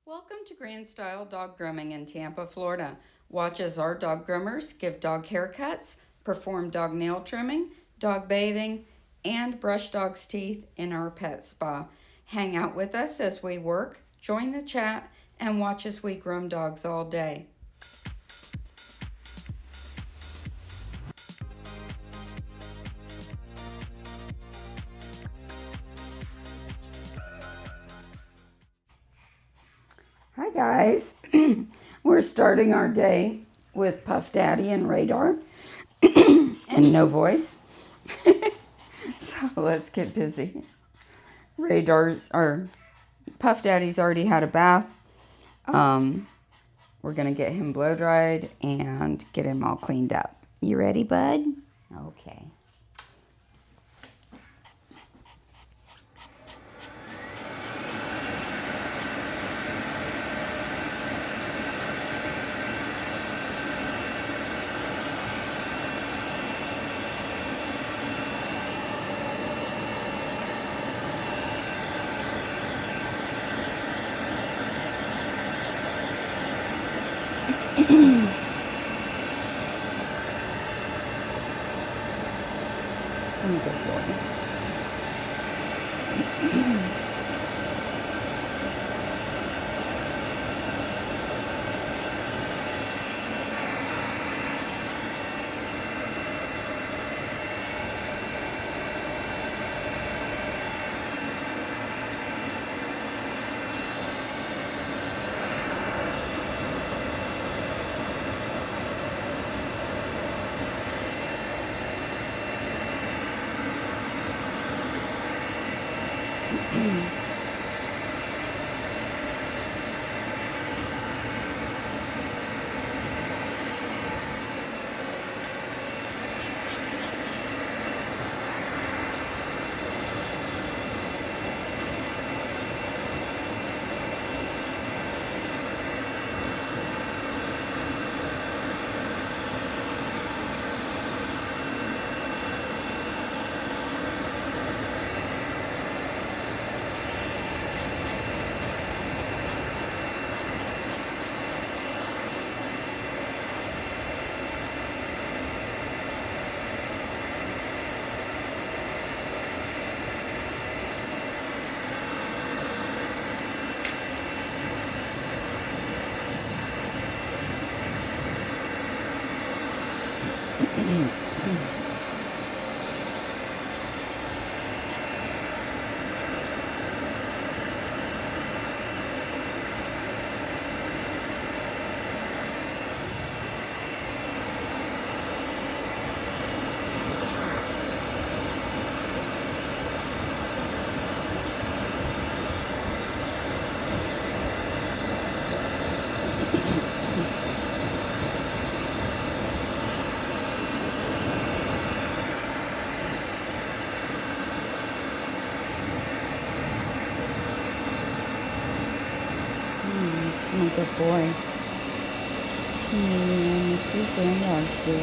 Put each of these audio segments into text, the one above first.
Welcome to Grand Style Dog Grooming in Tampa, Florida. Watch as our dog groomers give dog haircuts, perform dog nail trimming, dog bathing, and brush dogs' teeth in our pet spa. Hang out with us as we work, join the chat, and watch as we groom dogs all day. Hi guys, we're starting our day with Puff Daddy and Radar and no voice. So let's get busy. Puff Daddy's already had a bath. We're gonna get him blow dried and get him all cleaned up. You ready, bud? Okay. Good boy. Good boy. Suzanne loves you.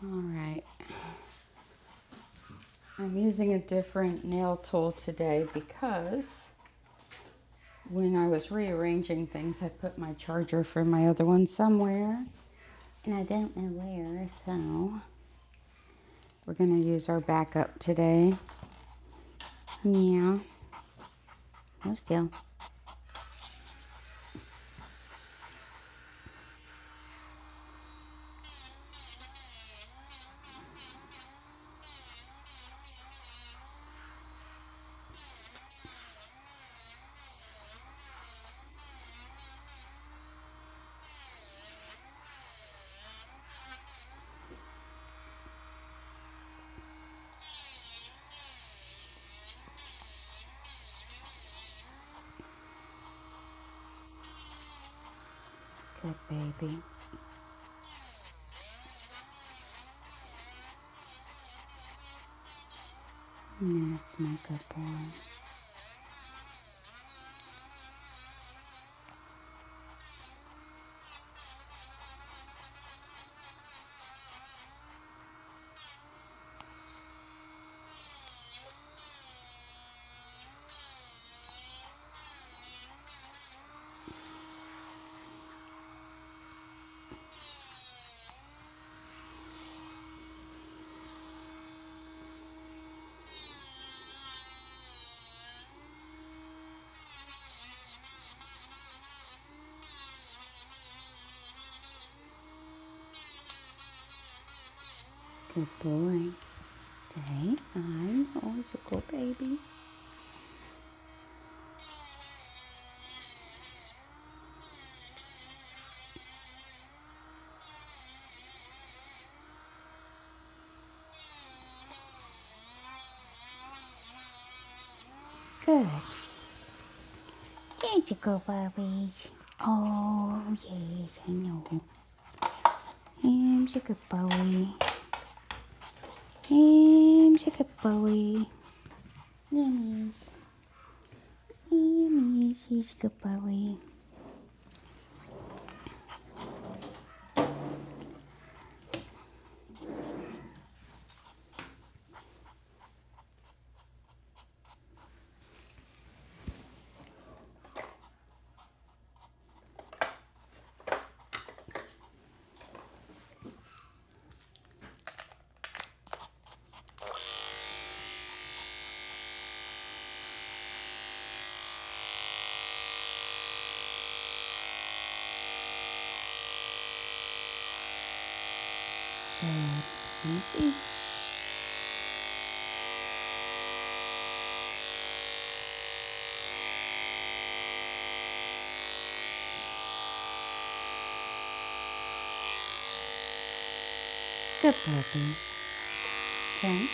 Alright, I'm using a different nail tool today because when I was rearranging things, I put my charger for my other one somewhere, and I don't know where, so we're going to use our backup today. Yeah. No still. Good baby. That's my good boy. Good boy. Stay. I'm always a good baby. Good. There's a good baby. Oh, yes, I know. He's a good boy. He's a good boy. Yes. Yes, he's a good boy. Let me see. Good puppy. Okay.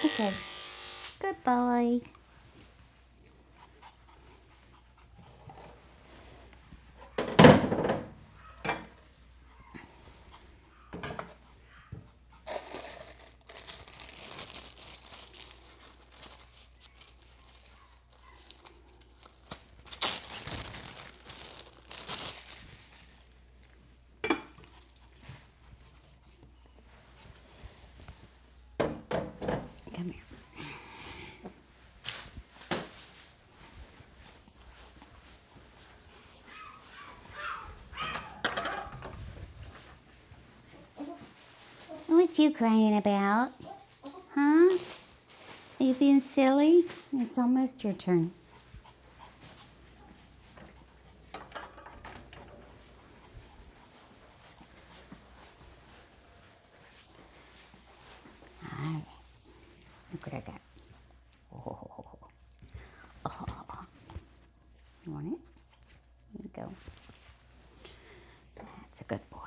Okay. Good boy. Come here. What you crying about? Huh? Are you being silly? It's almost your turn. Alright. Look what I got. Oh. You want it? Here you go. That's a good boy.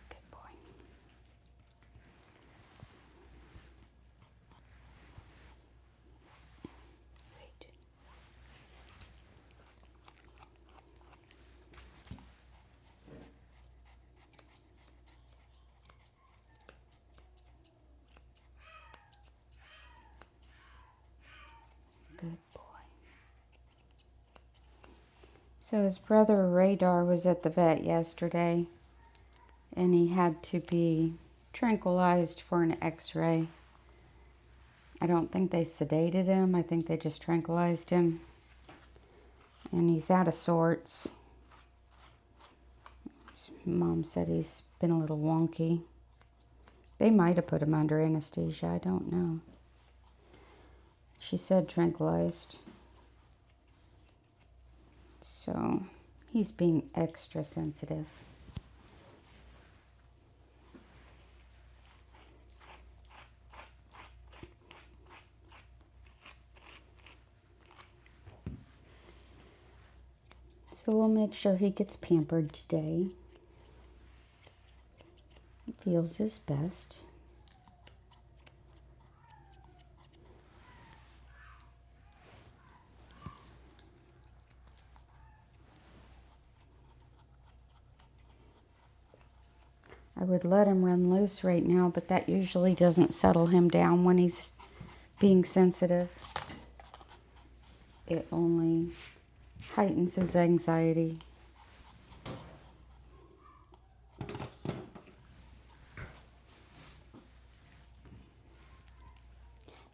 Good boy. Wait. Good boy. So his brother Radar was at the vet yesterday, and he had to be tranquilized for an x-ray. I don't think they sedated him. I think they just tranquilized him. And he's out of sorts. His mom said he's been a little wonky. They might have put him under anesthesia. I don't know. She said tranquilized. So he's being extra sensitive. So we'll make sure he gets pampered today. He feels his best. I would let him run loose right now, but that usually doesn't settle him down when he's being sensitive. It only heightens his anxiety.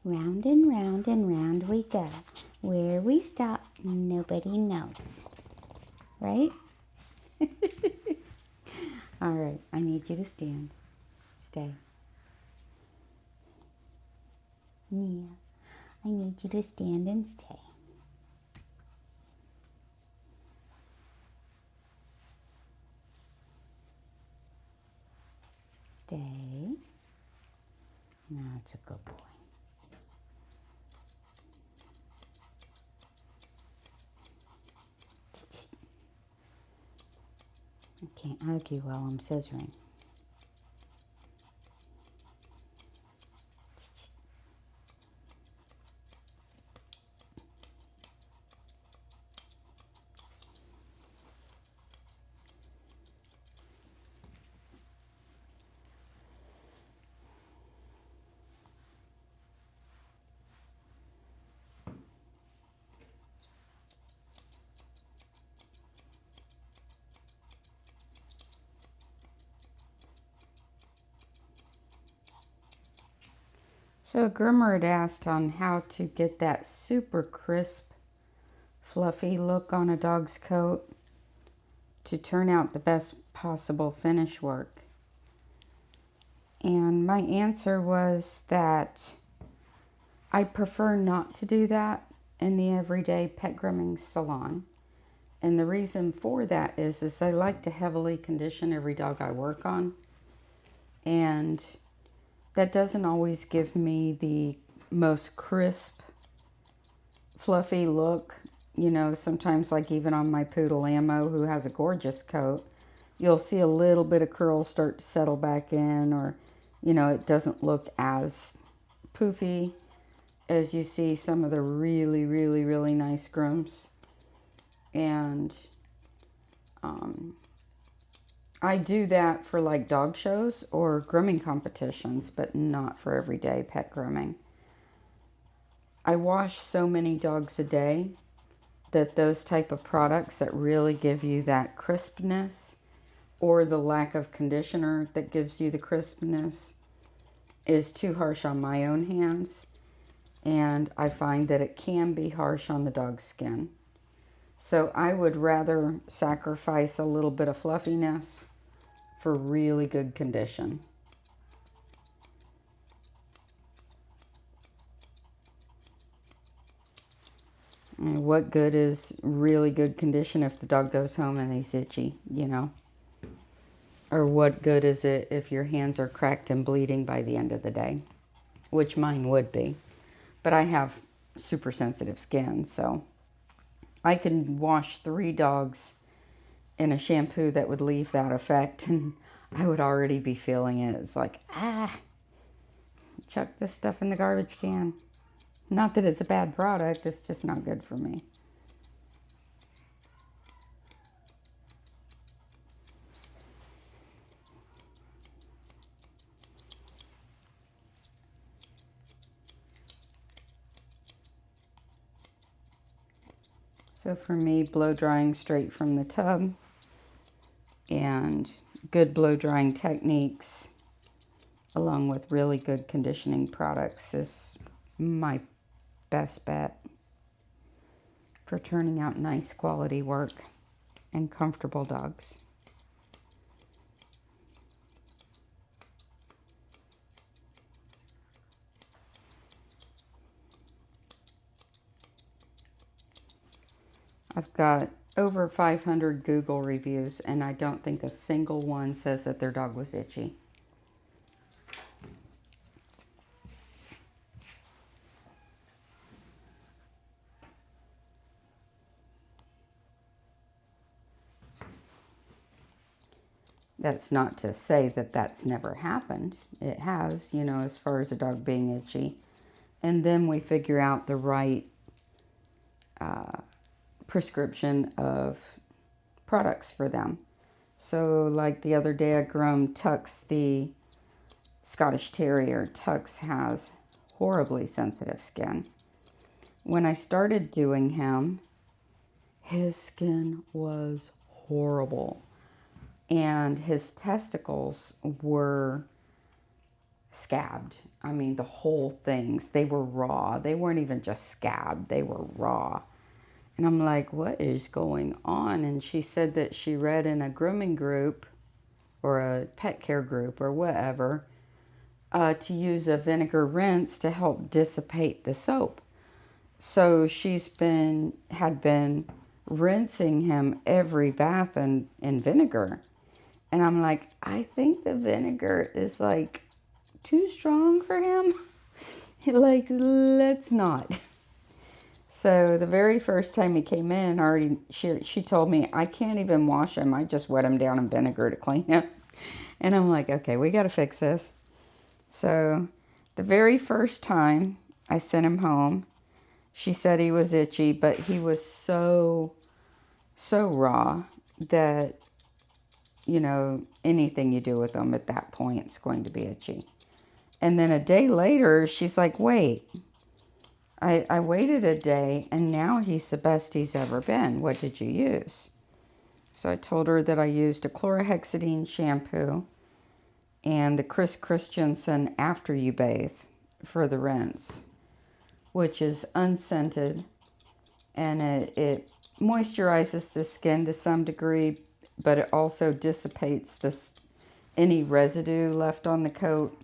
Round and round we go. Where we stop, nobody knows. Right? All right, I need you to stand. Stay. Yeah, I need you to stand and stay. Stay. That's a good boy. I can't hug you while I'm scissoring. So a groomer had asked on how to get that super crisp, fluffy look on a dog's coat to turn out the best possible finish work. And my answer was that I prefer not to do that in the everyday pet grooming salon. And the reason for that is I like to heavily condition every dog I work on. And that doesn't always give me the most crisp, fluffy look. You know, sometimes like even on my poodle Ammo, who has a gorgeous coat, you'll see a little bit of curls start to settle back in, or, you know, it doesn't look as poofy as you see some of the really, really, really nice grooms. And I do that for like dog shows or grooming competitions, but not for everyday pet grooming. I wash so many dogs a day that those type of products that really give you that crispness, or the lack of conditioner that gives you the crispness, is too harsh on my own hands. And I find that it can be harsh on the dog's skin. So I would rather sacrifice a little bit of fluffiness for really good condition. And what good is really good condition if the dog goes home and he's itchy, you know? Or what good is it if your hands are cracked and bleeding by the end of the day? Which mine would be. But I have super sensitive skin, so I can wash 3 dogs in a shampoo that would leave that effect, and I would already be feeling it. It's like, chuck this stuff in the garbage can. Not that it's a bad product, it's just not good for me. So for me, blow drying straight from the tub and good blow drying techniques along with really good conditioning products is my best bet for turning out nice quality work and comfortable dogs. I've got over 500 Google reviews, and I don't think a single one says that their dog was itchy. That's not to say that that's never happened. It has, you know, as far as a dog being itchy. And then we figure out the right prescription of products for them. So like the other day I groomed Tux, the Scottish Terrier. Tux has horribly sensitive skin. When I started doing him, his skin was horrible. And his testicles were scabbed. I mean, the whole things, they were raw. They weren't even just scabbed, they were raw. And I'm like, what is going on? And she said that she read in a grooming group or a pet care group or whatever to use a vinegar rinse to help dissipate the soap. So had been rinsing him every bath in vinegar. And I'm like, I think the vinegar is like too strong for him. Like, let's not. So the very first time he came in, she told me, I can't even wash him. I just wet him down in vinegar to clean him. And I'm like, okay, we got to fix this. So the very first time I sent him home, she said he was itchy, but he was so raw that, you know, anything you do with him at that point is going to be itchy. And then a day later, she's like, wait, I waited a day and now he's the best he's ever been. What did you use? So I told her that I used a chlorhexidine shampoo and the Chris Christensen After You Bathe for the rinse, which is unscented, and it moisturizes the skin to some degree, but it also dissipates any residue left on the coat,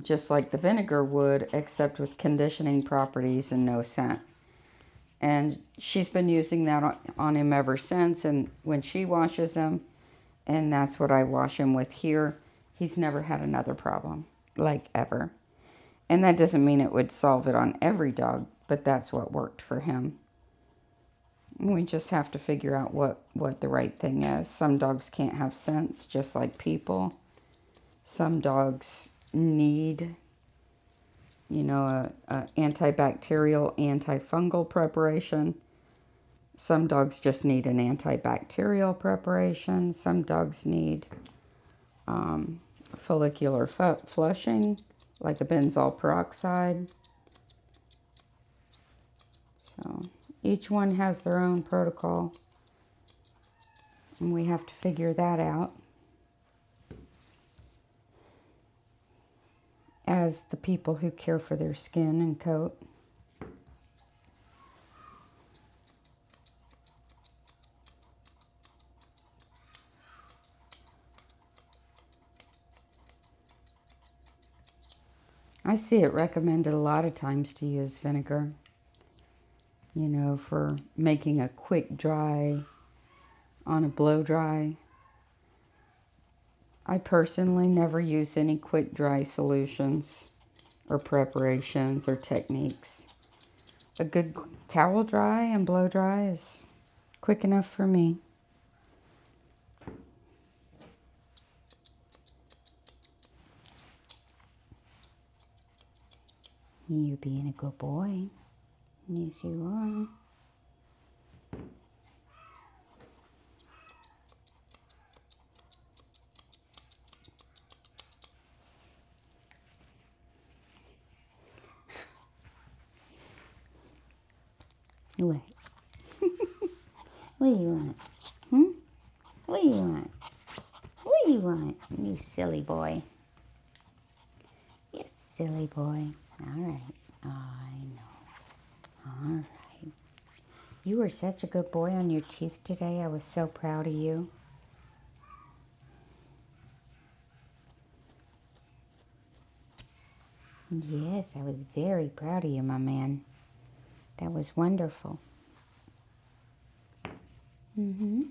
just like the vinegar would, except with conditioning properties and no scent. And she's been using that on him ever since, and when she washes him, and that's what I wash him with here, he's never had another problem, like ever. And that doesn't mean it would solve it on every dog, but that's what worked for him. We just have to figure out what the right thing is. Some dogs can't have scents, just like people. Some dogs need, a antibacterial, antifungal preparation. Some dogs just need an antibacterial preparation. Some dogs need follicular flushing, like a benzoyl peroxide. So each one has their own protocol, and we have to figure that out as the people who care for their skin and coat. I see it recommended a lot of times to use vinegar, for making a quick dry on a blow dry. I personally never use any quick dry solutions or preparations or techniques. A good towel dry and blow dry is quick enough for me. You being a good boy. Yes, you are. What? What do you want? What do you want? What do you want? You silly boy. You silly boy. All right. I know. All right. You were such a good boy on your teeth today. I was so proud of you. Yes, I was very proud of you, my man. That was wonderful. Mm-hmm.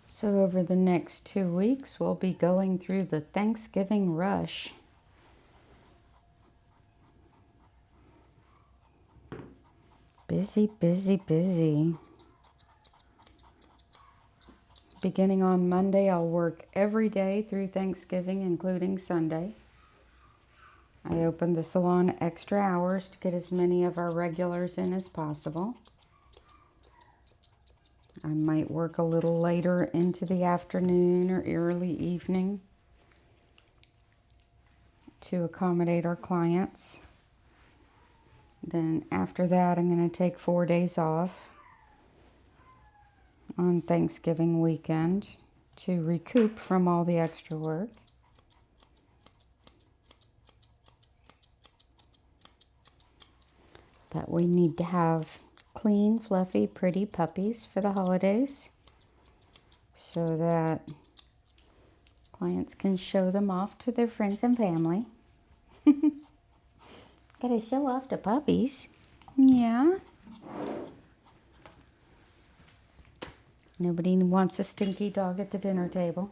So over the next 2 weeks, we'll be going through the Thanksgiving rush. Busy, busy, busy. Beginning on Monday, I'll work every day through Thanksgiving, including Sunday. I opened the salon extra hours to get as many of our regulars in as possible. I might work a little later into the afternoon or early evening to accommodate our clients. Then after that, I'm going to take 4 days off on Thanksgiving weekend to recoup from all the extra work. But we need to have clean, fluffy, pretty puppies for the holidays so that clients can show them off to their friends and family. Gotta show off the puppies. Yeah. Nobody wants a stinky dog at the dinner table.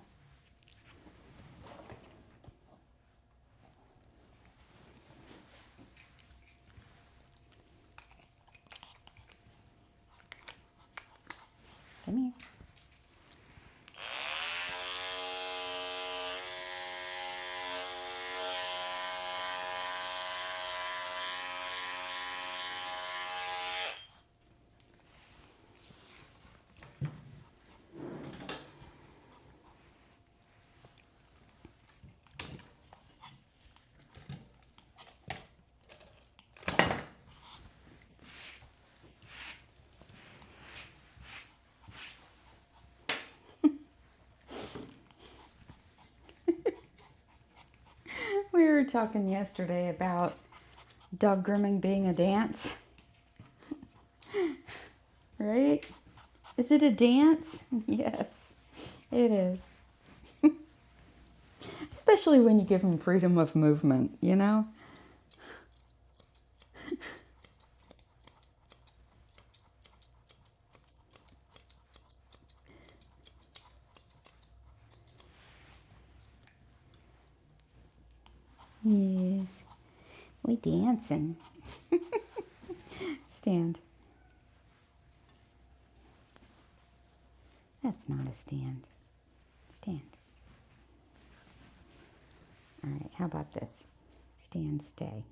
Come here. were talking yesterday about dog grooming being a dance, right? Is it a dance? Yes, it is. Especially when you give them freedom of movement, you know? Yes, we dancing. Stand. That's not a stand. Stand. All right, how about this? Stand, stay.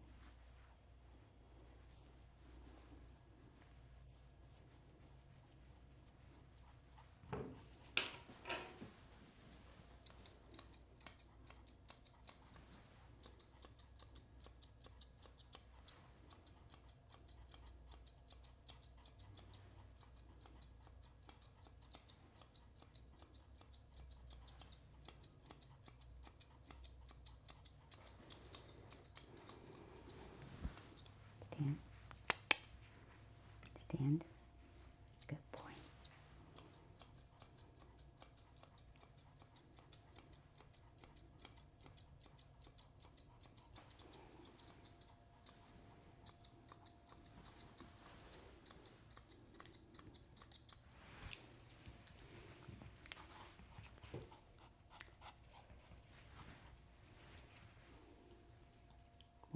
Stand. Stand. Good boy.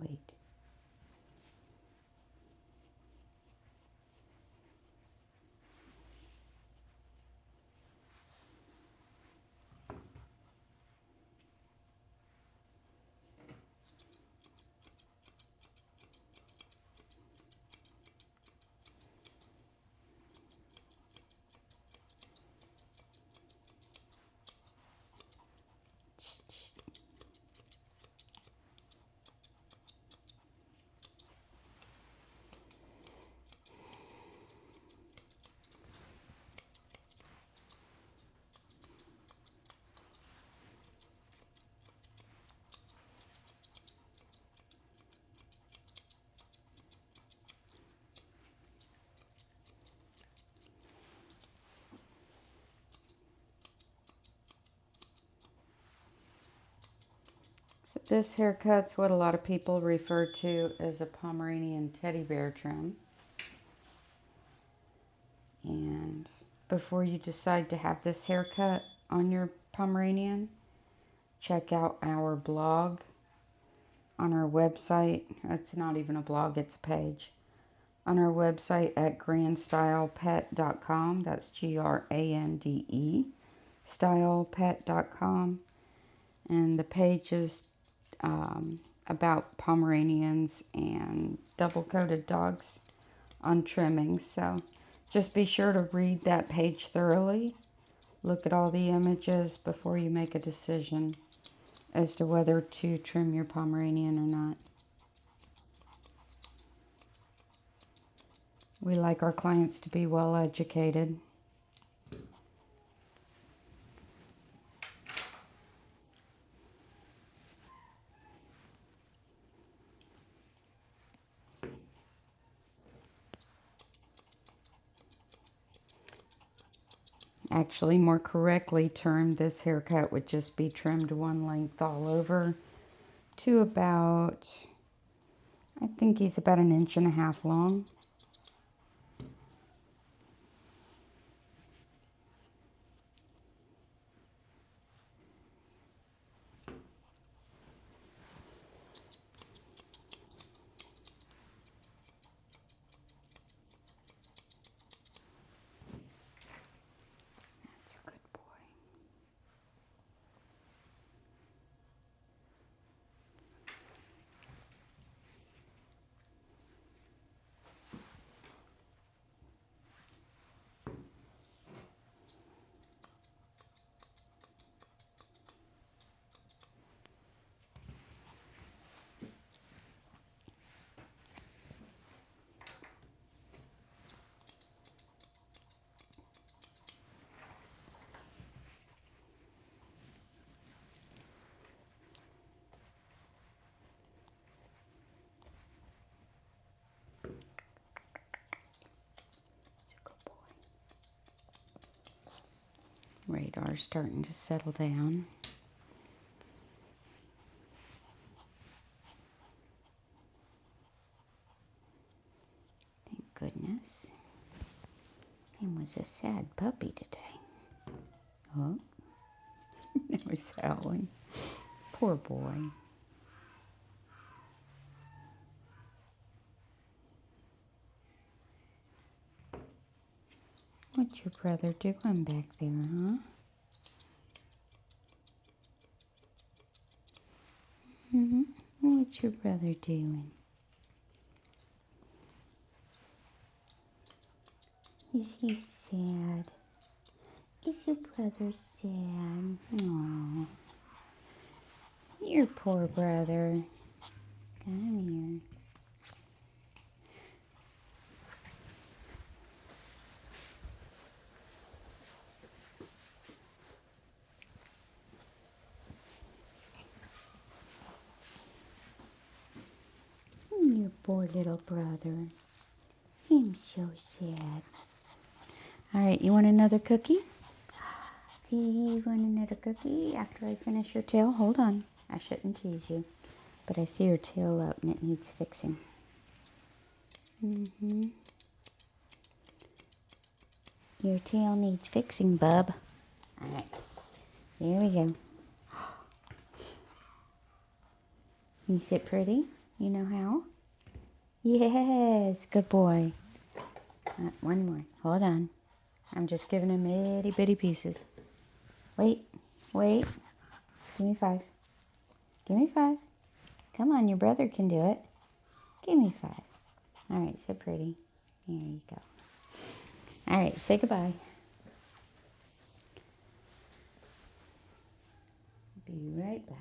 Wait. So this haircut's what a lot of people refer to as a Pomeranian teddy bear trim. And before you decide to have this haircut on your Pomeranian, check out our blog on our website. It's not even a blog, it's a page. On our website at grandstylepet.com. That's GRANDE, stylepet.com. And the page is about Pomeranians and double-coated dogs on trimming. So just be sure to read that page thoroughly. Look at all the images before you make a decision as to whether to trim your Pomeranian or not. We like our clients to be well educated. Actually, more correctly termed, this haircut would just be trimmed one length all over to about, I think he's about 1.5 inches long. That's a good boy. Radar's starting to settle down. Thank goodness. He was a sad puppy today. Oh, now he's howling. Poor boy. What's your brother doing back there, huh? What's your brother doing? Is he sad? Is your brother sad? Aww. Your poor brother. Come here. Your poor little brother. I'm so sad. Alright, you want another cookie? Do you want another cookie after I finish your tail? Hold on. I shouldn't tease you. But I see your tail up and it needs fixing. Your tail needs fixing, bub. Alright. Here we go. You sit pretty? You know how? Yes, good boy. One more. Hold on. I'm just giving him itty bitty pieces. Wait. Give me 5. Give me 5. Come on, your brother can do it. Give me 5. Alright, sit pretty. There you go. Alright, say goodbye. Be right back.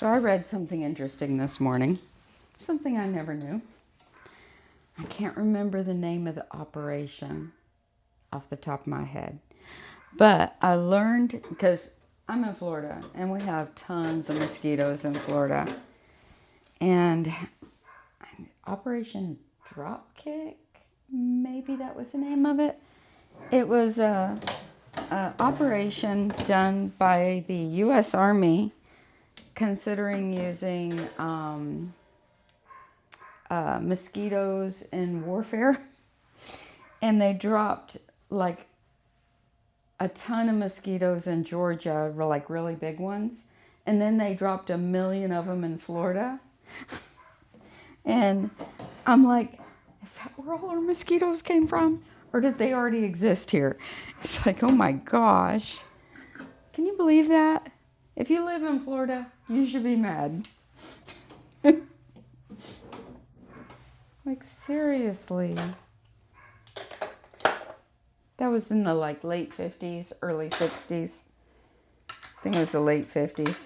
So I read something interesting this morning, something I never knew. I can't remember the name of the operation off the top of my head, but I learned, because I'm in Florida and we have tons of mosquitoes in Florida, and Operation Dropkick, maybe that was the name of it. It was a operation done by the U.S. Army, considering using mosquitoes in warfare. And they dropped like a ton of mosquitoes in Georgia, like really big ones. And then they dropped 1 million of them in Florida. And I'm like, is that where all our mosquitoes came from? Or did they already exist here? It's like, oh my gosh. Can you believe that? If you live in Florida, you should be mad. Like, seriously. That was in the like late 50s, early 60s. I think it was the late 50s.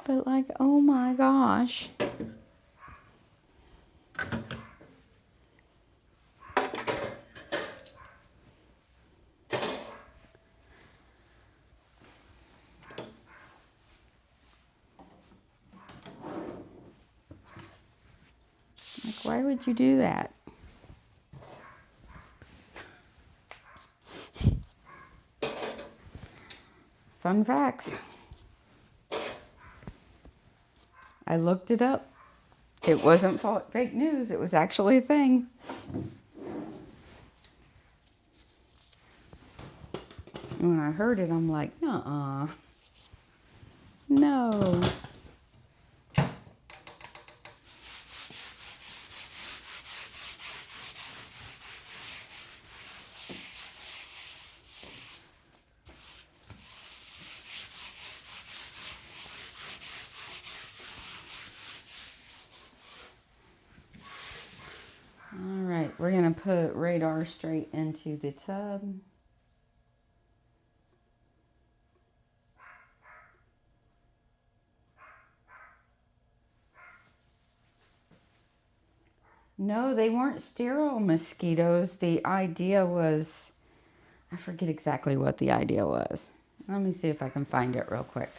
But like, oh my gosh. Like, why would you do that? Fun facts. I looked it up. It wasn't fake news. It was actually a thing. And when I heard it, I'm like, nuh-uh. No. All right, we're going to put Radar straight into the tub. No, they weren't sterile mosquitoes. The idea was, I forget exactly what the idea was. Let me see if I can find it real quick.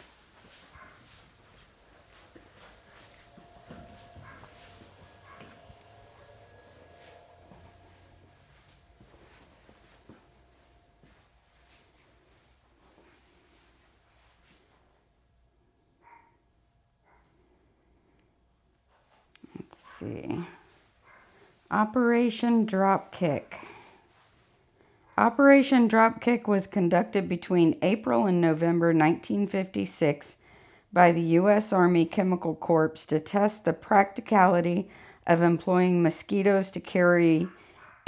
Let's see. Operation Dropkick. Operation Dropkick was conducted between April and November 1956 by the U.S. Army Chemical Corps to test the practicality of employing mosquitoes to carry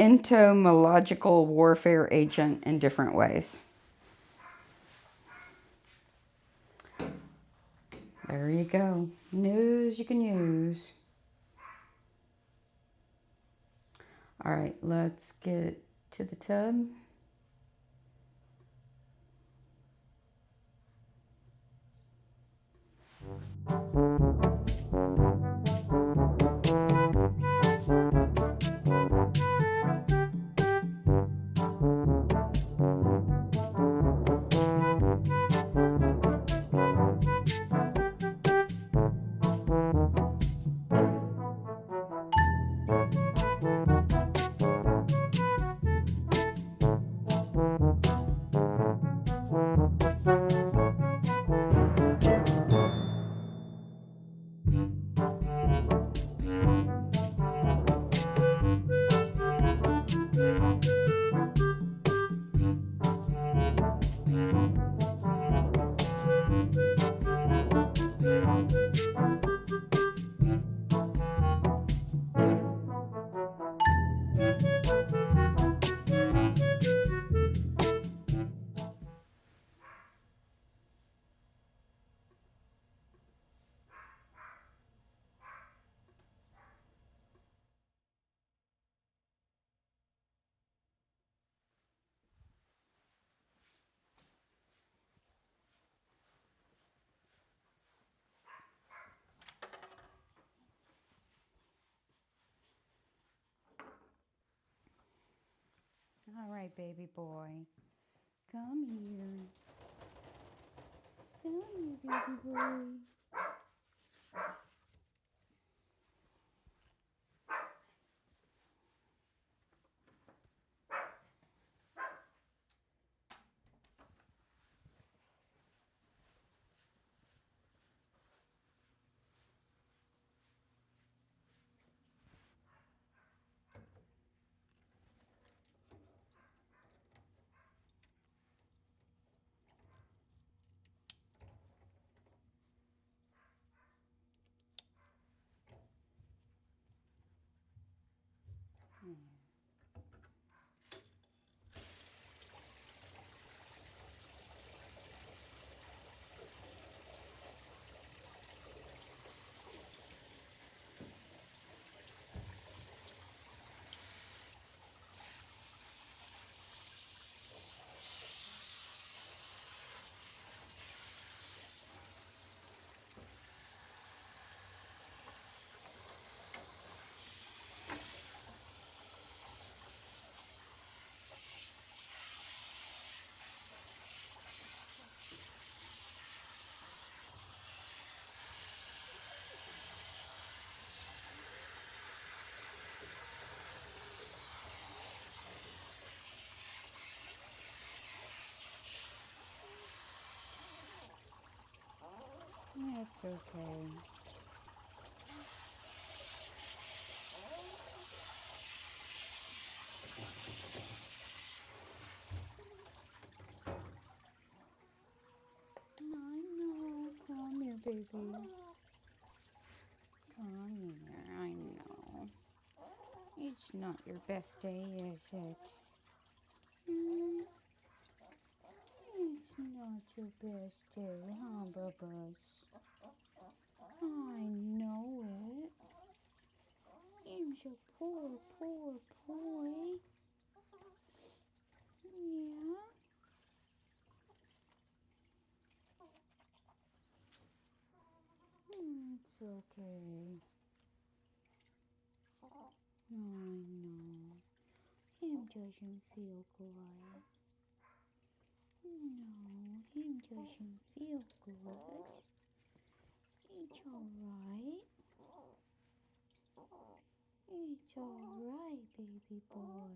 entomological warfare agent in different ways. There you go. News you can use. All right, let's get to the tub. All right, baby boy. Come here. Come here, baby boy. It's okay. I know. Come here, baby. Come here. I know. It's not your best day, is it? Hmm? It's not your best day, huh, Bubba's? I know it. I'm so poor, poor boy. Yeah? It's okay. I know. Him doesn't feel good. No, him doesn't feel good. It's alright. It's alright, baby boy.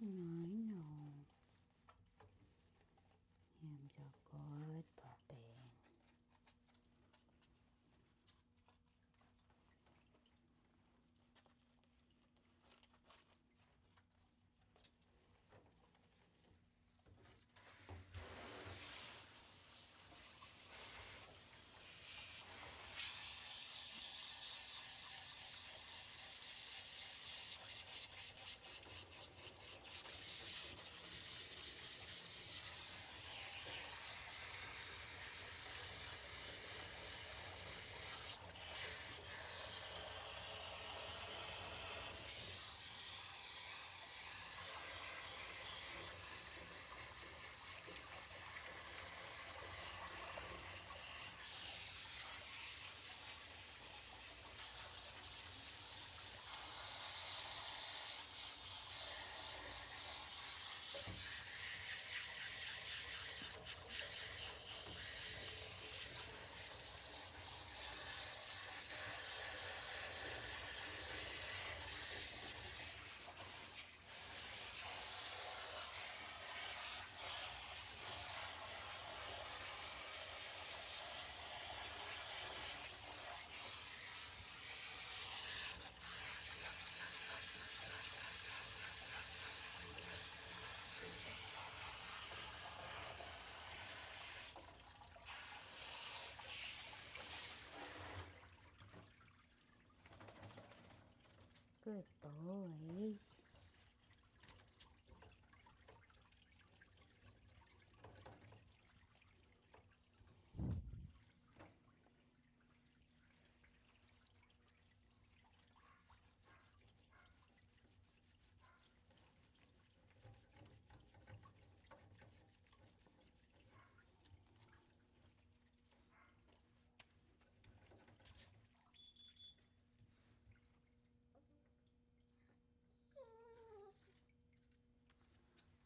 I know. Him's a good puppy. Good boys.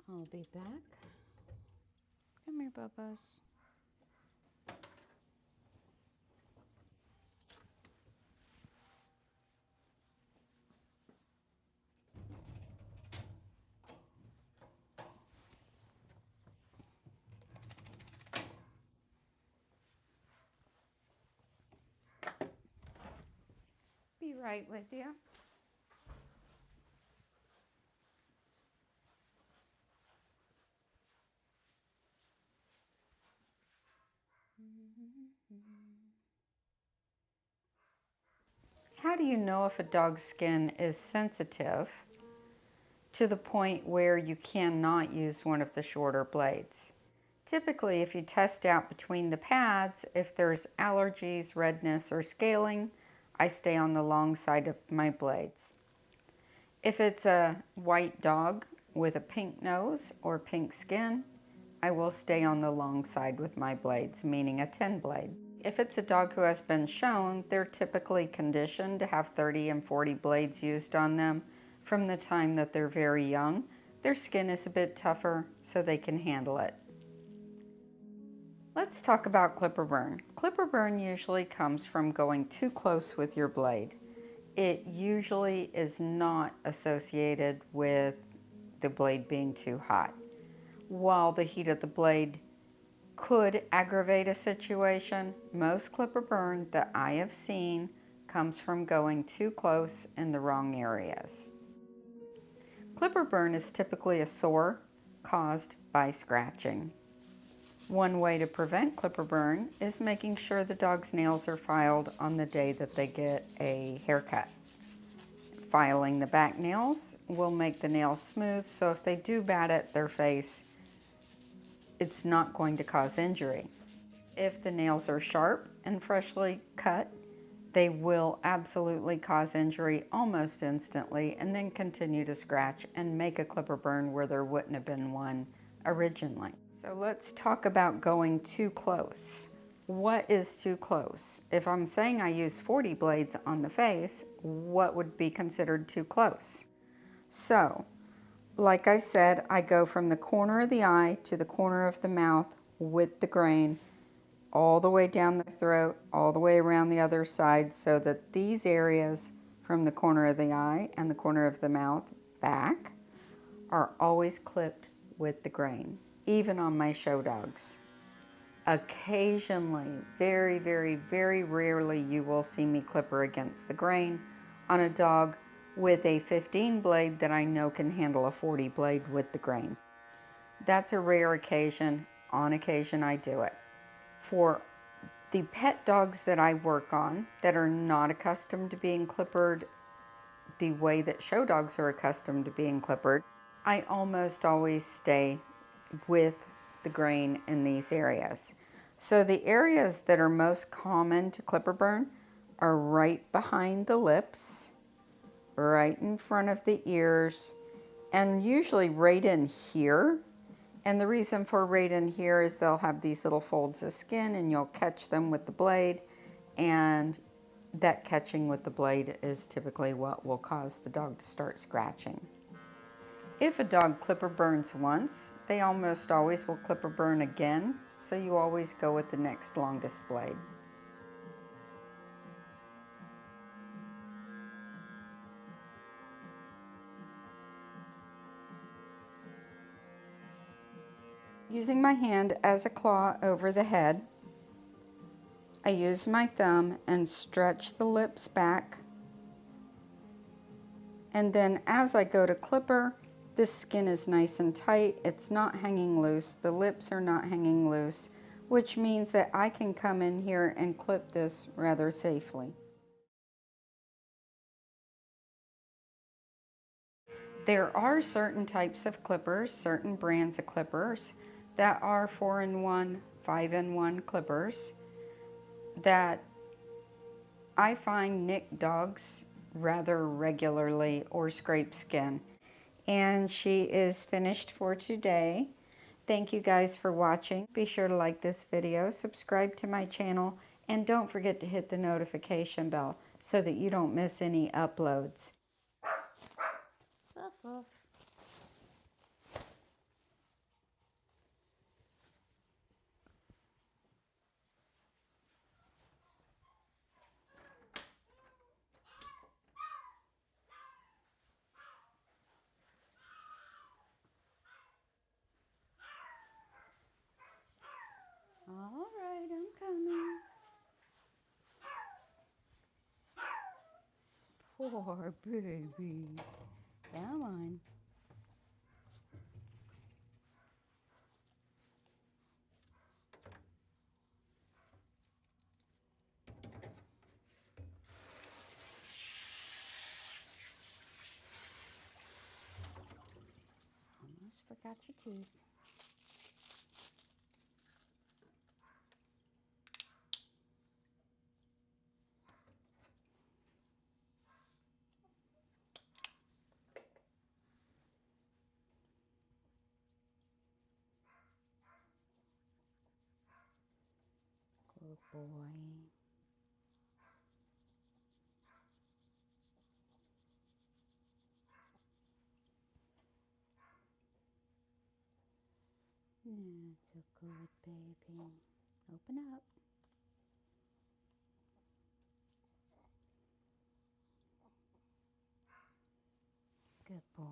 I'll be back. Come here, Bubba's. Be right with you. How do you know if a dog's skin is sensitive to the point where you cannot use one of the shorter blades? Typically, if you test out between the pads, if there's allergies, redness, or scaling, I stay on the long side of my blades. If it's a white dog with a pink nose or pink skin, I will stay on the long side with my blades, meaning a 10 blade. If it's a dog who has been shown, they're typically conditioned to have 30 and 40 blades used on them from the time that they're very young. Their skin is a bit tougher, so they can handle it. Let's talk about clipper burn. Clipper burn usually comes from going too close with your blade. It usually is not associated with the blade being too hot. While the heat of the blade could aggravate a situation, most clipper burn that I have seen comes from going too close in the wrong areas. Clipper burn is typically a sore caused by scratching. One way to prevent clipper burn is making sure the dog's nails are filed on the day that they get a haircut. Filing the back nails will make the nails smooth, so if they do bat at their face, it's not going to cause injury. If the nails are sharp and freshly cut, they will absolutely cause injury almost instantly and then continue to scratch and make a clipper burn where there wouldn't have been one originally. So let's talk about going too close. What is too close? If I'm saying I use 40 blades on the face, what would be considered too close? So, like I said, I go from the corner of the eye to the corner of the mouth with the grain, all the way down the throat, all the way around the other side, so that these areas from the corner of the eye and the corner of the mouth back are always clipped with the grain, even on my show dogs. Occasionally, very, very, very rarely, you will see me clipper against the grain on a dog with a 15 blade that I know can handle a 40 blade with the grain. That's a rare occasion. On occasion, I do it. For the pet dogs that I work on that are not accustomed to being clippered the way that show dogs are accustomed to being clippered, I almost always stay with the grain in these areas. So the areas that are most common to clipper burn are right behind the lips, right in front of the ears, and usually right in here. And the reason for right in here is they'll have these little folds of skin and you'll catch them with the blade, and that catching with the blade is typically what will cause the dog to start scratching. If a dog clipper burns once, they almost always will clipper burn again, so you always go with the next longest blade. Using my hand as a claw over the head, I use my thumb and stretch the lips back. And then as I go to clipper, the skin is nice and tight. It's not hanging loose. The lips are not hanging loose, which means that I can come in here and clip this rather safely. There are certain types of clippers, certain brands of clippers that are 4-in-1, 5-in-1 clippers that I find nick dogs rather regularly or scrape skin. And she is finished for today. Thank you guys for watching. Be sure to like this video, subscribe to my channel, and don't forget to hit the notification bell so that you don't miss any uploads. Woof, woof. All right, I'm coming. Poor baby. Come on. Almost forgot your teeth. Good boy. That's a good baby. Open up. Good boy.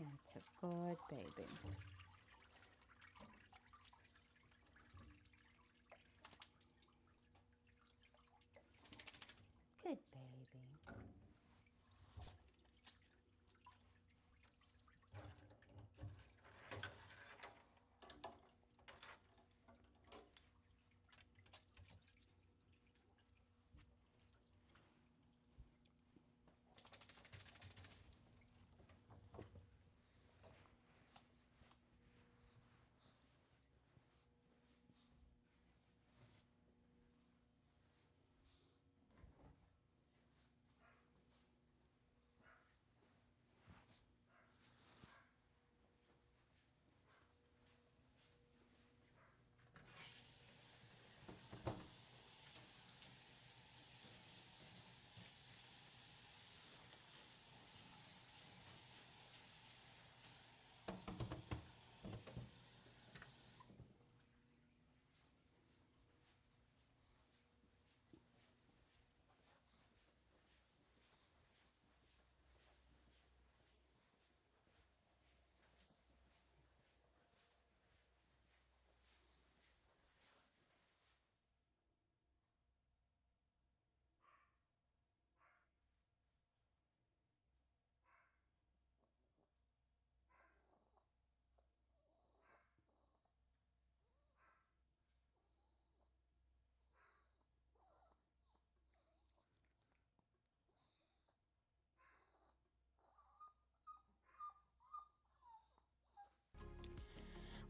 That's a good baby.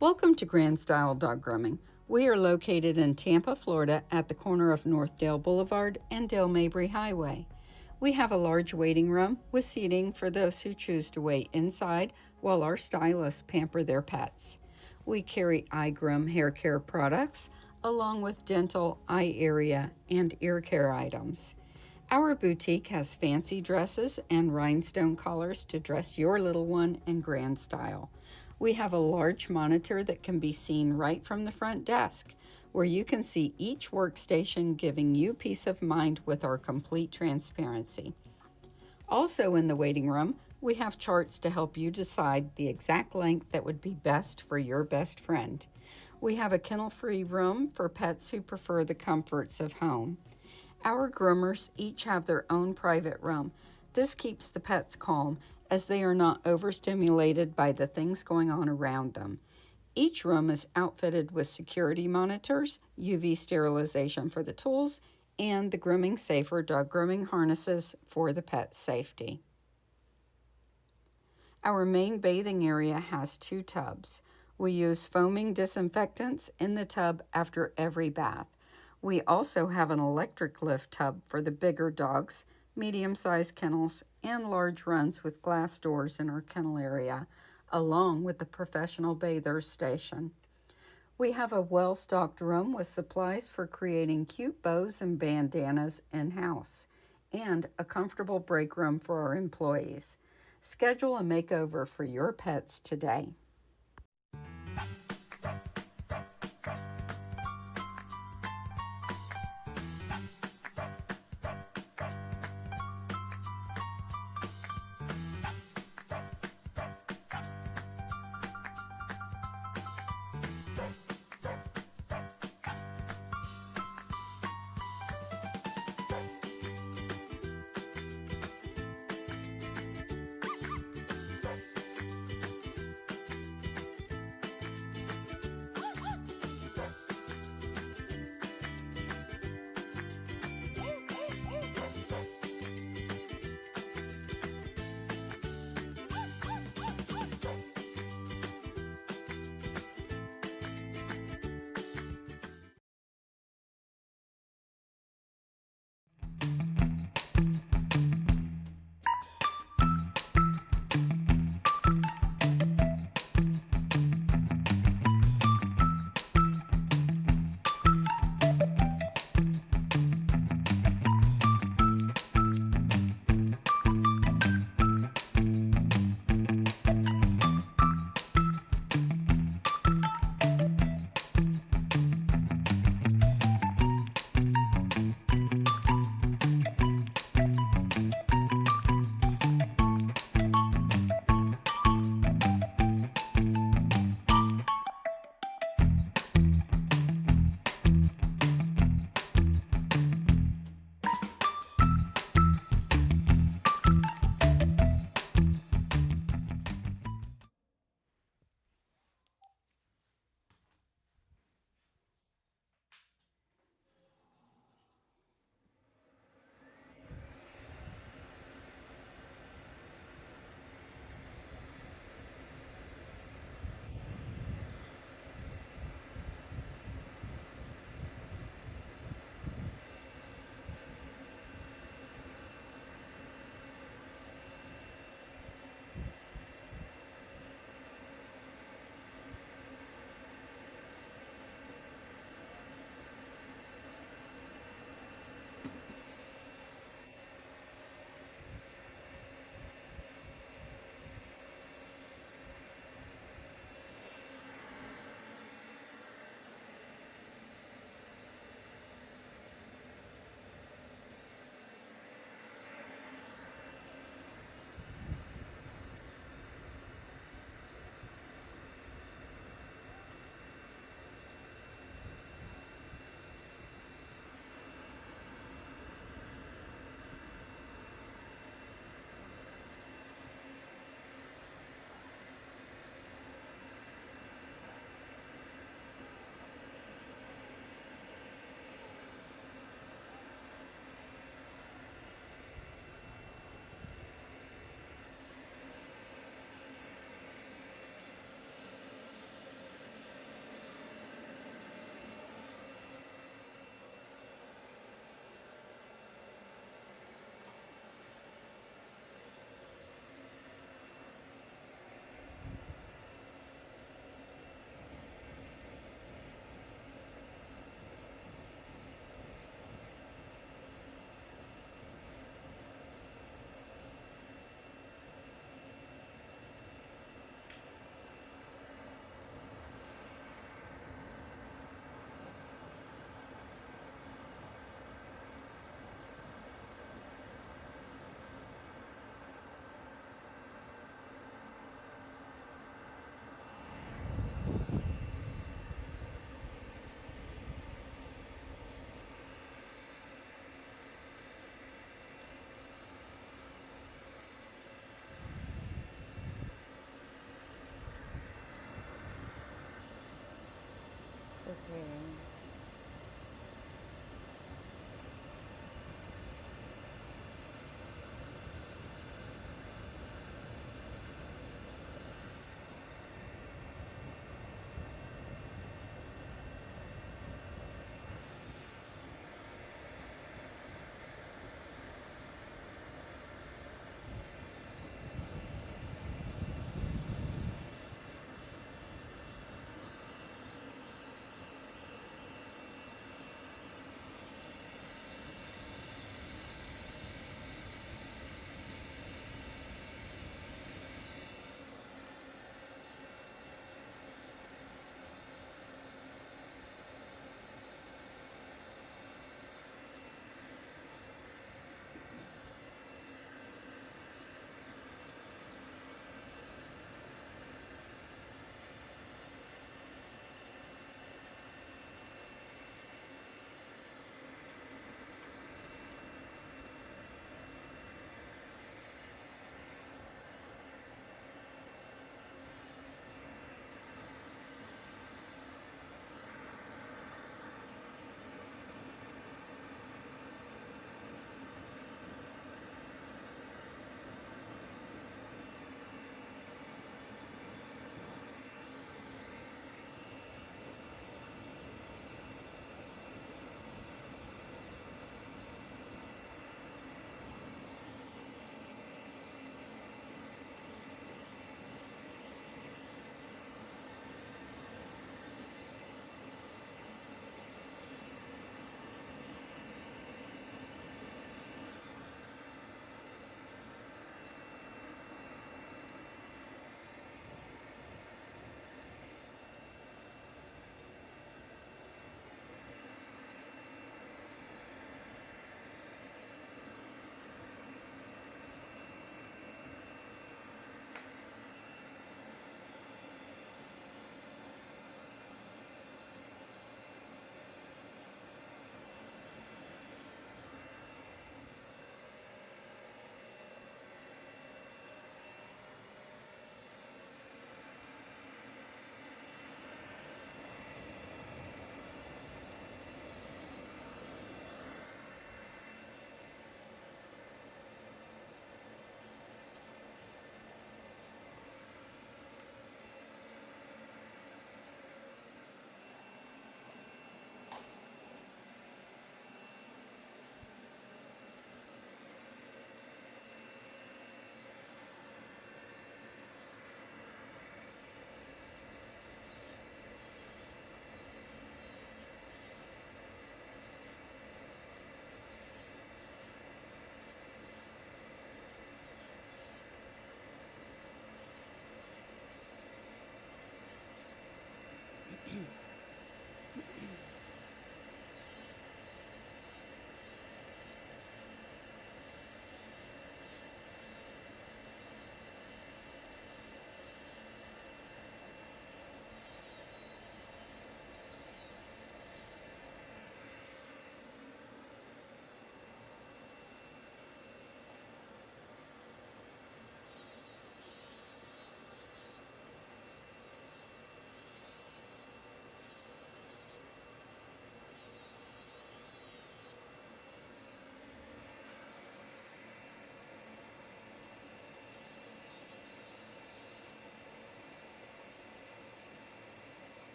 Welcome to Grand Style Dog Grooming. We are located in Tampa, Florida at the corner of Northdale Boulevard and Dale Mabry Highway. We have a large waiting room with seating for those who choose to wait inside while our stylists pamper their pets. We carry iGroom hair care products along with dental, eye area, and ear care items. Our boutique has fancy dresses and rhinestone collars to dress your little one in grand style. We have a large monitor that can be seen right from the front desk, where you can see each workstation, giving you peace of mind with our complete transparency. Also in the waiting room, we have charts to help you decide the exact length that would be best for your best friend. We have a kennel-free room for pets who prefer the comforts of home. Our groomers each have their own private room. This keeps the pets calm as they are not overstimulated by the things going on around them. Each room is outfitted with security monitors, UV sterilization for the tools, and the Grooming Safer dog grooming harnesses for the pet's safety. Our main bathing area has 2 tubs. We use foaming disinfectants in the tub after every bath. We also have an electric lift tub for the bigger dogs, medium-sized kennels, and large runs with glass doors in our kennel area, along with the professional bathers station. We have a well-stocked room with supplies for creating cute bows and bandanas in-house, and a comfortable break room for our employees. Schedule a makeover for your pets today. Okay.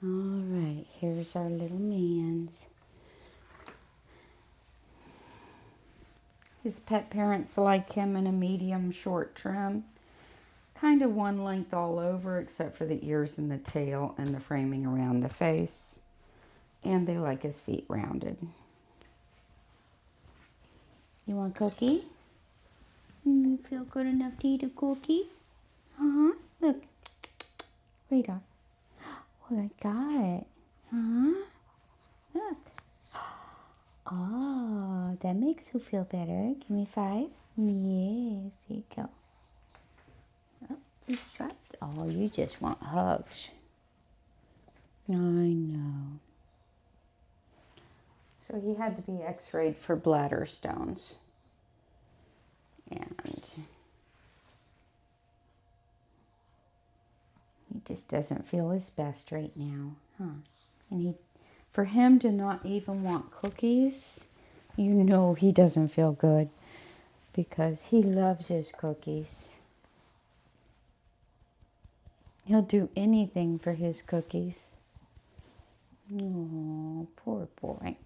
All right, here's our little man's. His pet parents like him in a medium short trim. Kind of one length all over except for the ears and the tail and the framing around the face. And they like his feet rounded. You want a cookie? You feel good enough to eat a cookie? Huh? Look. Radar. What I got? Huh? Look. Oh, that makes you feel better. Give me 5. Yes, here you go. Oh, you dropped. Oh, you just want hugs. I know. So he had to be x-rayed for bladder stones. And he just doesn't feel his best right now, huh? And for him to not even want cookies, you know he doesn't feel good because he loves his cookies. He'll do anything for his cookies. Oh, poor boy.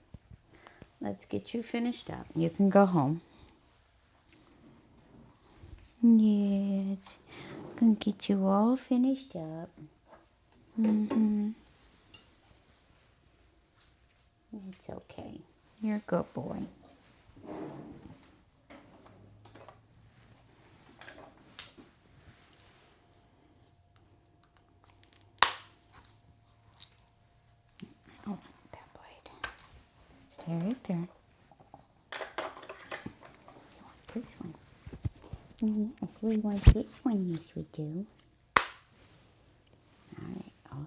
Let's get you finished up. You can go home. Yes, gonna get you all finished up. It's okay. You're a good boy. I don't want that blade. Stay right there. You want this one? Yes, we want this one. Yes, we do. All right. Oh.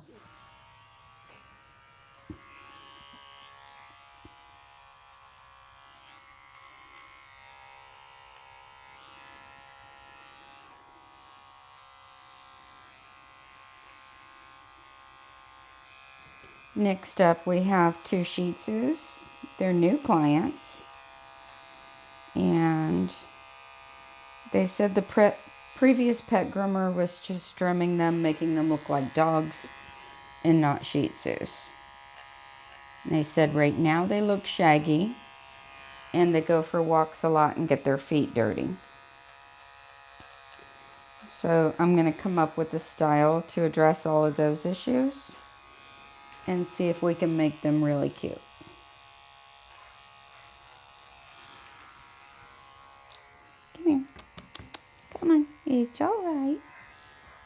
Next up, we have 2 Shih Tzus. They're new clients. And they said the previous pet groomer was just trimming them, making them look like dogs and not Shih Tzus. And they said right now they look shaggy and they go for walks a lot and get their feet dirty. So I'm going to come up with a style to address all of those issues and see if we can make them really cute. Come here. Come on. It's all right.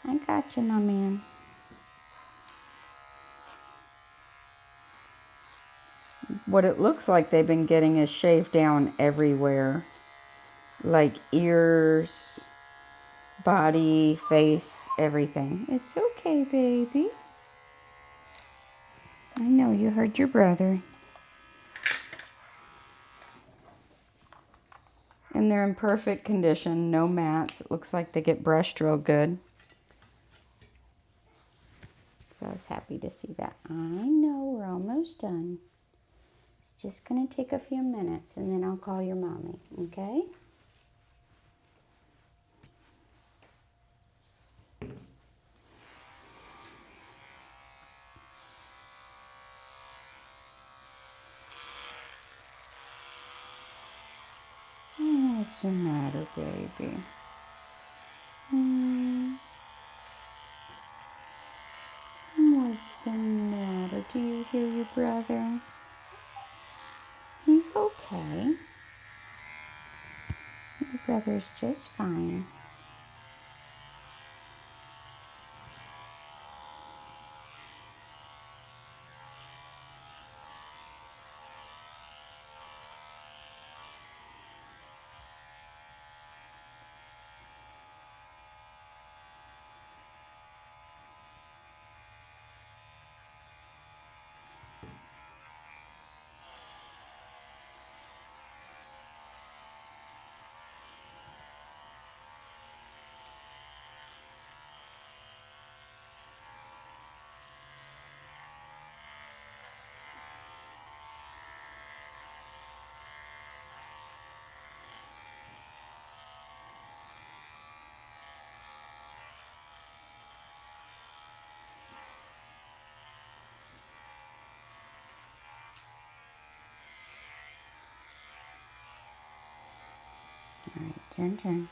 I got you, my man. What it looks like they've been getting is shaved down everywhere. Like ears, body, face, everything. It's okay, baby. I know you heard your brother. And they're in perfect condition, no mats. It looks like they get brushed real good. So I was happy to see that. I know, we're almost done. It's just going to take a few minutes and then I'll call your mommy, okay? What's the matter, baby? What's the matter? Do you hear your brother? He's okay. Your brother's just fine. Turn.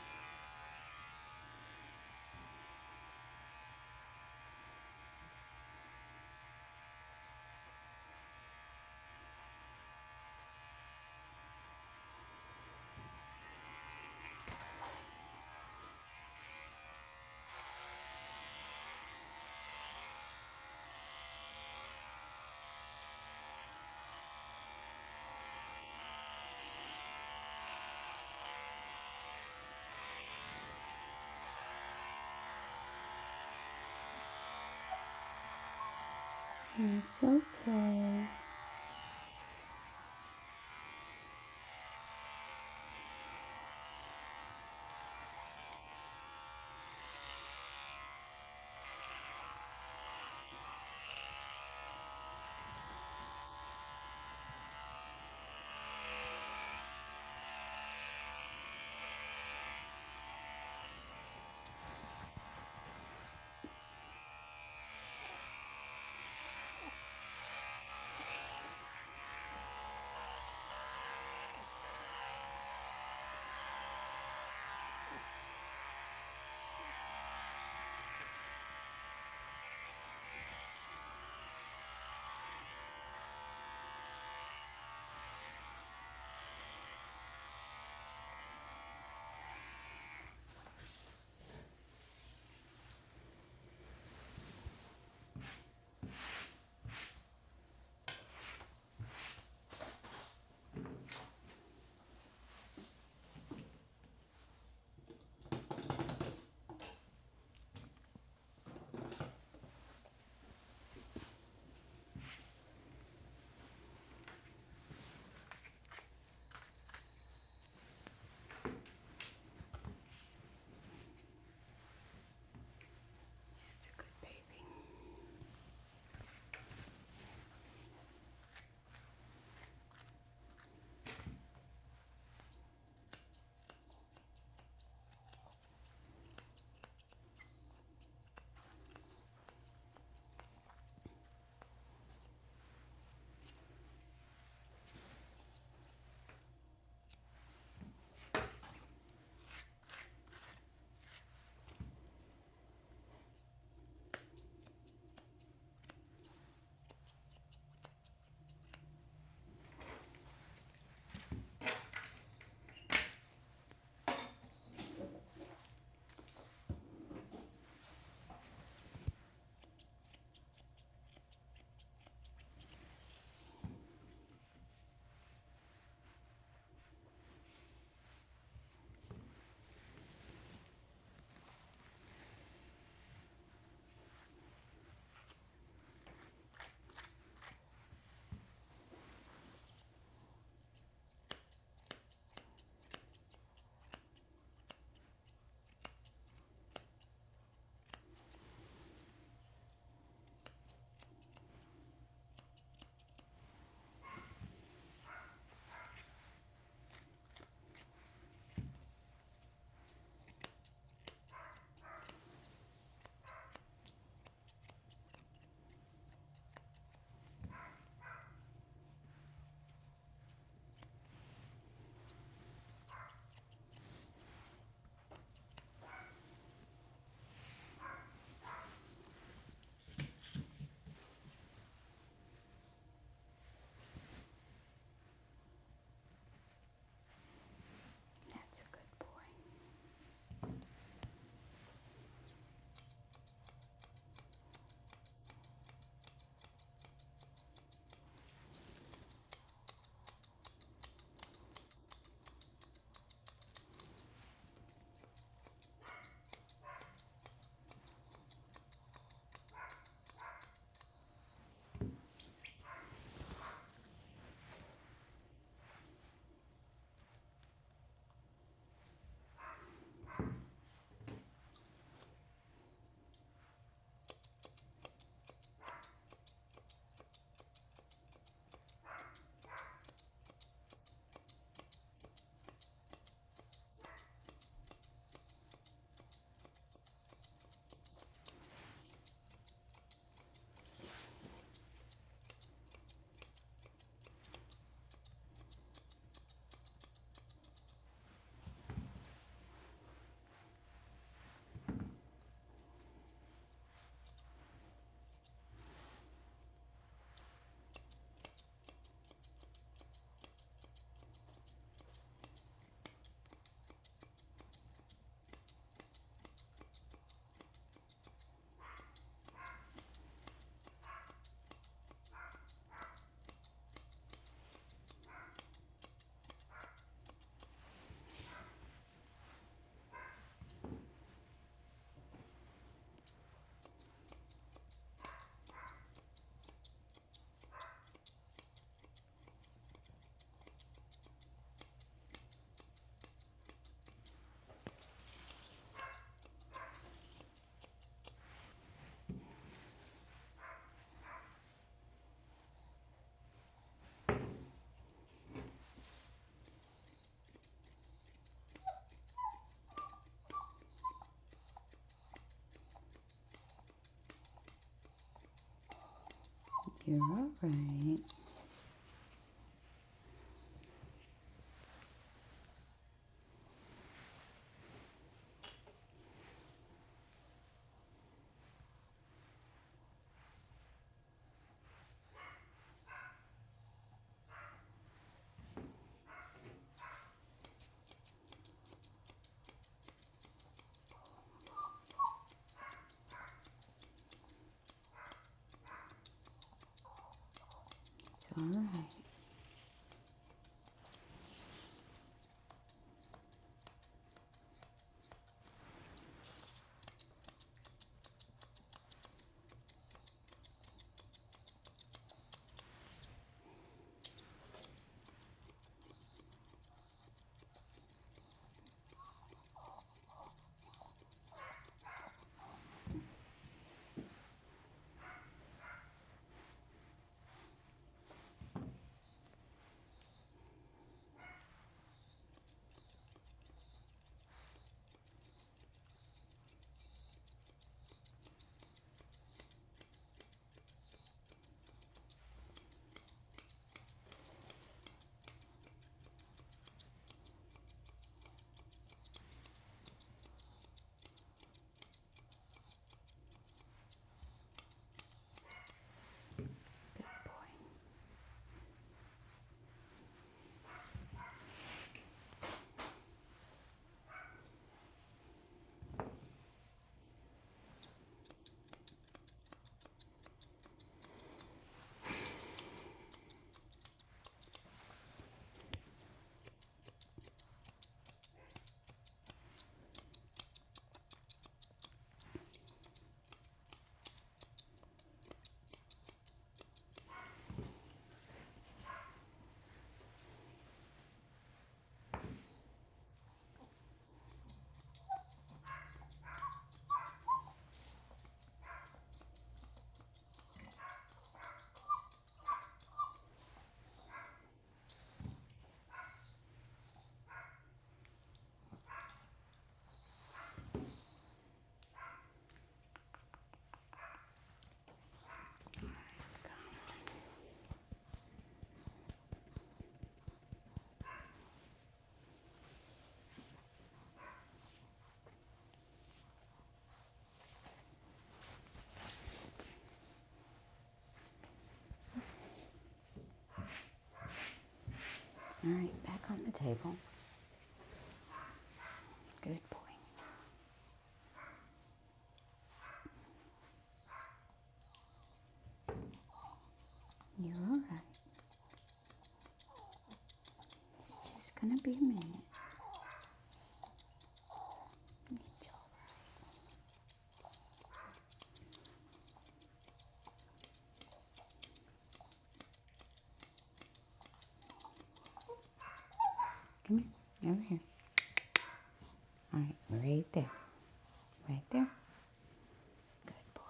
It's okay. You're all right. It's all right. Good boy. All right, back on the table. Good boy. You're all right. It's just gonna be a minute. It's all right. Come here. Over here. All right, right there. Right there. Good boy.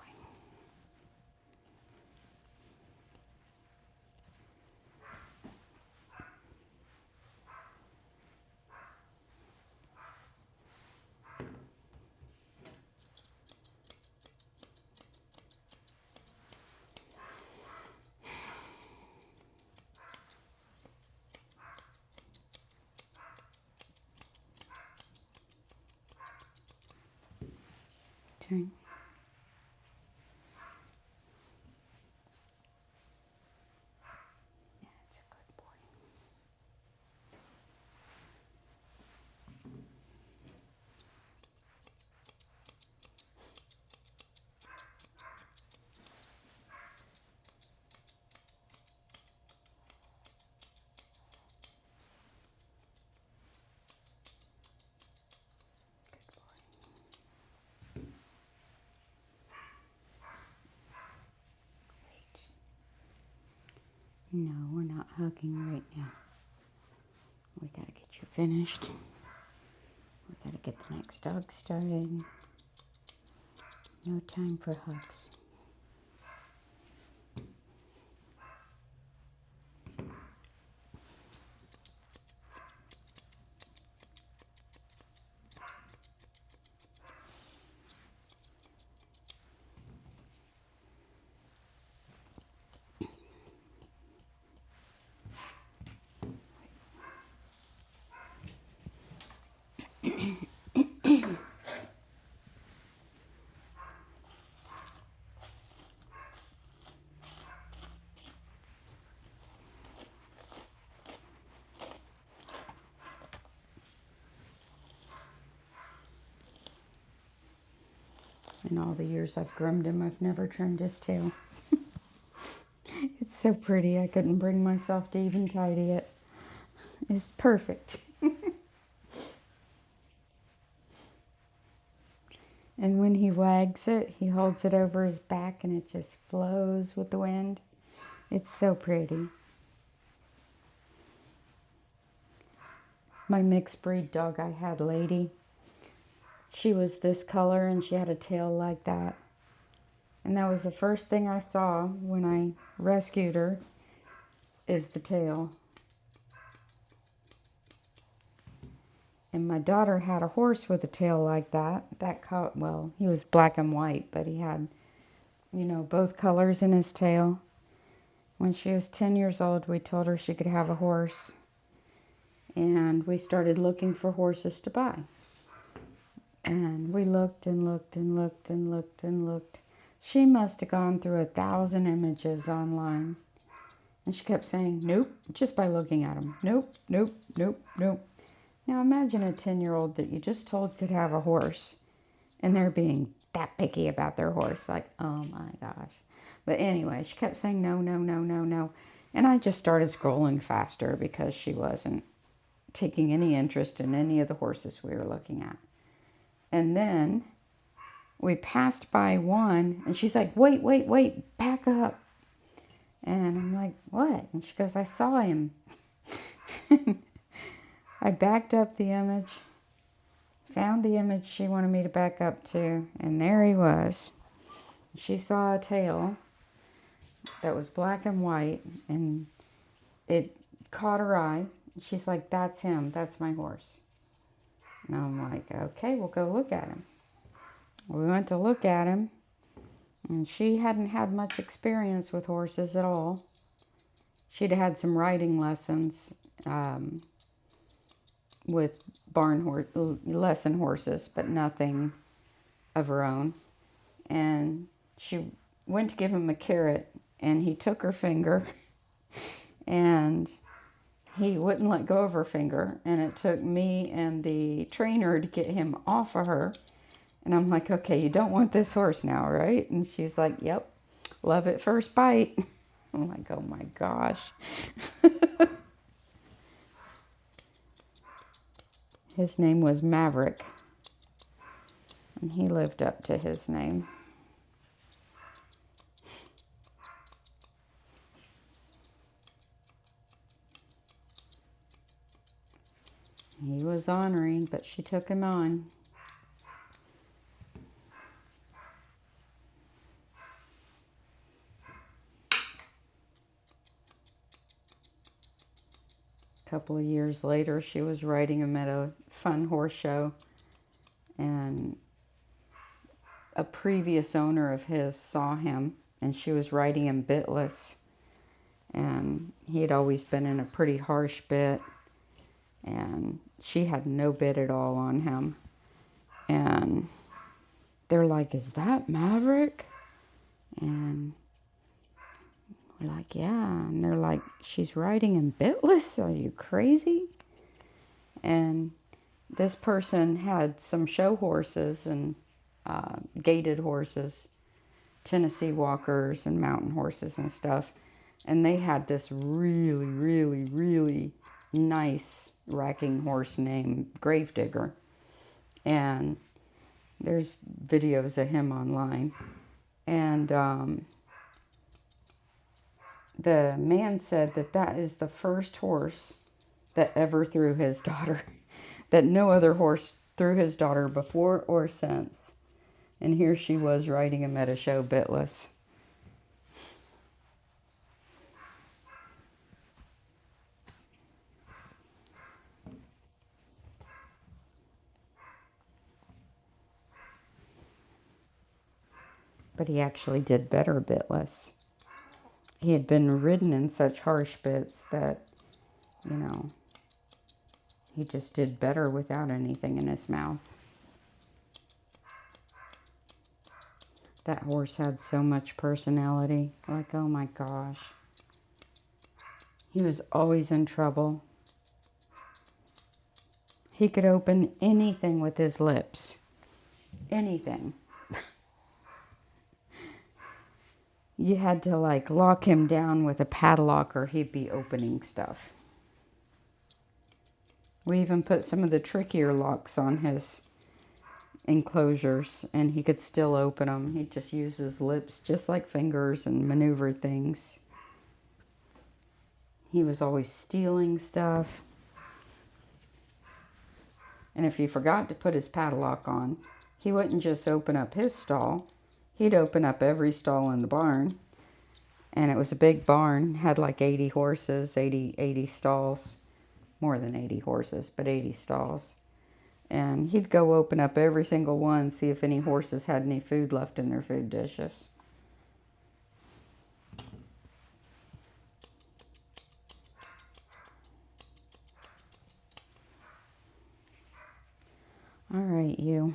Turn. That's a good boy. Wait. No, we're not hugging right now. We gotta get you finished. We gotta get the next dog started. No time for hugs. In all the years I've groomed him, I've never trimmed his tail. It's so pretty, I couldn't bring myself to even tidy it. It's perfect. And when he wags it, he holds it over his back and it just flows with the wind. It's so pretty. My mixed breed dog I had, Lady, she was this color and she had a tail like that. And that was the first thing I saw when I rescued her, is the tail. And my daughter had a horse with a tail like that. Well, he was black and white, but he had, both colors in his tail. When she was 10 years old, we told her she could have a horse. And we started looking for horses to buy. And we looked and looked and looked and looked and looked. She must have gone through 1,000 images online. And she kept saying, nope, just by looking at them. Nope, nope, nope, nope. Now imagine a 10-year-old that you just told could have a horse, and they're being that picky about their horse. Like, oh my gosh. But anyway, she kept saying no, no, no, no, no. And I just started scrolling faster because she wasn't taking any interest in any of the horses we were looking at. And then we passed by one, and she's like, wait, wait, wait, back up. And I'm like, what? And she goes, I saw him. I backed up the image, found the image she wanted me to back up to, and there he was. She saw a tail that was black and white, and it caught her eye. She's like, that's him, that's my horse. And I'm like, okay, we'll go look at him. We went to look at him, and she hadn't had much experience with horses at all. She'd had some riding lessons, with lesson horses, but nothing of her own. And she went to give him a carrot, and he took her finger, and he wouldn't let go of her finger. And it took me and the trainer to get him off of her. And I'm like, okay, you don't want this horse now, right? And she's like, yep, love at first bite. I'm like, oh my gosh. His name was Maverick, and he lived up to his name. He was ornery, but she took him on. A couple of years later, she was riding him at a fun horse show, and a previous owner of his saw him, and she was riding him bitless, and he had always been in a pretty harsh bit, and she had no bit at all on him. And they're like, is that Maverick? And we're like, yeah. And they're like, she's riding him bitless? Are you crazy? And this person had some show horses and gaited horses, Tennessee walkers and mountain horses and stuff. And they had this really, really, really nice racking horse named Gravedigger. And there's videos of him online. And the man said that that is the first horse that ever threw his daughter. That no other horse threw his daughter before or since. And here she was riding him at a show bitless. But he actually did better bitless. He had been ridden in such harsh bits that, he just did better without anything in his mouth. That horse had so much personality. Like, oh my gosh. He was always in trouble. He could open anything with his lips. Anything. You had to like lock him down with a padlock or he'd be opening stuff. We even put some of the trickier locks on his enclosures and he could still open them. He'd just use his lips just like fingers and maneuver things. He was always stealing stuff. And if he forgot to put his padlock on, he wouldn't just open up his stall. He'd open up every stall in the barn. And it was a big barn, had like 80 horses, 80 stalls. More than 80 horses, but 80 stalls. And he'd go open up every single one, see if any horses had any food left in their food dishes. All right, you.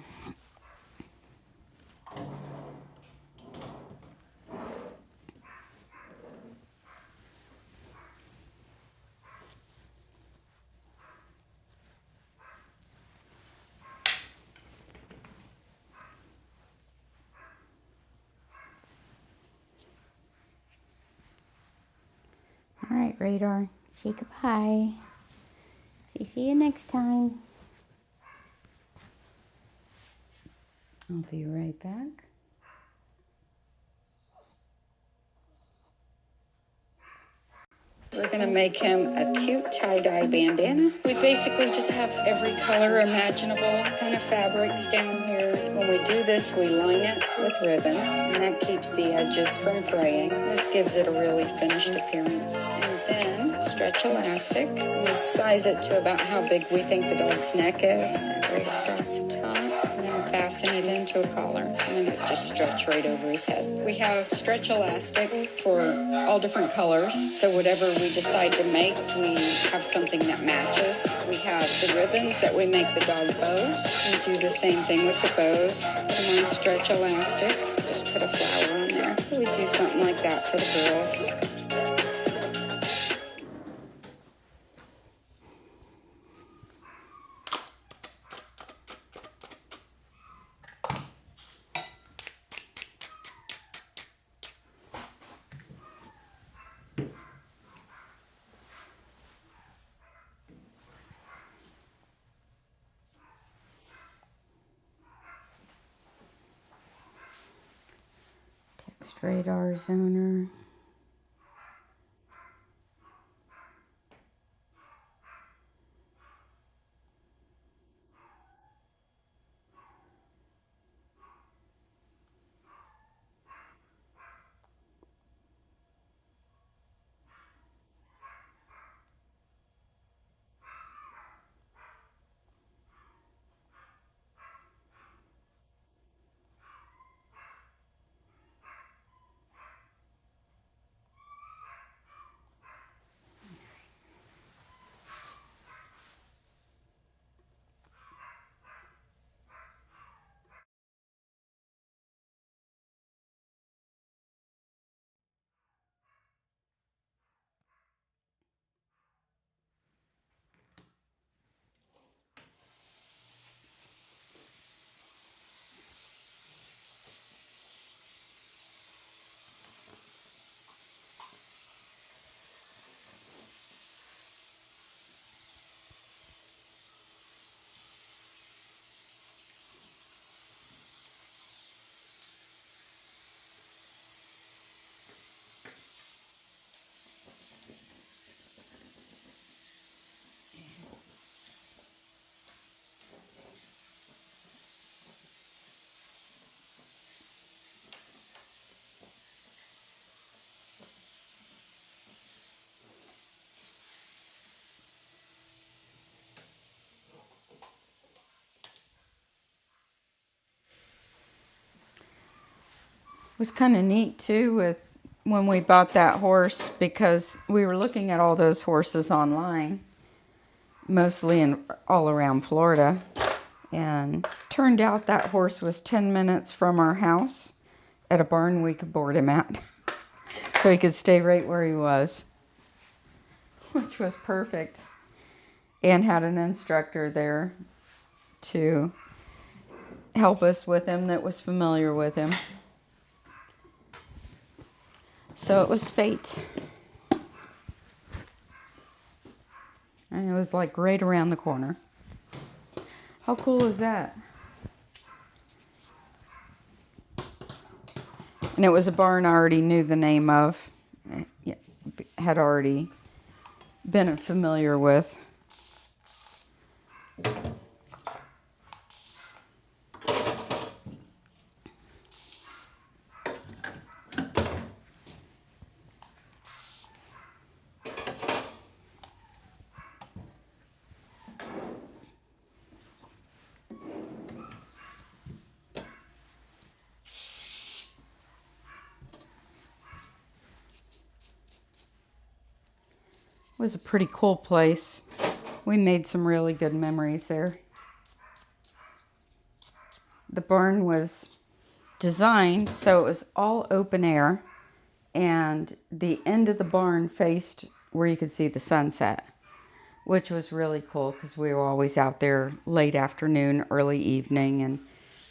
All right, Radar. Say goodbye. See you next time. I'll be right back. We're going to make him a cute tie-dye bandana. We basically just have every color imaginable kind of fabrics down here. When we do this, we line it with ribbon, and that keeps the edges from fraying. This gives it a really finished appearance. And then stretch elastic. We size it to about how big we think the dog's neck is, right across the top. And then fasten it into a collar, and then it just stretch right over his head. We have stretch elastic for all different colors, so whatever we decide to make, we have something that matches. We have the ribbons that we make the dog bows. We do the same thing with the bows. Put them on stretch elastic. Just put a flower on there. So we do something like that for the girls. Text Radar Zoner. Was kind of neat too with when we bought that horse, because we were looking at all those horses online, mostly in all around Florida, and turned out that horse was 10 minutes from our house at a barn we could board him at. So he could stay right where he was, which was perfect, and had an instructor there to help us with him that was familiar with him. So it was fate. And it was like right around the corner. How cool is that? And it was a barn I already knew the name of. Had already been familiar with. It was a pretty cool place. We made some really good memories there. The barn was designed so it was all open air, and the end of the barn faced where you could see the sunset, which was really cool because we were always out there late afternoon, early evening, and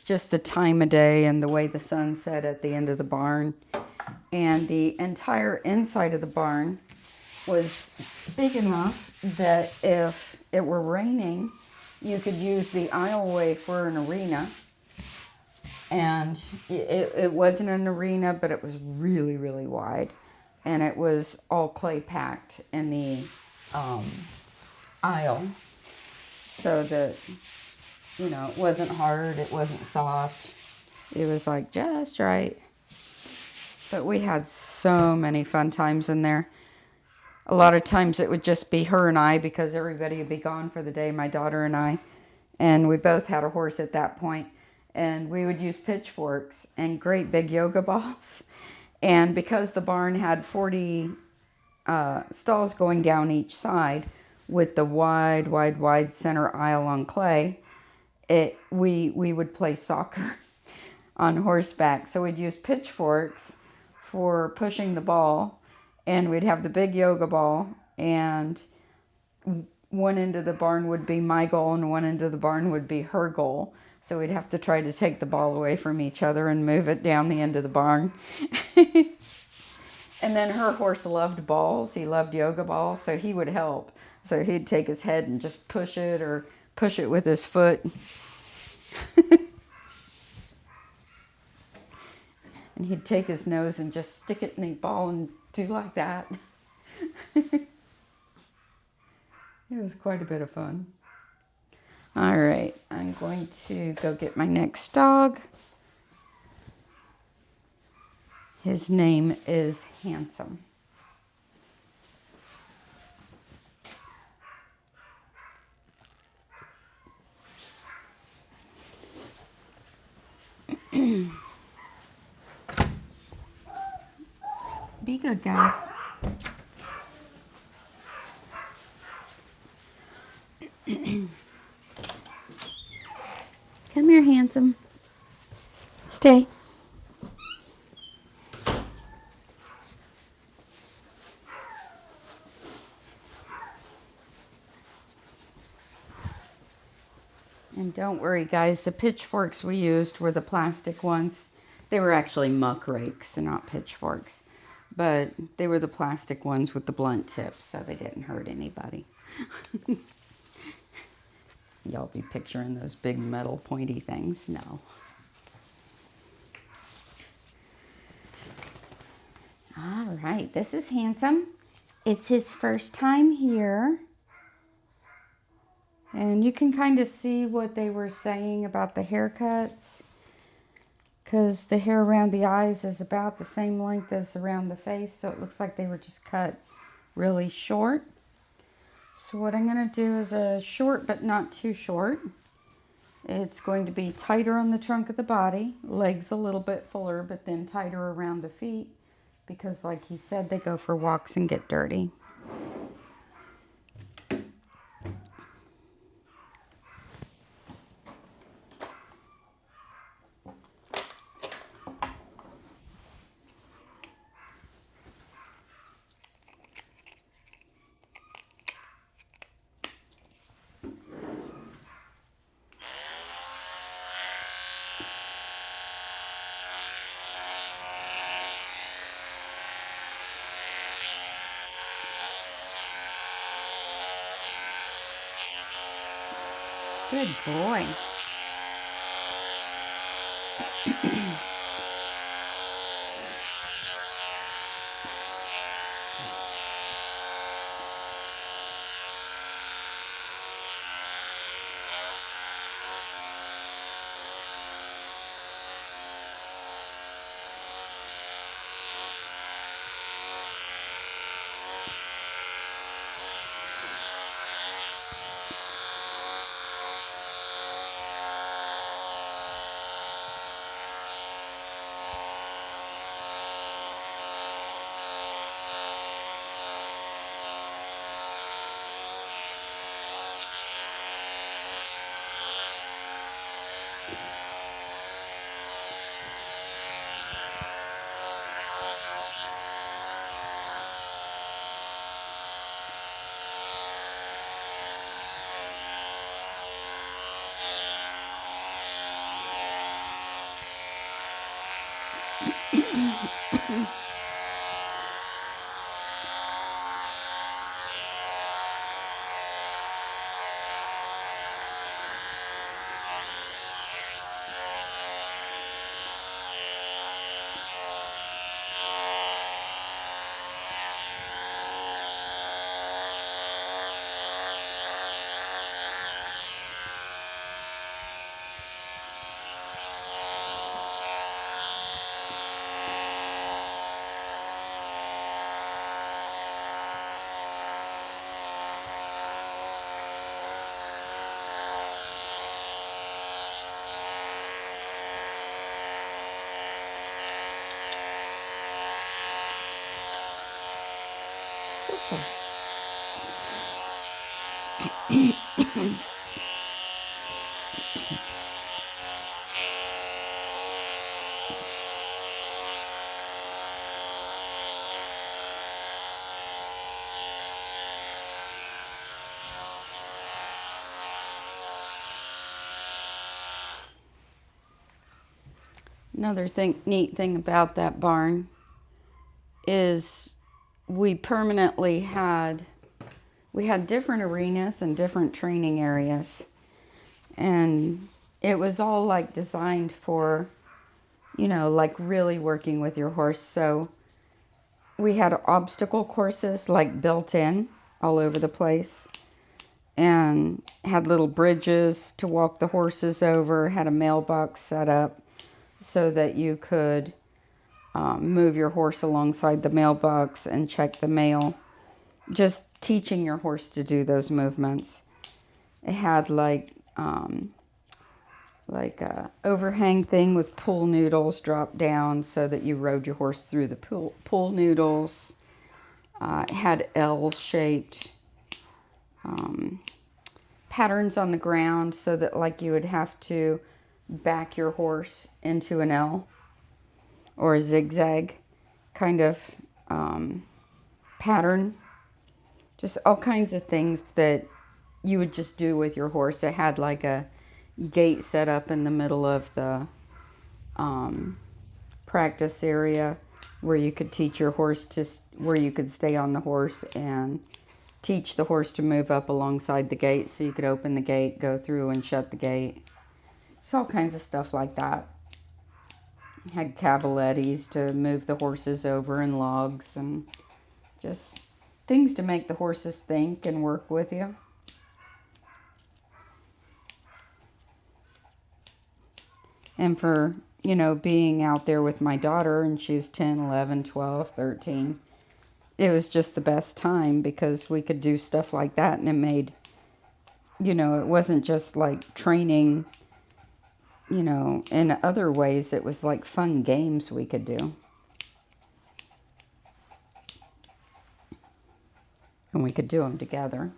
just the time of day and the way the sun set at the end of the barn. And the entire inside of the barn was big enough that if it were raining, you could use the aisleway for an arena. And it wasn't an arena, but it was really, really wide. And it was all clay packed in the aisle. So that, it wasn't hard, it wasn't soft. It was like just right. But we had so many fun times in there. A lot of times it would just be her and I because everybody would be gone for the day, my daughter and I. And we both had a horse at that point. And we would use pitchforks and great big yoga balls. And because the barn had 40 stalls going down each side with the wide center aisle on clay, we would play soccer on horseback. So we'd use pitchforks for pushing the ball, and we'd have the big yoga ball, and one end of the barn would be my goal and one end of the barn would be her goal. So we'd have to try to take the ball away from each other and move it down the end of the barn. And then her horse loved balls. He loved yoga balls, so he would help. So he'd take his head and just push it or push it with his foot. And he'd take his nose and just stick it in the ball and do like that. It was quite a bit of fun. All right, I'm going to go get my next dog. His name is Handsome. Be good, guys. Come here, Handsome. Stay. And don't worry, guys, the pitchforks we used were the plastic ones. They were actually muck rakes and not pitchforks. But they were the plastic ones with the blunt tips, so they didn't hurt anybody. Y'all be picturing those big metal pointy things? No. All right, this is Handsome. It's his first time here. And you can kind of see what they were saying about the haircuts, because the hair around the eyes is about the same length as around the face, so it looks like they were just cut really short. So what I'm going to do is a short but not too short. It's going to be tighter on the trunk of the body, legs a little bit fuller, but then tighter around the feet, because like he said, they go for walks and get dirty. Good boy. Super. Another neat thing about that barn is we had different arenas and different training areas, and it was all like designed for, like really working with your horse. So we had obstacle courses like built in all over the place, and had little bridges to walk the horses over, had a mailbox set up so that you could move your horse alongside the mailbox and check the mail. Just teaching your horse to do those movements. It had like a overhang thing with pool noodles drop down so that you rode your horse through the pool noodles. It had L-shaped patterns on the ground so that like you would have to back your horse into an L or a zigzag kind of pattern. Just all kinds of things that you would just do with your horse. It had like a gate set up in the middle of the practice area where you could teach your horse where you could stay on the horse and teach the horse to move up alongside the gate so you could open the gate, go through and shut the gate. It's all kinds of stuff like that. Had cavalettis to move the horses over and logs and just things to make the horses think and work with you. And for, being out there with my daughter, and she's 10, 11, 12, 13, it was just the best time because we could do stuff like that, and it made, it wasn't just like training, in other ways. It was like fun games we could do. And we could do them together.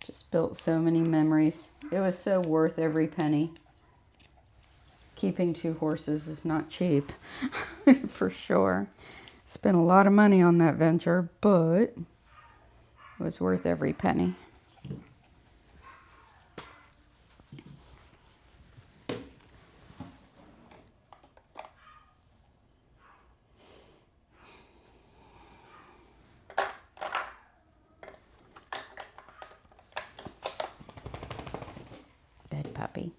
Just built so many memories. It was so worth every penny. Keeping 2 horses is not cheap, for sure. Spent a lot of money on that venture, but it was worth every penny. puppy.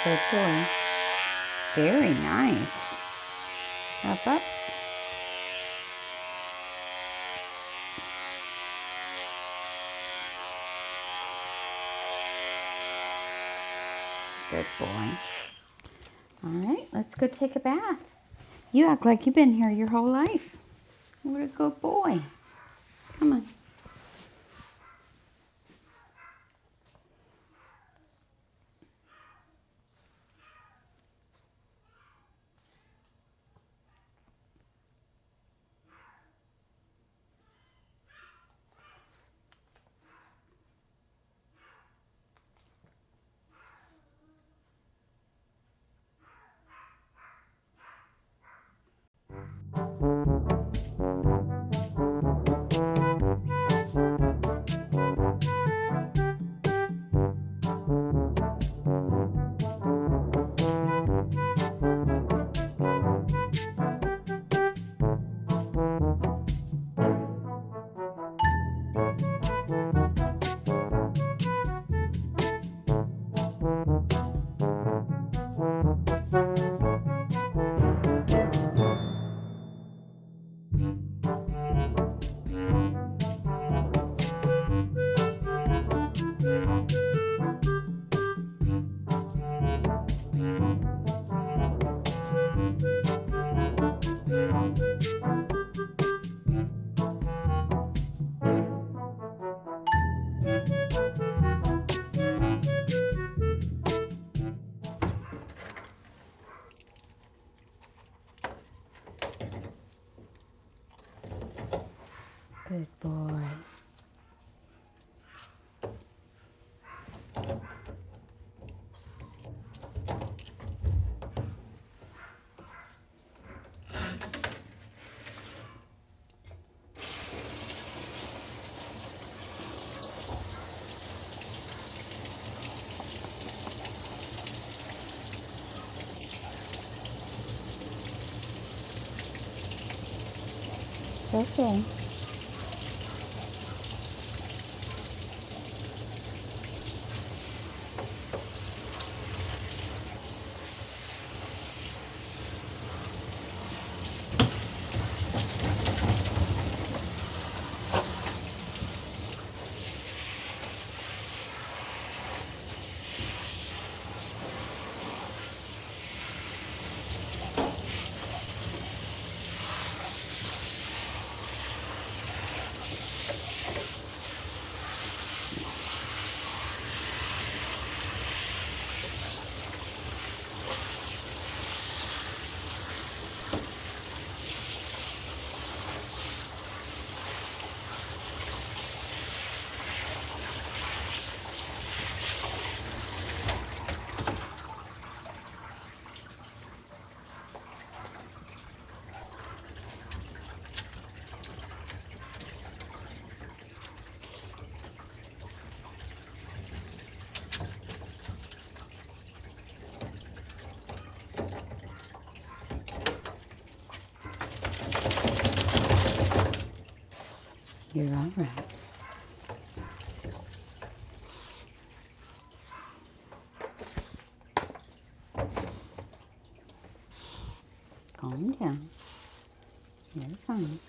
Good boy. Very nice. Up, up. Good boy. All right, let's go take a bath. You act like you've been here your whole life. What a good boy. Come on. Good boy. It's okay. You're all right. Calm down. You're fine.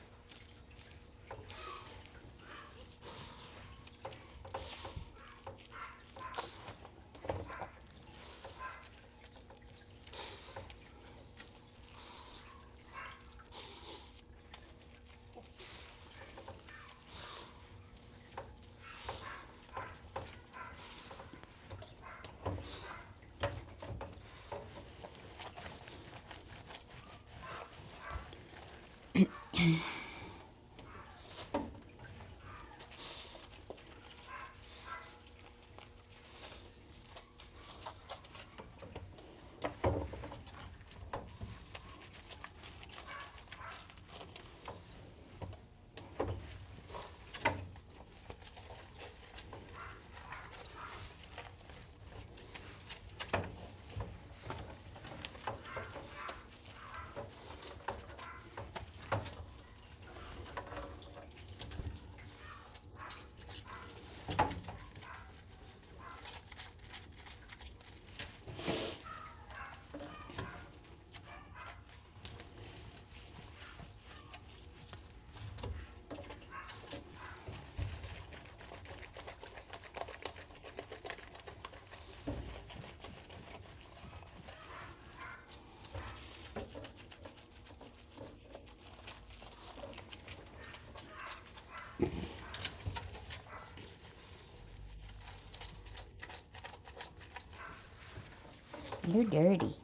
You're dirty.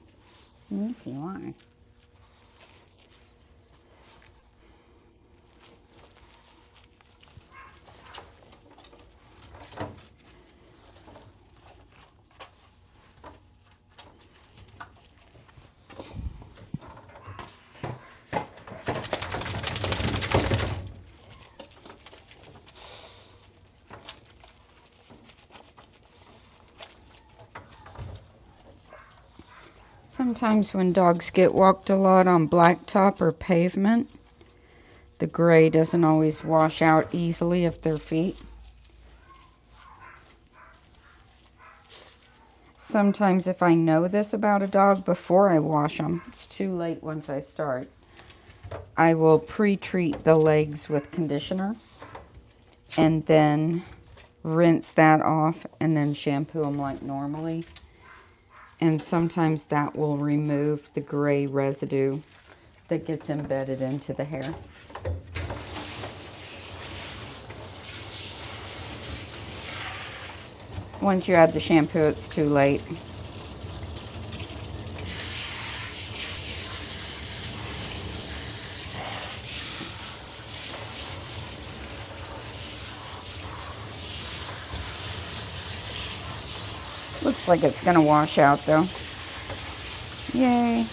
Yes, you are. Sometimes when dogs get walked a lot on blacktop or pavement, the gray doesn't always wash out easily of their feet. Sometimes if I know this about a dog before I wash them, it's too late once I start, I will pre-treat the legs with conditioner and then rinse that off and then shampoo them like normally. And sometimes that will remove the gray residue that gets embedded into the hair. Once you add the shampoo, it's too late. Looks like it's gonna wash out though. Yay.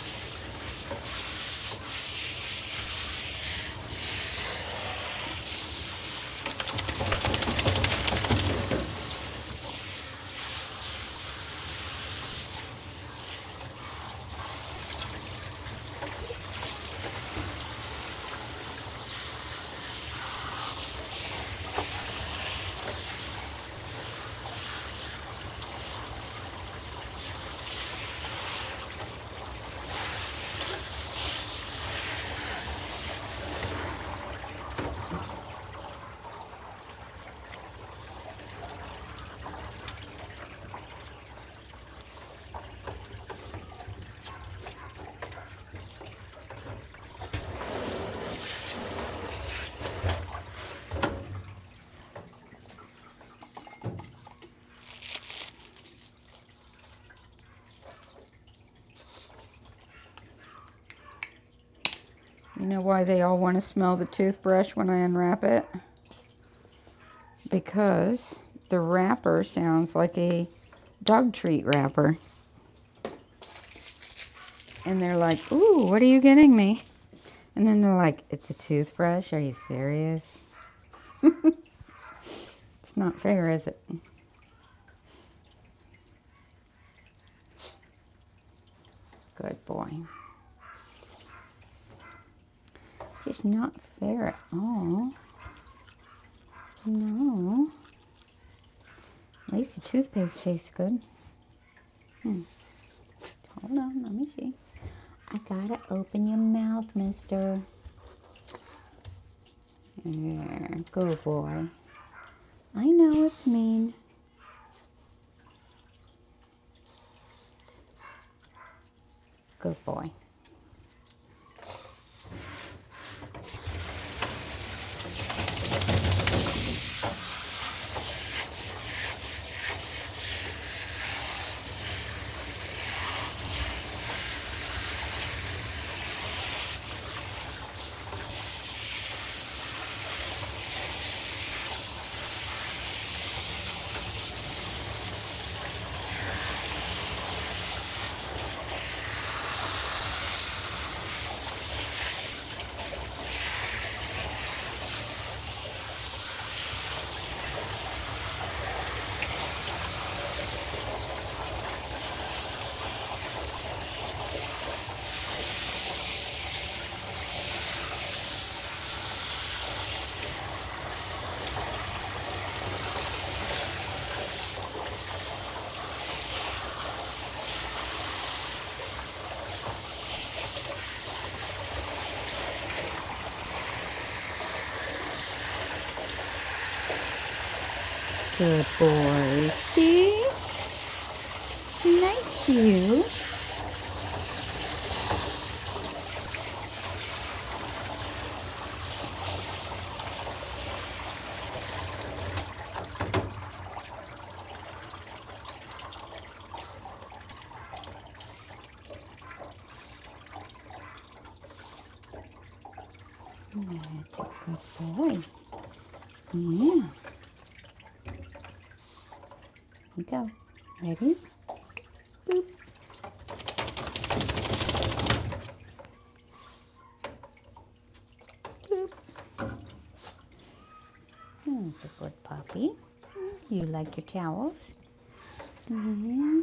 You know why they all want to smell the toothbrush when I unwrap it? Because the wrapper sounds like a dog treat wrapper. And they're like, ooh, what are you getting me? And then they're like, it's a toothbrush? Are you serious? It's not fair, is it? Good boy. Just not fair at all. No. At least the toothpaste tastes good. Hold on, let me see. I gotta open your mouth, mister. There, good boy. I know it's mean. Good boy. Good boy. See? Nice to you. That's a good boy. Yeah. Here we go. Ready? Boop. Boop. That's a good puppy. You like your towels? Mm-hmm.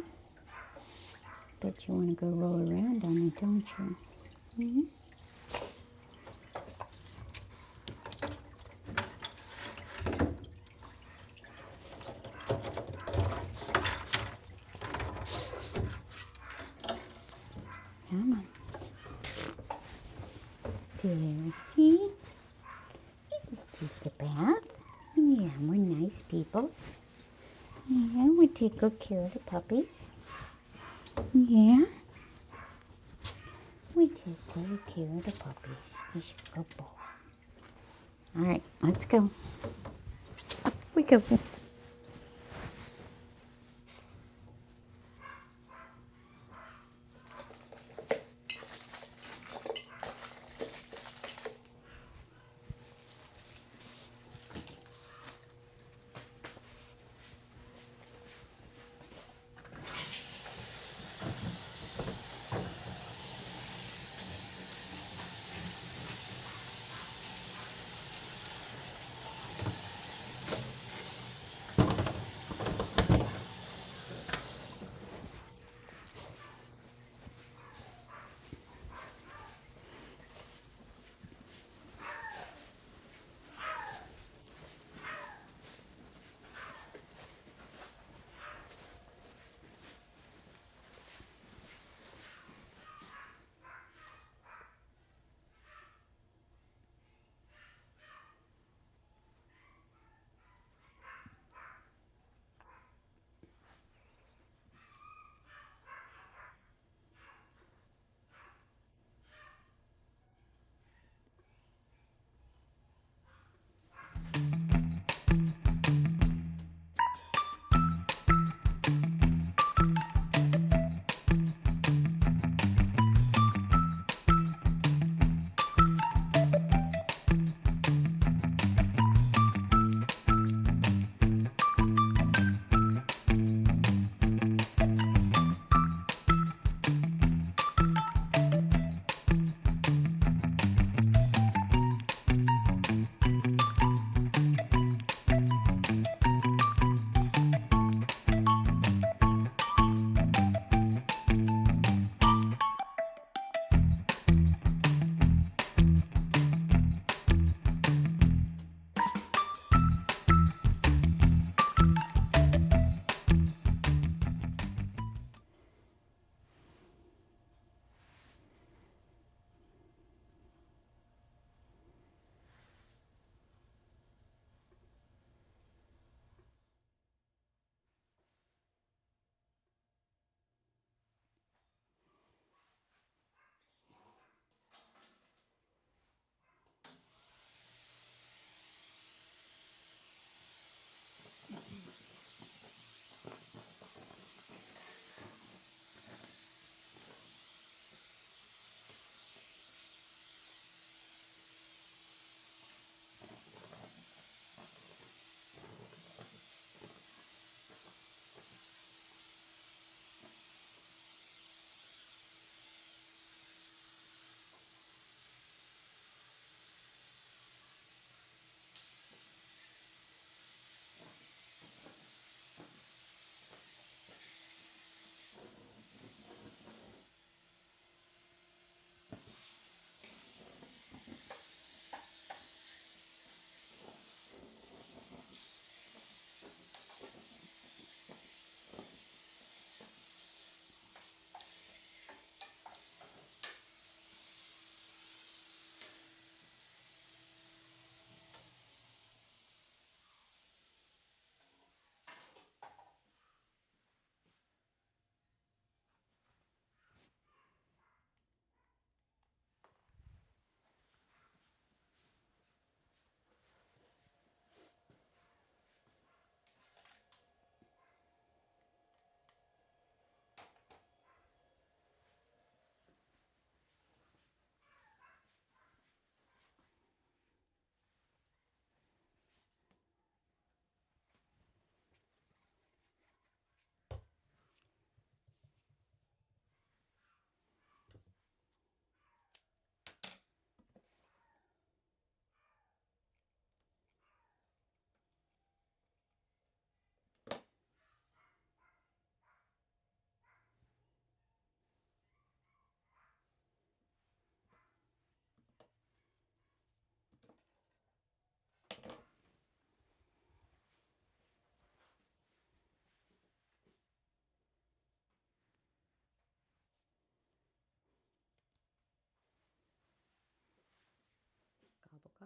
Bet you want to go roll around on it, don't you? Mm-hmm. Come on. There, see? It's just a bath. Yeah, we're nice peoples. Yeah, we take good care of the puppies. Yeah. We take good care of the puppies. He's a good boy. All right, let's go. Up we go.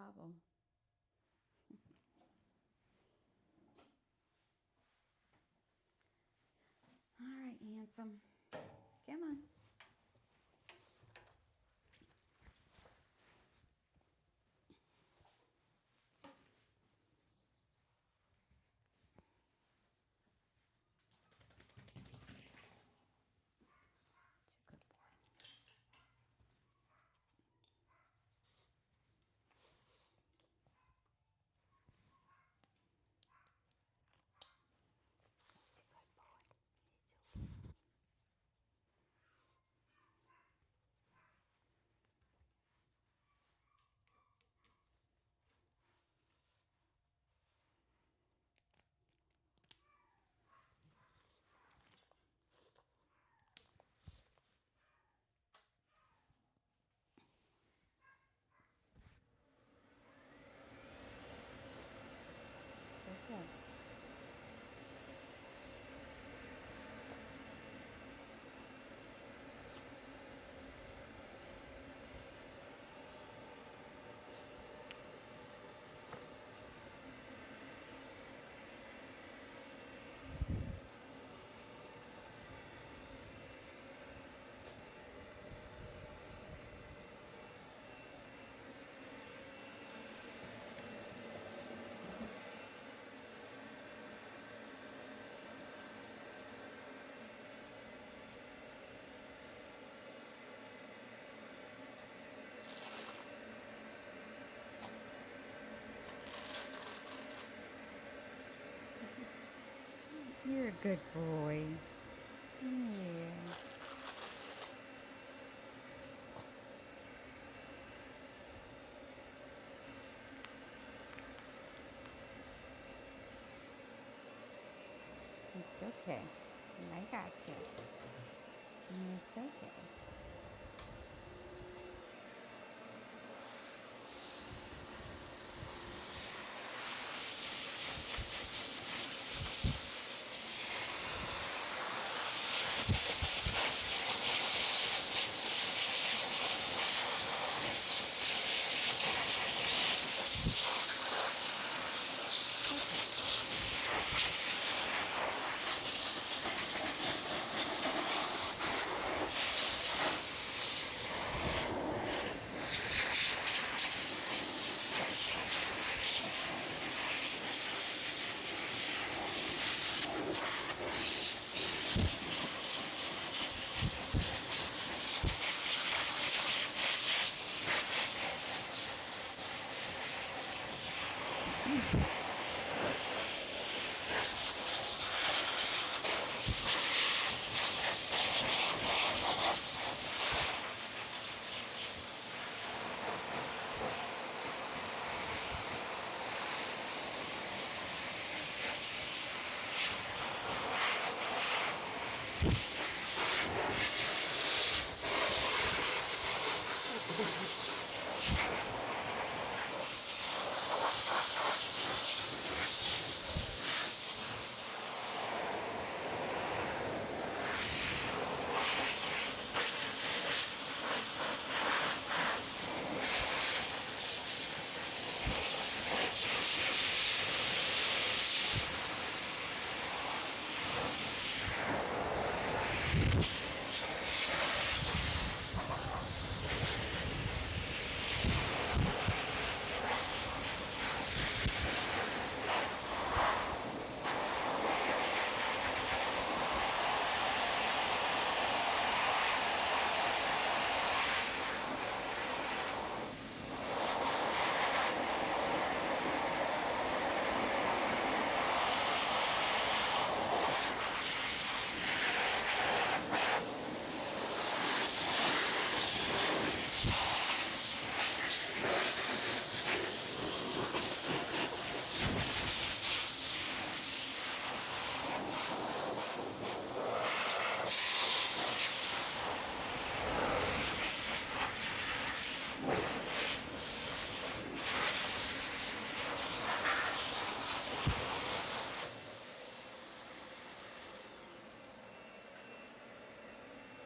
bobble. All right, handsome. Come on. It's a good boy. He's a good boy. He's so good. It's okay. You're a good boy. Yeah. It's okay. I got you. It's okay.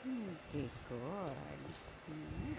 You did good. Yeah.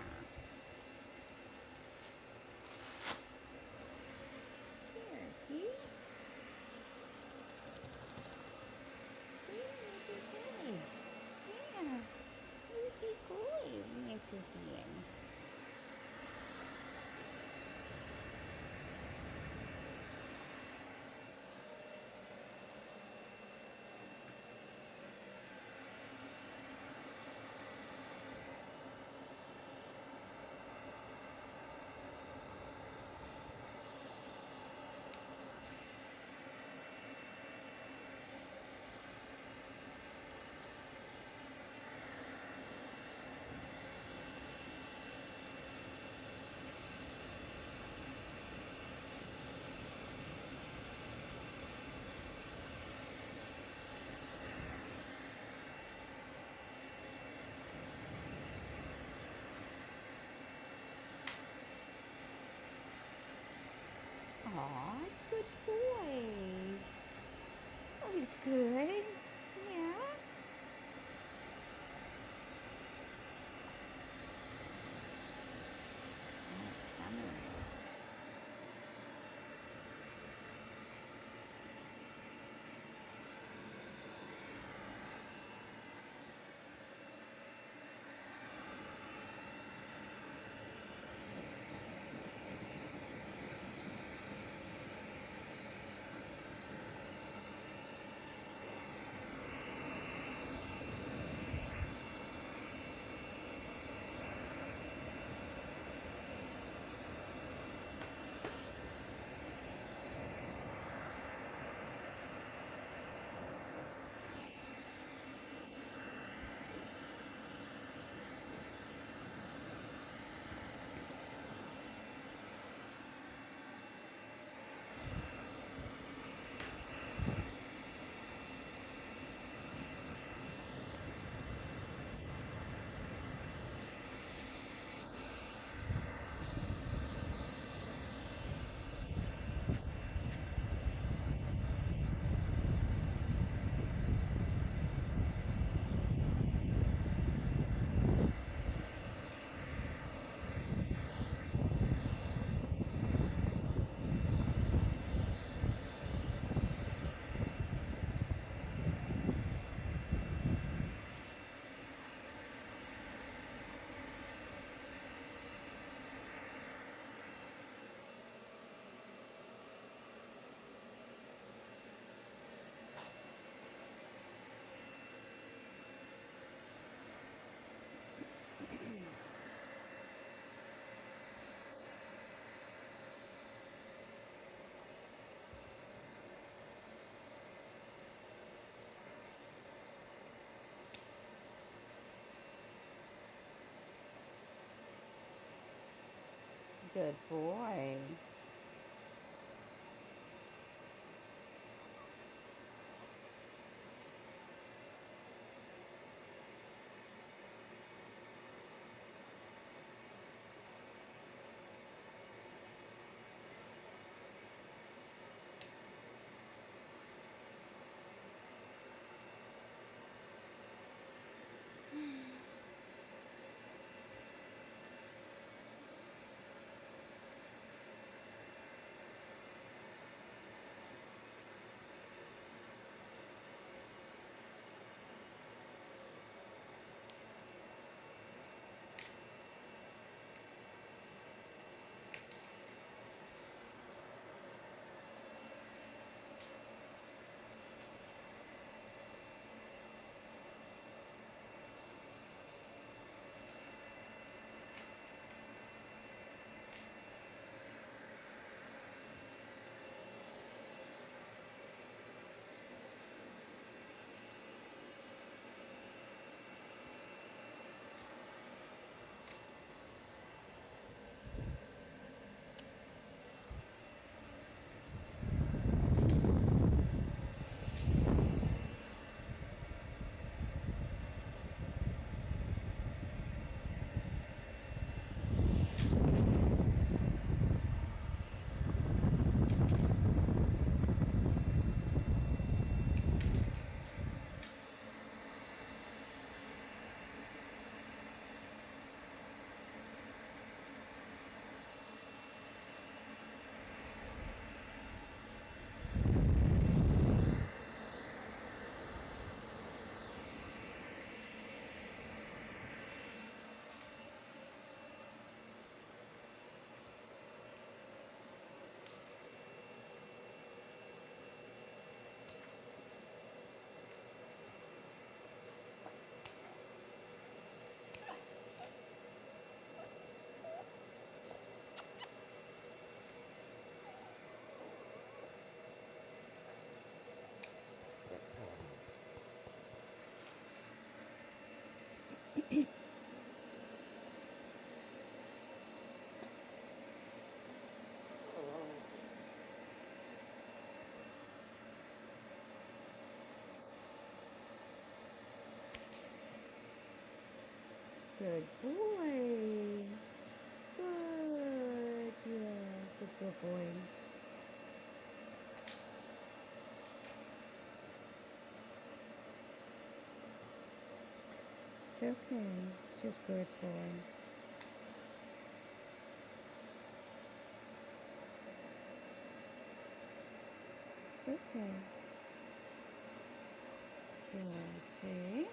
Good boy. Good boy. Good. Yes, a good boy. It's okay. It's just good boy. It's okay. Good. See?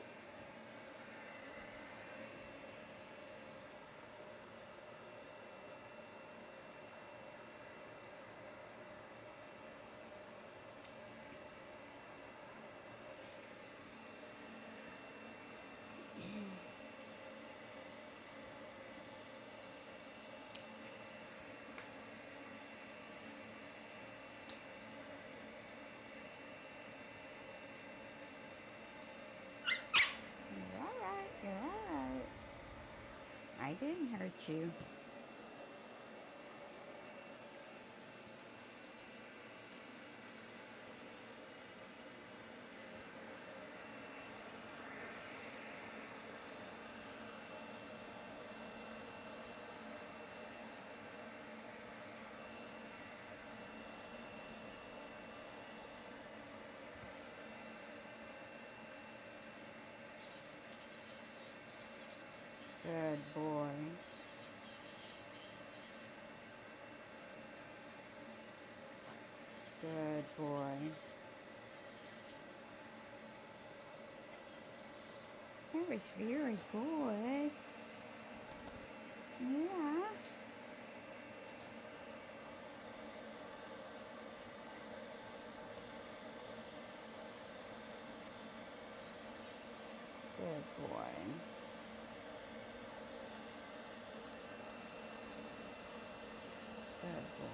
You're all right. You're all right. I didn't hurt you. Good boy. Good boy. That was very good. Yeah. Good boy. Good boy.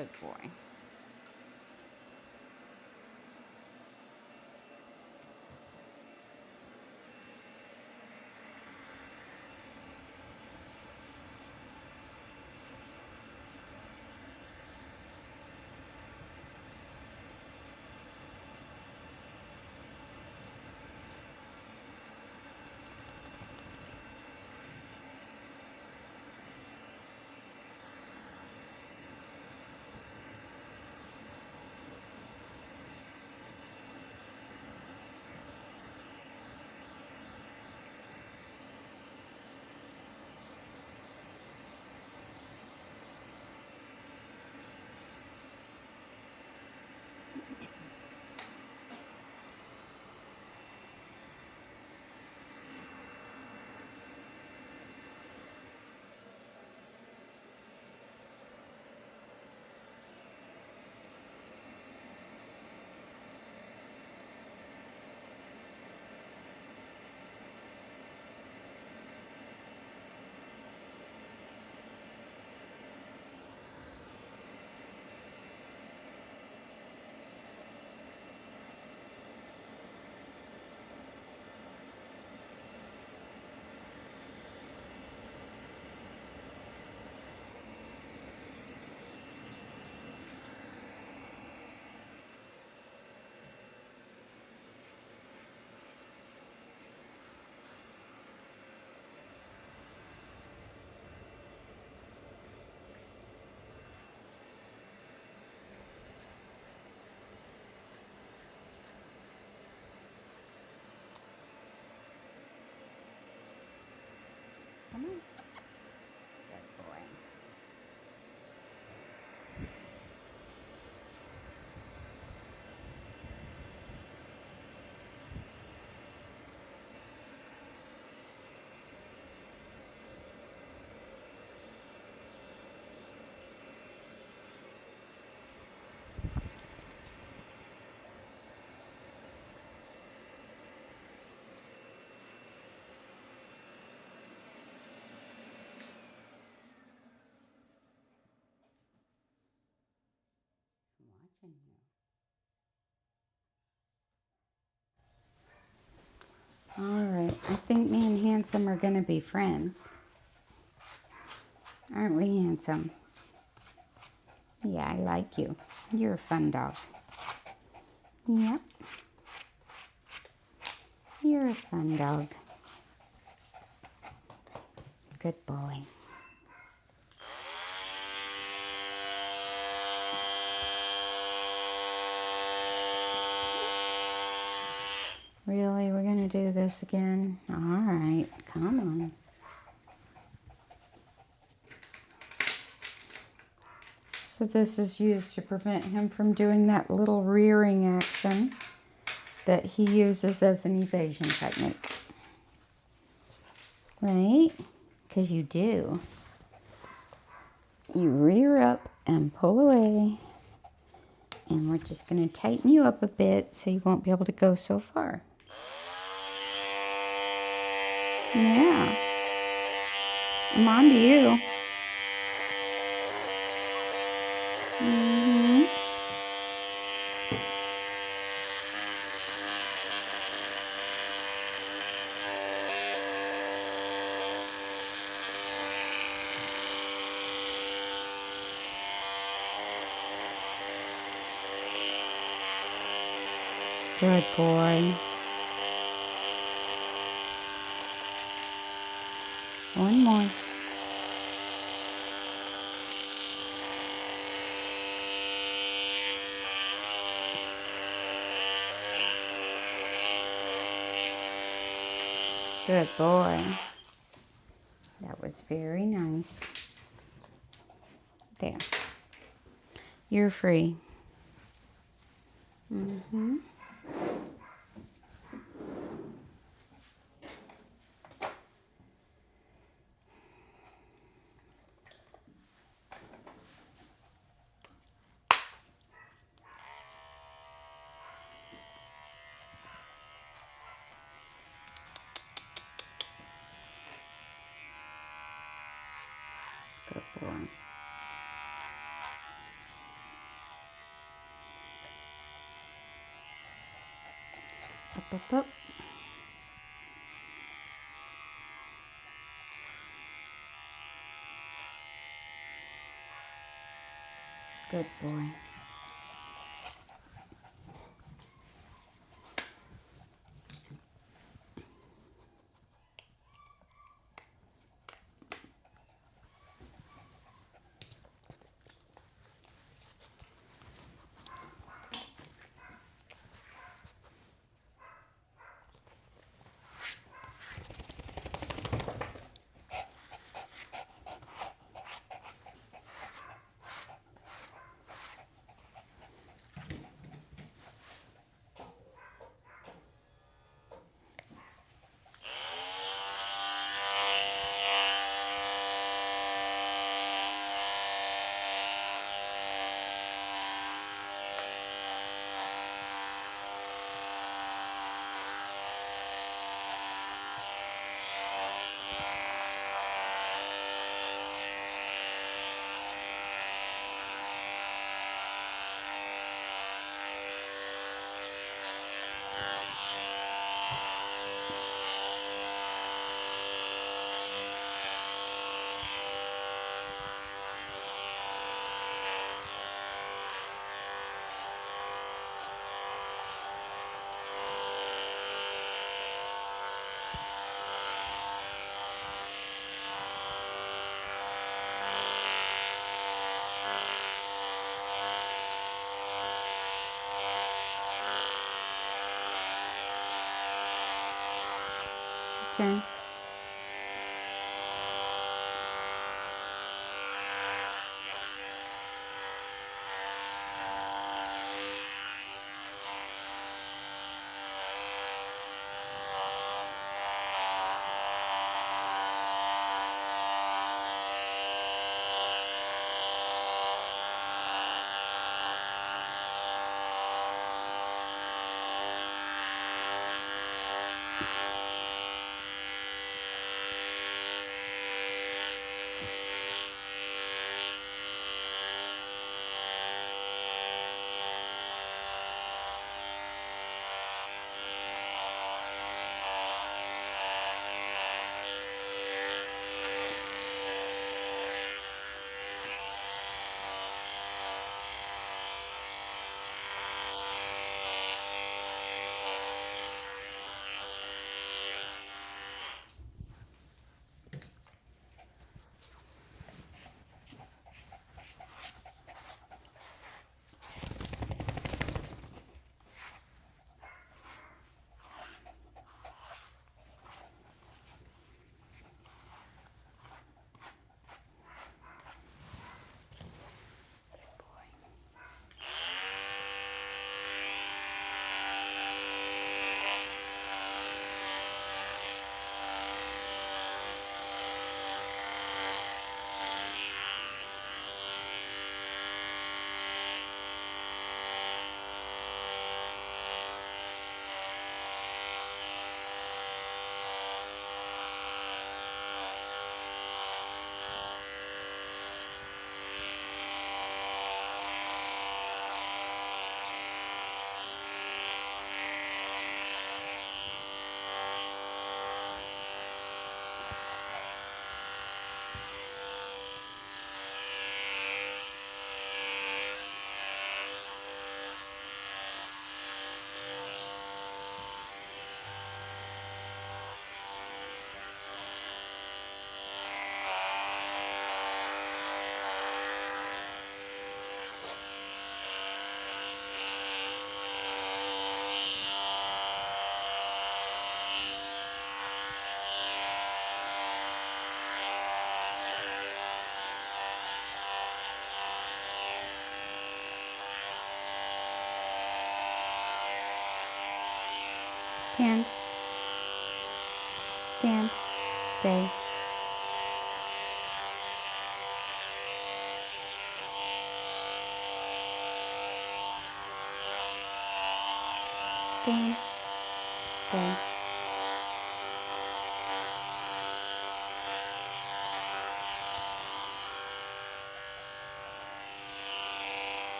Good boy. Come on. Good boy. I'm watching you. All right. I think me and Handsome are going to be friends. Aren't we, Handsome? Yeah, I like you. You're a fun dog. Yep. You're a fun dog. Good boy. Really? We're going to do this again? All right. Come on. So this is used to prevent him from doing that little rearing action that he uses as an evasion technique. Right? Because you do. You rear up and pull away. And we're just going to tighten you up a bit so you won't be able to go so far. Yeah. I'm on to you. Mm-hmm. Good boy. One more. Good boy. That was very nice. There. You're free. Mm-hmm. Good boy. Up, up. Good boy. Turn. Stand. Stand. Stay. Stand. Stay.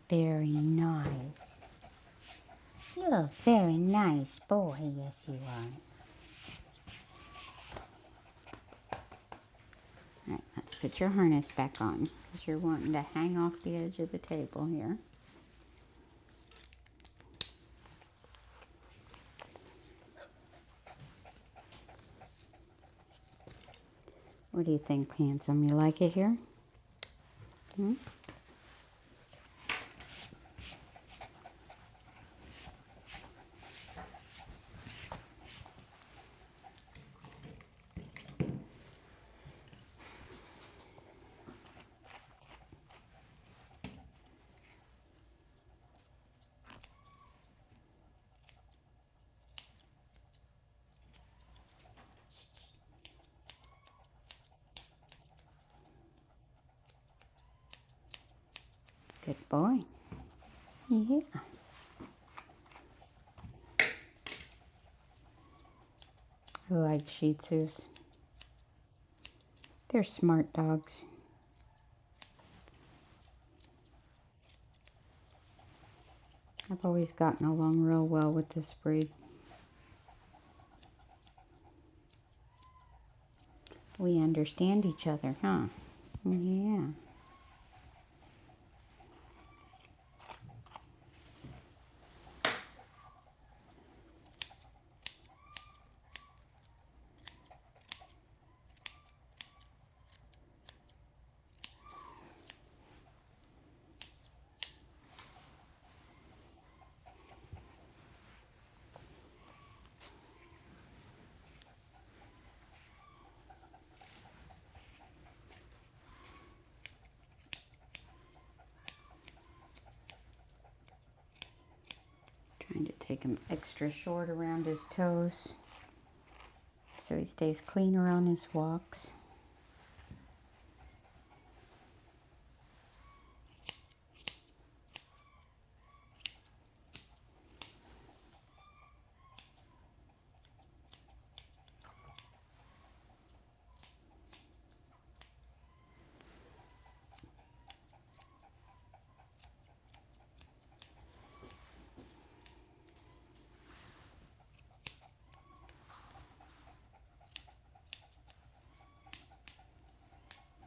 Very nice. You're a very nice boy. Yes, you are. All right, let's put your harness back on because you're wanting to hang off the edge of the table here. What do you think, handsome? You like it here? Hmm? Good boy. Yeah. I like Shih Tzus. They're smart dogs. I've always gotten along real well with this breed. We understand each other, huh? Yeah. Trying to take him extra short around his toes so he stays cleaner on his walks.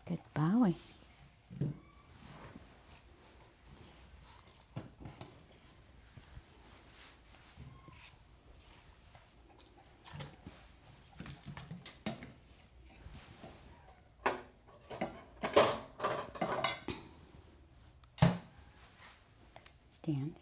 Good boy. Stand.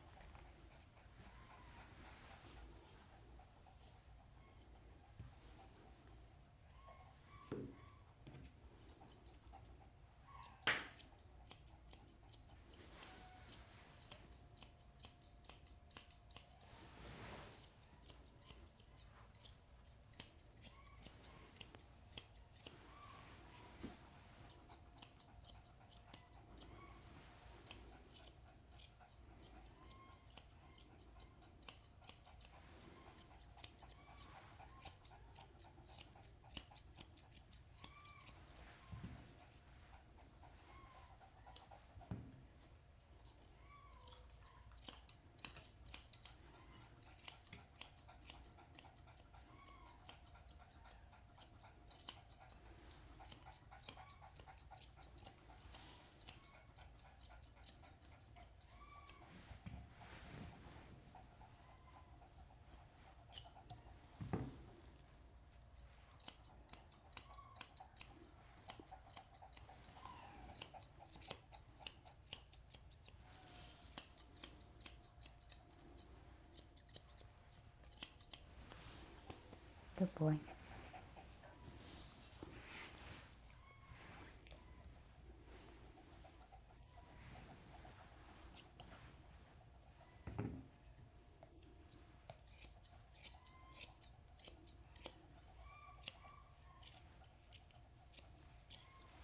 Good boy.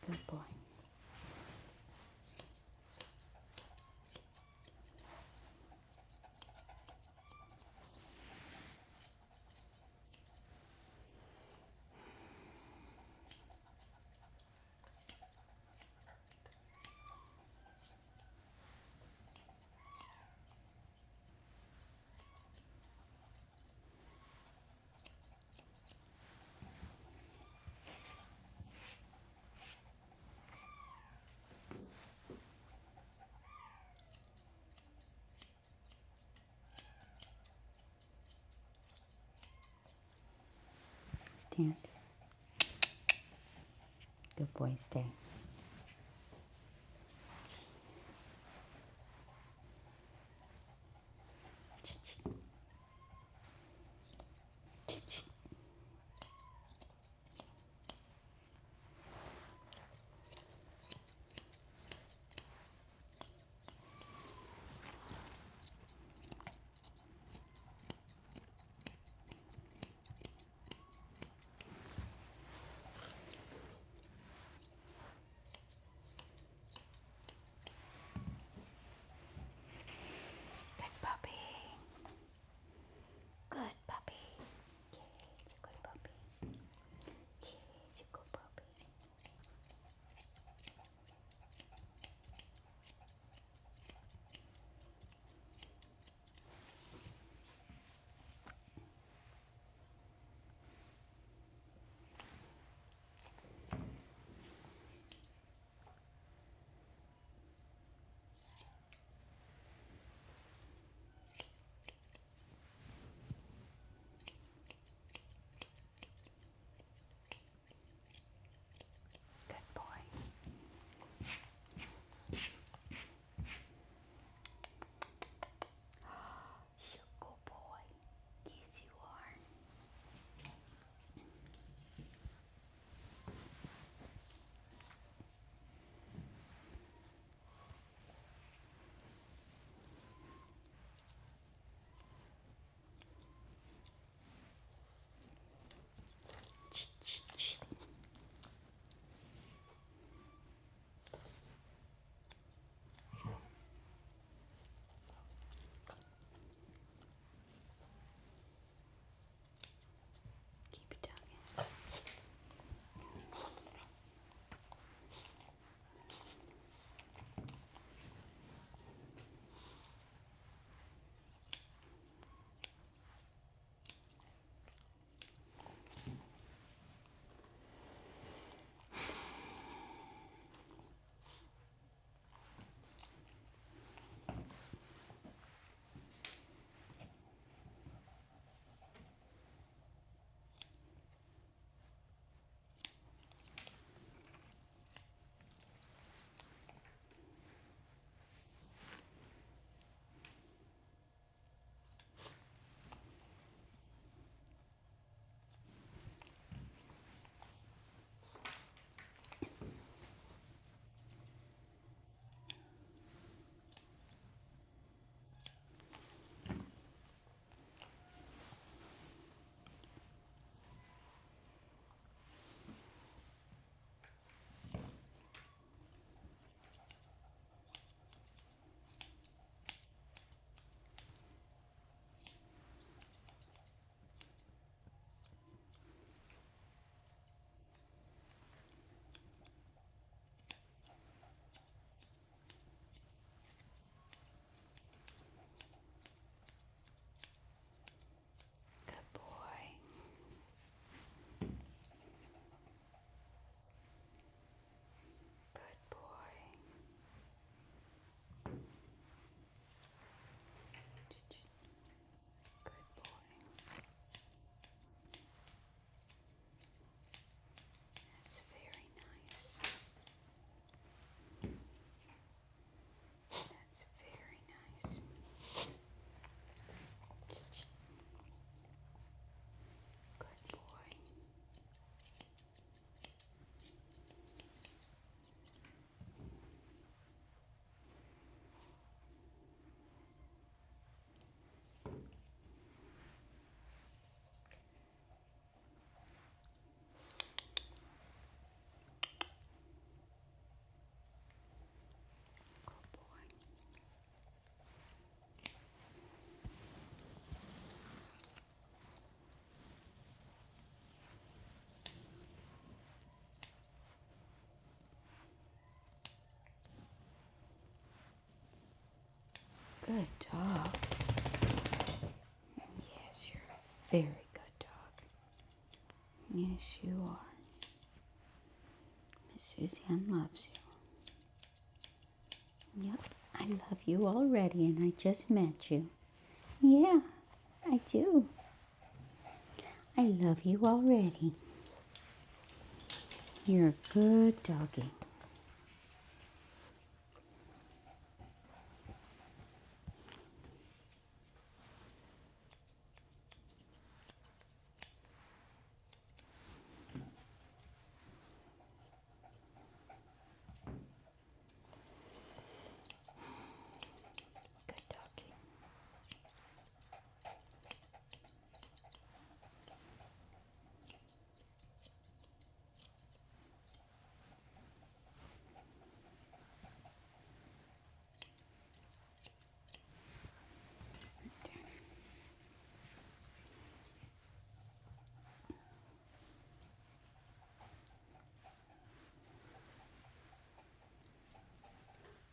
Good boy. Stand. Good boy, stay. Good puppy. Good puppy. Yes, you good puppy. Yes, you good puppy. Good boy. You good boy. Yes, you are. Keep your tongue in. Good boy. Good boy. Good boy. That's very nice. That's very nice. Good boy. Good boy. Good dog. Yes, you're a very good dog. Yes, you are. Miss Suzanne loves you. Yep, I love you already, and I just met you. Yeah, I do. I love you already. You're a good doggy. Good doggy.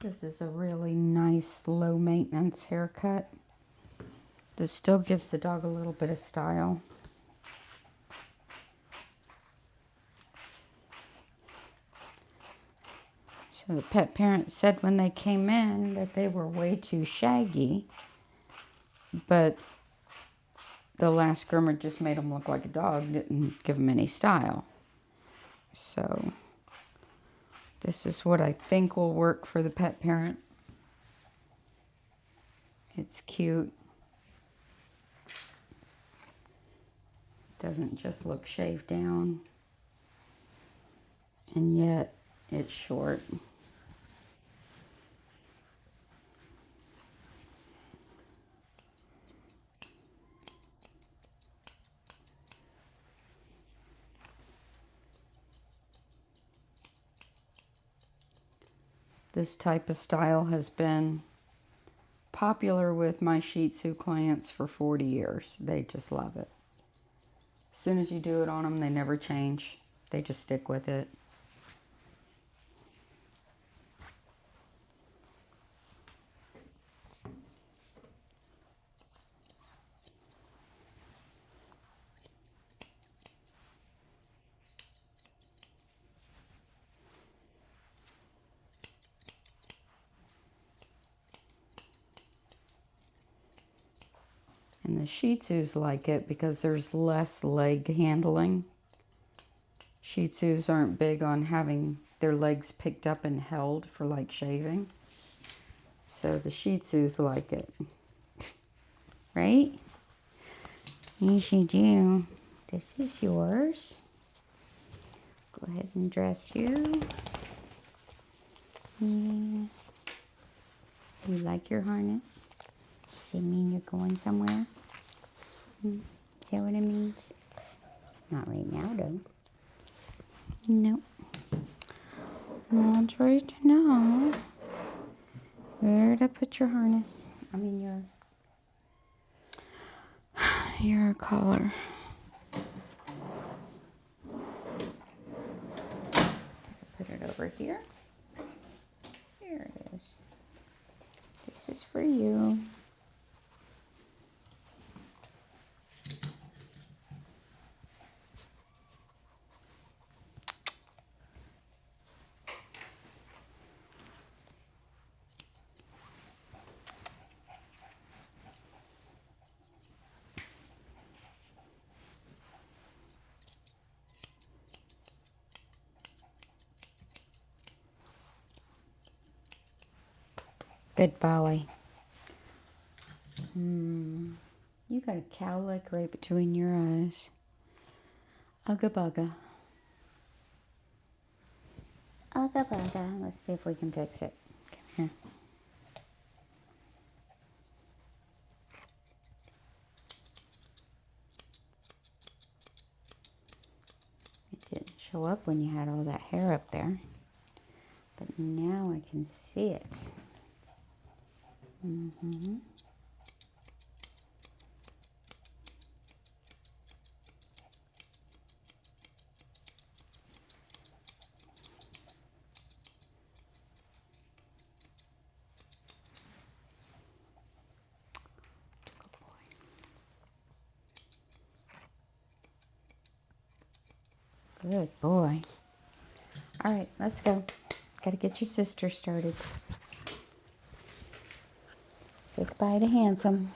This is a really nice low maintenance haircut. This still gives the dog a little bit of style. So the pet parent said when they came in that they were way too shaggy, but the last groomer just made them look like a dog, didn't give them any style. So this is what I think will work for the pet parent. It's cute. Doesn't just look shaved down. And yet it's short. This type of style has been popular with my Shih Tzu clients for 40 years. They just love it. As soon as you do it on them, they never change. They just stick with it. And the Shih Tzus like it because there's less leg handling. Shih Tzus aren't big on having their legs picked up and held for like shaving. So the Shih Tzus like it. Right? Yes, you do. This is yours. Go ahead and dress you. Yeah. You like your harness? Does it mean you're going somewhere? Is that what it means? Not right now, though. Nope. Not right now. Where to put your harness? I mean your collar. Put it over here. Here it is. This is for you. Good boy. You got a cowlick right between your eyes. Ugga bugga. Ugga bugga. Let's see if we can fix it. Come here. It didn't show up when you had all that hair up there. But now I can see it. Good boy. All right, let's go. Got to get your sister started. Say goodbye to Handsome.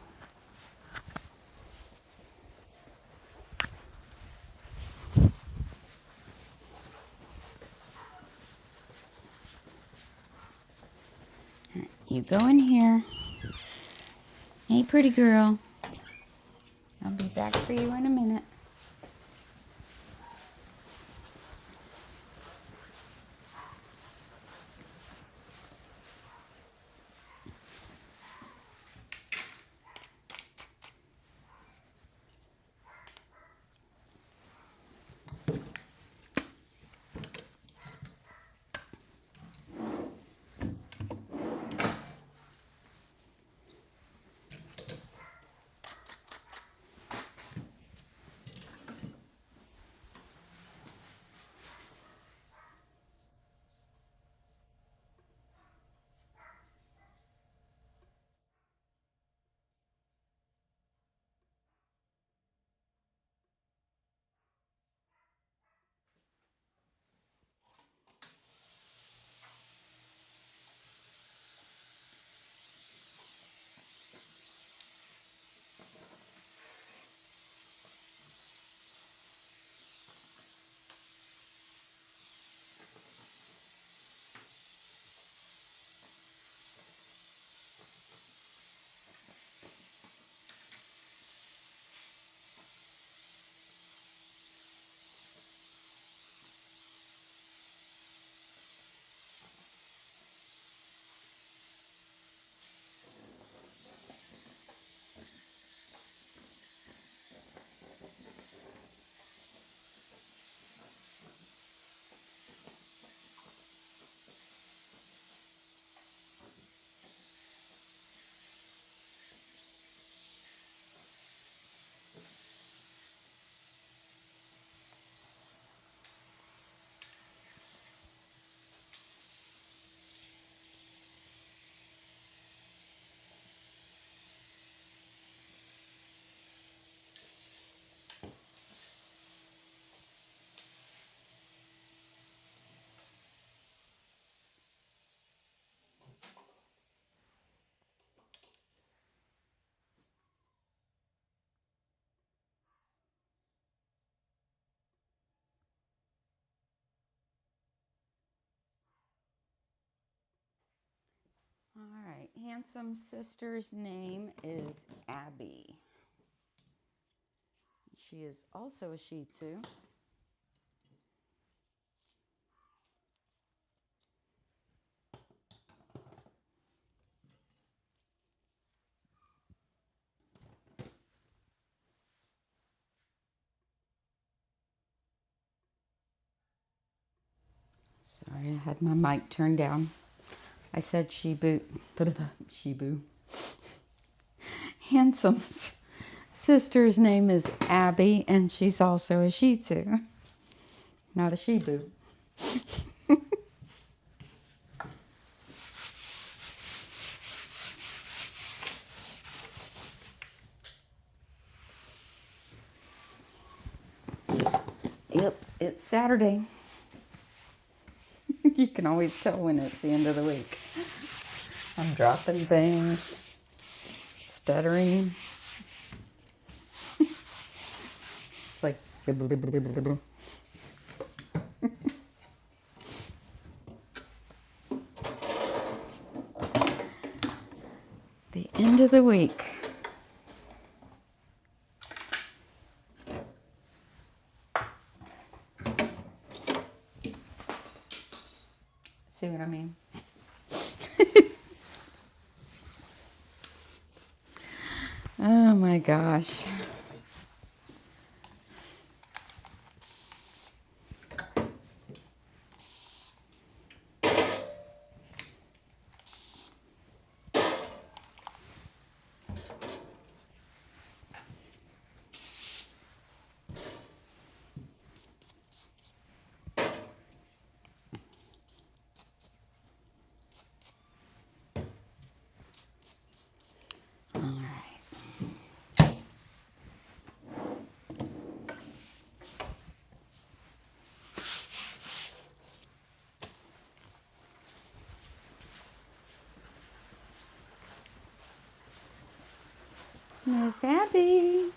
Hey, pretty girl. I'll be back for you in a minute. All right, handsome sister's name is Abby. She is also a Shih Tzu. Sorry, I had my mic turned down. I said Shibu. Shibu. Handsome's sister's name is Abby, and she's also a Shih Tzu, not a Shibu. Yep, it's Saturday. You can always tell when it's the end of the week. I'm dropping things, stuttering. It's like the end of the week. See what I mean? Oh my gosh. Miss Abby.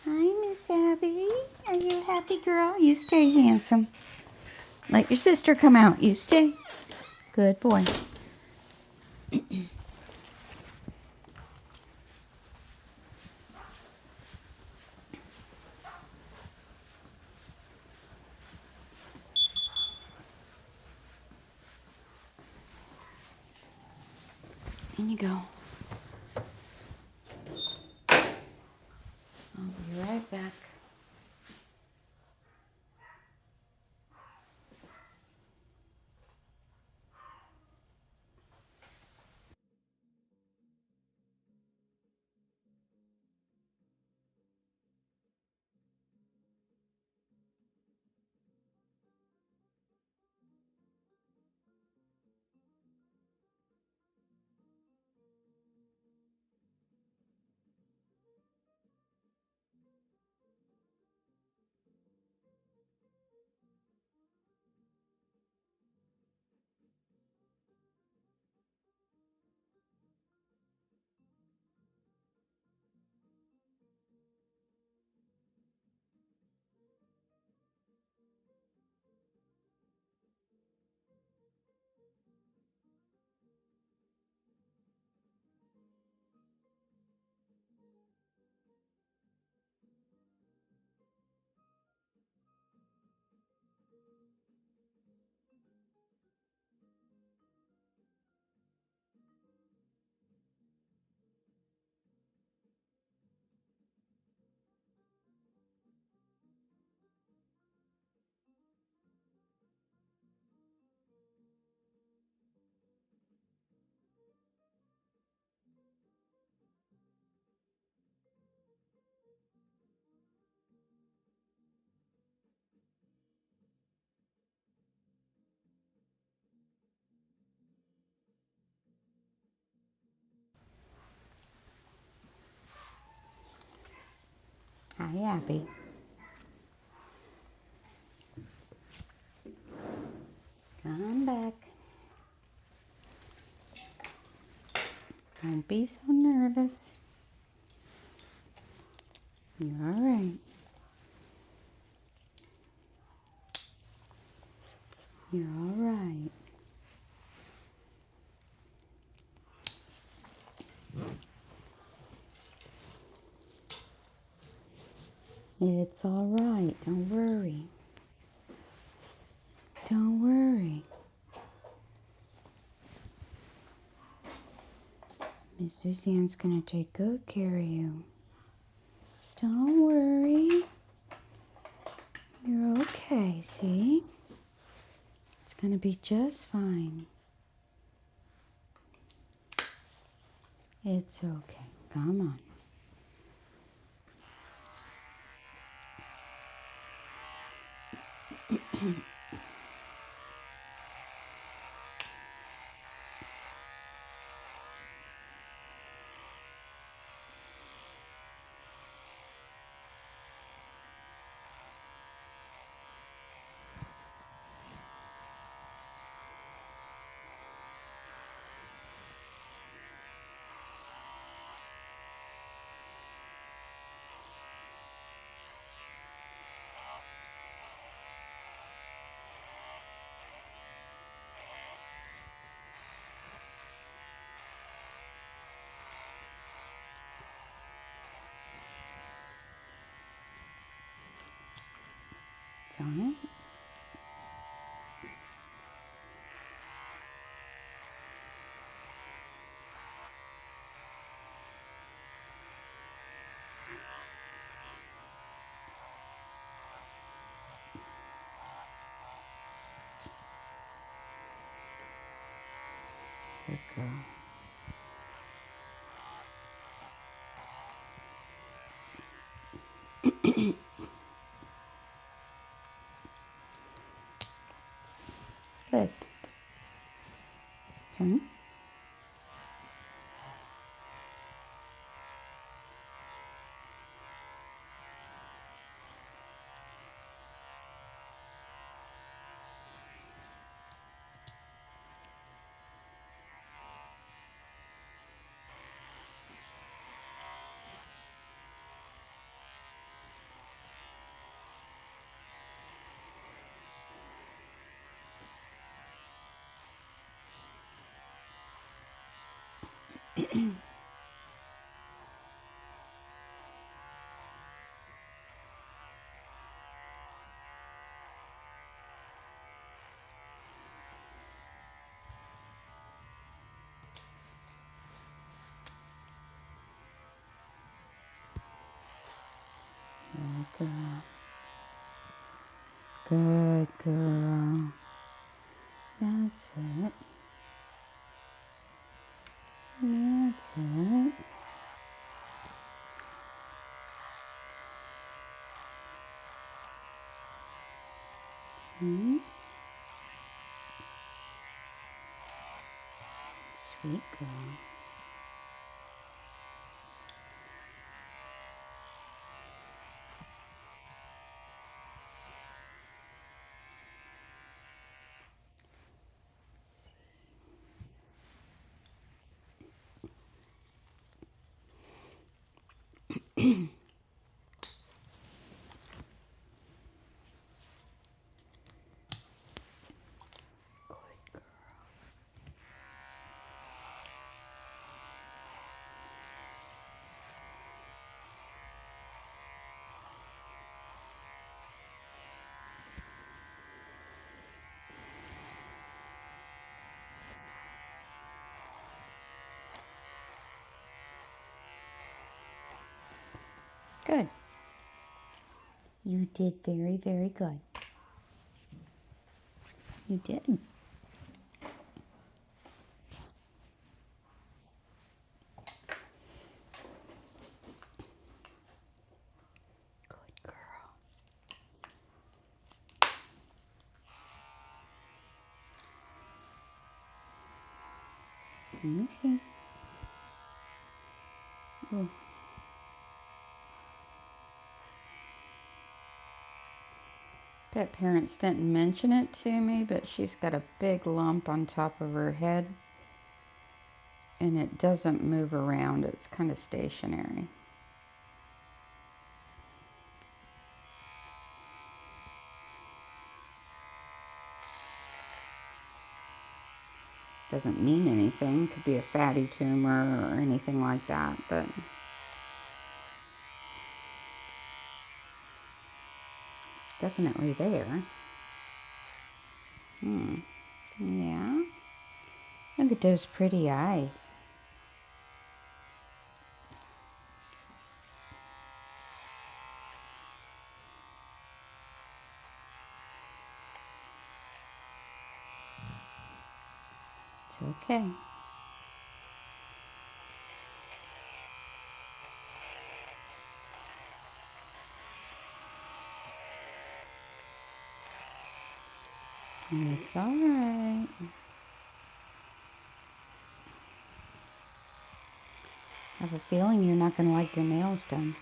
Hi, Miss Abby. Are you a happy girl? You stay, handsome. Let your sister come out. You stay. Good boy. In you go. I'll be right back. Hi, Abby. Come back. Don't be so nervous. You're all right. You're all right. It's all right. Don't worry. Don't worry. Miss Suzanne's gonna take good care of you. Don't worry. You're okay, see? It's gonna be just fine. It's okay. Come on. It's all right. Good girl. Good. Turn. girl. Good girl. That's it. That's it. See? Sweet girl. Good girl. Good. You did very, very good. You did. Good girl. Let me see. Oh. Pet parents didn't mention it to me, but she's got a big lump on top of her head. And it doesn't move around. It's kind of stationary. Doesn't mean anything. Could be a fatty tumor or anything like that, but definitely there. Yeah. Look at those pretty eyes. It's okay. It's all right. I have a feeling you're not going to like your nails done.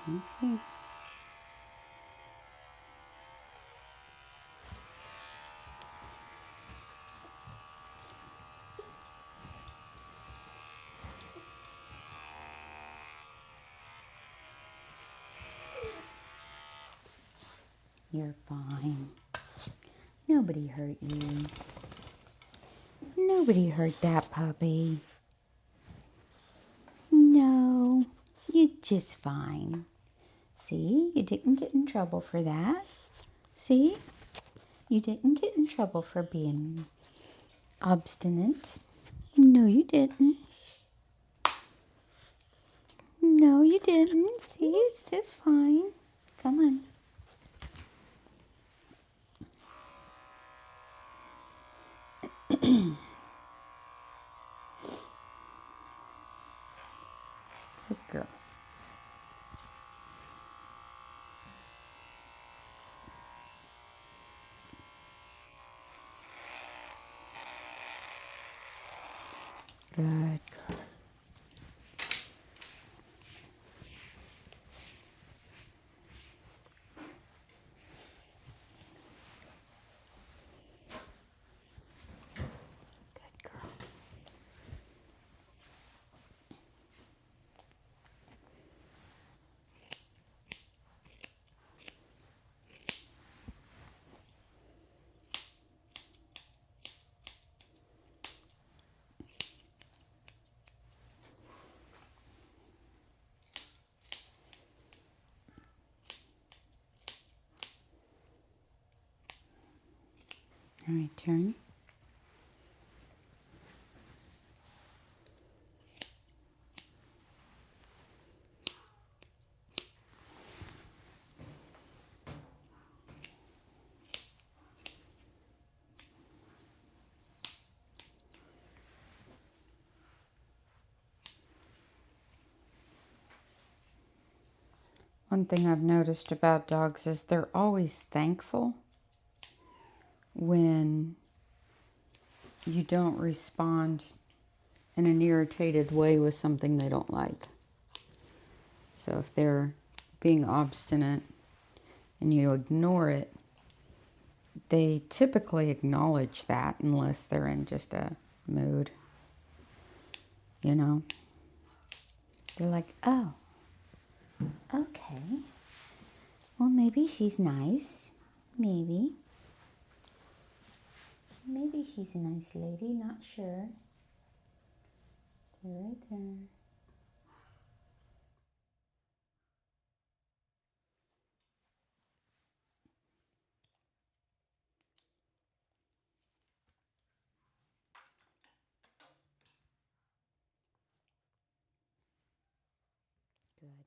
Let's see. You're fine. Nobody hurt you. Nobody hurt that puppy. No, you're just fine. See, you didn't get in trouble for that. See, you didn't get in trouble for being obstinate. No, you didn't. No, you didn't. See, it's just fine. Come on. Good girl. Good girl. Good girl. All right, turn. One thing I've noticed about dogs is they're always thankful when you don't respond in an irritated way with something they don't like. So if they're being obstinate and you ignore it, they typically acknowledge that unless they're in just a mood. You know? They're like, oh, okay. Well, maybe she's nice. Maybe. Maybe she's a nice lady, not sure. Stay right there. Good.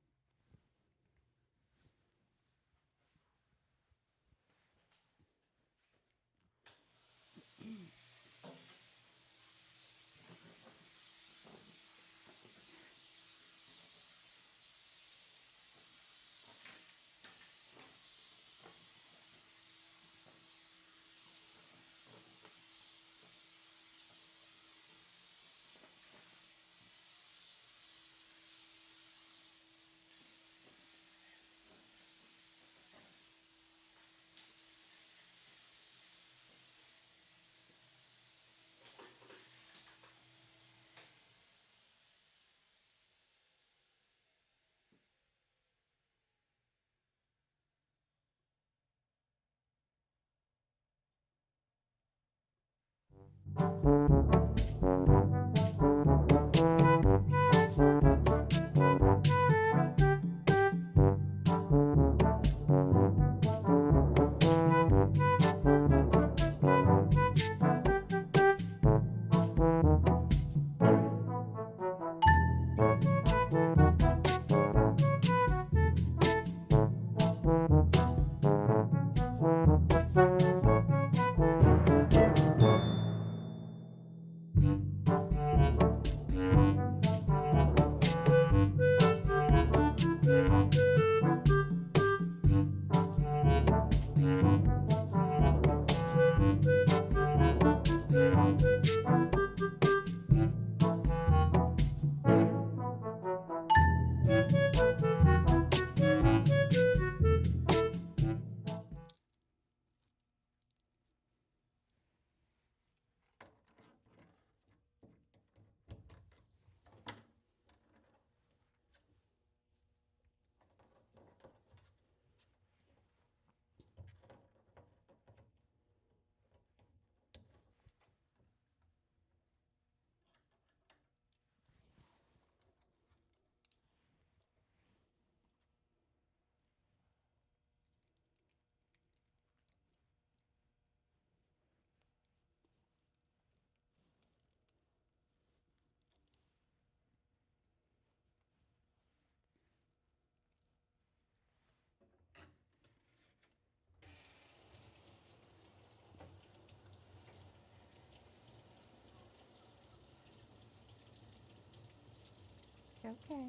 It's okay.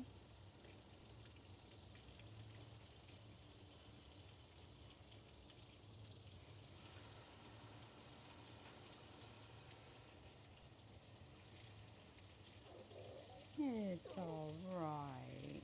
It's all right.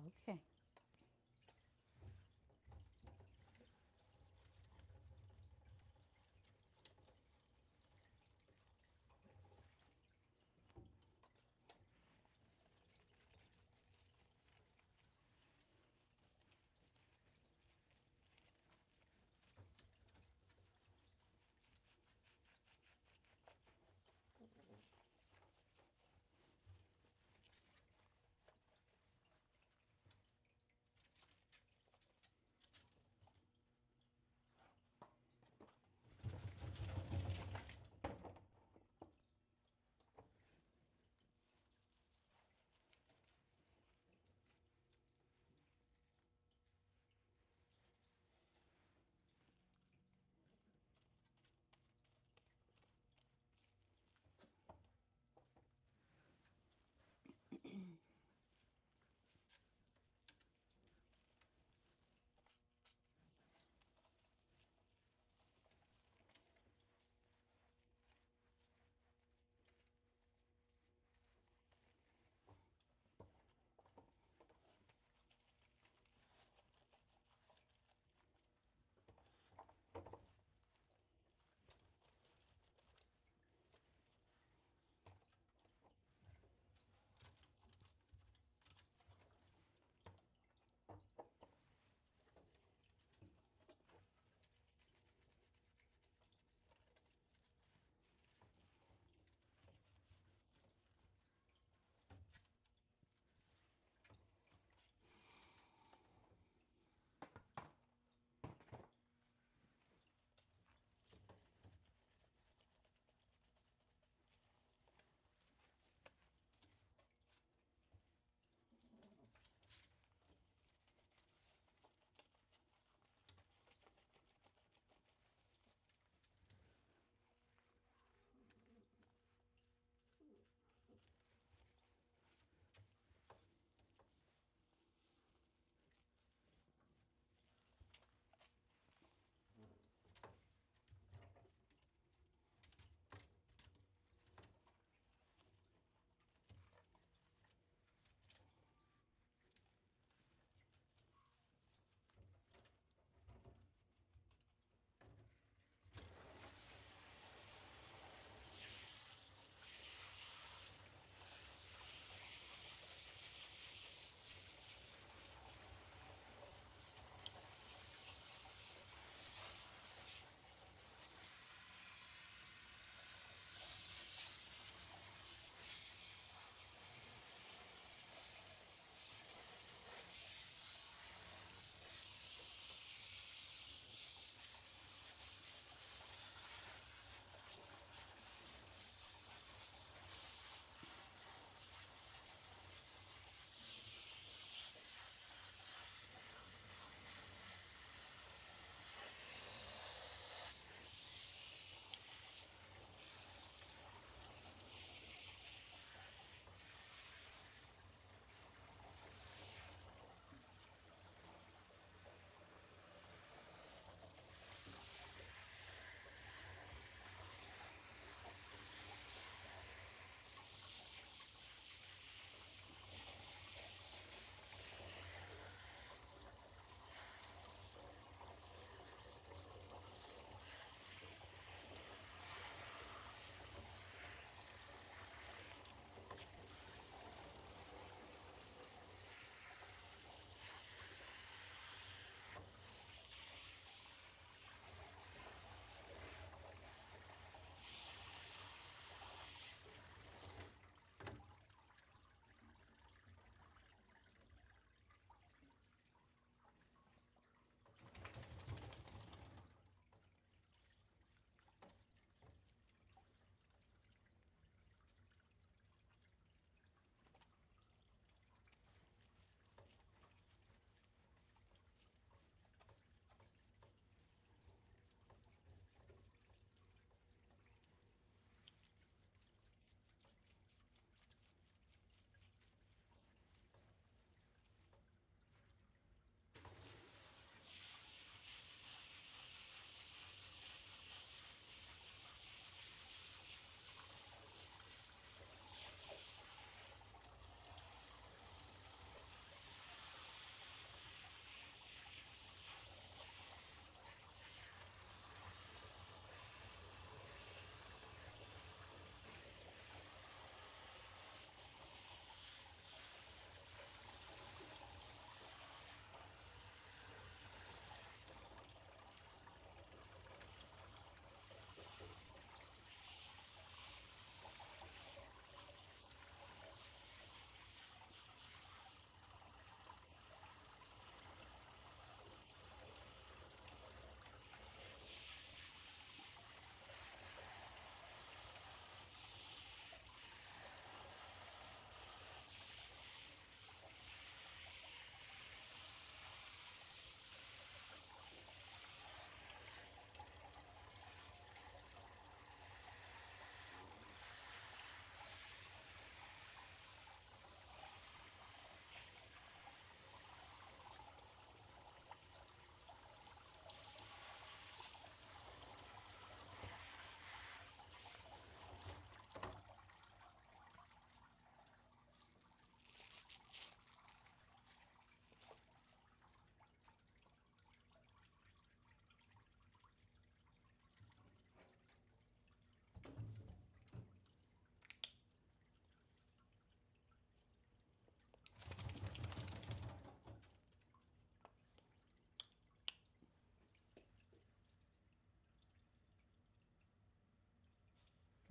Okay.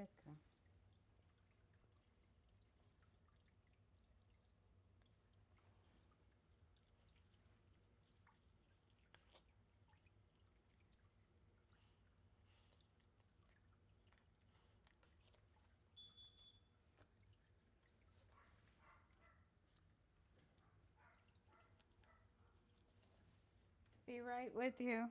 Good girl. Be right with you.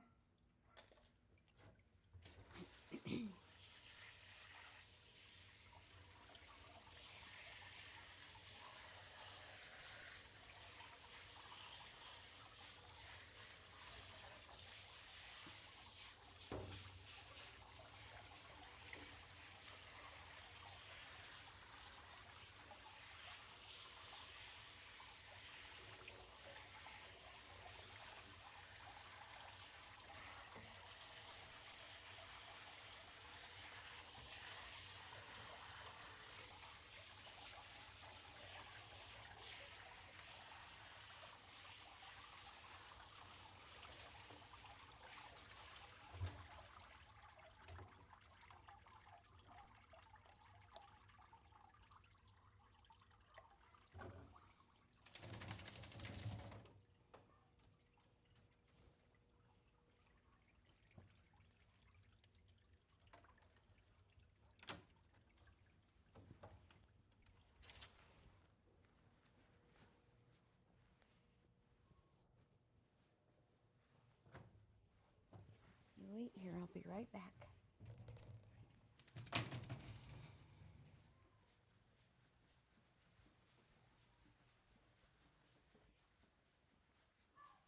You wait here, I'll be right back.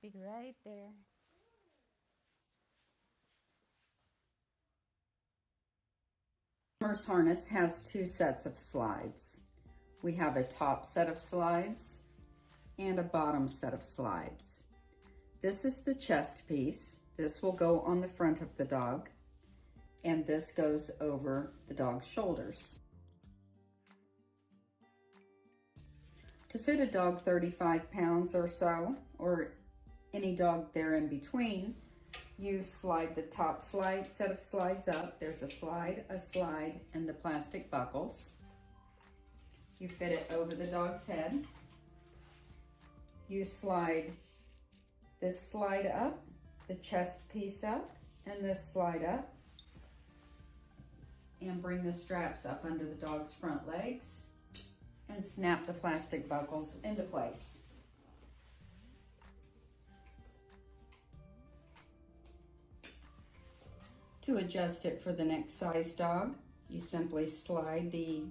Be right there. Groomer's harness has two sets of slides. We have a top set of slides and a bottom set of slides. This is the chest piece. This will go on the front of the dog, and this goes over the dog's shoulders. To fit a dog 35 pounds or so, or any dog there in between, you slide the top set of slides up. There's a slide, and the plastic buckles. You fit it over the dog's head. You slide this slide up, the chest piece up, and this slide up. And bring the straps up under the dog's front legs and snap the plastic buckles into place. To adjust it for the next size dog, you simply slide the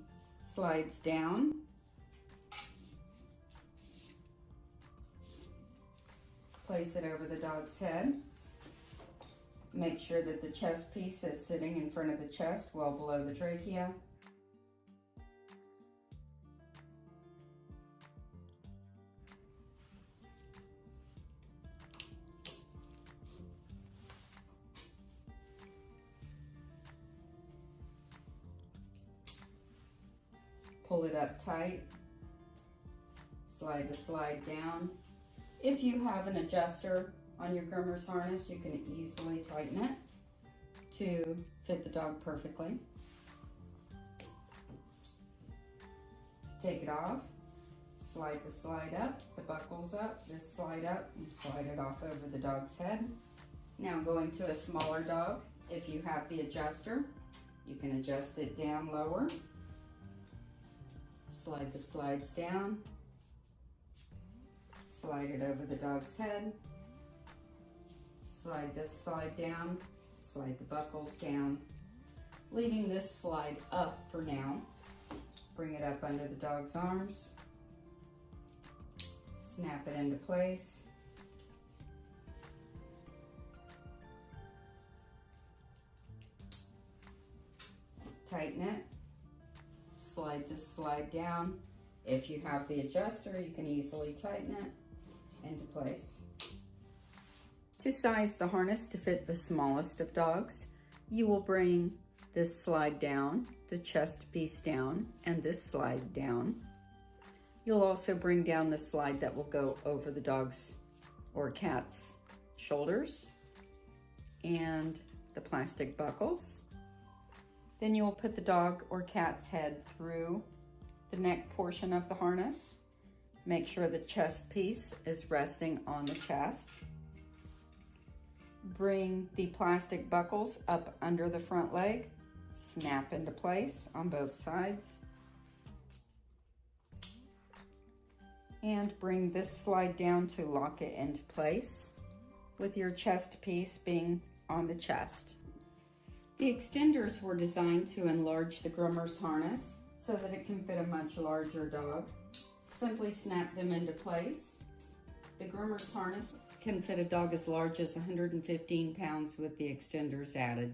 slides down, place it over the dog's head. Make sure that the chest piece is sitting in front of the chest, well below the trachea. Pull it up tight, slide the slide down. If you have an adjuster on your groomer's harness, you can easily tighten it to fit the dog perfectly. Take it off, slide the slide up, the buckles up, this slide up, and slide it off over the dog's head. Now going to a smaller dog, if you have the adjuster, you can adjust it down lower. Slide the slides down, slide it over the dog's head, slide this slide down, slide the buckles down, leaving this slide up for now. Bring it up under the dog's arms, snap it into place. Tighten it. Slide this slide down. If you have the adjuster, you can easily tighten it into place. To size the harness to fit the smallest of dogs, you will bring this slide down, the chest piece down, and this slide down. You'll also bring down the slide that will go over the dog's or cat's shoulders and the plastic buckles. Then you will put the dog or cat's head through the neck portion of the harness. Make sure the chest piece is resting on the chest. Bring the plastic buckles up under the front leg. Snap into place on both sides. And bring this slide down to lock it into place, with your chest piece being on the chest. The extenders were designed to enlarge the groomer's harness so that it can fit a much larger dog. Simply snap them into place. The groomer's harness can fit a dog as large as 115 pounds with the extenders added.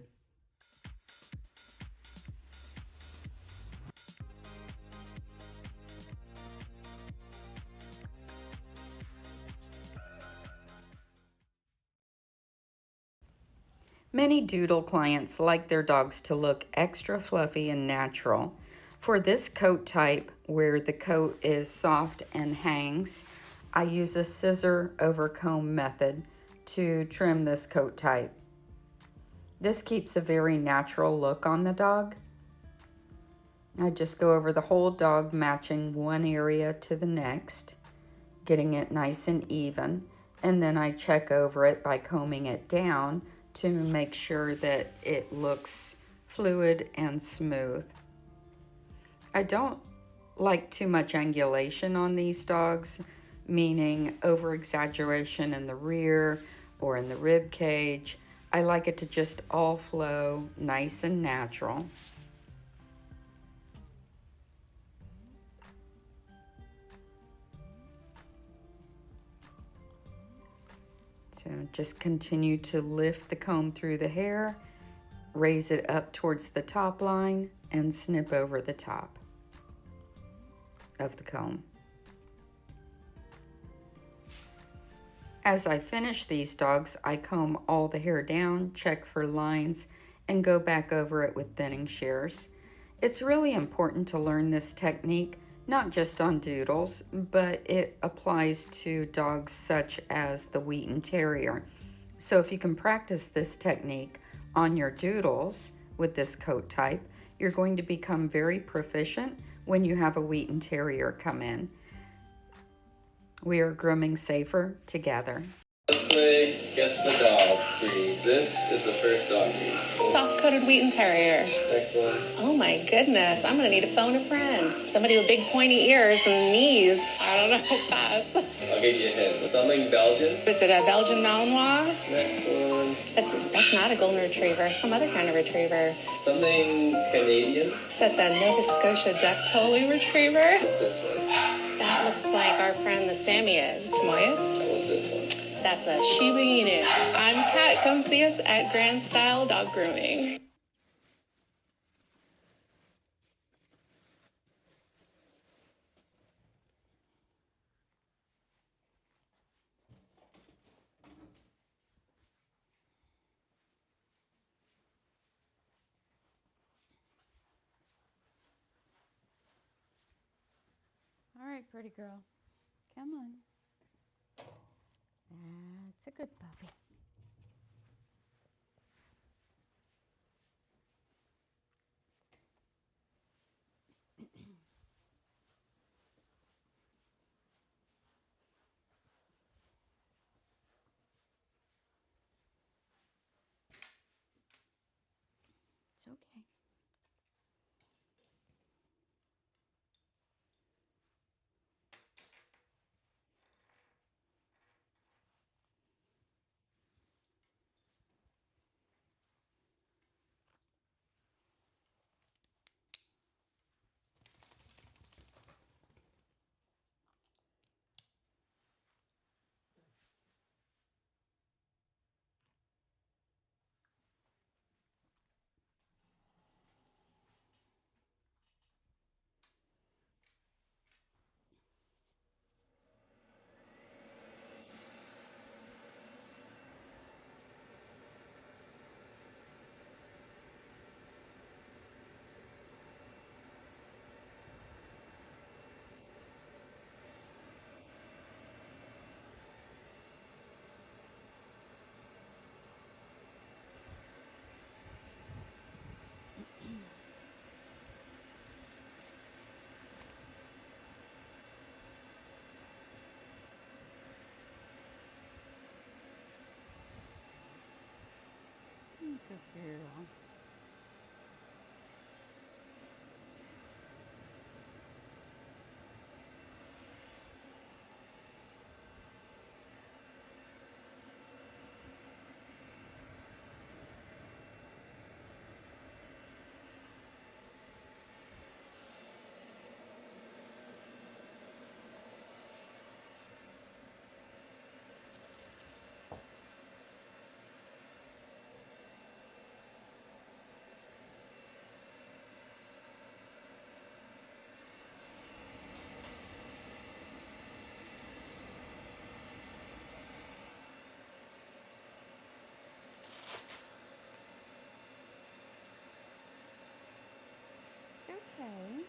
Many doodle clients like their dogs to look extra fluffy and natural. For this coat type, where the coat is soft and hangs, I use a scissor over comb method to trim this coat type. This keeps a very natural look on the dog. I just go over the whole dog, matching one area to the next, getting it nice and even, and then I check over it by combing it down to make sure that it looks fluid and smooth. I don't like too much angulation on these dogs, meaning over exaggeration in the rear or in the rib cage. I like it to just all flow nice and natural. So just continue to lift the comb through the hair, raise it up towards the top line, and snip over the top of the comb. As I finish these dogs, I comb all the hair down, check for lines, and go back over it with thinning shears. It's really important to learn this technique, not just on doodles, but it applies to dogs such as the Wheaten Terrier. So if you can practice this technique on your doodles with this coat type, you're going to become very proficient when you have a Wheaten Terrier come in. We are grooming safer together. Let's play Guess the Dog breed. This is the first dog breed. Soft-coated Wheaten Terrier. Next one. Oh my goodness, I'm gonna need to phone a friend. Somebody with big pointy ears and knees. I don't know, pass. I'll give you a hint. Something Belgian. Is it a Belgian Malinois? Next one. That's not a golden retriever, some other kind of retriever. Something Canadian. Is that the Nova Scotia Duck Tolly Retriever? What's this one? That looks like our friend the Samoyed. Samoyed? What's this one? That's a Shiba Inu. I'm Kat. Come see us at Grand Style Dog Grooming. All right, pretty girl. Come on. That's a good puppy. It's okay. Good girl. It's okay.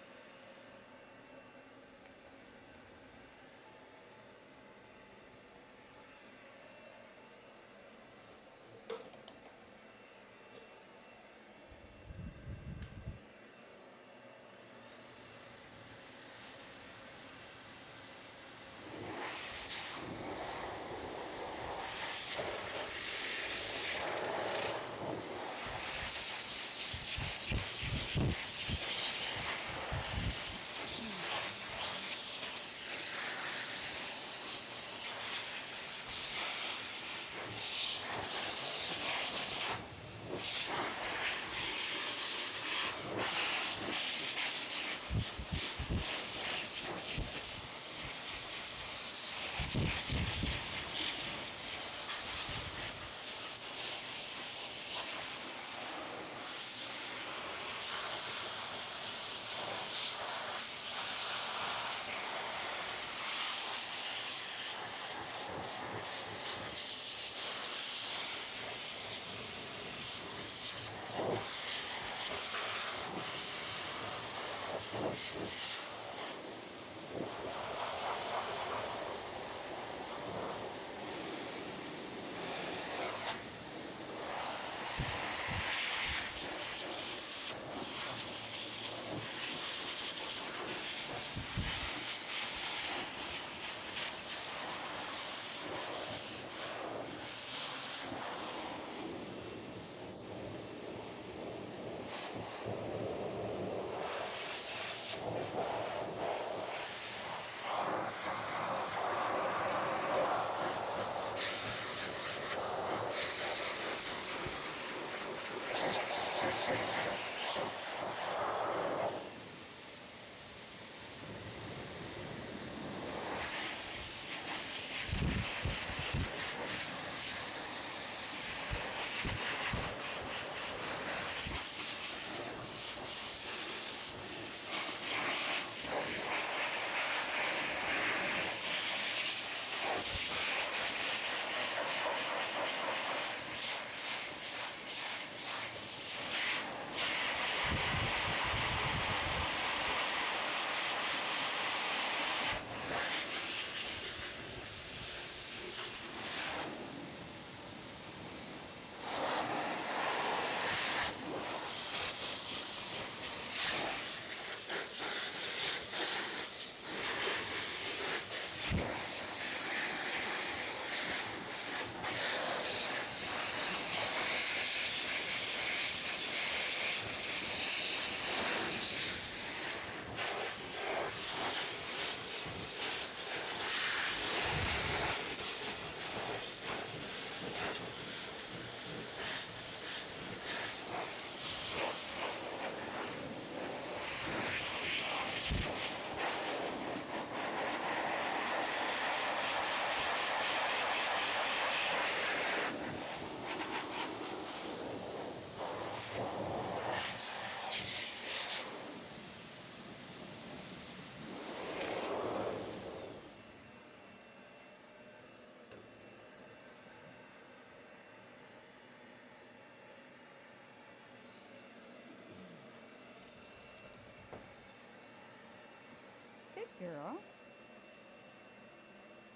Good girl.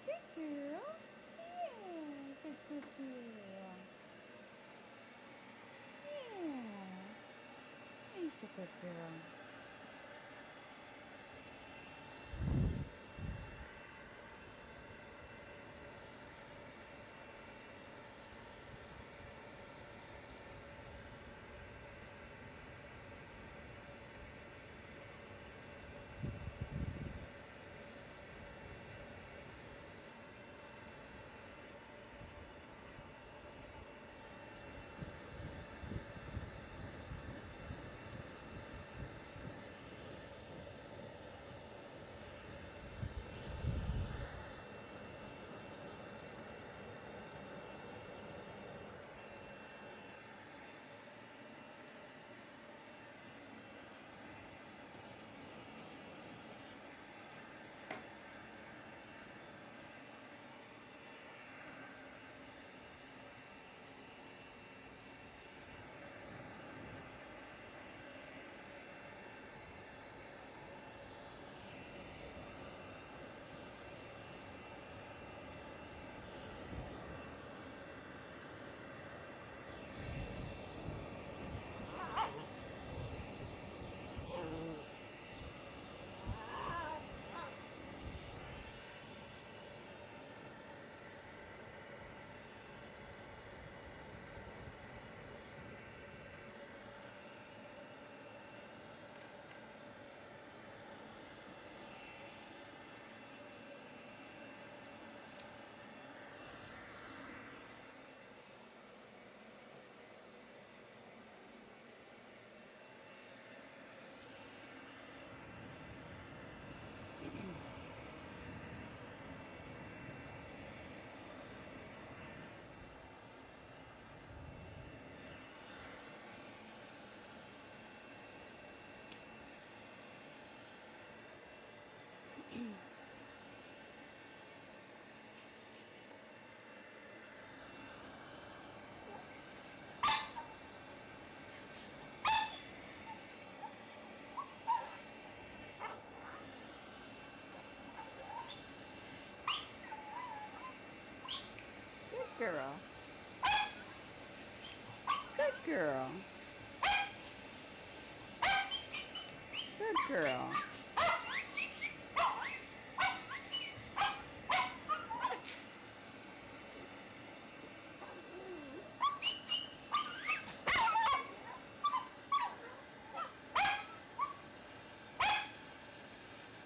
Good girl. Yeah, it's a good girl. Yeah, it's a good girl. girl. Good girl. Good girl.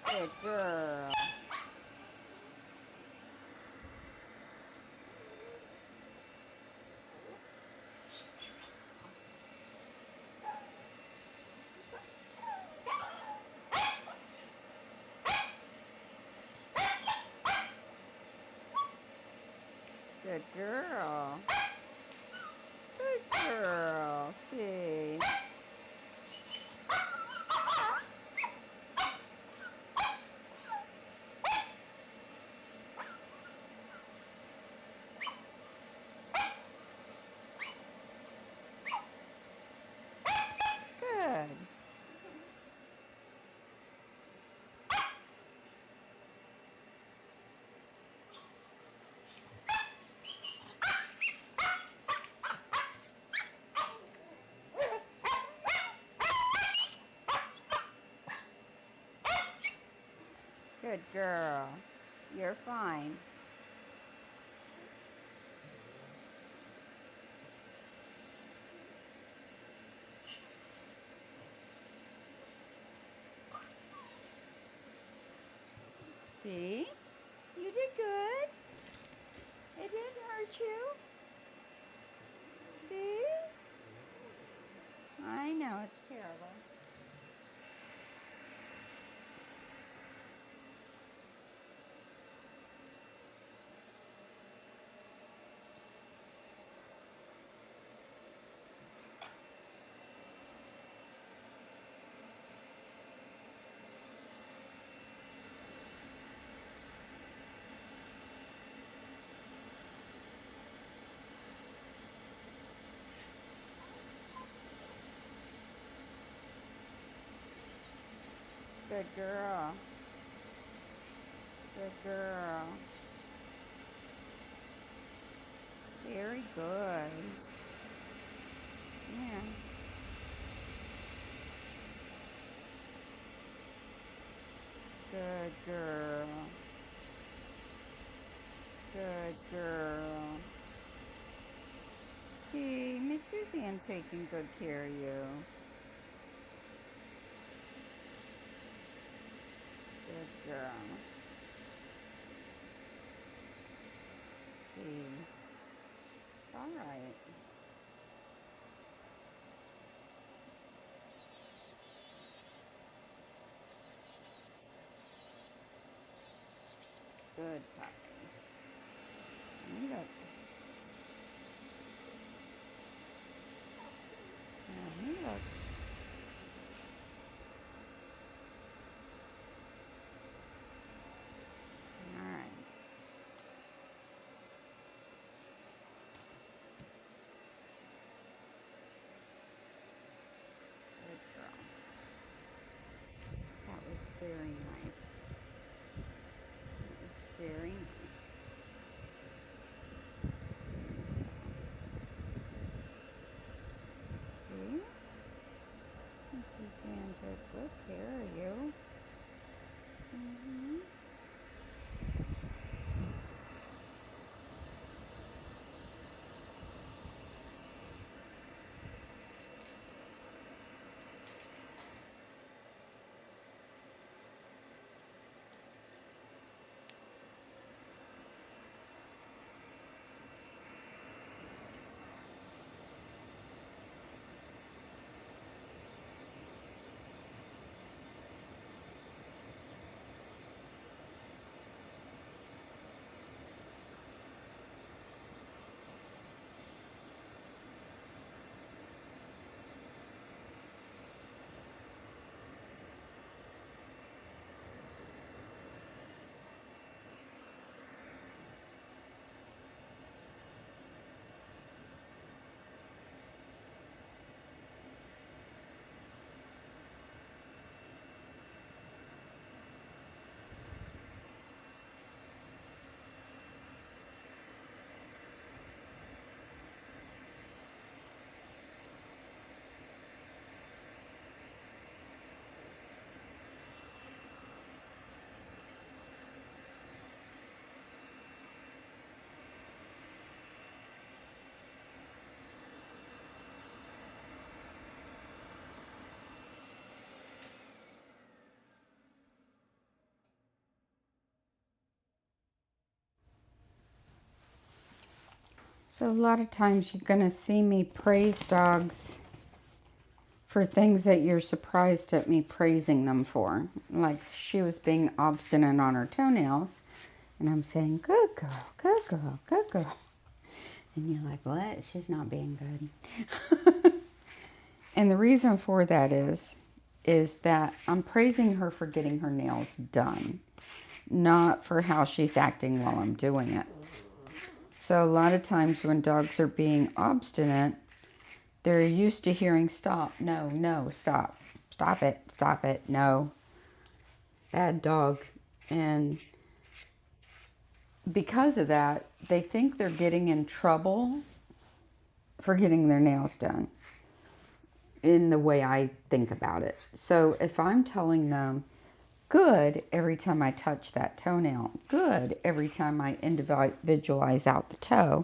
Good girl. Good girl. Good girl. See. Good. Good girl. You're fine. See? You did good. It didn't hurt you. See? I know, it's terrible. Good girl. Good girl. Very good. Yeah. Good girl. Good girl. See, Miss Suzanne taking good care of you. Good girl. See, it's all right. Good puppy. Look. Look. All right. Good girl. That was very nice. That was very nice. So a lot of times you're going to see me praise dogs for things that you're surprised at me praising them for. Like she was being obstinate on her toenails, and I'm saying, good girl, good girl, good girl. And you're like, what? She's not being good. And the reason for that is that I'm praising her for getting her nails done, not for how she's acting while I'm doing it. So a lot of times when dogs are being obstinate, they're used to hearing stop, no, no, stop, stop it, no, bad dog. And because of that, they think they're getting in trouble for getting their nails done in the way I think about it. So if I'm telling them, good every time I touch that toenail, good every time I individualize out the toe,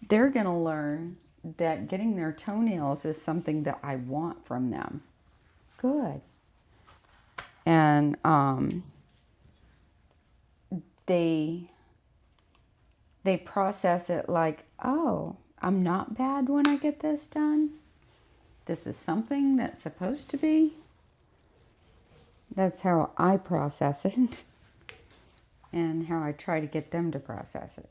they're going to learn that getting their toenails is something that I want from them. Good. And they process it like, oh, I'm not bad when I get this done. This is something that's supposed to be. That's how I process it and how I try to get them to process it.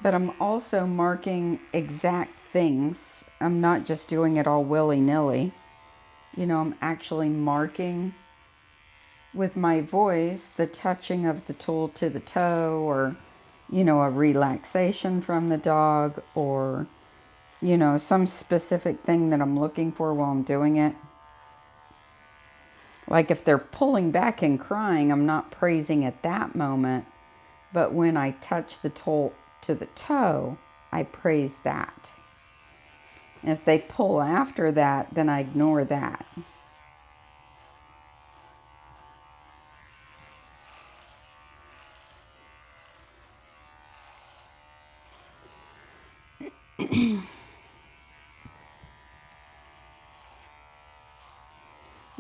But I'm also marking exact things. I'm not just doing it all willy-nilly. You know, I'm actually marking with my voice the touching of the tool to the toe, or, you know, a relaxation from the dog, or, you know, some specific thing that I'm looking for while I'm doing it. Like if they're pulling back and crying, I'm not praising at that moment. But when I touch the tool to the toe, I praise that. And if they pull after that, then I ignore that.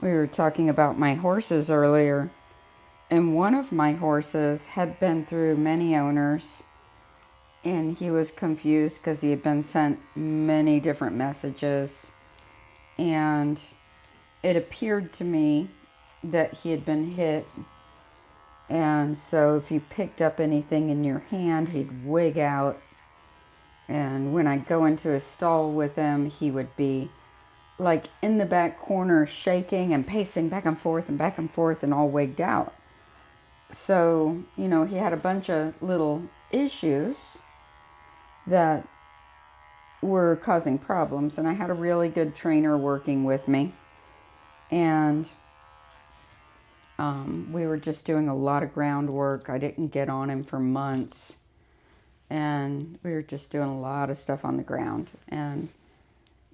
We were talking about my horses earlier, and one of my horses had been through many owners, and he was confused because he had been sent many different messages, and it appeared to me that he had been hit. And so if you picked up anything in your hand, he'd wig out. And when I go into a stall with him, he would be like in the back corner shaking and pacing back and forth and all wigged out. So, you know, he had a bunch of little issues that were causing problems. And I had a really good trainer working with me. And we were just doing a lot of groundwork. I didn't get on him for months. And we were just doing a lot of stuff on the ground. And,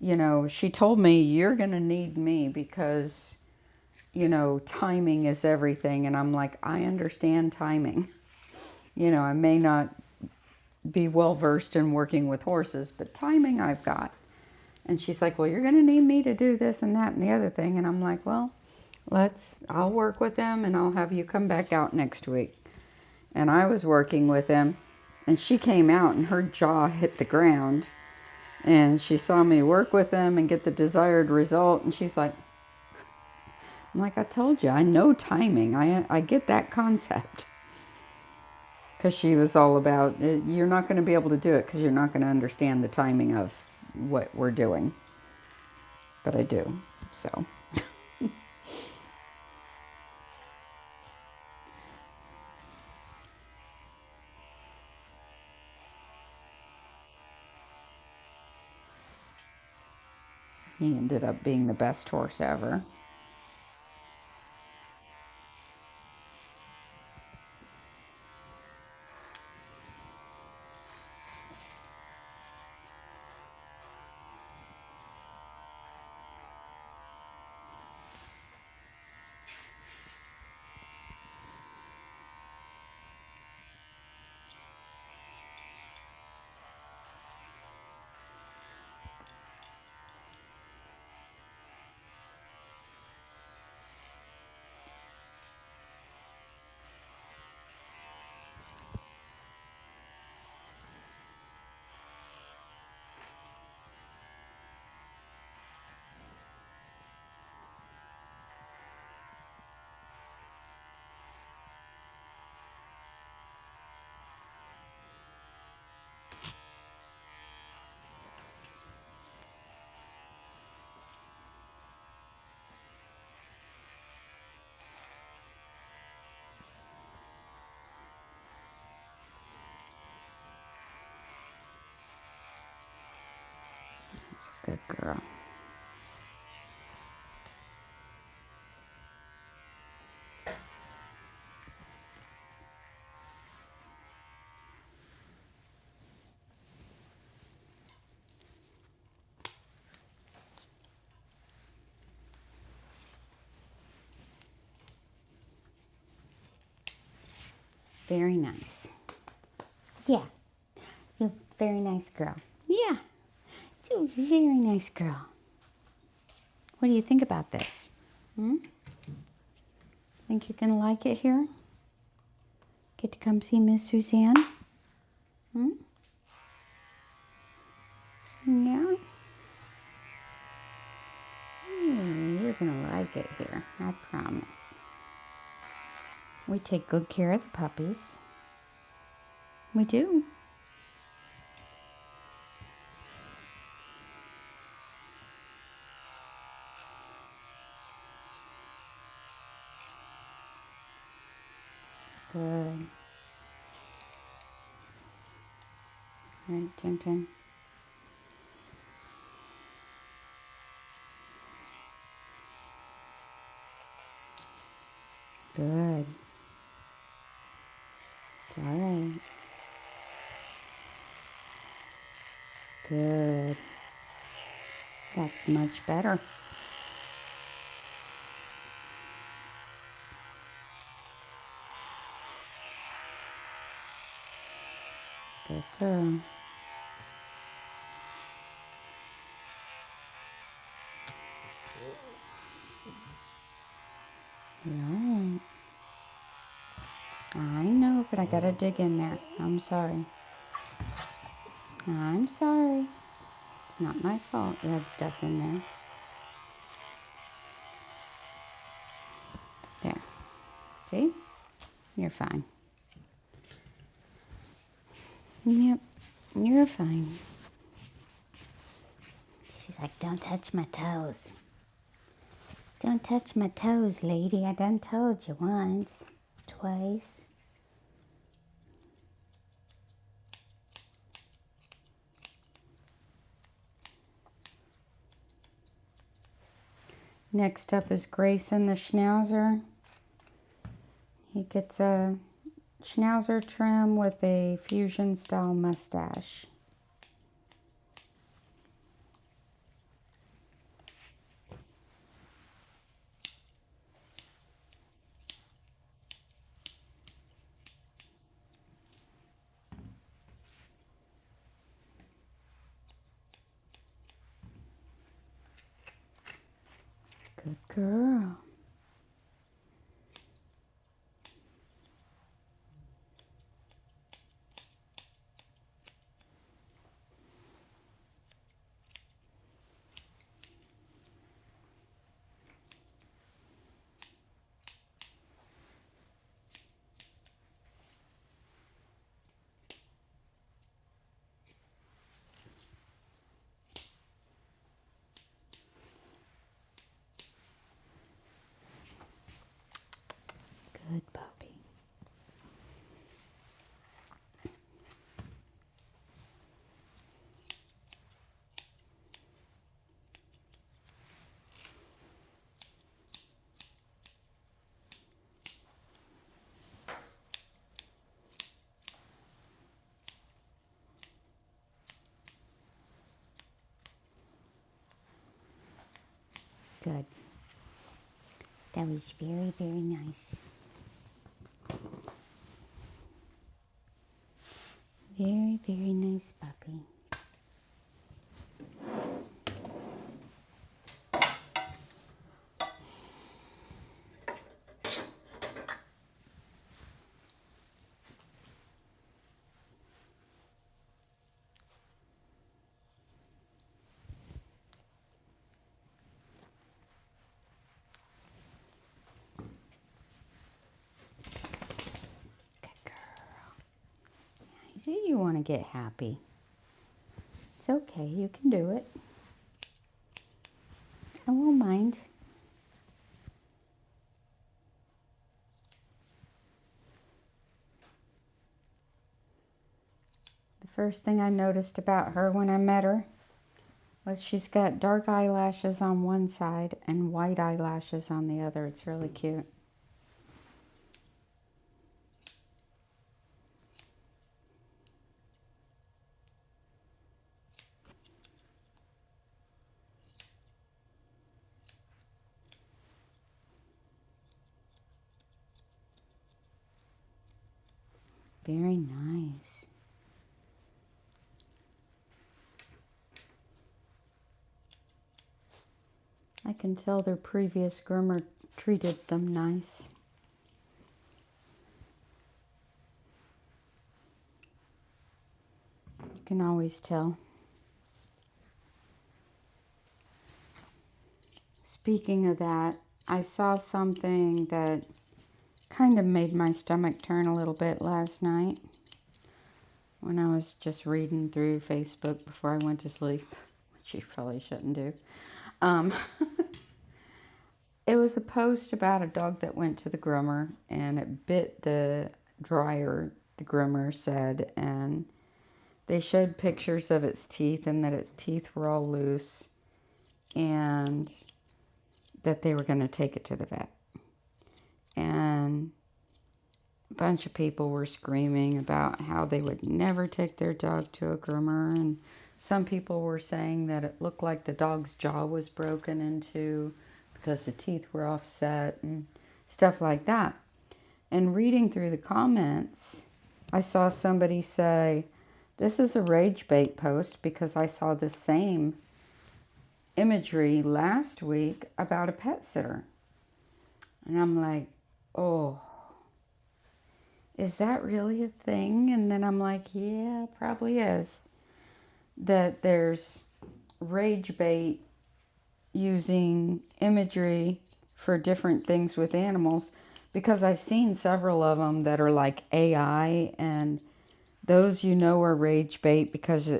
you know, she told me, you're going to need me because, you know, timing is everything. And I'm like, I understand timing. You know, I may not be well versed in working with horses, but timing I've got. And she's like, well, you're going to need me to do this and that and the other thing. And I'm like, well, I'll work with them and I'll have you come back out next week. And I was working with him, and she came out and her jaw hit the ground, and she saw me work with them and get the desired result. And she's like, I'm like, I told you, I know timing. I get that concept. Because she was all about, you're not going to be able to do it because you're not going to understand the timing of what we're doing. But I do, so. He ended up being the best horse ever. girl. Very nice. Yeah, you're a very nice girl. Yeah, you're a very nice girl. What do you think about this? Think you're going to like it here? Get to come see Miss Suzanne? Yeah? You're going to like it here, I promise. We take good care of the puppies. We do. Good. All right, Tintin. Good. It's all right. Good. That's much better. Good girl. You're all right. I know, but I gotta dig in there. I'm sorry. I'm sorry. It's not my fault you had stuff in there. There. See? You're fine. Yep. You're fine. She's like, don't touch my toes. Don't touch my toes, lady. I done told you once. Twice. Next up is Grayson the Schnauzer. He gets a Schnauzer trim with a fusion style mustache. Good girl. Good puppy. Good. That was very, very nice. Very, very nice puppy. Good girl. I see you want to get happy. It's okay, you can do it. I won't mind. The first thing I noticed about her when I met her Well, she's got dark eyelashes on one side and white eyelashes on the other. It's really cute. Very nice. I can tell their previous groomer treated them nice. You can always tell. Speaking of that, I saw something that kind of made my stomach turn a little bit last night when I was just reading through Facebook before I went to sleep, which you probably shouldn't do. It was a post about a dog that went to the groomer and it bit the dryer, the groomer said, and they showed pictures of its teeth and that its teeth were all loose and that they were going to take it to the vet. And a bunch of people were screaming about how they would never take their dog to a groomer, and some people were saying that it looked like the dog's jaw was broken into because the teeth were offset and stuff like that. And reading through the comments, I saw somebody say, "This is a rage bait post because I saw the same imagery last week about a pet sitter." And I'm like, oh, is that really a thing? And then I'm like, yeah, probably is. That there's rage bait using imagery for different things with animals, because I've seen several of them that are like AI, and those are rage bait because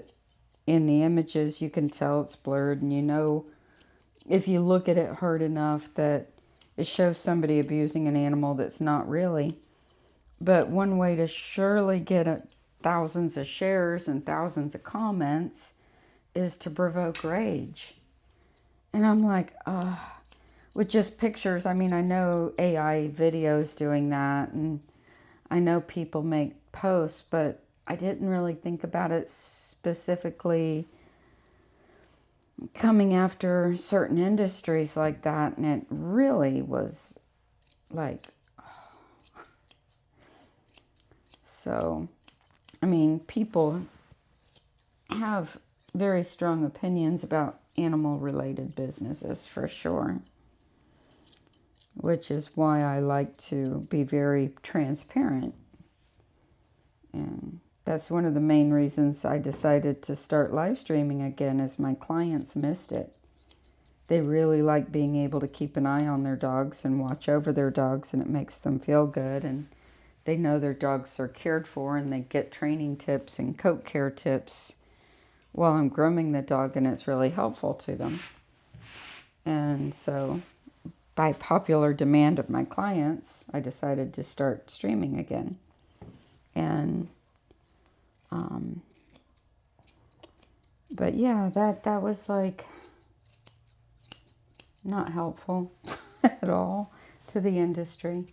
in the images you can tell it's blurred, and if you look at it hard enough that it shows somebody abusing an animal that's not really. But one way to surely get thousands of shares and thousands of comments is to provoke rage. And I'm like, with just pictures. I mean, I know AI videos doing that, and I know people make posts, but I didn't really think about it specifically coming after certain industries like that. And it really was like, so, I mean, people have very strong opinions about animal-related businesses for sure, which is why I like to be very transparent. And that's one of the main reasons I decided to start live streaming again, is my clients missed it. They really like being able to keep an eye on their dogs and watch over their dogs, and it makes them feel good, and they know their dogs are cared for, and they get training tips and coat care tips while I'm grooming the dog, and it's really helpful to them. And so by popular demand of my clients, I decided to start streaming again. And but yeah, that was like not helpful at all to the industry.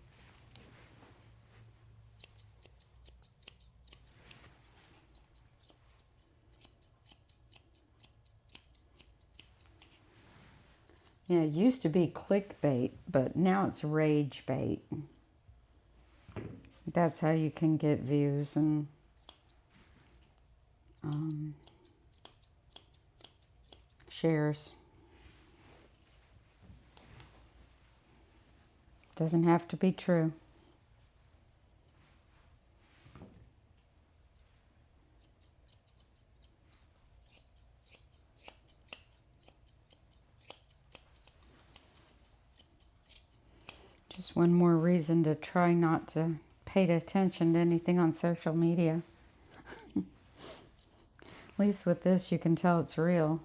Yeah, it used to be clickbait, but now it's rage bait. That's how you can get views and shares. Doesn't have to be true. Just one more reason to try not to pay attention to anything on social media. At least with this, you can tell it's real.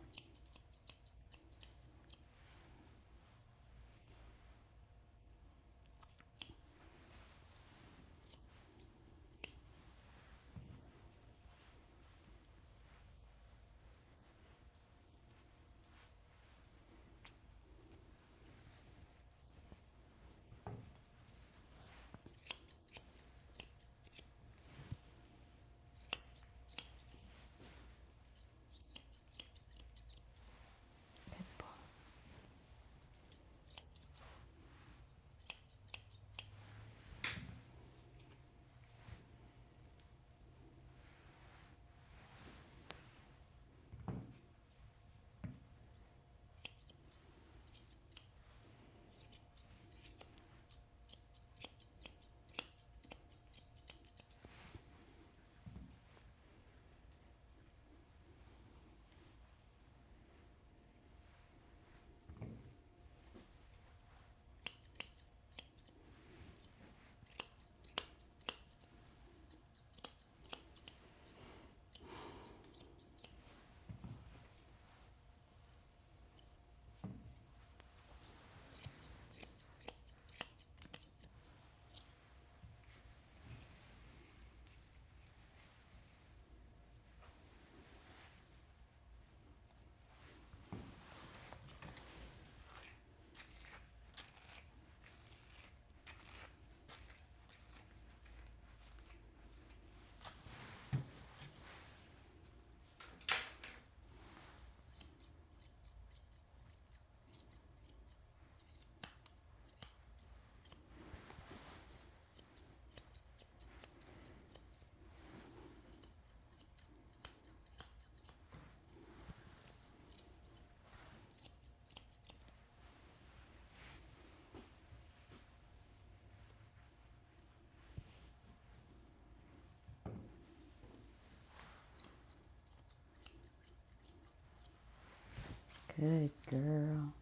Good girl.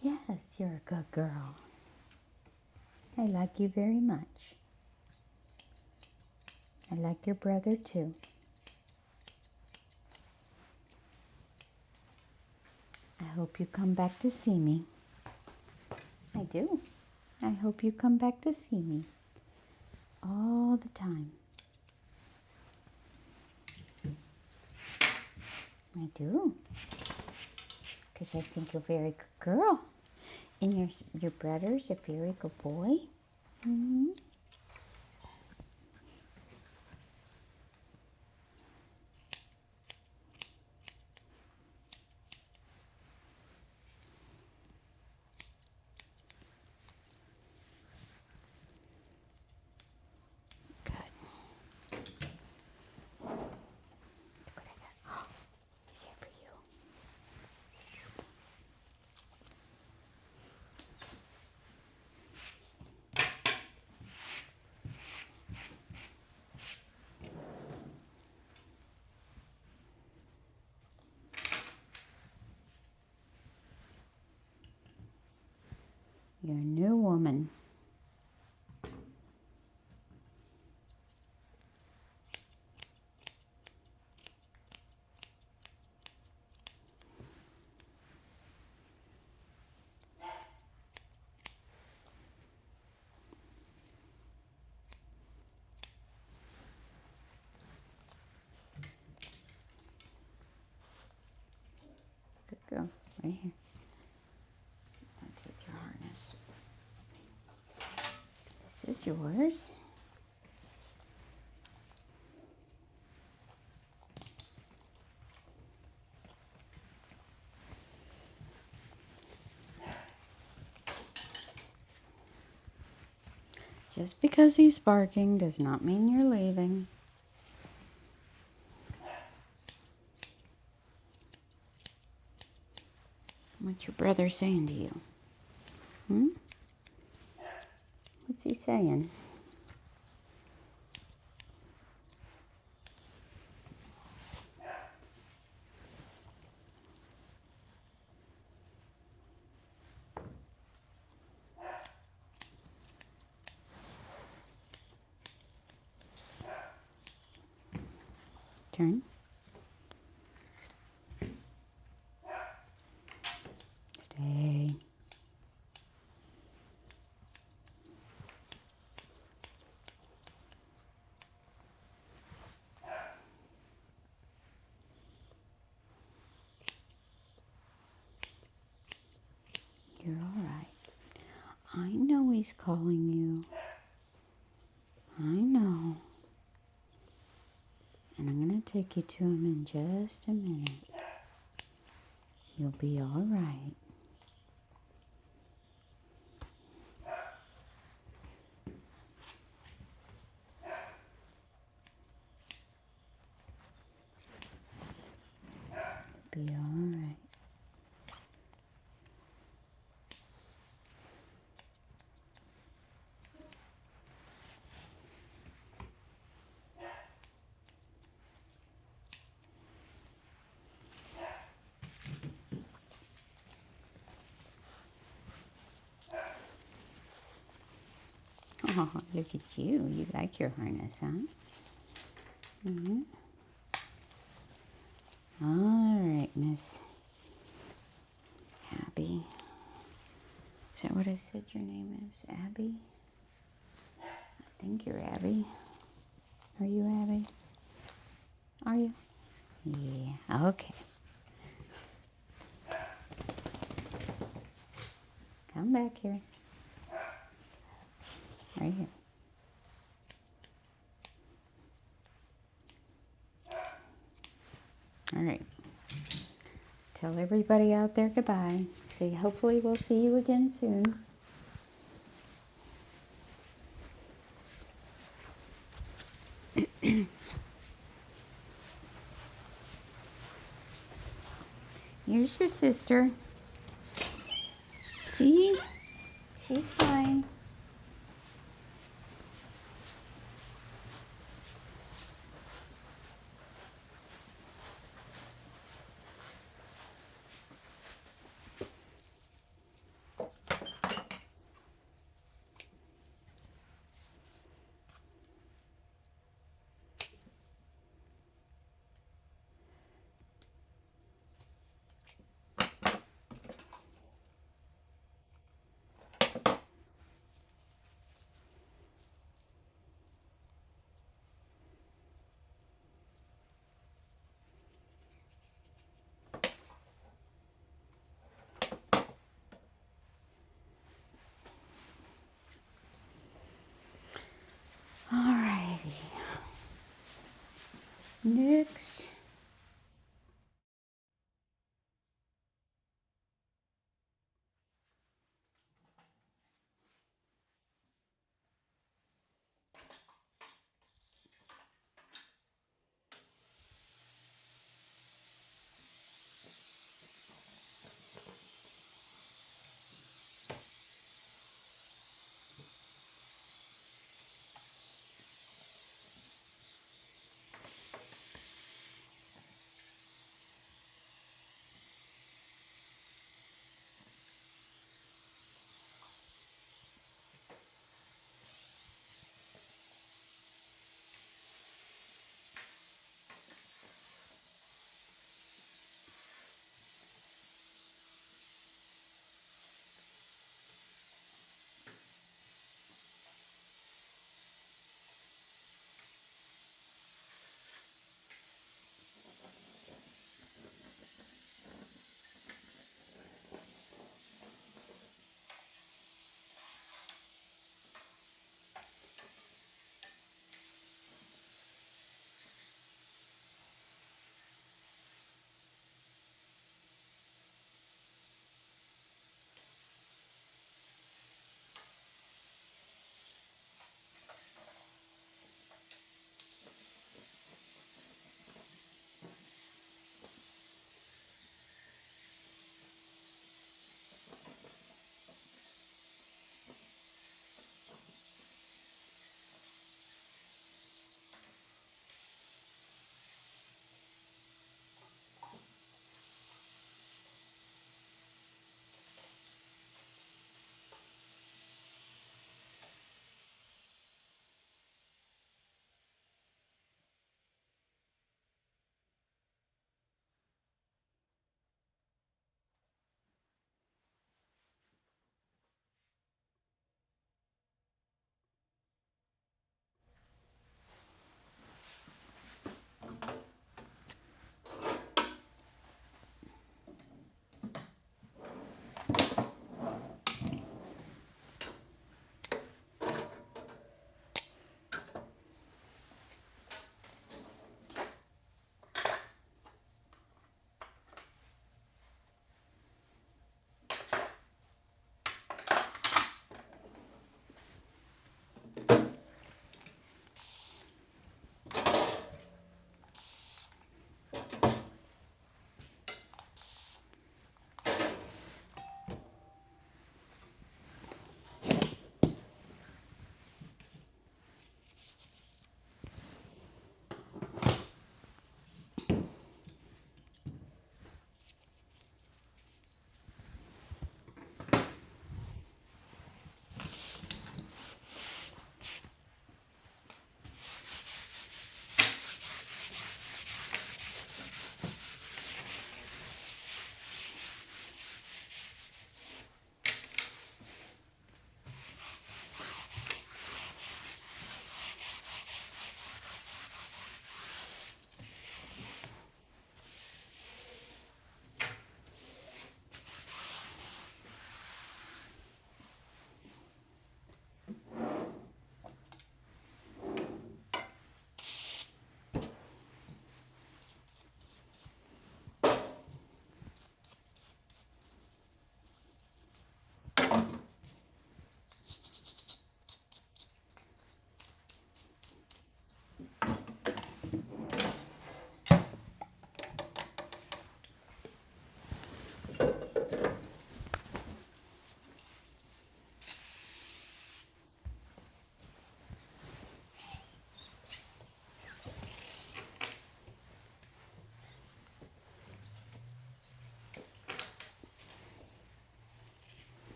Yes, you're a good girl. I like you very much. I like your brother too. I hope you come back to see me. I do. I hope you come back to see me all the time. I do. Because I think you're a very good girl. And your brother's a very good boy. Mm-hmm. Good. Look what I got. Is that for you? You're a new woman. Good girl. Right here. Take your harness. This is yours. Just because he's barking does not mean you're leaving. What's your brother saying to you? Hmm? What's he saying? Turn. Stay. You're all right. I know he's calling you. I know. And I'm going to take you to him in just a minute. You'll be all right. Be all right. Oh, look at you. You like your harness, huh? Mm-hmm. All right, Miss Abby. Is that what I said your name is? Abby? I think you're Abby. Are you Abby? Are you? Yeah, okay. Come back here. Right here. All right. Tell everybody out there goodbye. Say hopefully we'll see you again soon. Here's your sister. See? She's fine. Next.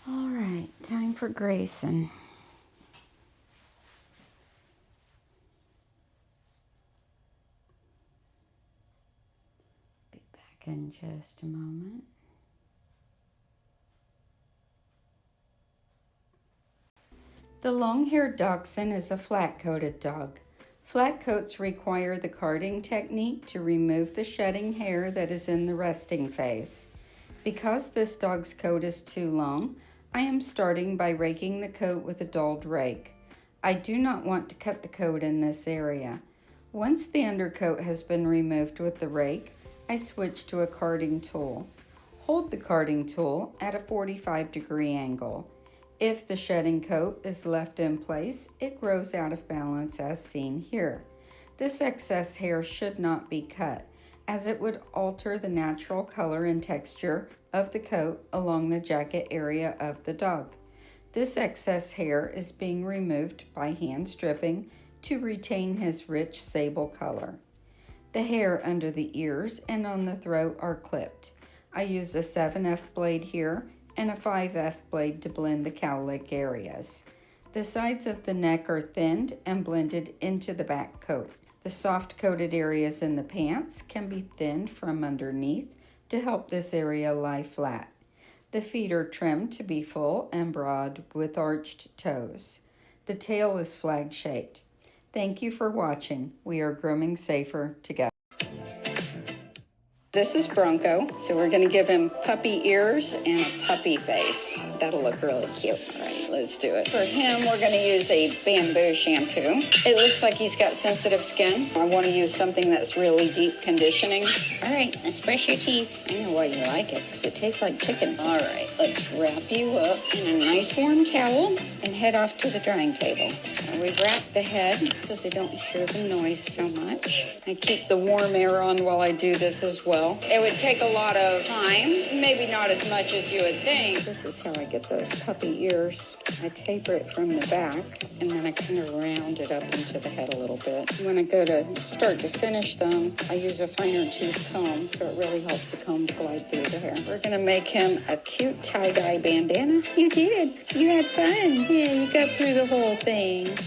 All right, time for Grayson. Be back in just a moment. The long-haired dachshund is a flat-coated dog. Flat coats require the carding technique to remove the shedding hair that is in the resting phase. Because this dog's coat is too long, I am starting by raking the coat with a dulled rake. I do not want to cut the coat in this area. Once the undercoat has been removed with the rake, I switch to a carding tool. Hold the carding tool at a 45-degree angle. If the shedding coat is left in place, it grows out of balance as seen here. This excess hair should not be cut, as it would alter the natural color and texture of the coat along the jacket area of the dog. This excess hair is being removed by hand stripping to retain his rich sable color. The hair under the ears and on the throat are clipped. I use a 7F blade here and a 5F blade to blend the cowlick areas. The sides of the neck are thinned and blended into the back coat. The soft coated areas in the pants can be thinned from underneath to help this area lie flat. The feet are trimmed to be full and broad with arched toes. The tail is flag-shaped. Thank you for watching. We are grooming safer together. This is Bronco, so we're going to give him puppy ears and a puppy face. That'll look really cute. All right, let's do it. For him, we're going to use a bamboo shampoo. It looks like he's got sensitive skin. I want to use something that's really deep conditioning. All right, let's brush your teeth. I know why you like it, because it tastes like chicken. All right, let's wrap you up in a nice warm towel and head off to the drying table. So we wrap the head so they don't hear the noise so much. I keep the warm air on while I do this as well. It would take a lot of time, maybe not as much as you would think. This is how I get those puppy ears. I taper it from the back, and then I kind of round it up into the head a little bit. When I go to start to finish them, I use a finer tooth comb, so it really helps the comb glide through the hair. We're going to make him a cute tie-dye bandana. You did. You had fun. Yeah, you got through the whole thing.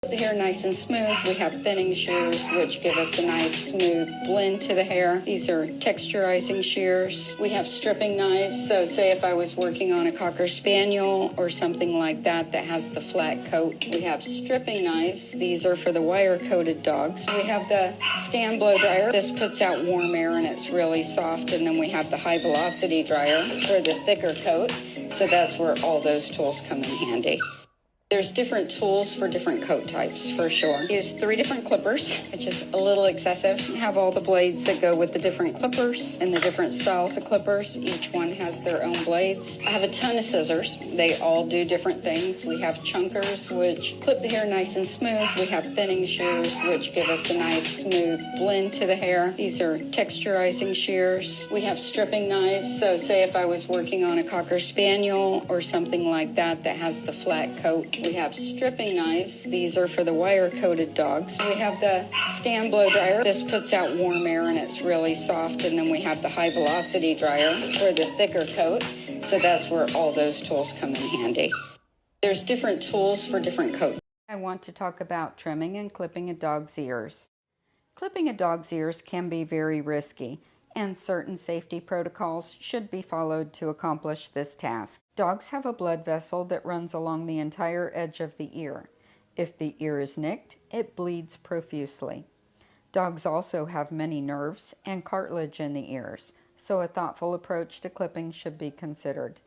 The hair nice and smooth. We have thinning shears, which give us a nice smooth blend to the hair. These are texturizing shears. We have stripping knives. So say if I was working on a Cocker Spaniel or something like that that has the flat coat, we have stripping knives. These are for the wire-coated dogs. We have the stand blow dryer. This puts out warm air and it's really soft. And then we have the high velocity dryer for the thicker coats. So that's where all those tools come in handy. There's different tools for different coat types, for sure. Use 3 different clippers, which is a little excessive. Have all the blades that go with the different clippers and the different styles of clippers. Each one has their own blades. I have a ton of scissors. They all do different things. We have chunkers, which clip the hair nice and smooth. We have thinning shears, which give us a nice smooth blend to the hair. These are texturizing shears. We have stripping knives. So say if I was working on a Cocker Spaniel or something like that that has the flat coat, we have stripping knives. These are for the wire-coated dogs. We have the stand blow dryer. This puts out warm air and it's really soft. And then we have the high velocity dryer for the thicker coats. So that's where all those tools come in handy. There's different tools for different coats. I want to talk about trimming and clipping a dog's ears. Clipping a dog's ears can be very risky, and certain safety protocols should be followed to accomplish this task. Dogs have a blood vessel that runs along the entire edge of the ear. If the ear is nicked, it bleeds profusely. Dogs also have many nerves and cartilage in the ears, so a thoughtful approach to clipping should be considered.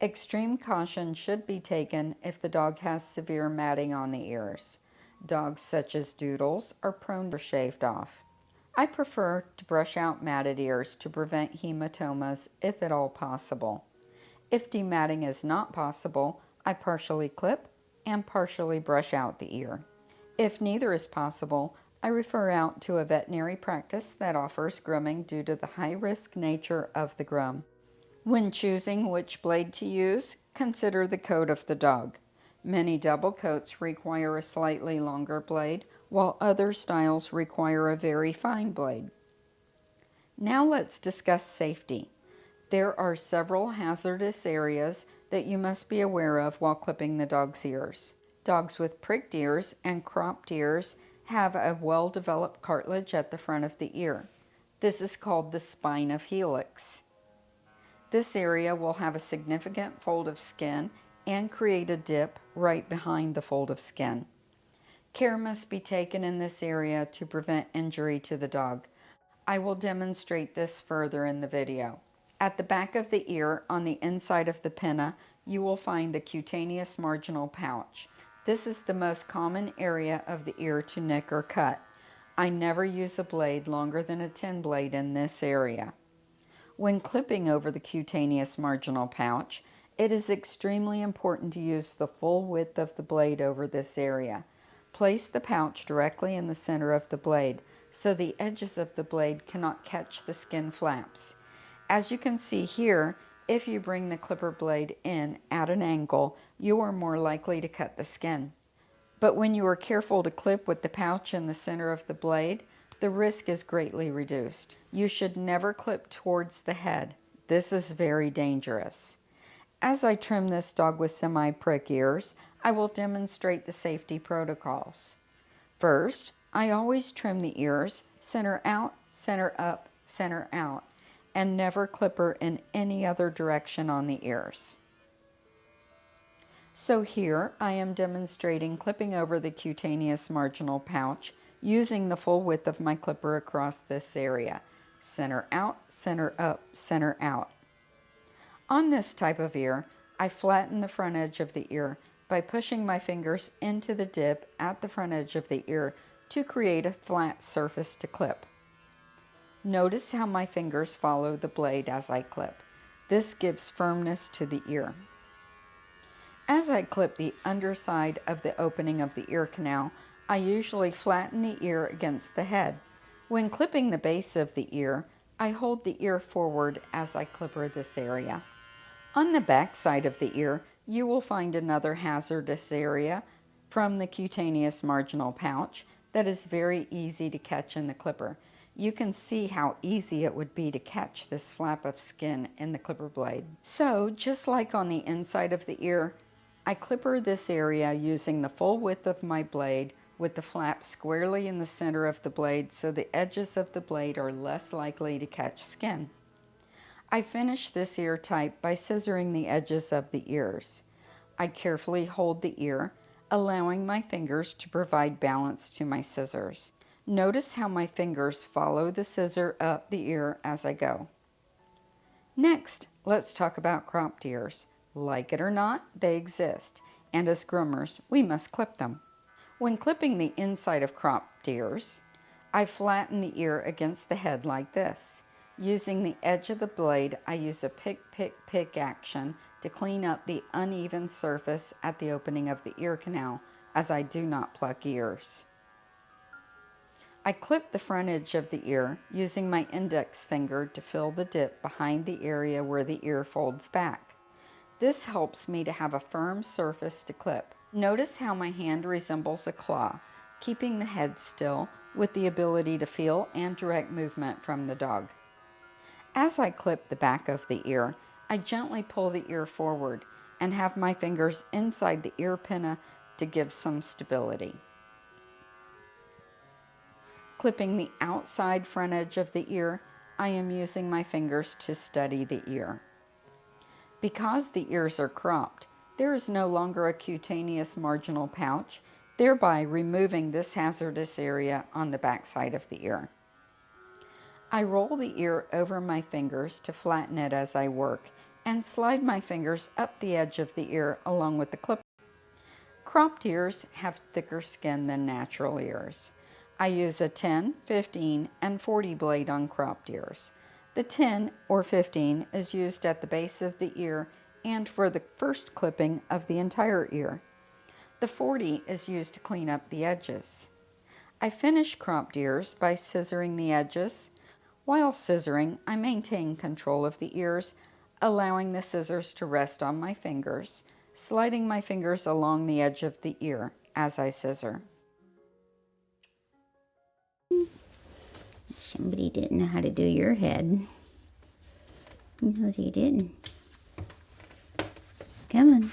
Extreme caution should be taken if the dog has severe matting on the ears. Dogs such as Doodles are prone to shaved off. I prefer to brush out matted ears to prevent hematomas if at all possible. If dematting is not possible, I partially clip and partially brush out the ear. If neither is possible, I refer out to a veterinary practice that offers grooming due to the high-risk nature of the groom. When choosing which blade to use, consider the coat of the dog. Many double coats require a slightly longer blade, while other styles require a very fine blade. Now let's discuss safety. There are several hazardous areas that you must be aware of while clipping the dog's ears. Dogs with pricked ears and cropped ears have a well-developed cartilage at the front of the ear. This is called the spine of helix. This area will have a significant fold of skin and create a dip right behind the fold of skin. Care must be taken in this area to prevent injury to the dog. I will demonstrate this further in the video. At the back of the ear, on the inside of the pinna, you will find the cutaneous marginal pouch. This is the most common area of the ear to nick or cut. I never use a blade longer than a 10 blade in this area. When clipping over the cutaneous marginal pouch, it is extremely important to use the full width of the blade over this area. Place the pouch directly in the center of the blade so the edges of the blade cannot catch the skin flaps. As you can see here, if you bring the clipper blade in at an angle, you are more likely to cut the skin. But when you are careful to clip with the pouch in the center of the blade, the risk is greatly reduced. You should never clip towards the head. This is very dangerous. As I trim this dog with semi-prick ears, I will demonstrate the safety protocols. First, I always trim the ears center out, center up, center out, and never clipper in any other direction on the ears. So here I am demonstrating clipping over the cutaneous marginal pouch using the full width of my clipper across this area. Center out, center up, center out. On this type of ear, I flatten the front edge of the ear by pushing my fingers into the dip at the front edge of the ear to create a flat surface to clip. Notice how my fingers follow the blade as I clip. This gives firmness to the ear. As I clip the underside of the opening of the ear canal, I usually flatten the ear against the head. When clipping the base of the ear, I hold the ear forward as I clipper this area. On the back side of the ear, you will find another hazardous area from the cutaneous marginal pouch that is very easy to catch in the clipper. You can see how easy it would be to catch this flap of skin in the clipper blade. So, just like on the inside of the ear, I clipper this area using the full width of my blade with the flap squarely in the center of the blade so the edges of the blade are less likely to catch skin. I finish this ear type by scissoring the edges of the ears. I carefully hold the ear, allowing my fingers to provide balance to my scissors. Notice how my fingers follow the scissor up the ear as I go. Next, let's talk about cropped ears. Like it or not, they exist, and as groomers, we must clip them. When clipping the inside of cropped ears, I flatten the ear against the head like this. Using the edge of the blade, I use a pick action to clean up the uneven surface at the opening of the ear canal, as I do not pluck ears. I clip the front edge of the ear using my index finger to fill the dip behind the area where the ear folds back. This helps me to have a firm surface to clip. Notice how my hand resembles a claw, keeping the head still with the ability to feel and direct movement from the dog. As I clip the back of the ear, I gently pull the ear forward and have my fingers inside the ear pinna to give some stability. Clipping the outside front edge of the ear, I am using my fingers to steady the ear. Because the ears are cropped, there is no longer a cutaneous marginal pouch, thereby removing this hazardous area on the back side of the ear. I roll the ear over my fingers to flatten it as I work and slide my fingers up the edge of the ear along with the clip. Cropped ears have thicker skin than natural ears. I use a 10, 15, and 40 blade on cropped ears. The 10 or 15 is used at the base of the ear and for the first clipping of the entire ear. The 40 is used to clean up the edges. I finish cropped ears by scissoring the edges. While scissoring, I maintain control of the ears, allowing the scissors to rest on my fingers, sliding my fingers along the edge of the ear as I scissor. Somebody didn't know how to do your head. No, you didn't. Come on.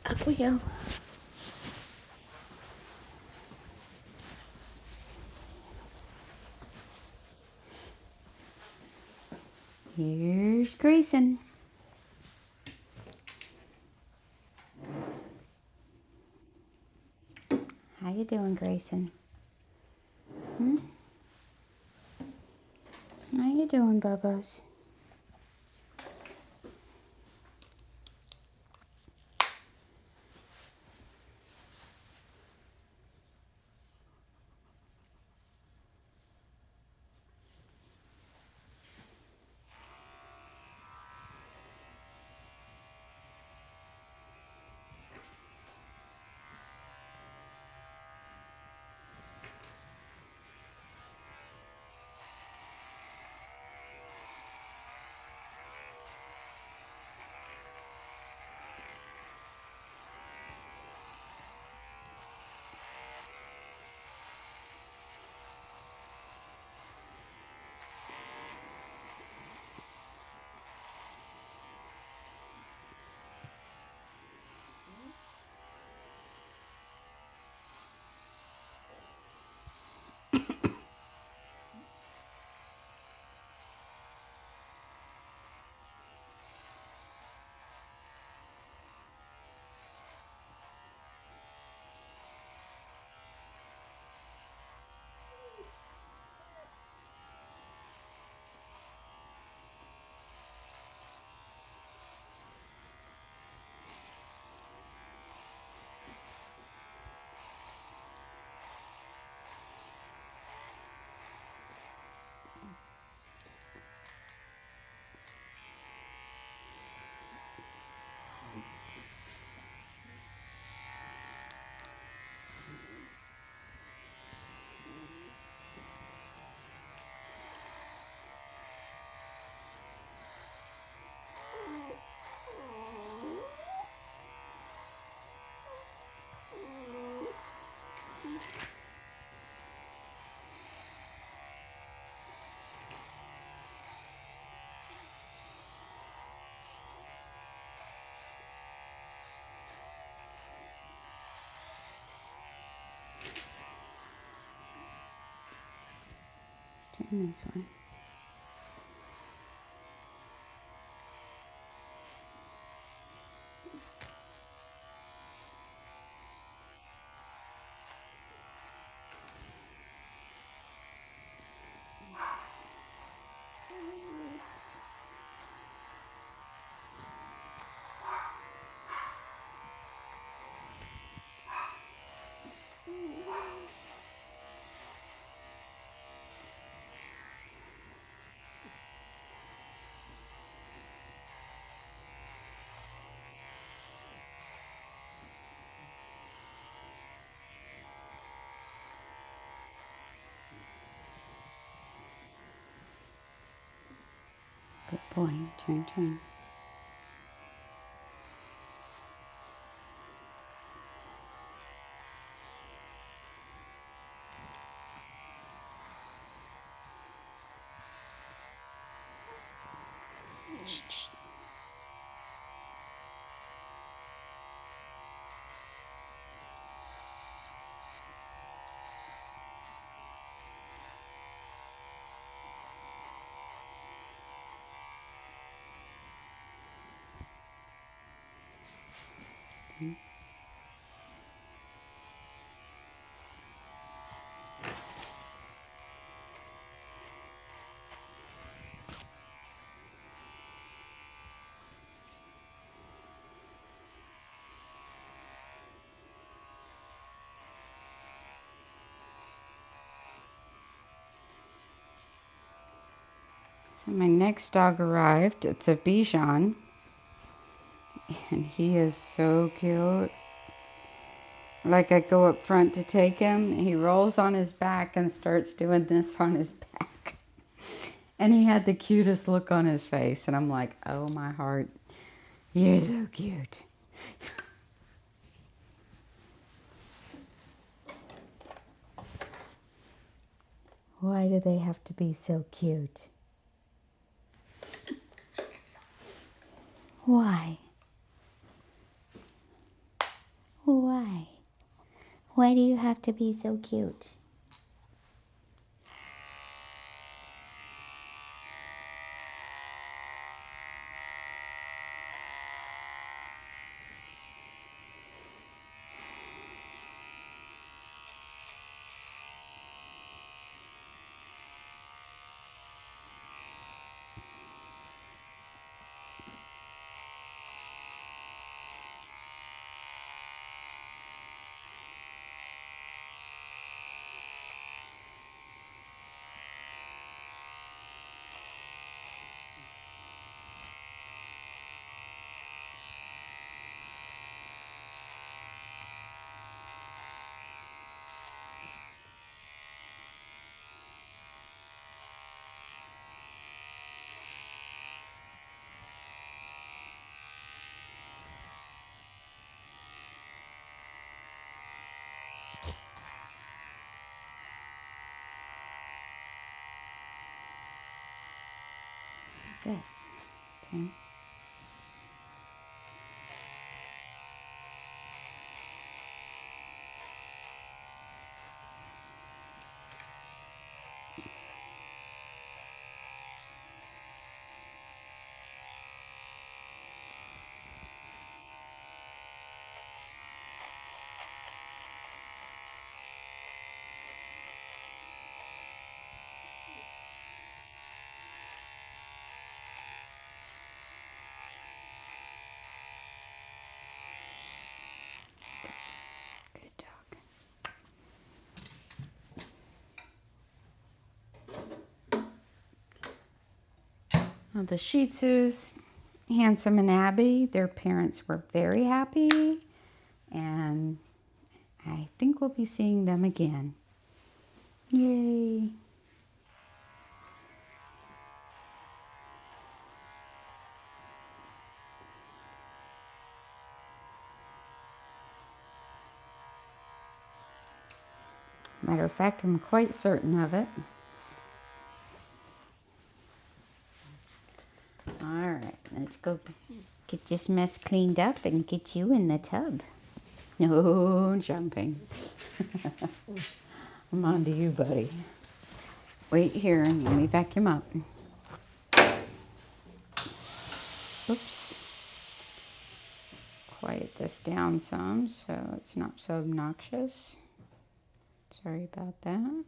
Up we go. Here's Grayson. How you doing, Grayson? How you doing, Bubba's? Turn this way. Good boy. Turn. So my next dog arrived. It's a Bichon. And he is so cute. Like I go up front to take him. He rolls on his back and starts doing this on his back. And he had the cutest look on his face. And I'm like, oh my heart. You're so cute. Why do they have to be so cute? Why? Why? Why do you have to be so cute? Good. See? Good dog. Well, the Shih Tzus, Handsome and Abby, their parents were very happy, and I think we'll be seeing them again. Yay! Matter of fact, I'm quite certain of it. All right, let's go get this mess cleaned up and get you in the tub. No jumping. I'm on to you, buddy. Wait here and let me vacuum up. Oops. Quiet this down some so it's not so obnoxious. Sorry about that.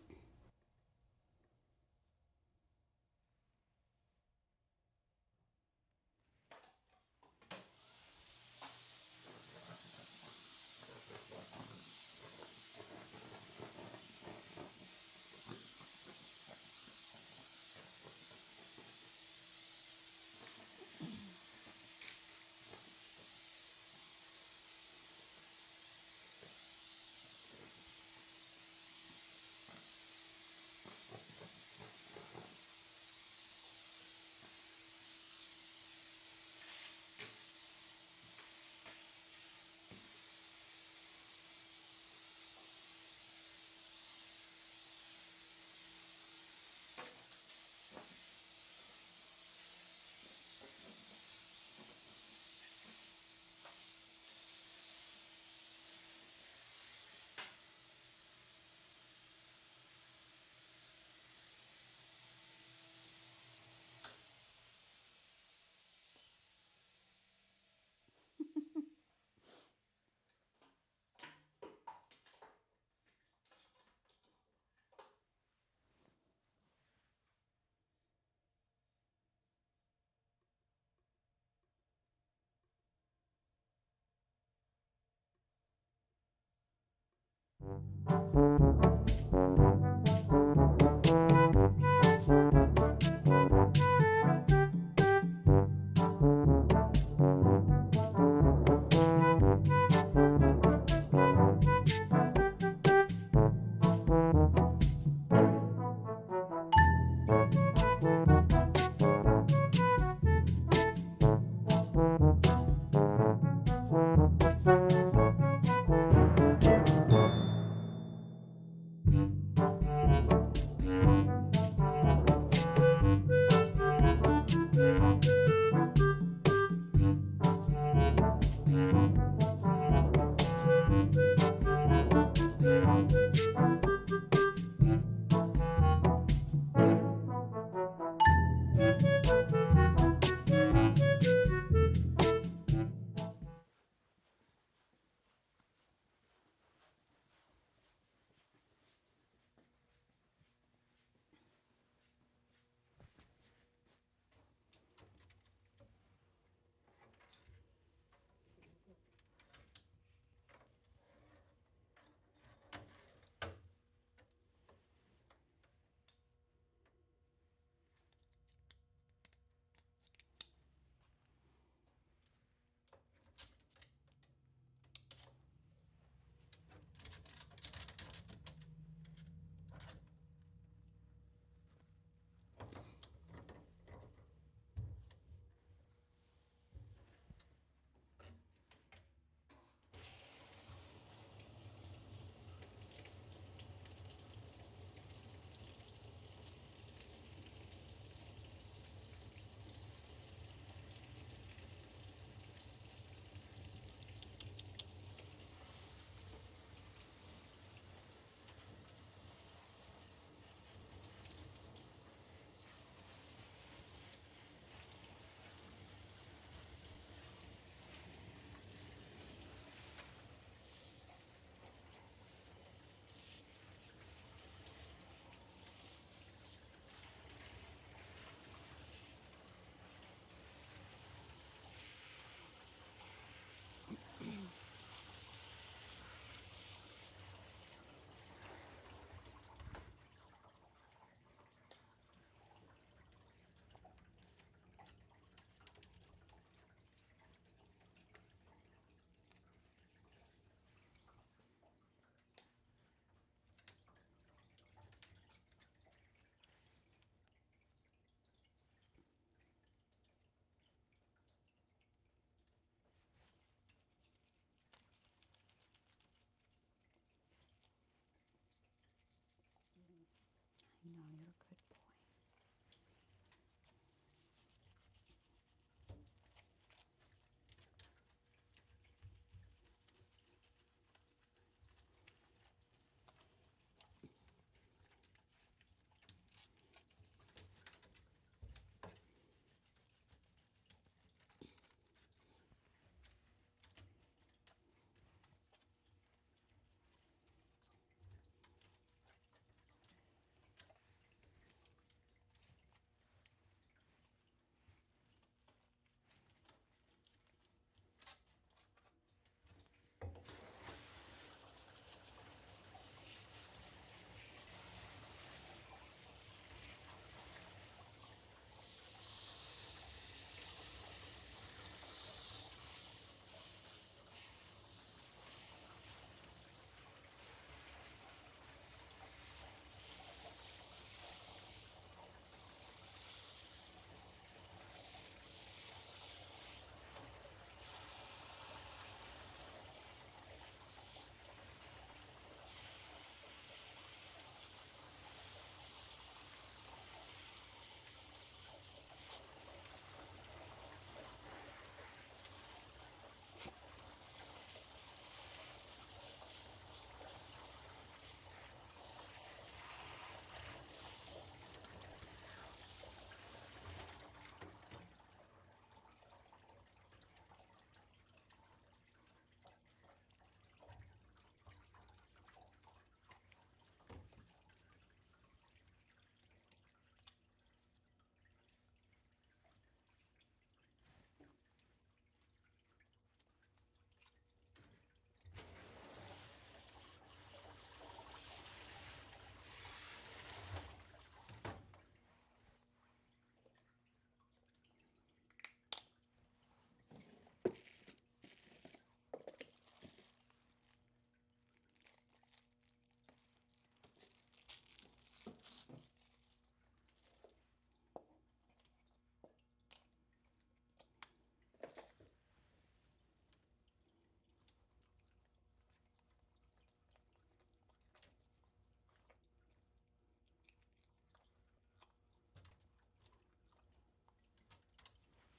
No, you're a good boy.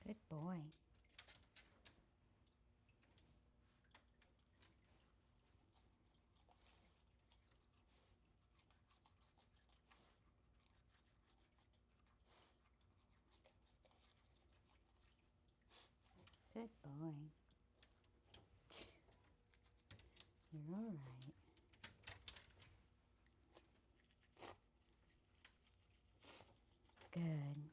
Good boy. Good boy. You're all right. Good.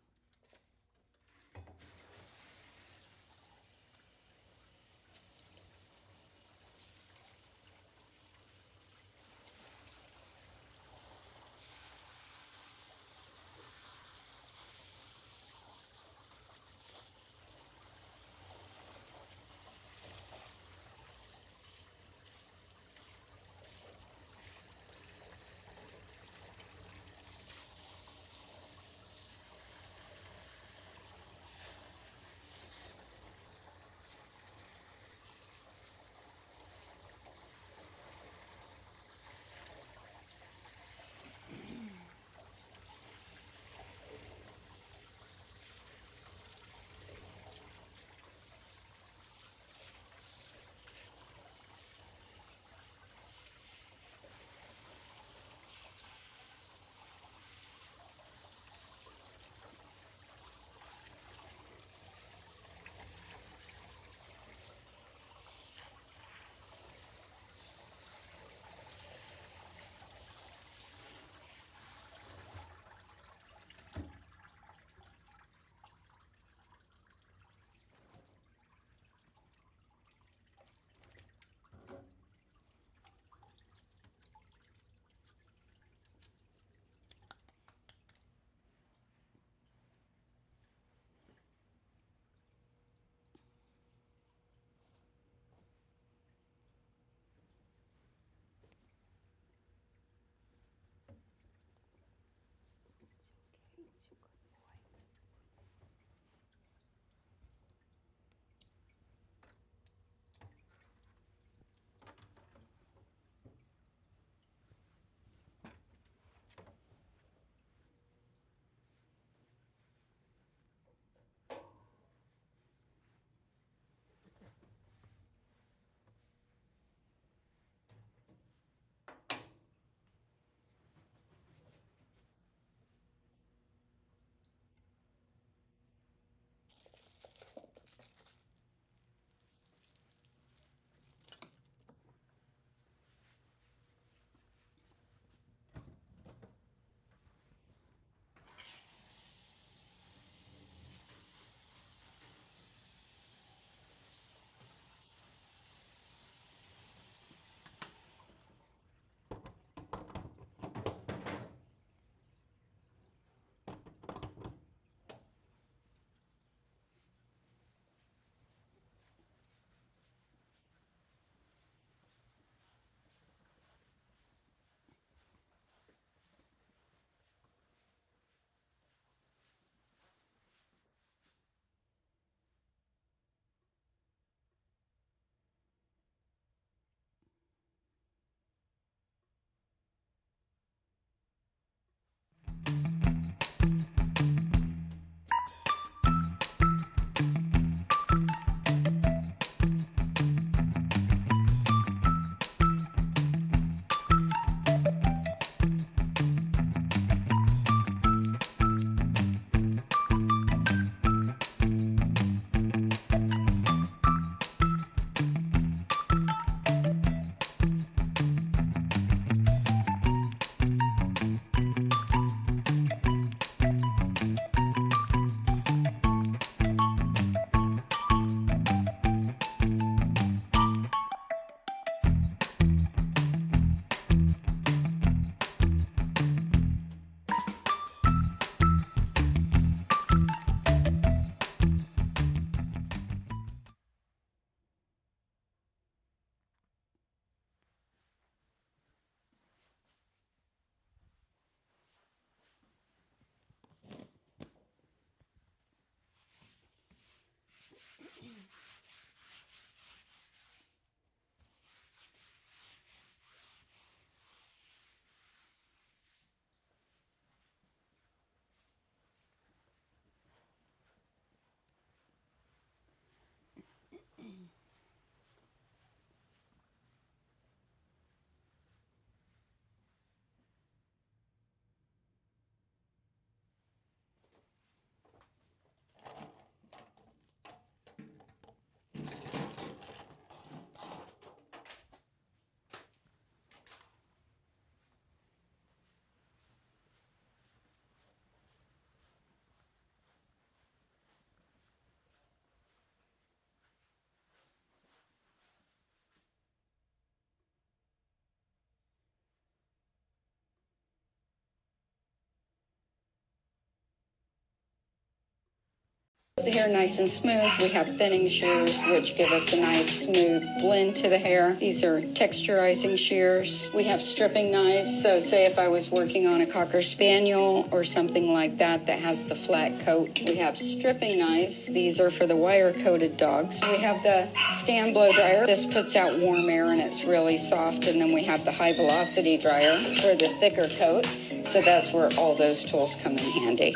The hair nice and smooth. We have thinning shears, which give us a nice smooth blend to the hair. These are texturizing shears. We have stripping knives. So say if I was working on a Cocker Spaniel or something like that that has the flat coat, we have stripping knives. These are for the wire-coated dogs. We have the stand blow dryer. This puts out warm air and it's really soft. And then we have the high velocity dryer for the thicker coat. So that's where all those tools come in handy.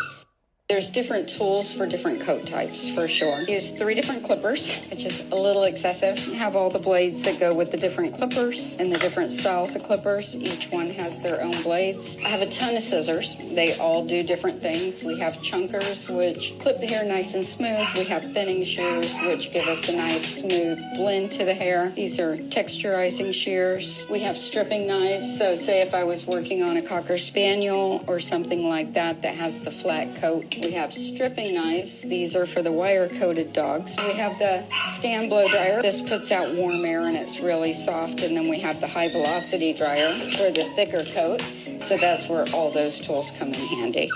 There's different tools for different coat types, for sure. Use 3 different clippers, which is a little excessive. Have all the blades that go with the different clippers and the different styles of clippers. Each one has their own blades. I have a ton of scissors. They all do different things. We have chunkers, which clip the hair nice and smooth. We have thinning shears, which give us a nice smooth blend to the hair. These are texturizing shears. We have stripping knives. So say if I was working on a Cocker Spaniel or something like that that has the flat coat, we have stripping knives. These are for the wire-coated dogs. We have the stand blow dryer. This puts out warm air and it's really soft. And then we have the high velocity dryer for the thicker coat. So that's where all those tools come in handy.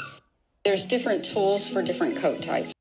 There's different tools for different coat types.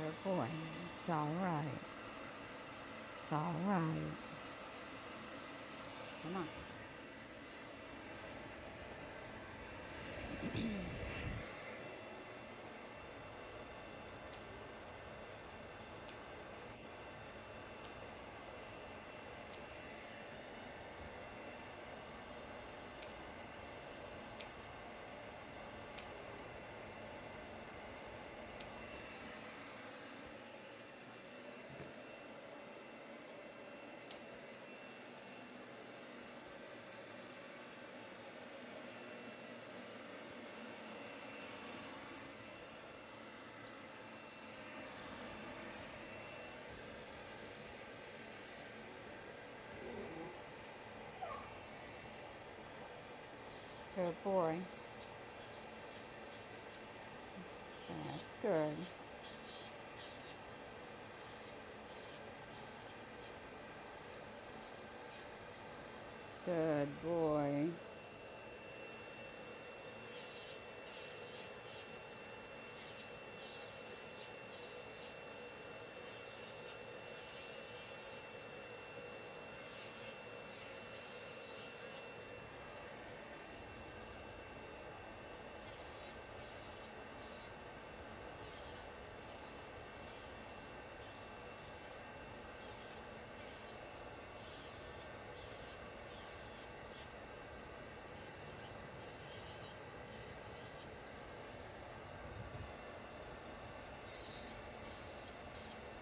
Good boy. It's all right. It's all right. Come on. Good boy. That's good. Good boy.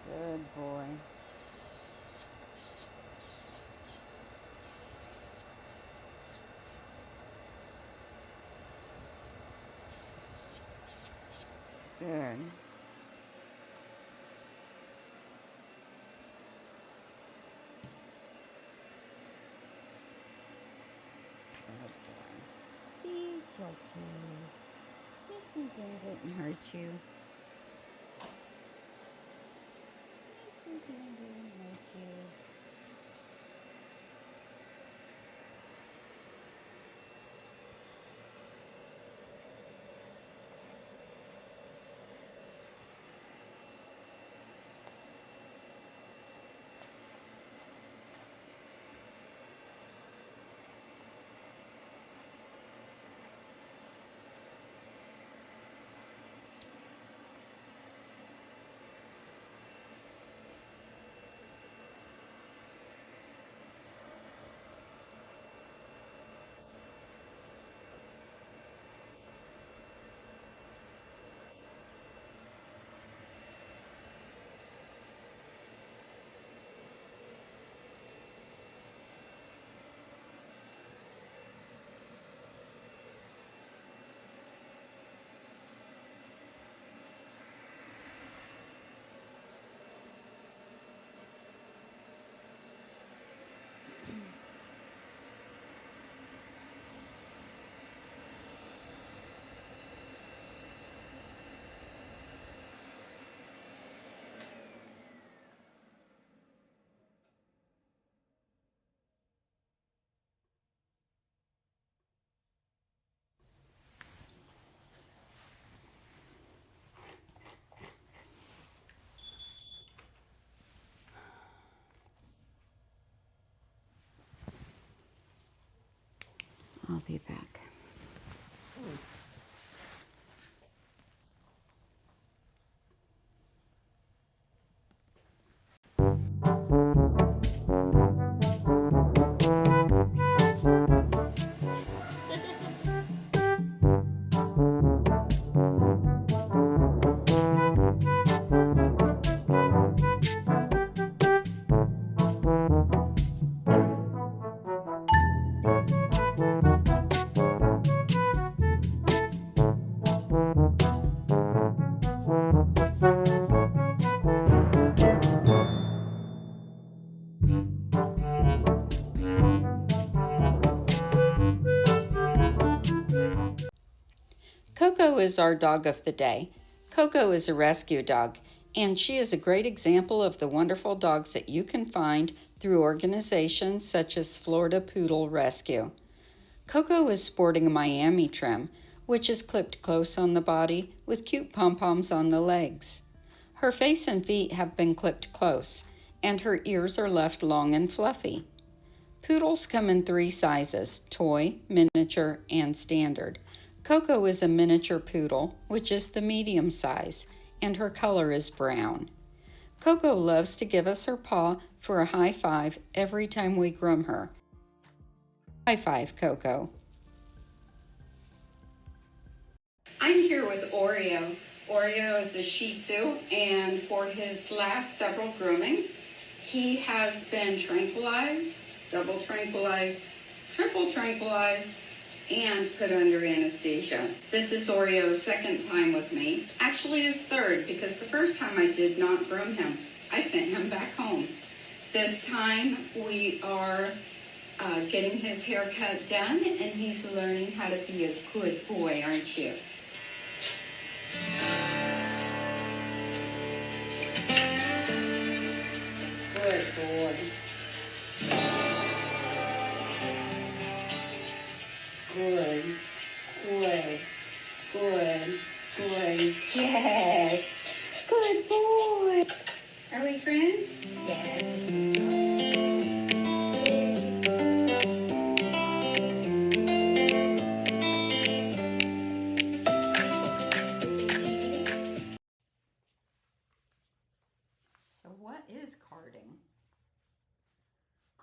Good boy. Good. Good boy. See, Chucky. Miss Suzanne didn't hurt you. Miss Suzanne didn't hurt you. I'll be back. Coco is our dog of the day. Coco is a rescue dog, and she is a great example of the wonderful dogs that you can find through organizations such as Florida Poodle Rescue. Coco is sporting a Miami trim, which is clipped close on the body with cute pom-poms on the legs. Her face and feet have been clipped close, and her ears are left long and fluffy. Poodles come in 3 sizes: toy, miniature, and standard. Coco is a miniature poodle, which is the medium size, and her color is brown. Coco loves to give us her paw for a high five every time we groom her. High five, Coco. I'm here with Oreo. Oreo is a Shih Tzu, and for his last several groomings, he has been tranquilized, double tranquilized, triple tranquilized, and put under anesthesia. This is Oreo's second time with me. Actually his third, because the first time I did not groom him. I sent him back home. This time we are getting his haircut done, and he's learning how to be a good boy, aren't you? Good boy. Good, good, good, good. Yes. Good boy. Are we friends? Yes. So what is carding?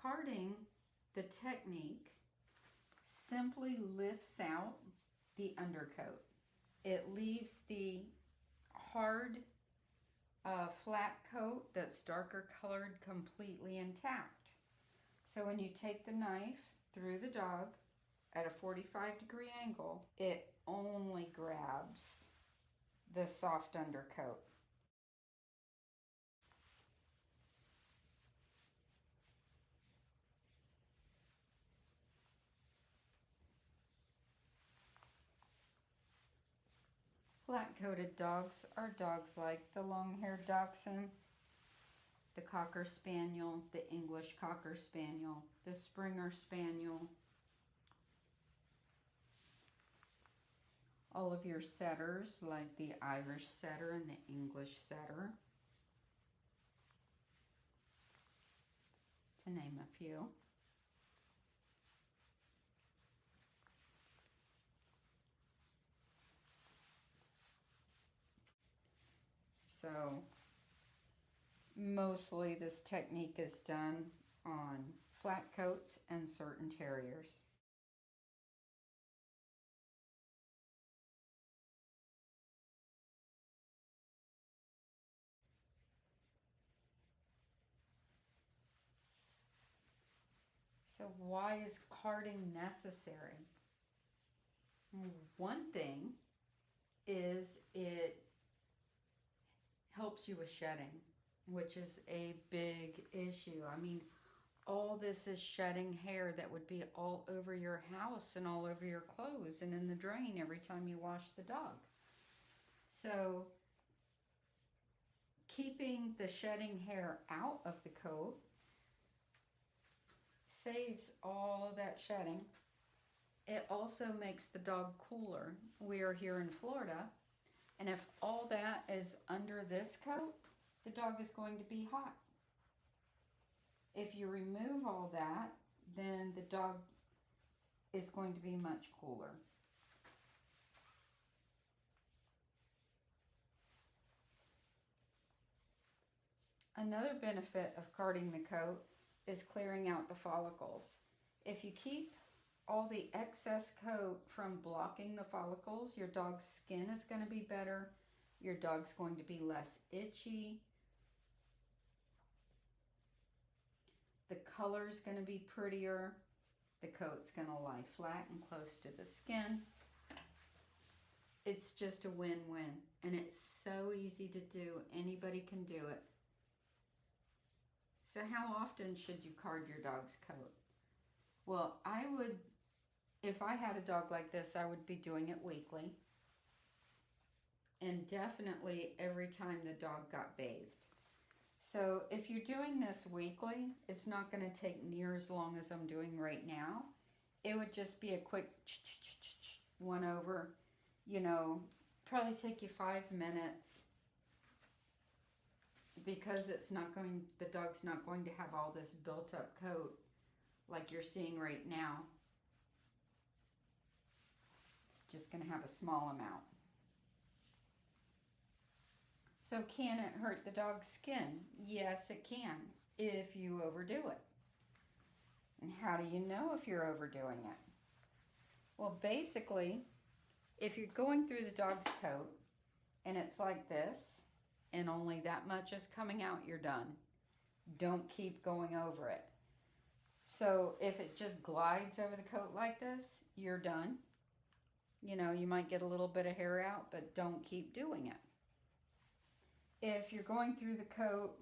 Carding, the technique, simply lifts out the undercoat. It leaves the hard, flat coat that's darker colored completely intact. So when you take the knife through the dog at a 45-degree angle, it only grabs the soft undercoat. Flat-coated dogs are dogs like the long-haired dachshund, the Cocker Spaniel, the English Cocker Spaniel, the Springer Spaniel, all of your setters like the Irish Setter and the English Setter, to name a few. So mostly this technique is done on flat coats and certain terriers. So why is carding necessary? One thing is it helps you with shedding, which is a big issue. I mean, all this is shedding hair that would be all over your house and all over your clothes and in the drain every time you wash the dog. So keeping the shedding hair out of the coat saves all that shedding. It also makes the dog cooler. We are here in Florida, and if all that is under this coat, the dog is going to be hot. If you remove all that, then the dog is going to be much cooler. Another benefit of carding the coat is clearing out the follicles. If you keep all the excess coat from blocking the follicles, your dog's skin is going to be better. Your dog's going to be less itchy. The color's going to be prettier. The coat's going to lie flat and close to the skin. It's just a win-win, and it's so easy to do. Anybody can do it. So how often should you card your dog's coat? Well, I would, if I had a dog like this, I would be doing it weekly. And definitely every time the dog got bathed. So if you're doing this weekly, it's not going to take near as long as I'm doing right now. It would just be a quick one over, you know, probably take you 5 minutes. because the dog's not going to have all this built up coat like you're seeing right now. It's just going to have a small amount. So can it hurt the dog's skin? Yes, it can, if you overdo it. And how do you know if you're overdoing it? Well, basically, if you're going through the dog's coat and it's like this, and only that much is coming out, you're done. Don't keep going over it. So if it just glides over the coat like this, you're done. You know, you might get a little bit of hair out, but don't keep doing it. If you're going through the coat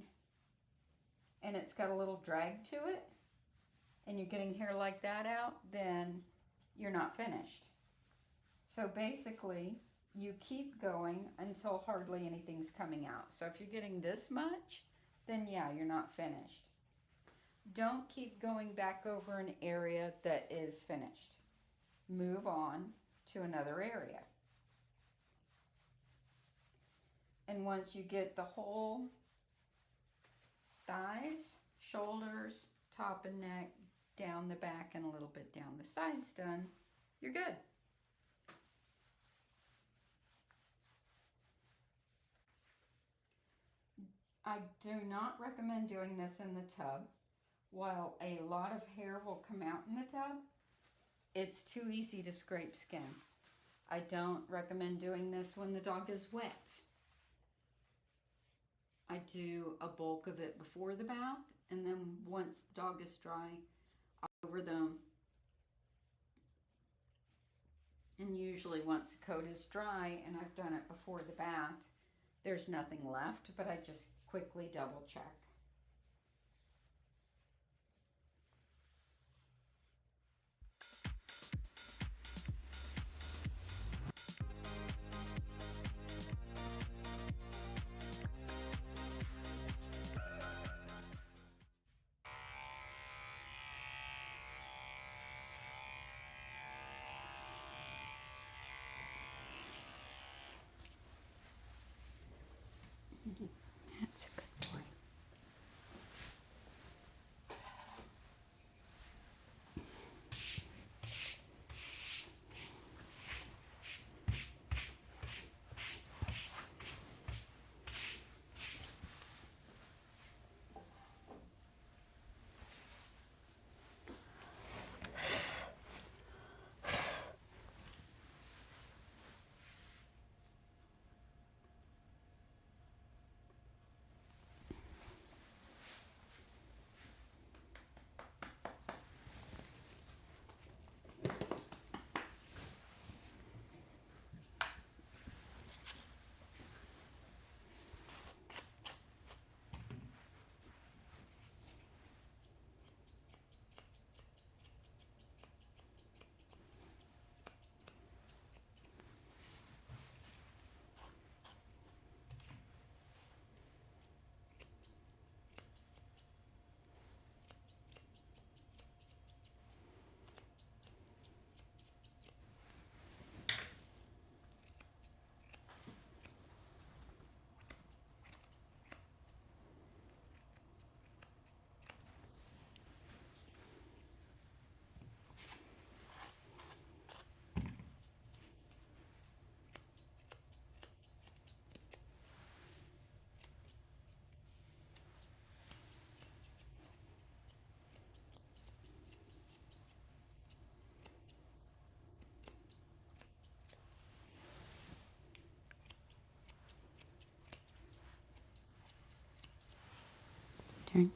and it's got a little drag to it, and you're getting hair like that out, then you're not finished. So basically, you keep going until hardly anything's coming out. So if you're getting this much, then yeah, you're not finished. Don't keep going back over an area that is finished. Move on to another area. And once you get the whole thighs, shoulders, top and neck, down the back, and a little bit down the sides done, you're good. I do not recommend doing this in the tub. While a lot of hair will come out in the tub, it's too easy to scrape skin. I don't recommend doing this when the dog is wet. I do a bulk of it before the bath, and then once the dog is dry, I'll over them. And usually once the coat is dry and I've done it before the bath, there's nothing left, but I just quickly double check. That's a good boy. Turn.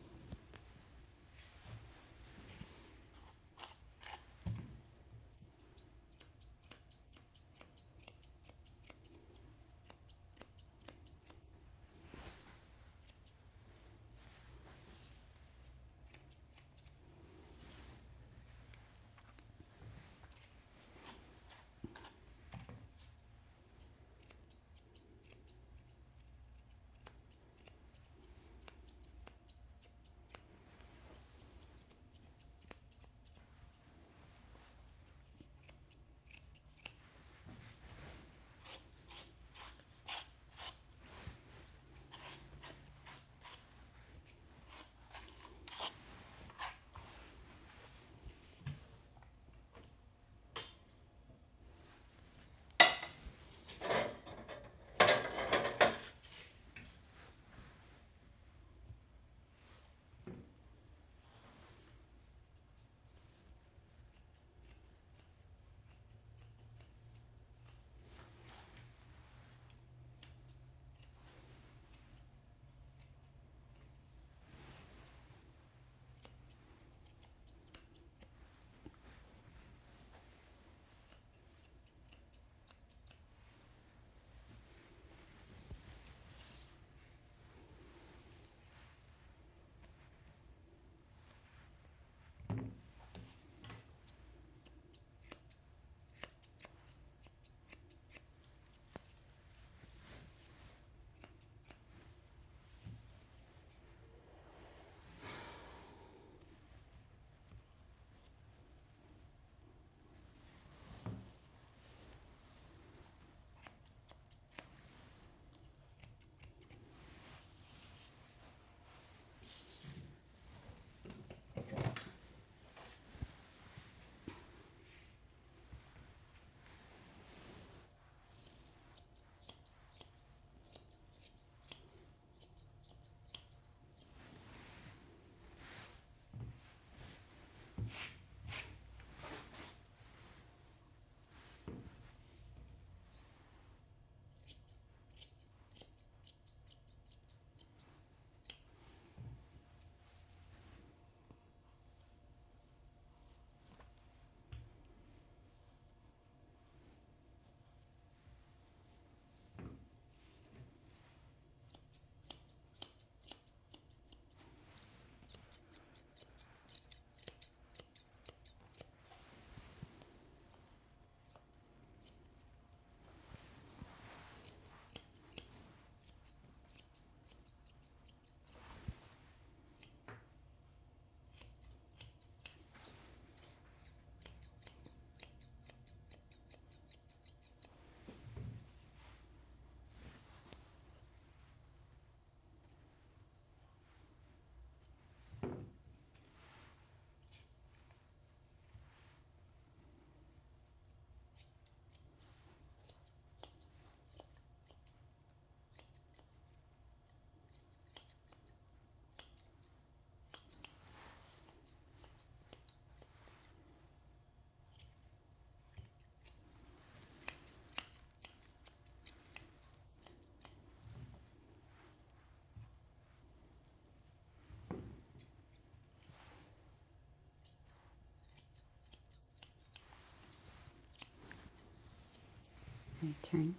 My turn.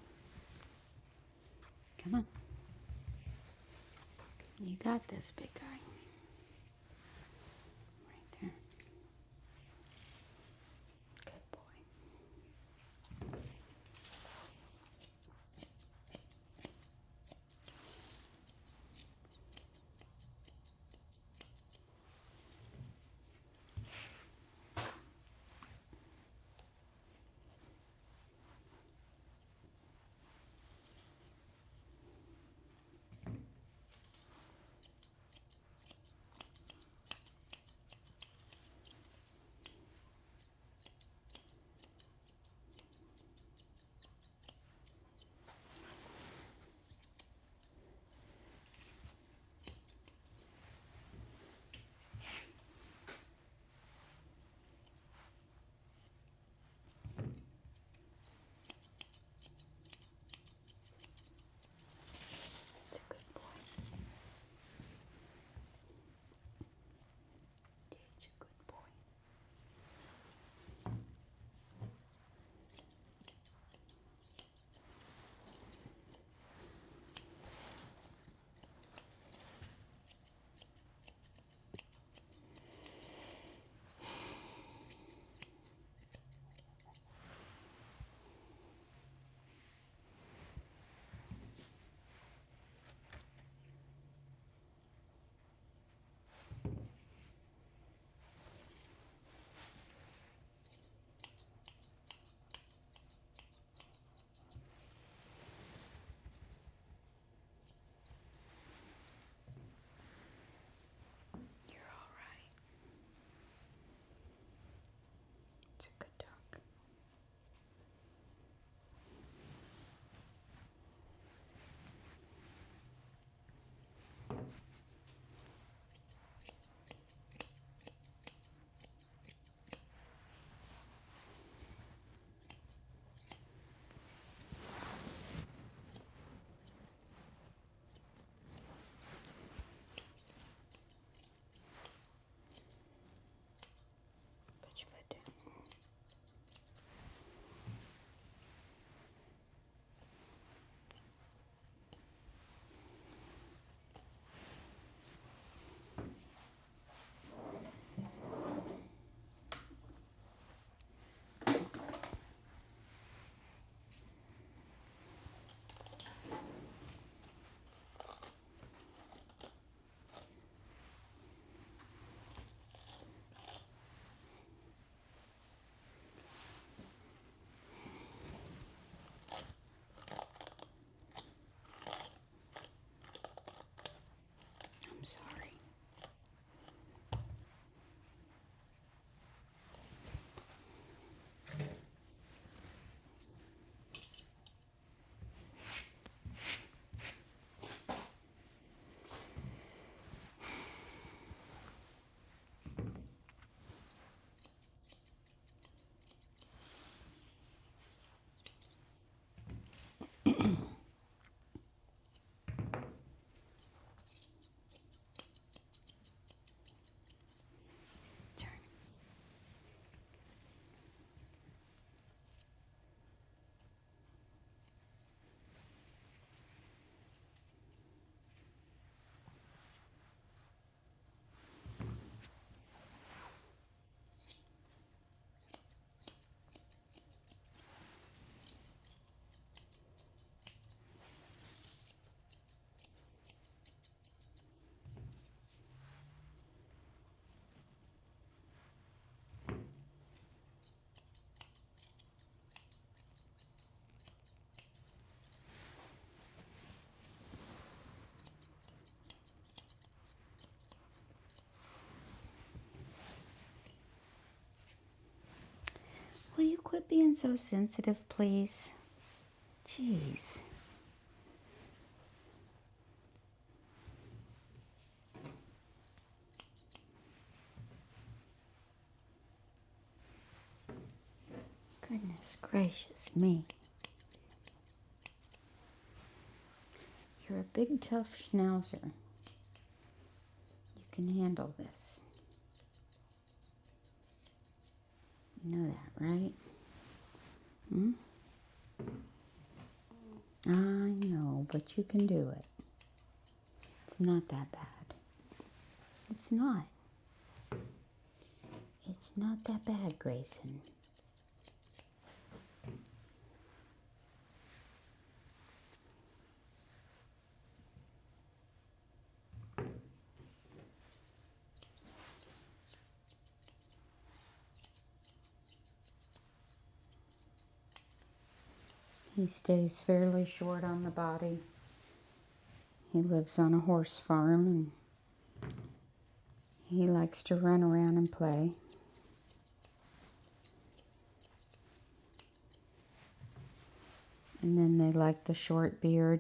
Come on. You got this, big guy. Right there. Good boy. It's a good boy. He's a good boy. You're all right. It's a good dog. Put your foot down. I'm sorry. Turn. Will you quit being so sensitive, please? Jeez. Goodness gracious me. You're a big, tough schnauzer. You can handle this. You know that, right? Hmm? I know, but you can do it. It's not that bad. It's not. It's not that bad, Grayson. He stays fairly short on the body. He lives on a horse farm and he likes to run around and play. And then they like the short beard.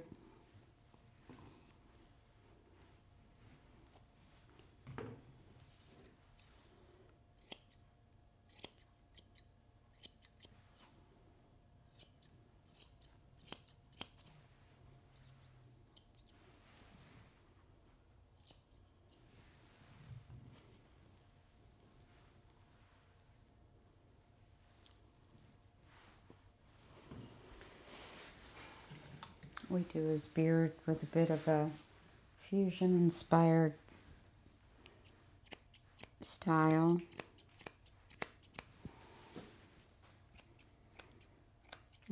We do his beard with a bit of a fusion-inspired style.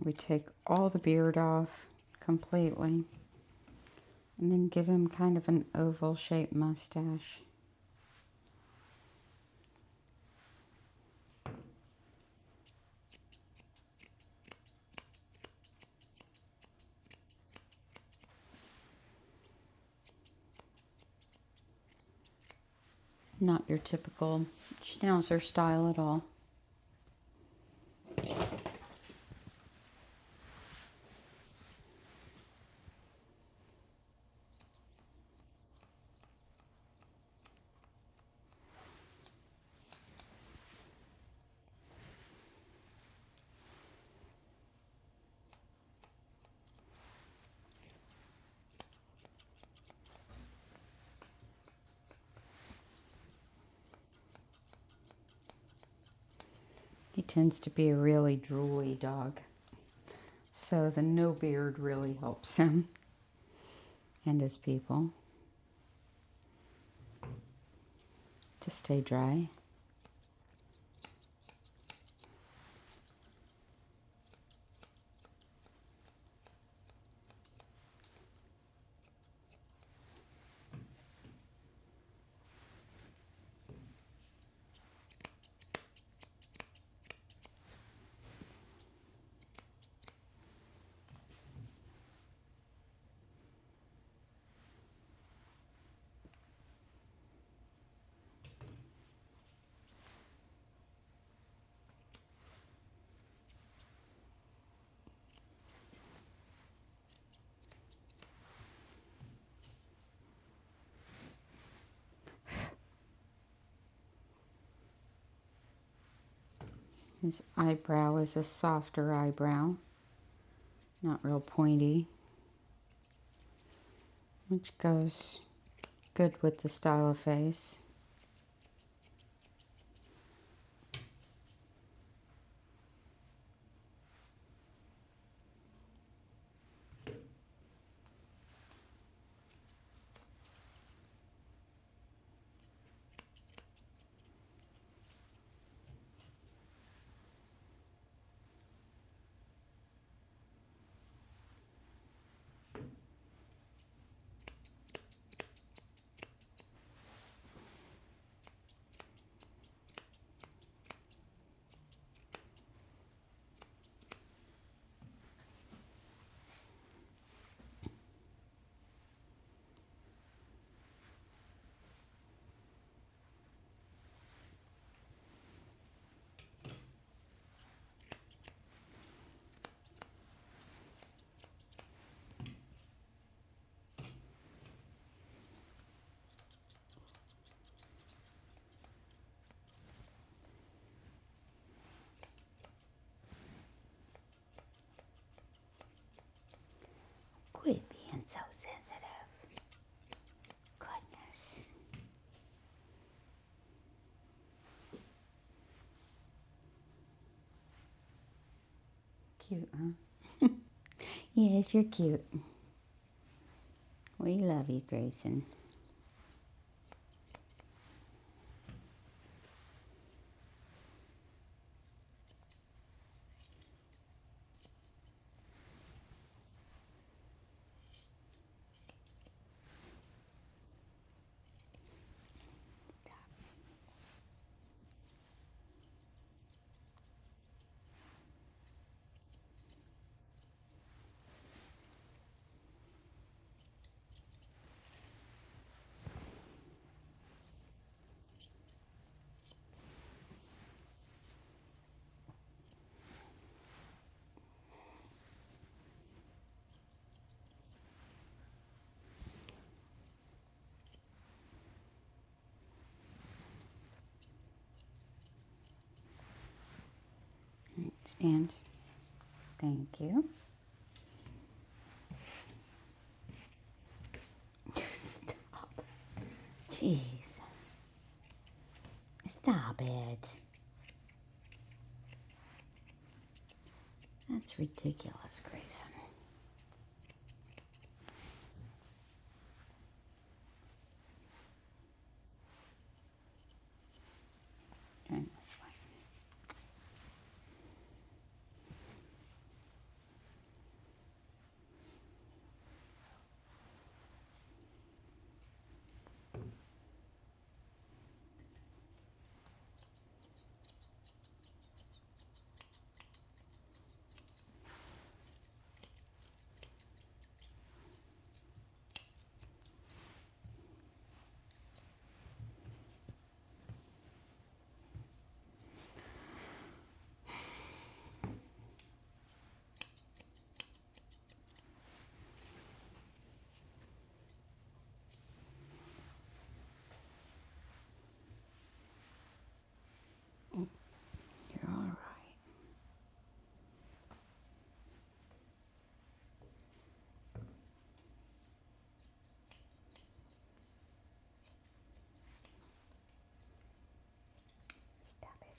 We take all the beard off completely and then give him kind of an oval-shaped mustache. Not your typical schnauzer style at all. He tends to be a really drooly dog, so the no beard really helps him and his people to stay dry. His eyebrow is a softer eyebrow, not real pointy, which goes good with the style of face. Quit being so sensitive. Goodness. Cute, huh? Yes, you're cute. We love you, Grayson. Stand. Thank you. Stop. Jeez. Stop it. That's ridiculous, Grayson. Turn this way. You're all right. Stop it.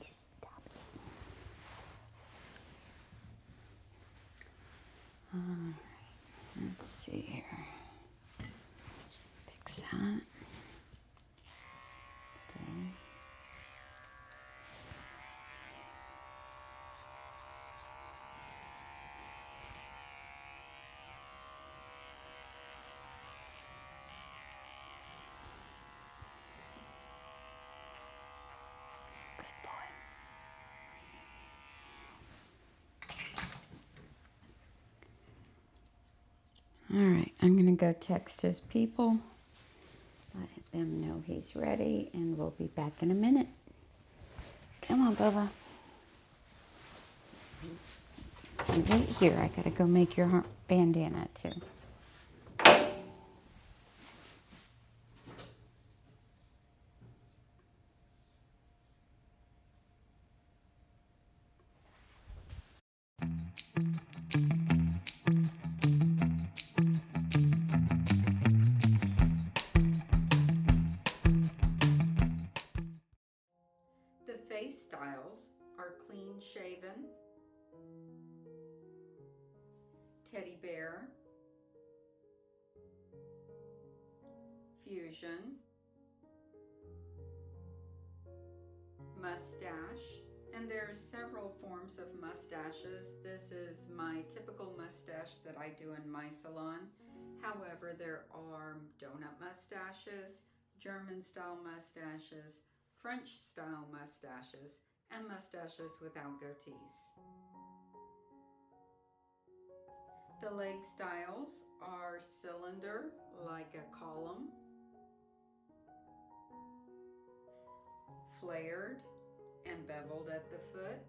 Just stop it. All right. Let's see here. Fix that. Stay. Good boy. All right, I'm gonna go text his people, let them know he's ready, and we'll be back in a minute. Come on, Bubba. And right here, I gotta go make your bandana too. The face styles are clean shaven, teddy bear, fusion, mustache, and there's several forms of mustaches. This is my typical mustache that I do in my salon. However, there are donut mustaches, German style mustaches, French style mustaches, and mustaches without goatees. The leg styles are cylinder, like a column, flared and beveled at the foot,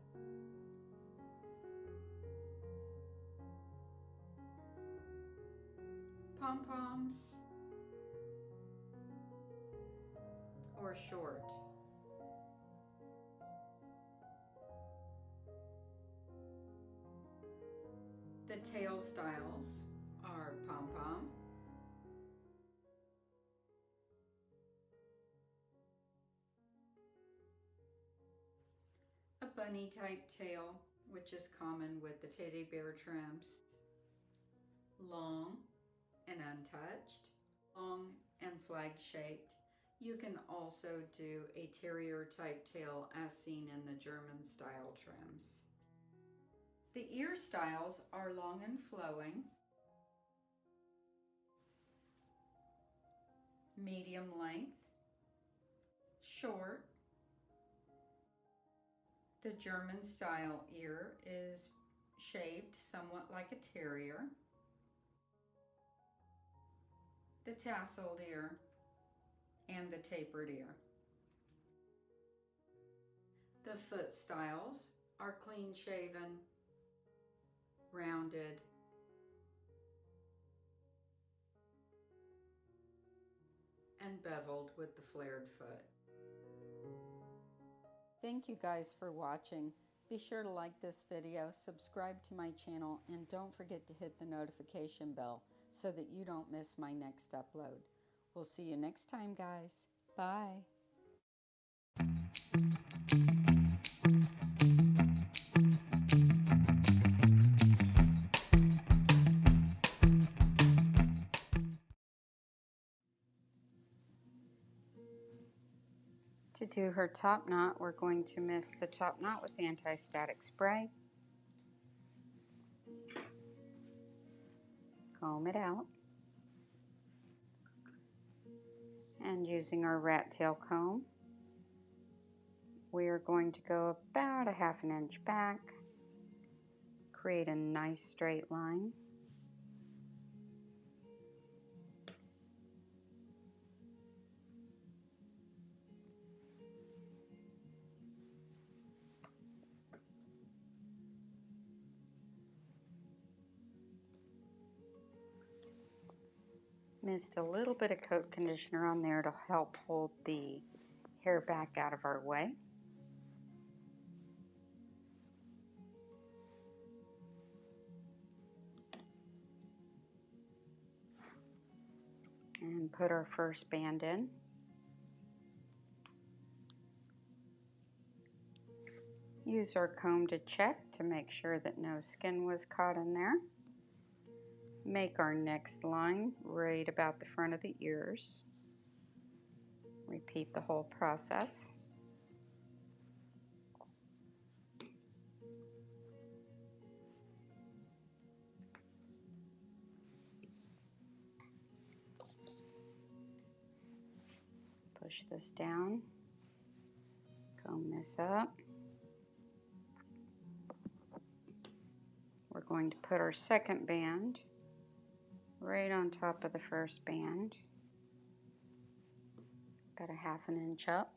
pom-poms, or short. The tail styles are pom-pom, a bunny type tail, which is common with the teddy bear trims. Long and untouched, long and flag shaped. You can also do a terrier type tail as seen in the German style trims. The ear styles are long and flowing, medium length, short. The German style ear is shaved somewhat like a terrier. The tasseled ear and the tapered ear. The foot styles are clean shaven, rounded, and beveled with the flared foot. Thank you guys for watching. Be sure to like this video, subscribe to my channel, and don't forget to hit the notification bell so that you don't miss my next upload. We'll see you next time, guys. Bye. To do her top knot, we're going to mist the top knot with anti-static spray. Comb it out. And using our rat tail comb, we are going to go about 1/2 inch back, create a nice straight line. Mist a little bit of coat conditioner on there to help hold the hair back out of our way. And put our first band in. Use our comb to check to make sure that no skin was caught in there. Make our next line right about the front of the ears. Repeat the whole process. Push this down, comb this up. We're going to put our second band right on top of the first band, about 1/2 inch up.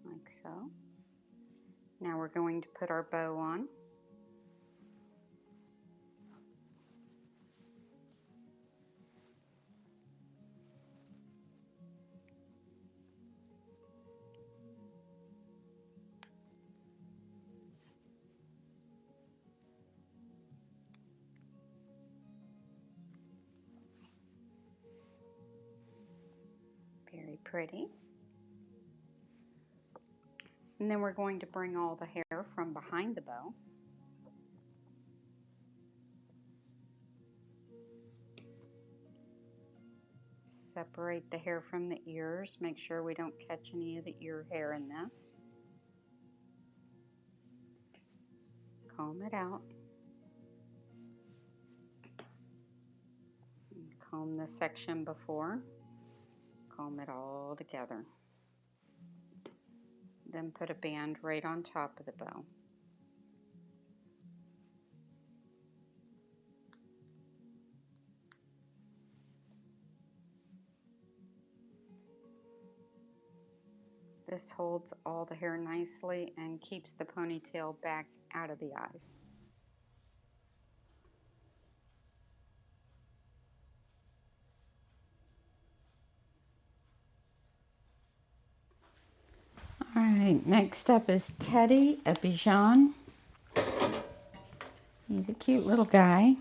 Like so. Now we're going to put our bow on. Very pretty. And then we're going to bring all the hair from behind the bow. Separate the hair from the ears. Make sure we don't catch any of the ear hair in this. Comb it out. And comb the section before. Comb it all together. Then put a band right on top of the bow. This holds all the hair nicely and keeps the ponytail back out of the eyes. Alright, next up is Teddy, a Bichon. He's a cute little guy.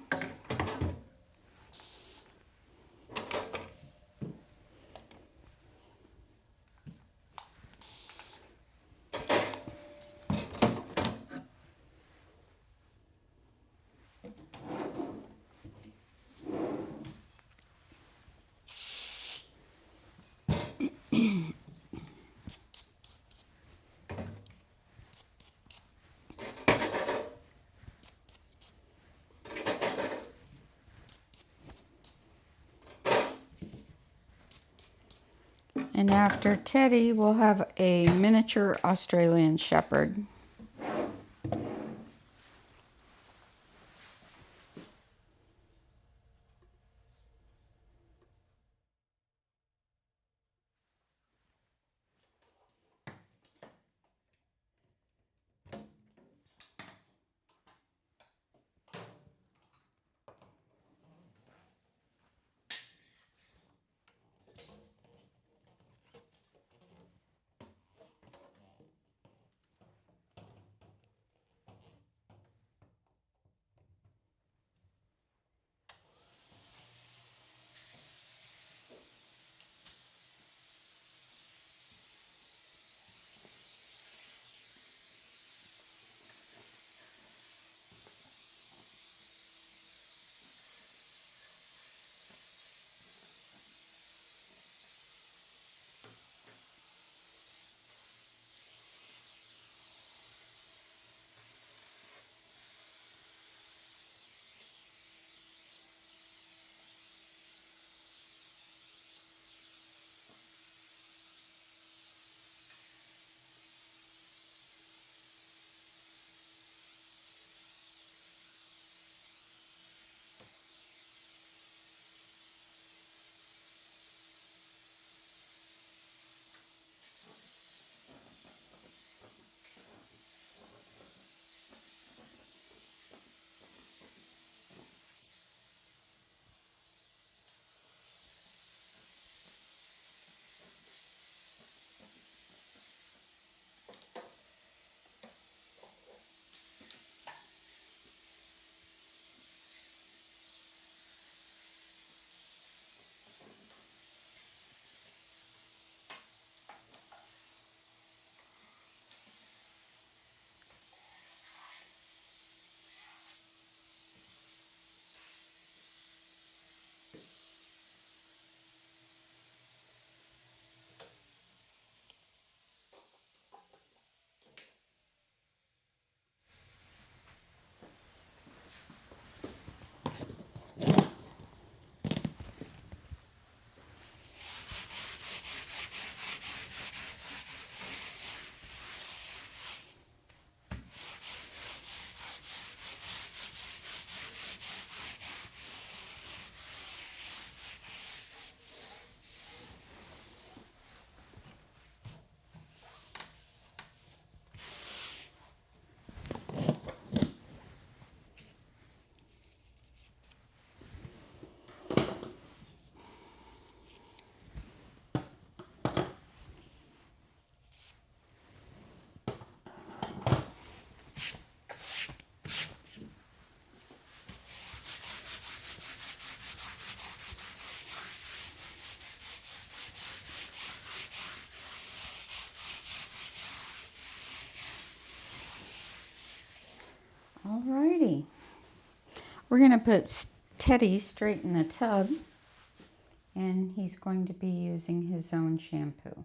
And after Teddy, we'll have a miniature Australian Shepherd. Alrighty. We're going to put Teddy straight in the tub, and he's going to be using his own shampoo.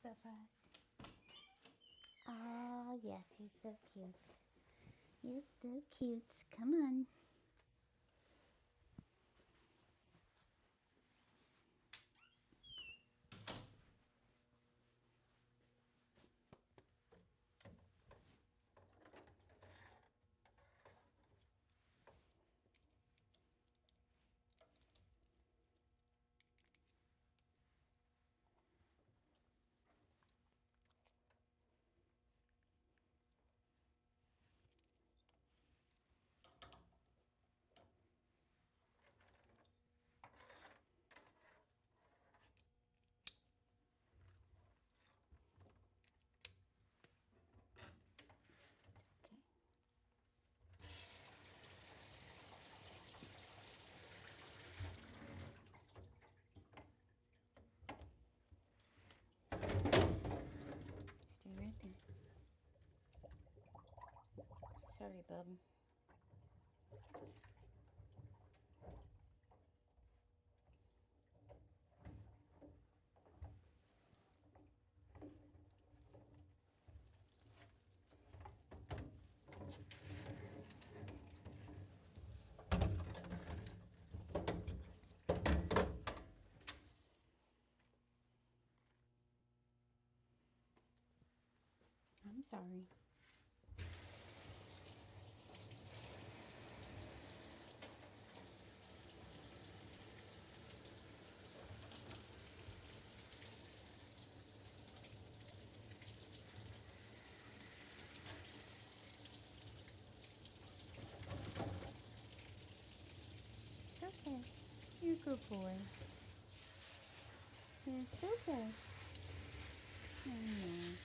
Hi, Bubba. Oh, yes, he's so cute. He's so cute. Come on. Okay. Stay right there. Sorry, bub. I'm sorry. It's okay. You're a good boy. It's okay. I know.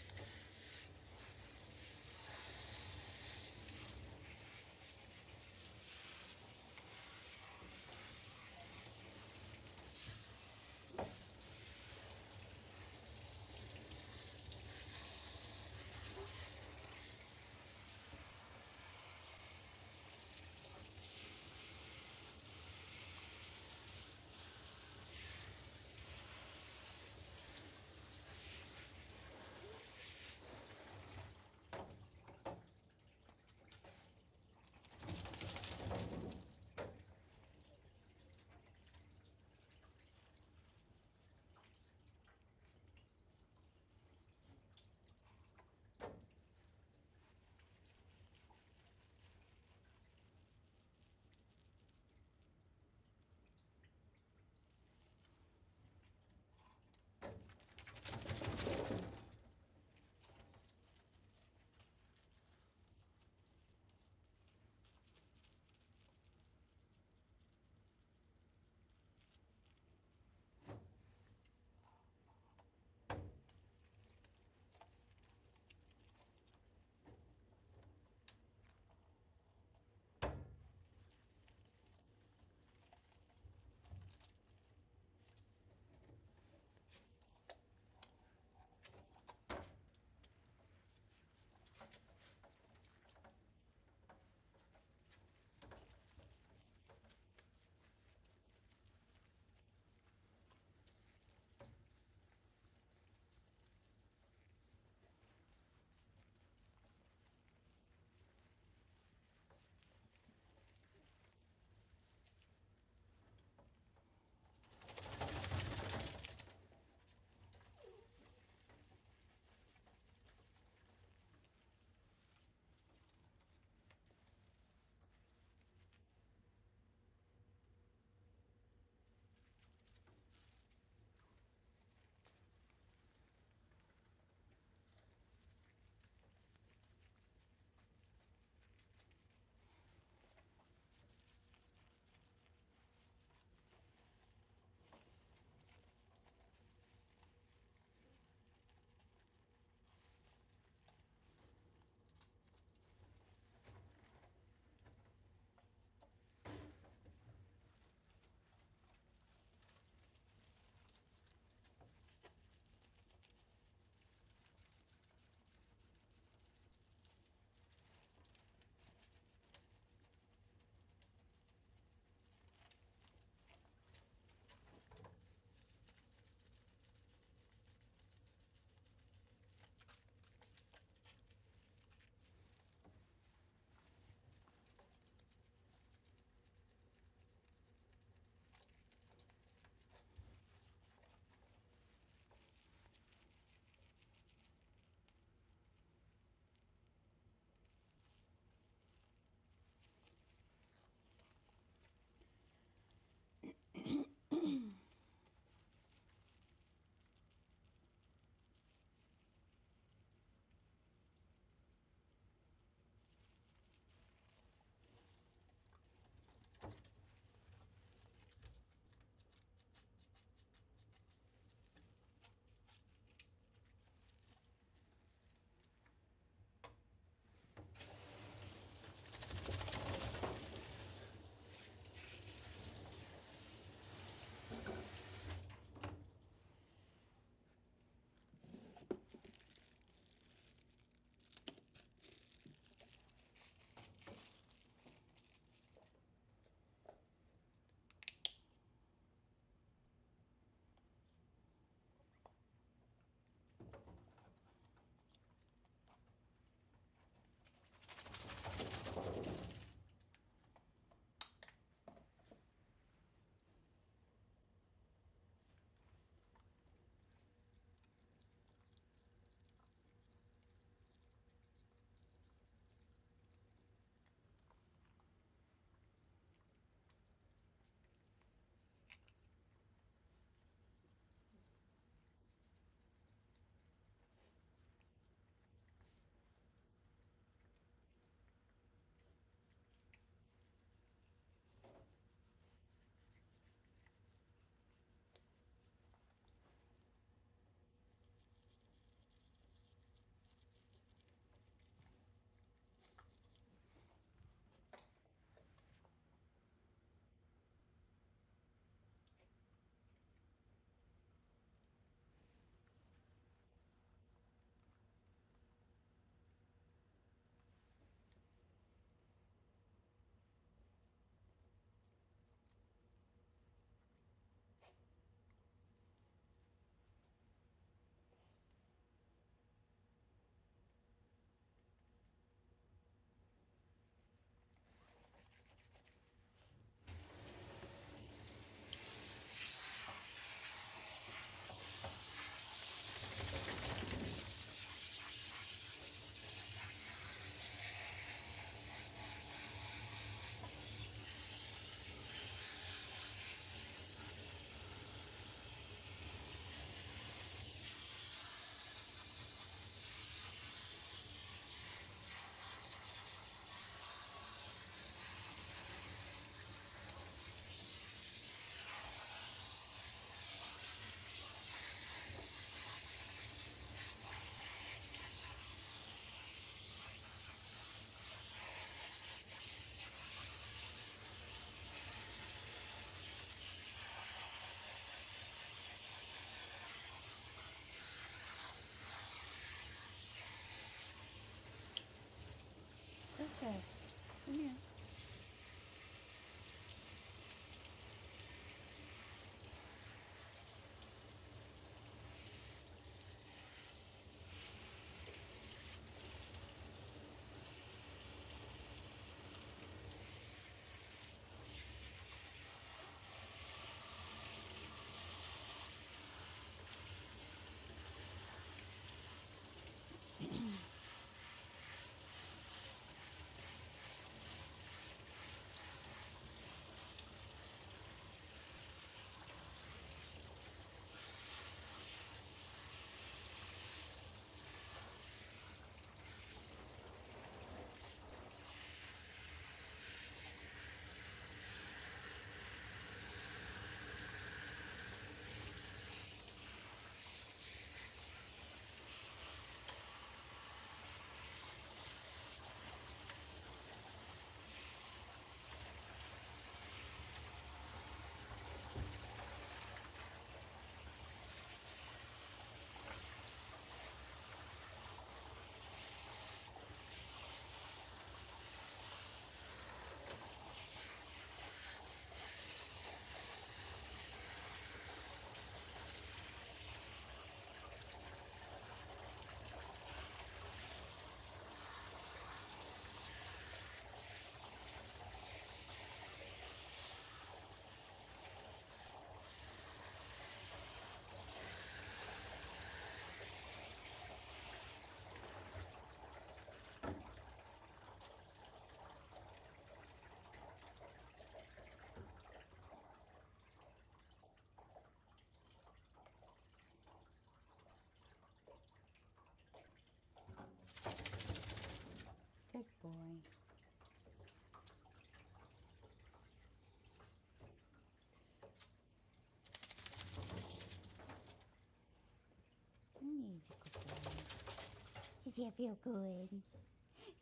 you feel good?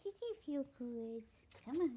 Did you feel good? Come on.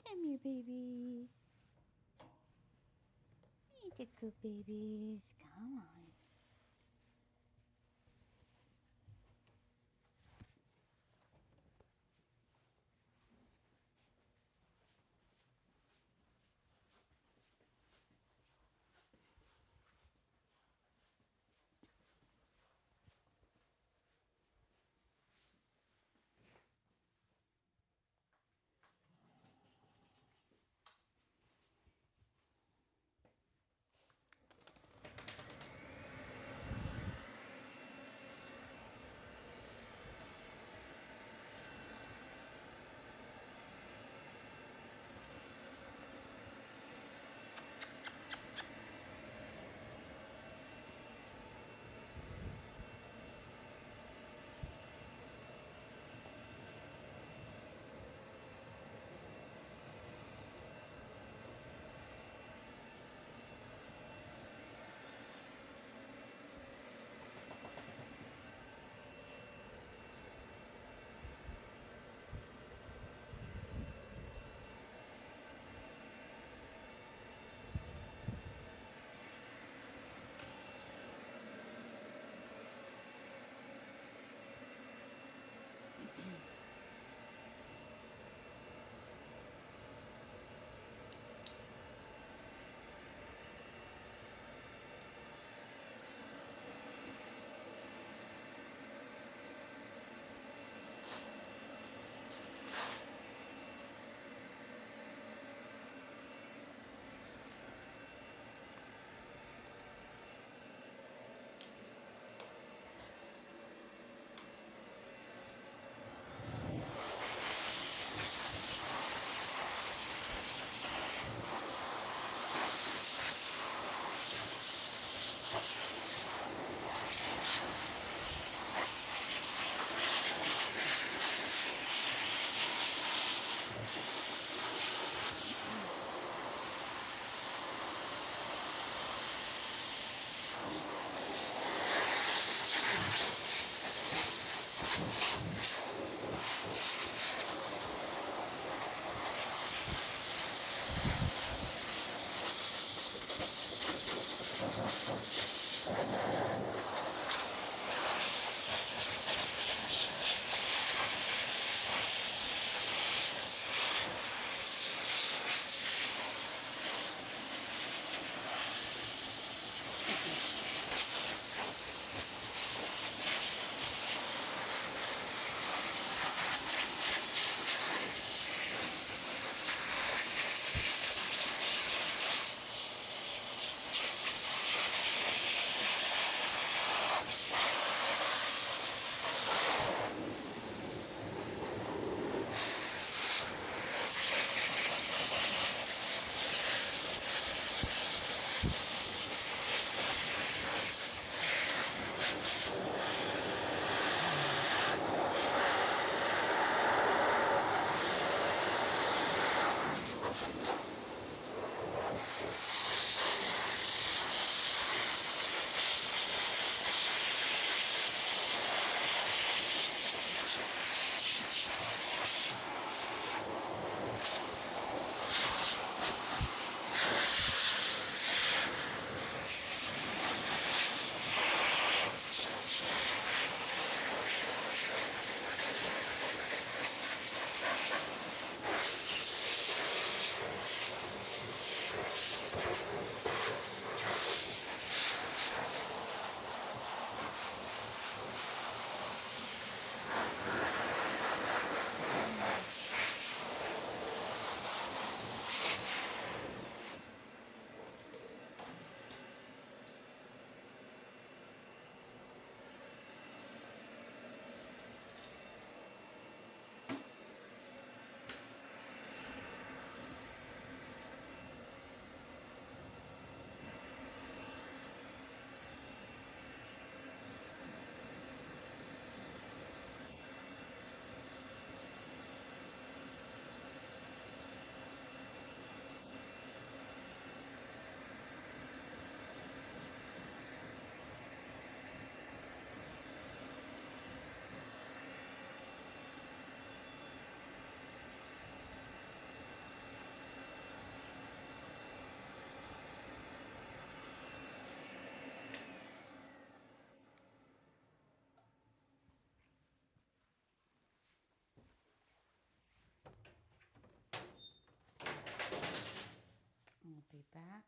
Come here, babies. Eat the good babies. Come on. back.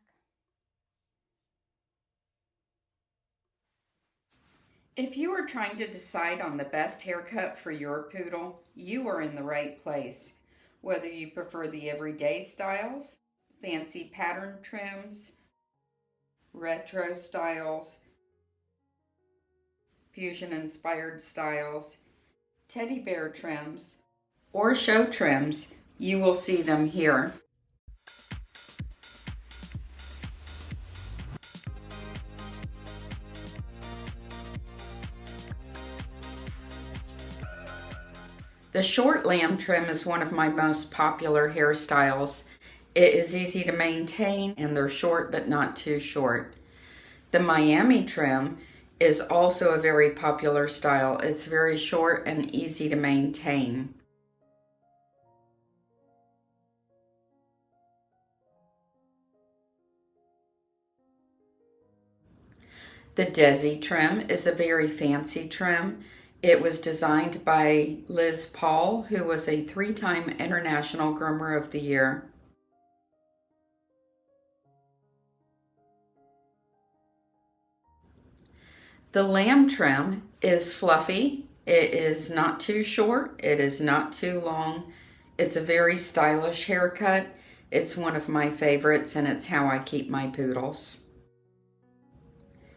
If you are trying to decide on the best haircut for your poodle, you are in the right place. Whether you prefer the everyday styles, fancy pattern trims, retro styles, fusion-inspired styles, teddy bear trims, or show trims, you will see them here. The short lamb trim is one of my most popular hairstyles. It is easy to maintain and they're short but not too short. The Miami trim is also a very popular style. It's very short and easy to maintain. The Desi trim is a very fancy trim. It was designed by Liz Paul, who was a 3-time International Groomer of the Year. The lamb trim is fluffy. It is not too short. It is not too long. It's a very stylish haircut. It's one of my favorites and it's how I keep my poodles.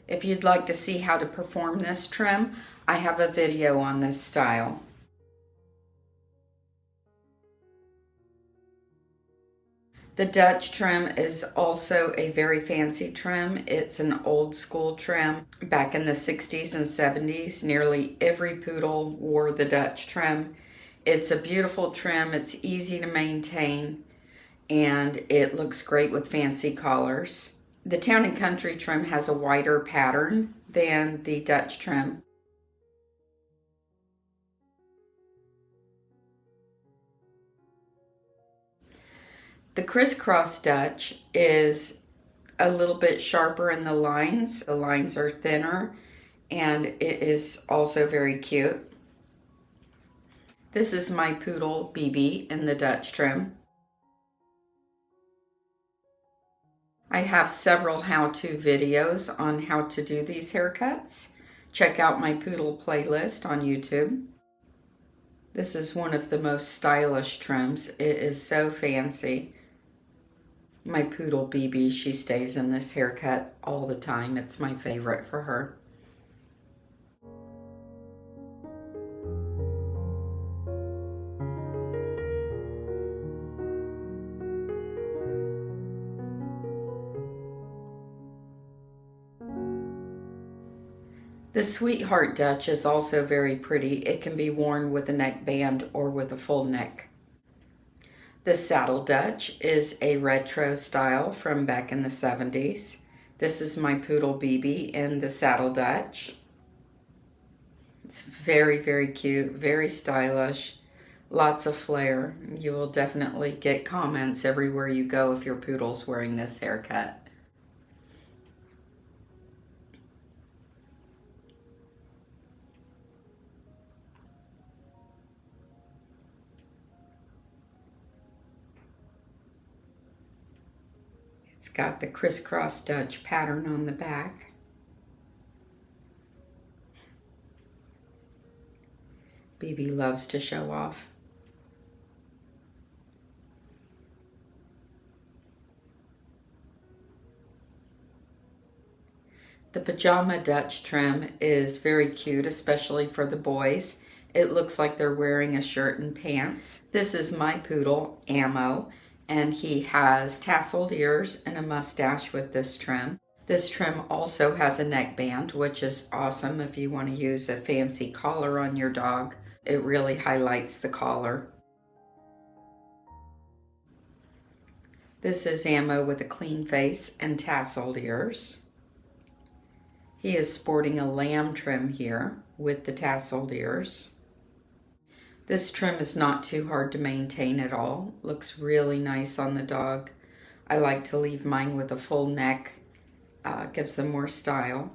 If you'd like to see how to perform this trim, I have a video on this style. The Dutch trim is also a very fancy trim. It's an old school trim. Back in the 60s and 70s, nearly every poodle wore the Dutch trim. It's a beautiful trim. It's easy to maintain and it looks great with fancy collars. The Town and Country trim has a wider pattern than the Dutch trim. The crisscross Dutch is a little bit sharper in the lines. The lines are thinner and it is also very cute. This is my poodle BB in the Dutch trim. I have several how-to videos on how to do these haircuts. Check out my poodle playlist on YouTube. This is one of the most stylish trims. It is so fancy. My poodle BB, she stays in this haircut all the time. It's my favorite for her. The Sweetheart Dutch is also very pretty. It can be worn with a neckband or with a full neck. The Saddle Dutch is a retro style from back in the 70s. This is my poodle BB in the Saddle Dutch. It's very, very cute, very stylish, lots of flair. You will definitely get comments everywhere you go if your poodle's wearing this haircut. It's got the crisscross Dutch pattern on the back. BB loves to show off. The Pajama Dutch trim is very cute, especially for the boys. It looks like they're wearing a shirt and pants. This is my poodle, Ammo, and he has tasseled ears and a mustache with this trim. This trim also has a neckband, which is awesome if you want to use a fancy collar on your dog. It really highlights the collar. This is Ammo with a clean face and tasseled ears. He is sporting a lamb trim here with the tasseled ears. This trim is not too hard to maintain at all. Looks really nice on the dog. I like to leave mine with a full neck. Gives them more style.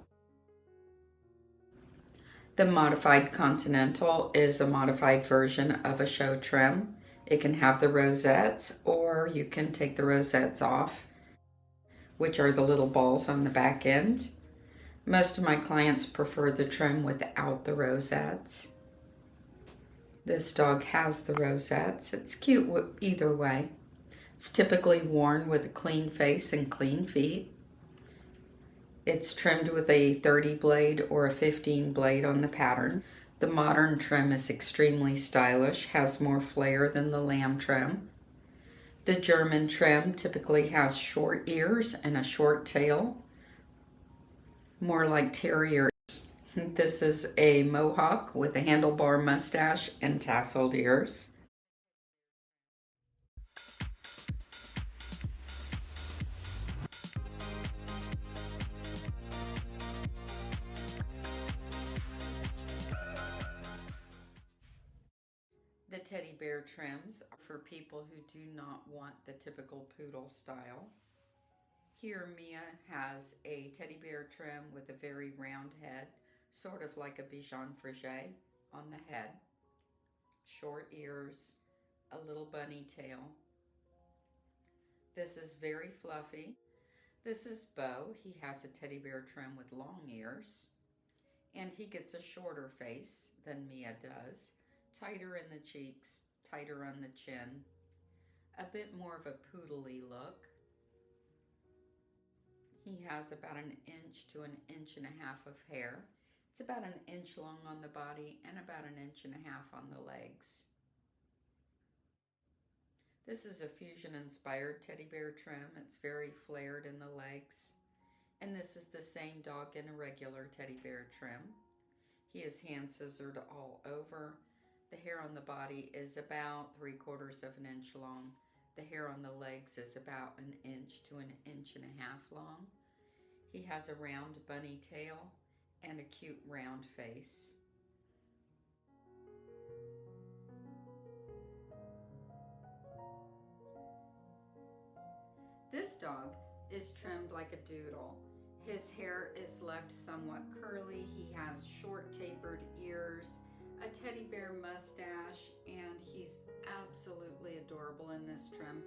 The Modified Continental is a modified version of a show trim. It can have the rosettes or you can take the rosettes off. which are the little balls on the back end. Most of my clients prefer the trim without the rosettes. This dog has the rosettes. It's cute either way. It's typically worn with a clean face and clean feet. It's trimmed with a 30 blade or a 15 blade on the pattern. The modern trim is extremely stylish, has more flair than the lamb trim. The German trim typically has short ears and a short tail, more like terriers. This is a mohawk with a handlebar mustache and tasseled ears. The teddy bear trims are for people who do not want the typical poodle style. Here Mia has a teddy bear trim with a very round head, sort of like a Bichon Frise on the head, short ears, a little bunny tail. This is very fluffy. This is Bo. He has a teddy bear trim with long ears, and he gets a shorter face than Mia does, tighter in the cheeks, tighter on the chin, a bit more of a poodly look. He has about an inch to an inch and a half of hair. It's about an inch long on the body and about an inch and a half on the legs. This is a fusion-inspired teddy bear trim. It's very flared in the legs. And this is the same dog in a regular teddy bear trim. He is hand scissored all over. The hair on the body is about 3/4 of an inch long. The hair on the legs is about an inch to an inch and a half long. He has a round bunny tail and a cute round face. This dog is trimmed like a doodle. His hair is left somewhat curly. He has short tapered ears, a teddy bear mustache, and he's absolutely adorable in this trim.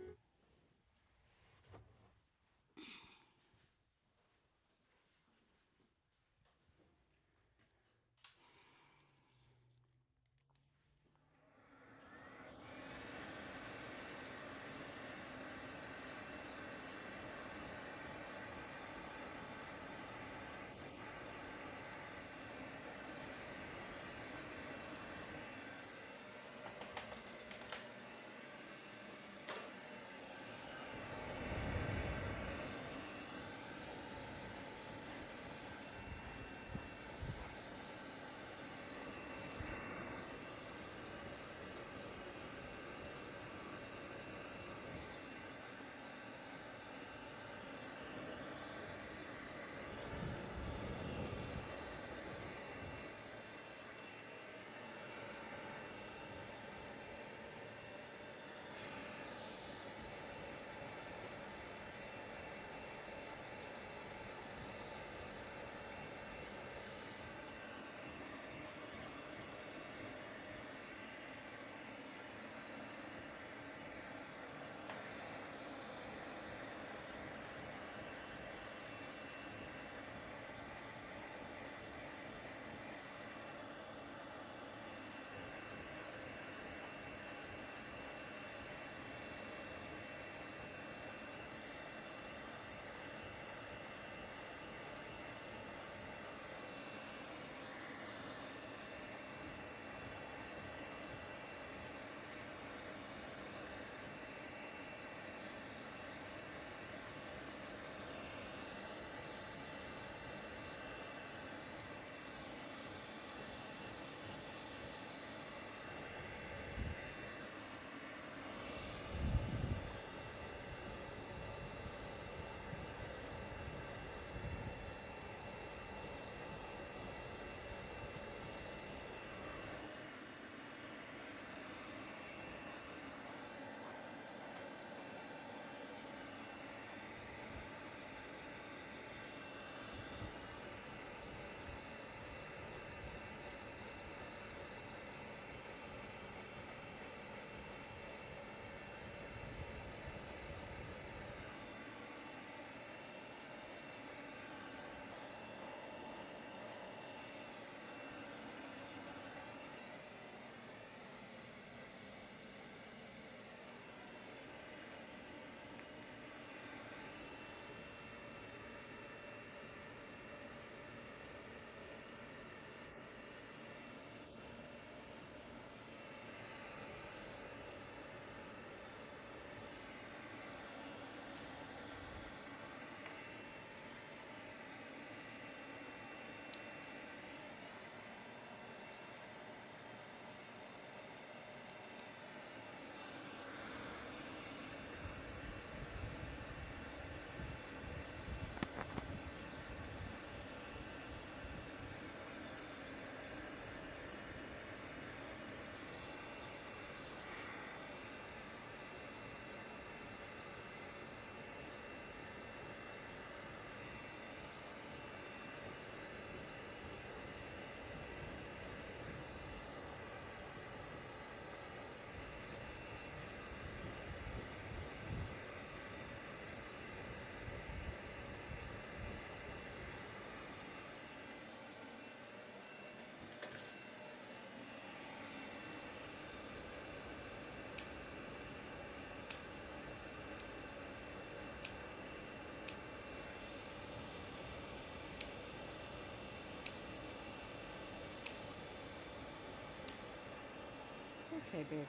Okay, baby.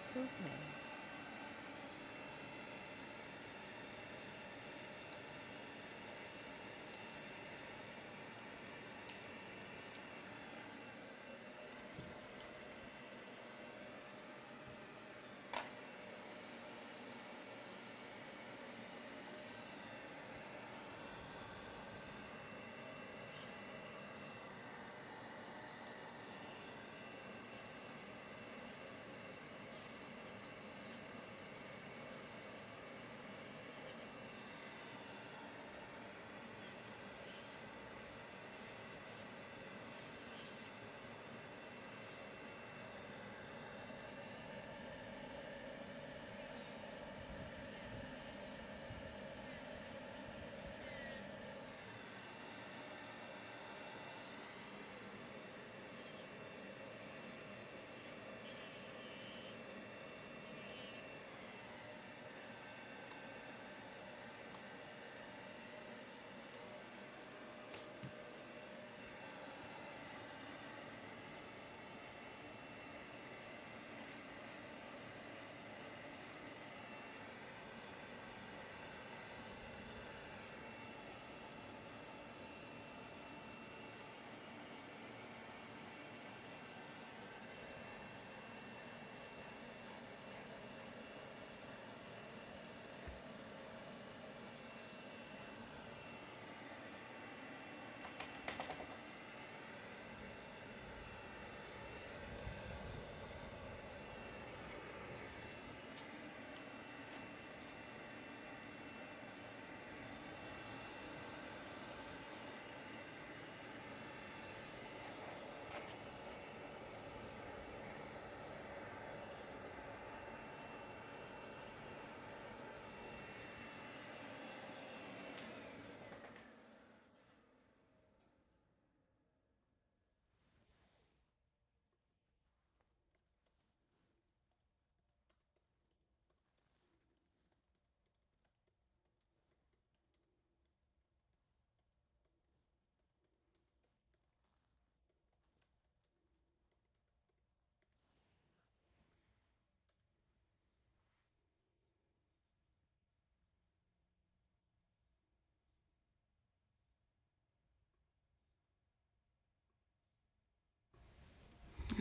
It's okay.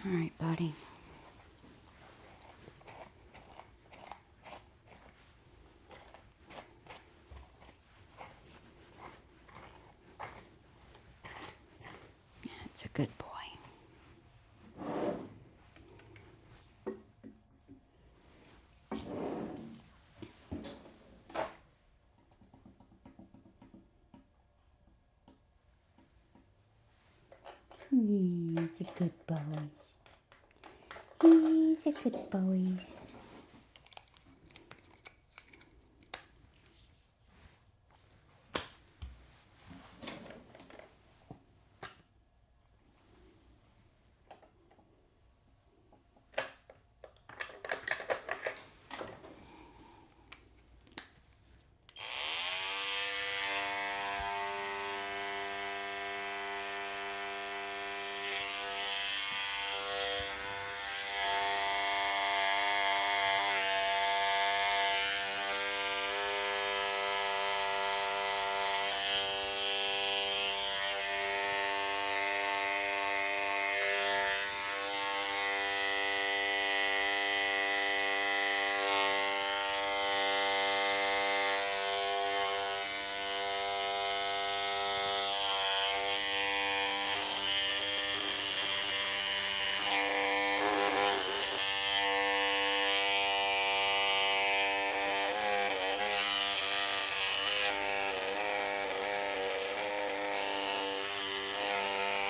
All right, buddy. That's a good boy. He's a good boy. He's a good boy.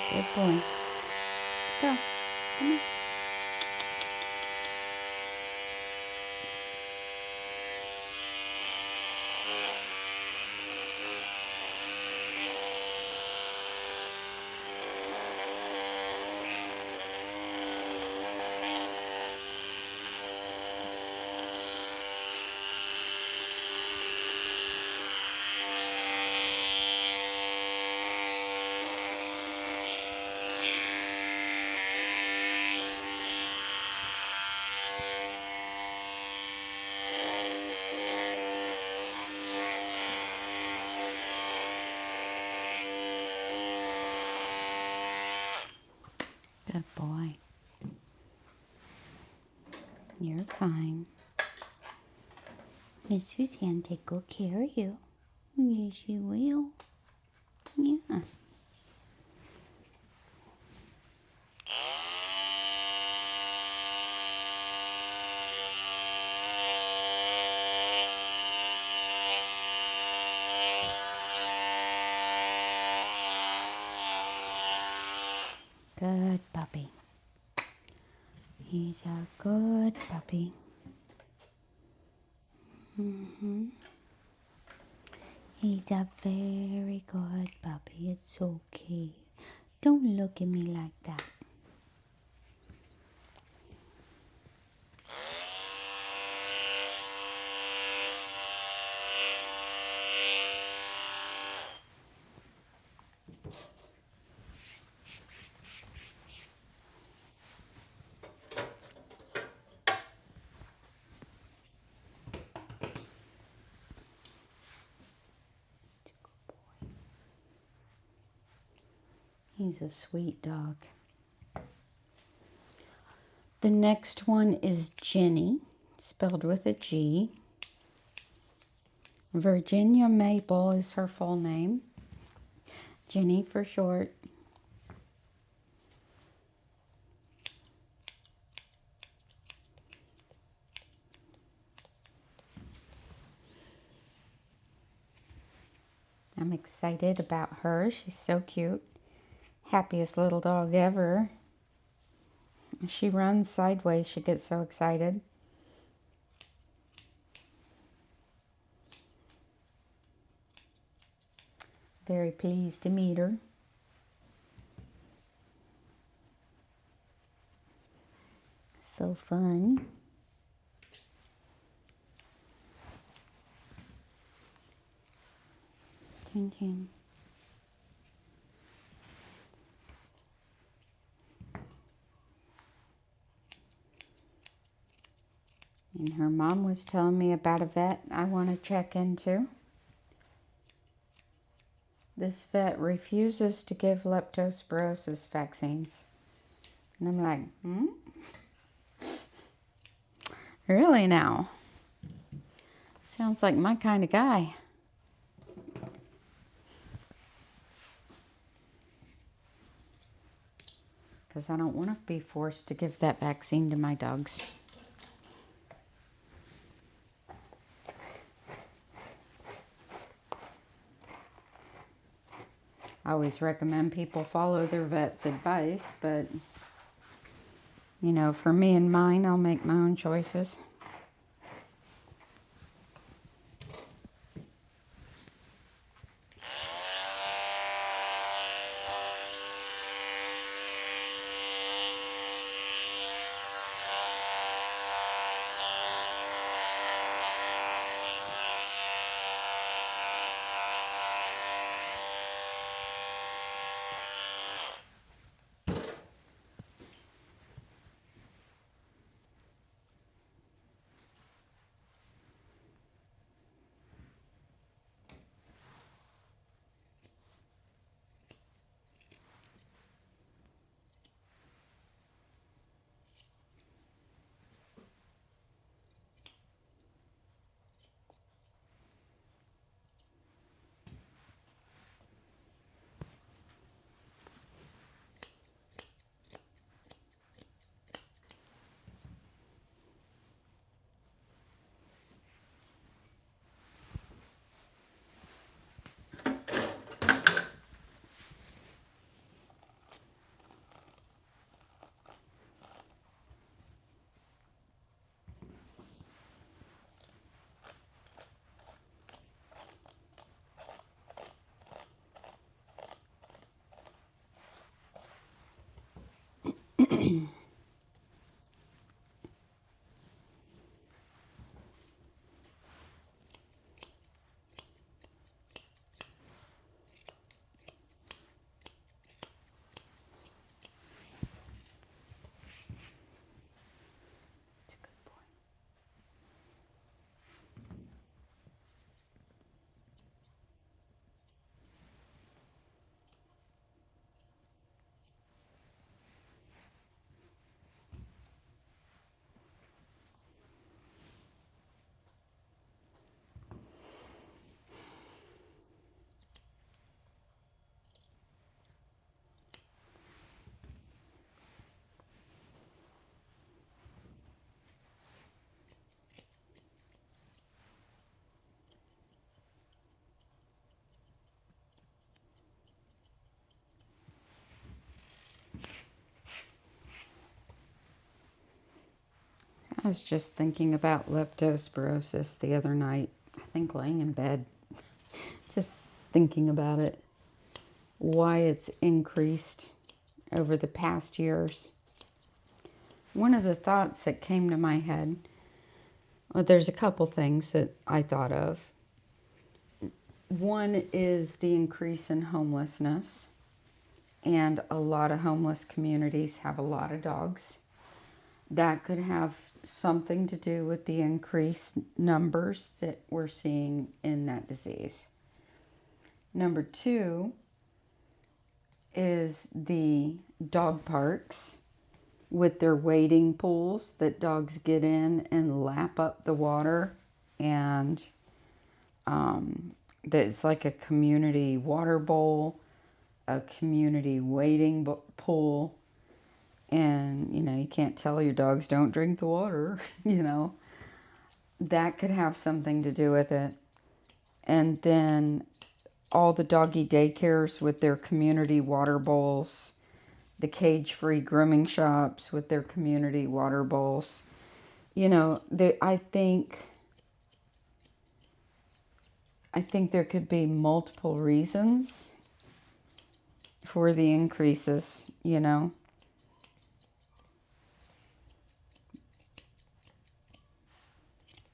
Good boy. Let's go. Come on. Good boy. You're fine. Miss Suzanne take good care of you. Yes, she will. Yeah. Good puppy. He's a good puppy. He's a very good puppy. It's okay. Don't look at me like that. He's a sweet dog. The next one is Jenny, spelled with a G. Virginia Maple is her full name. Jenny for short. I'm excited about her. She's so cute. Happiest little dog ever. She runs sideways. She gets so excited. Very pleased to meet her. So fun. Chin chin. And her mom was telling me about a vet I want to check into. This vet refuses to give leptospirosis vaccines. And I'm like, Really now? Sounds like my kind of guy. Because I don't want to be forced to give that vaccine to my dogs. I always recommend people follow their vet's advice, but, you know, for me and mine, I'll make my own choices. I was just thinking about leptospirosis the other night. I think laying in bed, just thinking about it, why it's increased over the past years. One of the thoughts that came to my head, well, there's a couple things that I thought of. One is the increase in homelessness, and a lot of homeless communities have a lot of dogs. That could have something to do with the increased numbers that we're seeing in that disease. Number two is the dog parks with their wading pools that dogs get in and lap up the water, and it's like a community water bowl, a community wading pool. And, you can't tell your dogs don't drink the water, That could have something to do with it. And then all the doggy daycares with their community water bowls, the cage-free grooming shops with their community water bowls. I think there could be multiple reasons for the increases,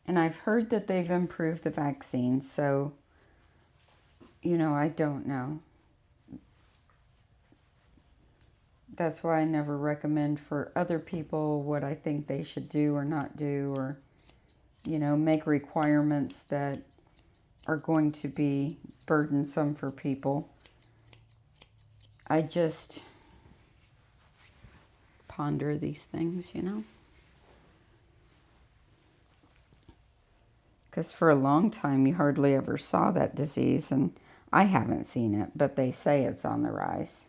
And I've heard that they've improved the vaccine, so, I don't know. That's why I never recommend for other people what I think they should do or not do, or, make requirements that are going to be burdensome for people. I just ponder these things, Because for a long time, you hardly ever saw that disease, and I haven't seen it, but they say it's on the rise.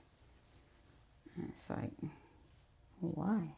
And it's like, why?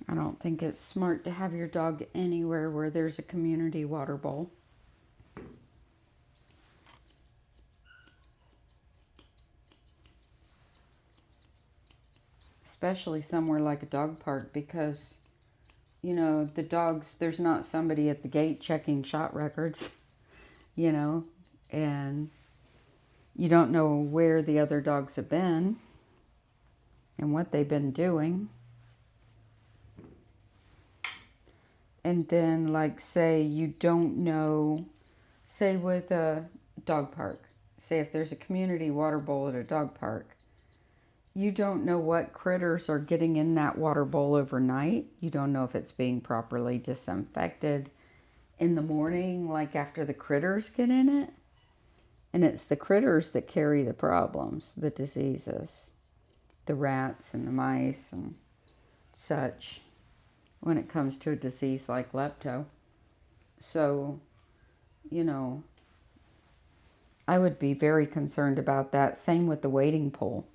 I don't think it's smart to have your dog anywhere where there's a community water bowl. Especially somewhere like a dog park, because, the dogs, there's not somebody at the gate checking shot records, and you don't know where the other dogs have been and what they've been doing. And then, like, say you don't know, say with a dog park, say if there's a community water bowl at a dog park, you don't know what critters are getting in that water bowl overnight. You don't know if it's being properly disinfected in the morning, like after the critters get in it. And it's the critters that carry the problems, the diseases, the rats and the mice and such, when it comes to a disease like lepto. So, I would be very concerned about that. Same with the wading pool.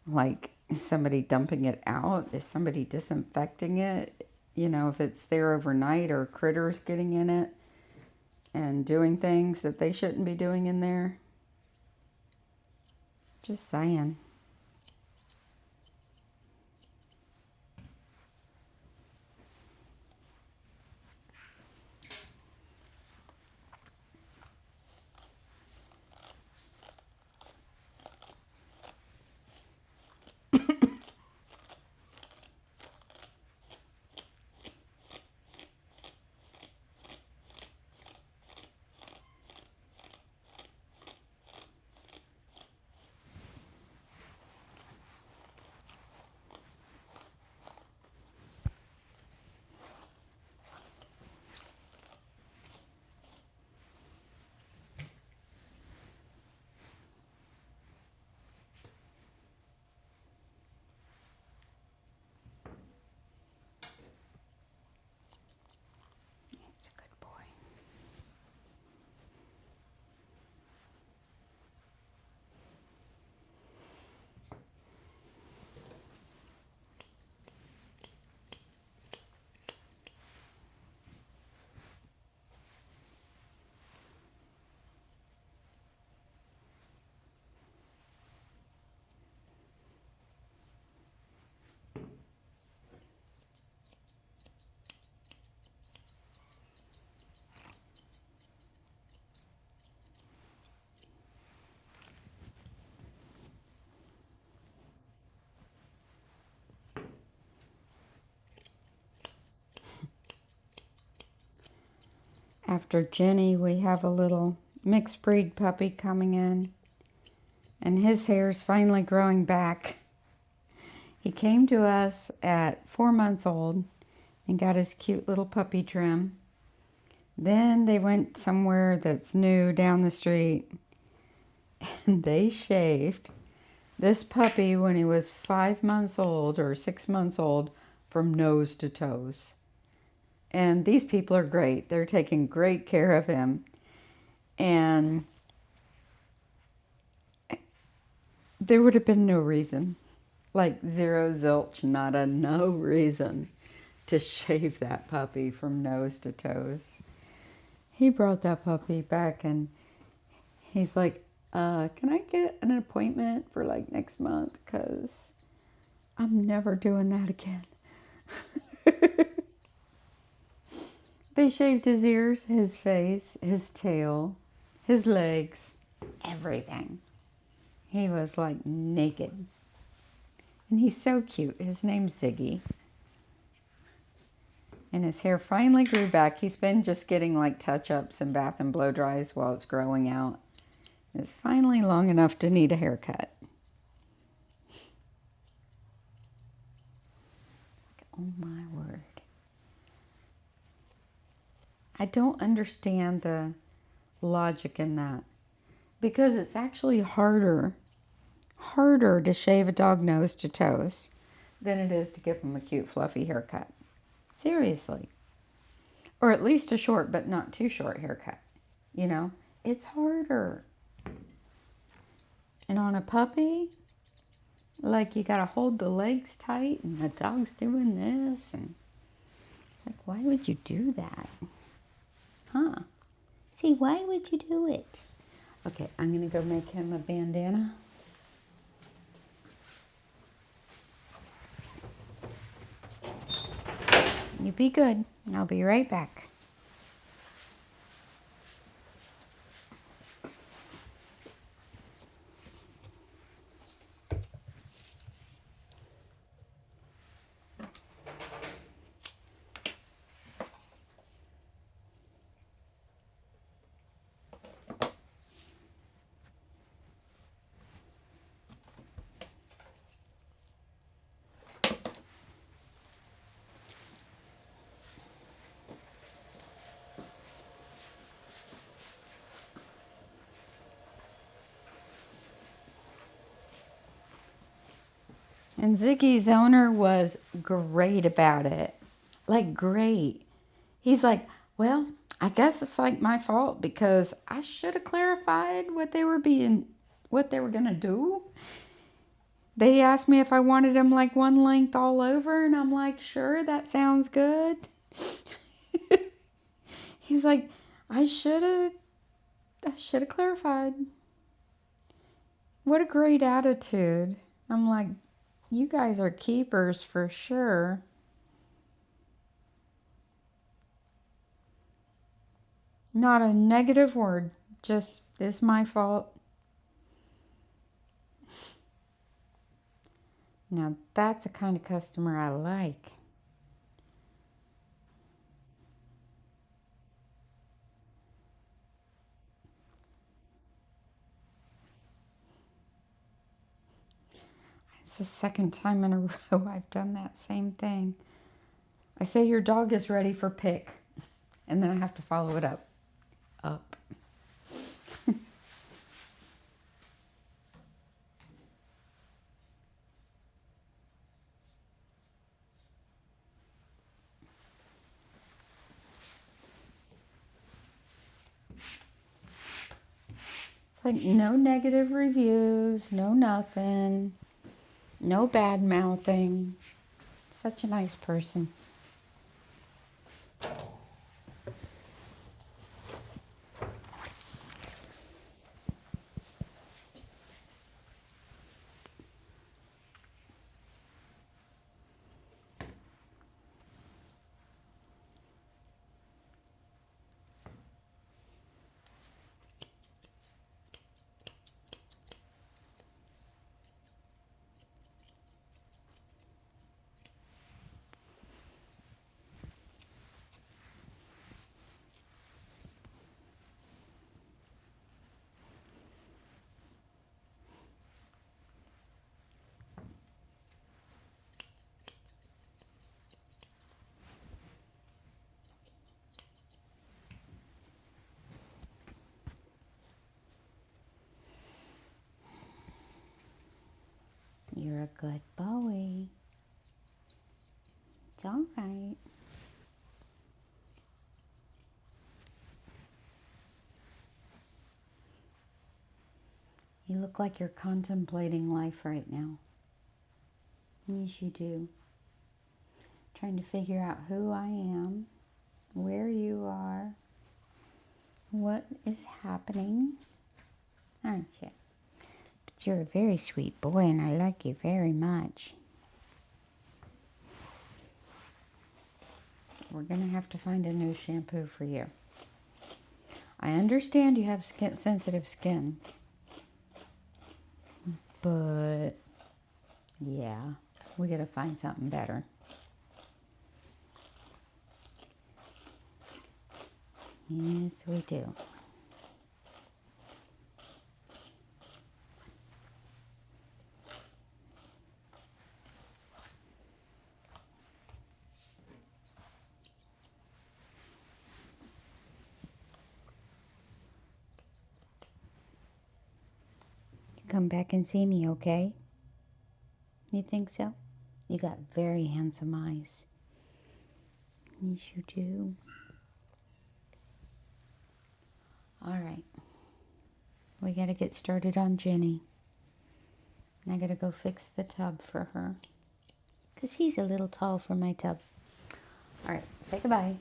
Like, is somebody dumping it out? Is somebody disinfecting it? If it's there overnight, or critters getting in it and doing things that they shouldn't be doing in there. Just saying. After Jenny, we have a little mixed breed puppy coming in, and his hair is finally growing back. He came to us at 4 months old and got his cute little puppy trim. Then they went somewhere that's new down the street and they shaved this puppy when he was 5 months old or 6 months old from nose to toes. And these people are great. They're taking great care of him. And there would have been no reason, like zero zilch, nada, no reason to shave that puppy from nose to toes. He brought that puppy back and he's like, can I get an appointment for like next month? Because I'm never doing that again. They shaved his ears, his face, his tail, his legs, everything. He was like naked. And he's so cute. His name's Ziggy. And his hair finally grew back. He's been just getting like touch-ups and bath and blow dries while it's growing out. It's finally long enough to need a haircut. Oh my word. I don't understand the logic in that. Because it's actually harder to shave a dog nose to toes than it is to give him a cute fluffy haircut. Seriously. Or at least a short but not too short haircut. You know, it's harder. And on a puppy, like you gotta hold the legs tight and the dog's doing this and it's like, why would you do that? Huh? See, why would you do it? Okay, I'm gonna go make him a bandana. You be good, and I'll be right back. And Ziggy's owner was great about it. Like, great. He's like, well, I guess it's like my fault because I should have clarified what they were gonna do. They asked me if I wanted them like one length all over, and I'm like, sure, that sounds good. He's like, I should have clarified. What a great attitude. I'm like, you guys are keepers for sure. Not a negative word. Just, it's my fault. Now that's the kind of customer I like. It's the second time in a row I've done that same thing. I say your dog is ready for pick, and then I have to follow it up. It's like no negative reviews, no nothing, no bad mouthing. Such a nice person. You're a good boy. It's all right. You look like you're contemplating life right now. Yes, you do. Trying to figure out who I am, where you are, what is happening, aren't you? But you're a very sweet boy, and I like you very much. We're going to have to find a new shampoo for you. I understand you have sensitive skin. But, yeah, we got to find something better. Yes, we do. Come back and see me, okay? You think so? You got very handsome eyes. Yes, you do. All right. We got to get started on Jenny. And I got to go fix the tub for her. Because she's a little tall for my tub. All right. Say goodbye.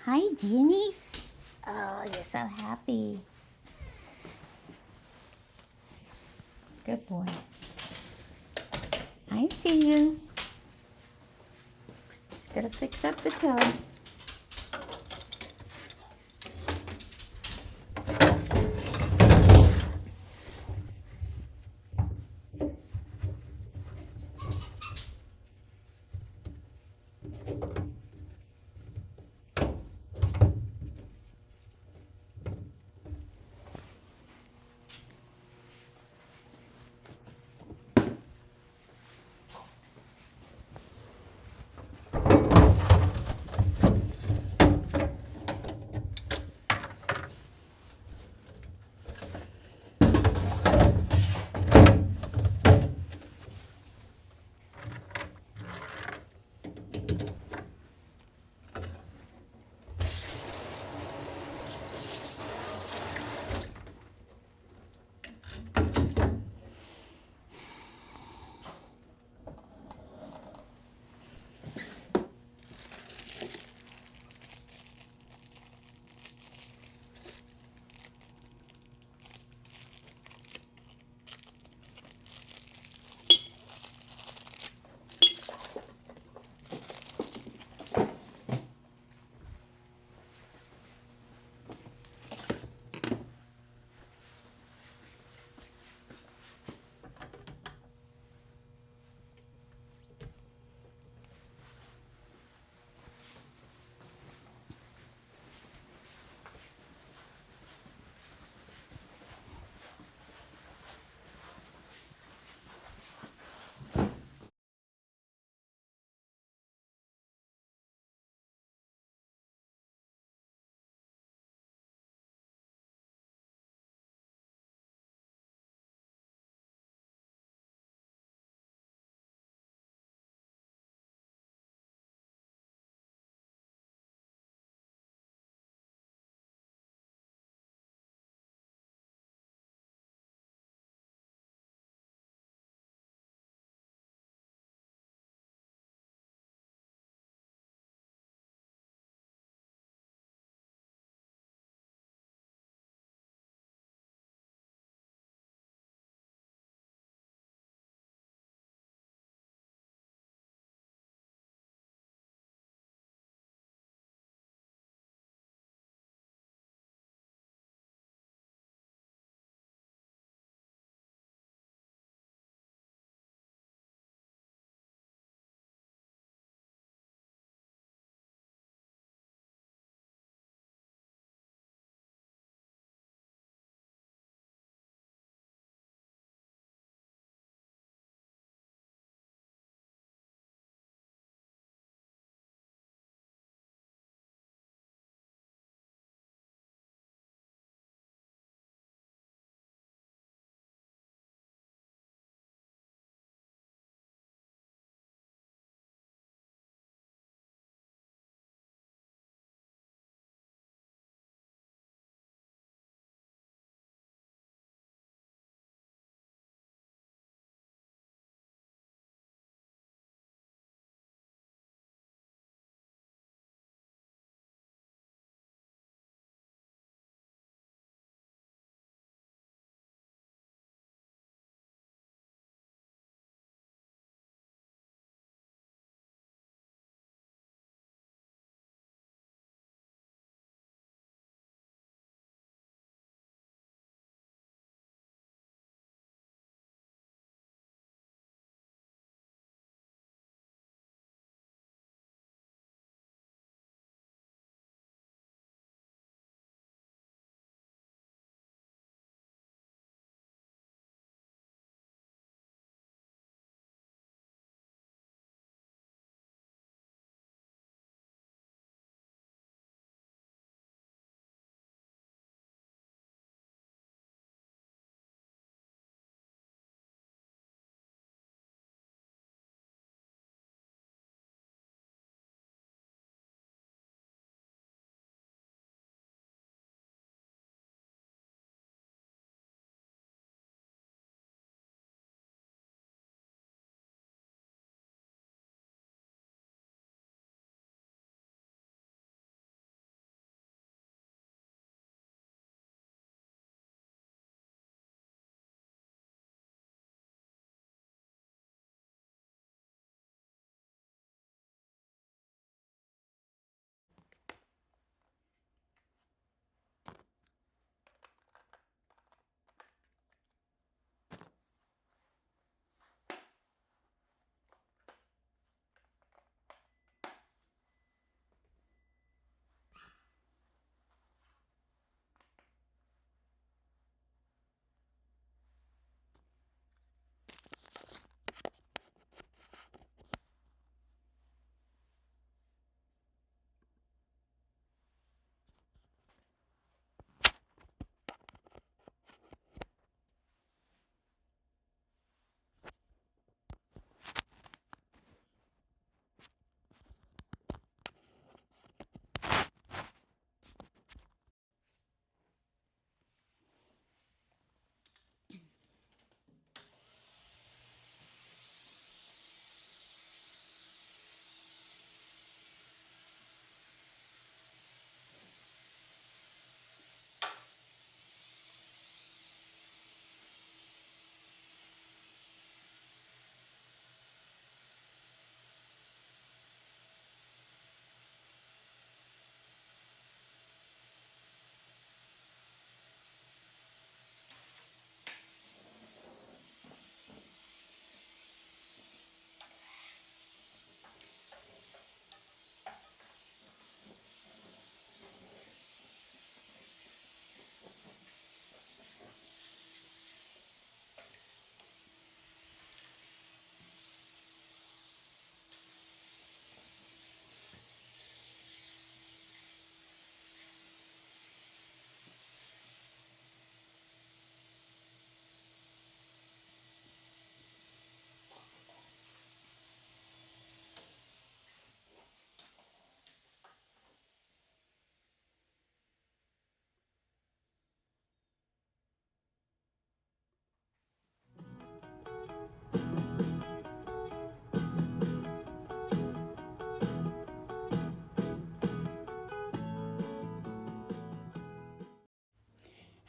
Hi, Jenny. Oh, you're so happy. Good boy. I see you. Just gotta fix up the tub.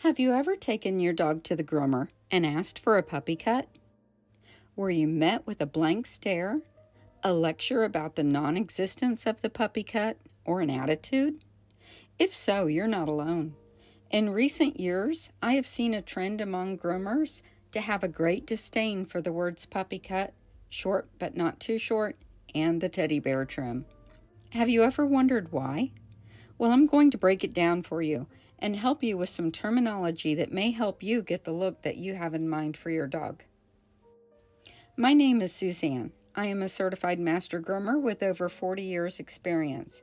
Have you ever taken your dog to the groomer and asked for a puppy cut? Were you met with a blank stare, a lecture about the non-existence of the puppy cut, or an attitude? If so, you're not alone. In recent years, I have seen a trend among groomers to have a great disdain for the words puppy cut, short but not too short, and the teddy bear trim. Have you ever wondered why? Well, I'm going to break it down for you and help you with some terminology that may help you get the look that you have in mind for your dog. My name is Suzanne. I am a certified master groomer with over 40 years experience.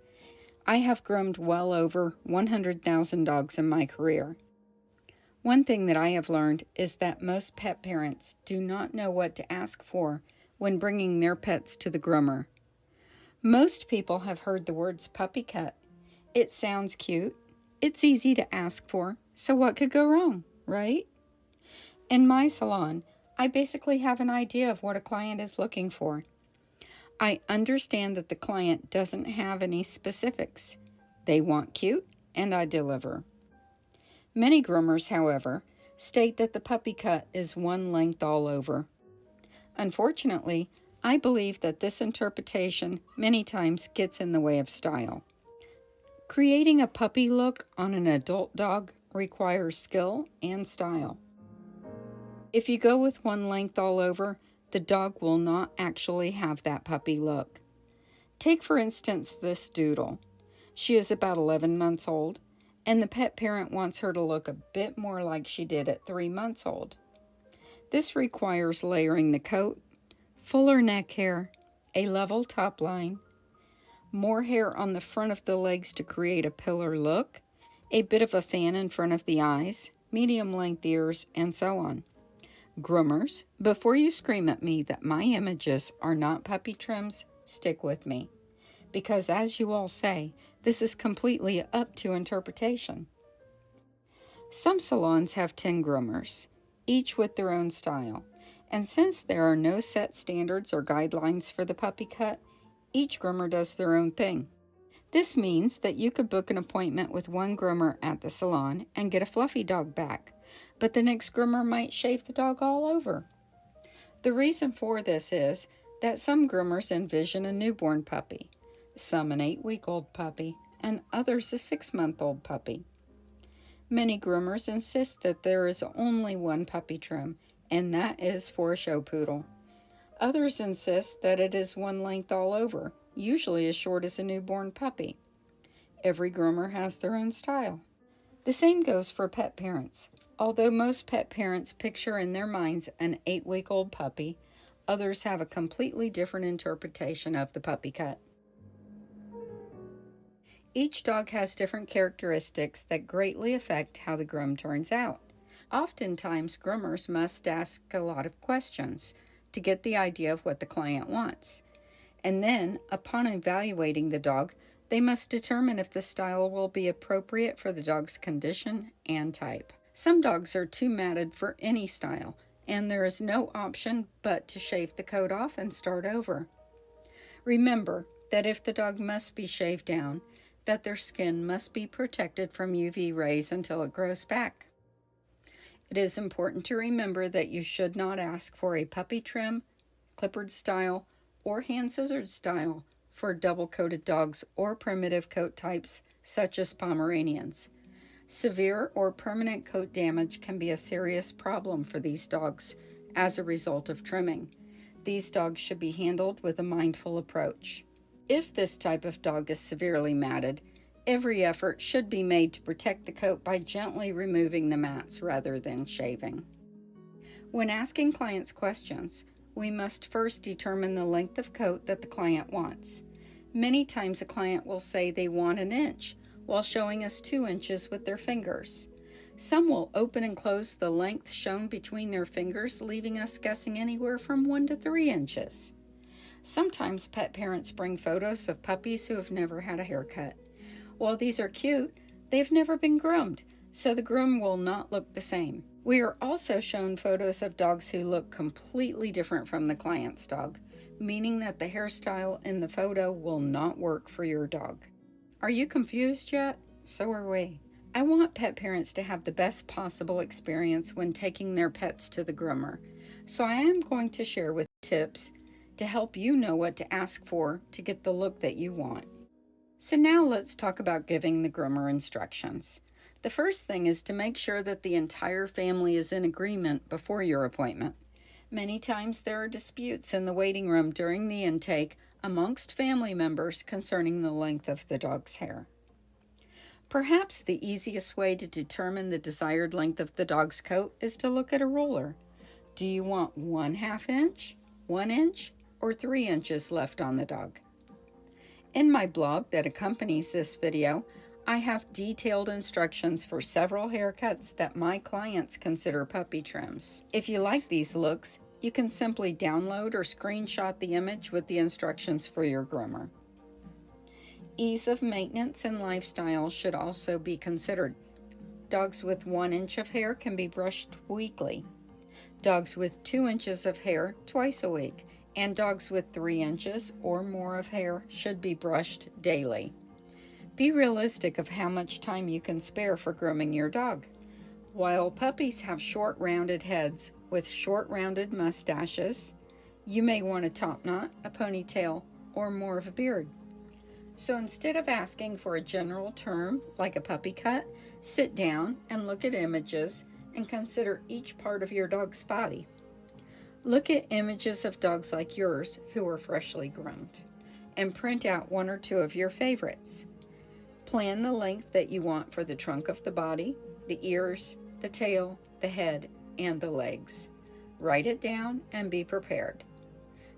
I have groomed well over 100,000 dogs in my career. One thing that I have learned is that most pet parents do not know what to ask for when bringing their pets to the groomer. Most people have heard the words puppy cut. It sounds cute. It's easy to ask for, so what could go wrong, right? In my salon, I basically have an idea of what a client is looking for. I understand that the client doesn't have any specifics. They want cute, and I deliver. Many groomers, however, state that the puppy cut is one length all over. Unfortunately, I believe that this interpretation many times gets in the way of style. Creating a puppy look on an adult dog requires skill and style. If you go with one length all over, the dog will not actually have that puppy look. Take for instance this doodle. She is about 11 months old, and the pet parent wants her to look a bit more like she did at 3 months old. This requires layering the coat, fuller neck hair, a level top line, more hair on the front of the legs to create a pillar look, a bit of a fan in front of the eyes, medium length ears, and so on. Groomers, before you scream at me that my images are not puppy trims, stick with me. Because as you all say, this is completely up to interpretation. Some salons have 10 groomers, each with their own style. And since there are no set standards or guidelines for the puppy cut, each groomer does their own thing. This means that you could book an appointment with one groomer at the salon and get a fluffy dog back, but the next groomer might shave the dog all over. The reason for this is that some groomers envision a newborn puppy, some an 8-week-old puppy, and others a 6-month-old puppy. Many groomers insist that there is only one puppy trim, and that is for a show poodle. Others insist that it is one length all over, usually as short as a newborn puppy. Every groomer has their own style. The same goes for pet parents. Although most pet parents picture in their minds an 8-week-old puppy, others have a completely different interpretation of the puppy cut. Each dog has different characteristics that greatly affect how the groom turns out. Oftentimes, groomers must ask a lot of questions to get the idea of what the client wants. And then, upon evaluating the dog, they must determine if the style will be appropriate for the dog's condition and type. Some dogs are too matted for any style, and there is no option but to shave the coat off and start over. Remember that if the dog must be shaved down, that their skin must be protected from UV rays until it grows back. It is important to remember that you should not ask for a puppy trim, clippered style, or hand-scissored style for double-coated dogs or primitive coat types such as Pomeranians. Severe or permanent coat damage can be a serious problem for these dogs as a result of trimming. These dogs should be handled with a mindful approach. If this type of dog is severely matted, every effort should be made to protect the coat by gently removing the mats rather than shaving. When asking clients questions, we must first determine the length of coat that the client wants. Many times a client will say they want 1 inch, while showing us 2 inches with their fingers. Some will open and close the length shown between their fingers, leaving us guessing anywhere from 1 to 3 inches. Sometimes pet parents bring photos of puppies who have never had a haircut. While these are cute, they've never been groomed, so the groom will not look the same. We are also shown photos of dogs who look completely different from the client's dog, meaning that the hairstyle in the photo will not work for your dog. Are you confused yet? So are we. I want pet parents to have the best possible experience when taking their pets to the groomer, so I am going to share with tips to help you know what to ask for to get the look that you want. So now let's talk about giving the groomer instructions. The first thing is to make sure that the entire family is in agreement before your appointment. Many times there are disputes in the waiting room during the intake amongst family members concerning the length of the dog's hair. Perhaps the easiest way to determine the desired length of the dog's coat is to look at a ruler. Do you want 1/2 inch, 1 inch, or 3 inches left on the dog? In my blog that accompanies this video, I have detailed instructions for several haircuts that my clients consider puppy trims. If you like these looks, you can simply download or screenshot the image with the instructions for your groomer. Ease of maintenance and lifestyle should also be considered. Dogs with 1 inch of hair can be brushed weekly. Dogs with 2 inches of hair twice a week, and dogs with 3 inches or more of hair should be brushed daily. Be realistic of how much time you can spare for grooming your dog. While puppies have short rounded heads with short rounded mustaches, you may want a top knot, a ponytail, or more of a beard. So instead of asking for a general term like a puppy cut, sit down and look at images and consider each part of your dog's body. Look at images of dogs like yours who are freshly groomed and print out 1 or 2 of your favorites. Plan the length that you want for the trunk of the body, the ears, the tail, the head, and the legs. Write it down and be prepared.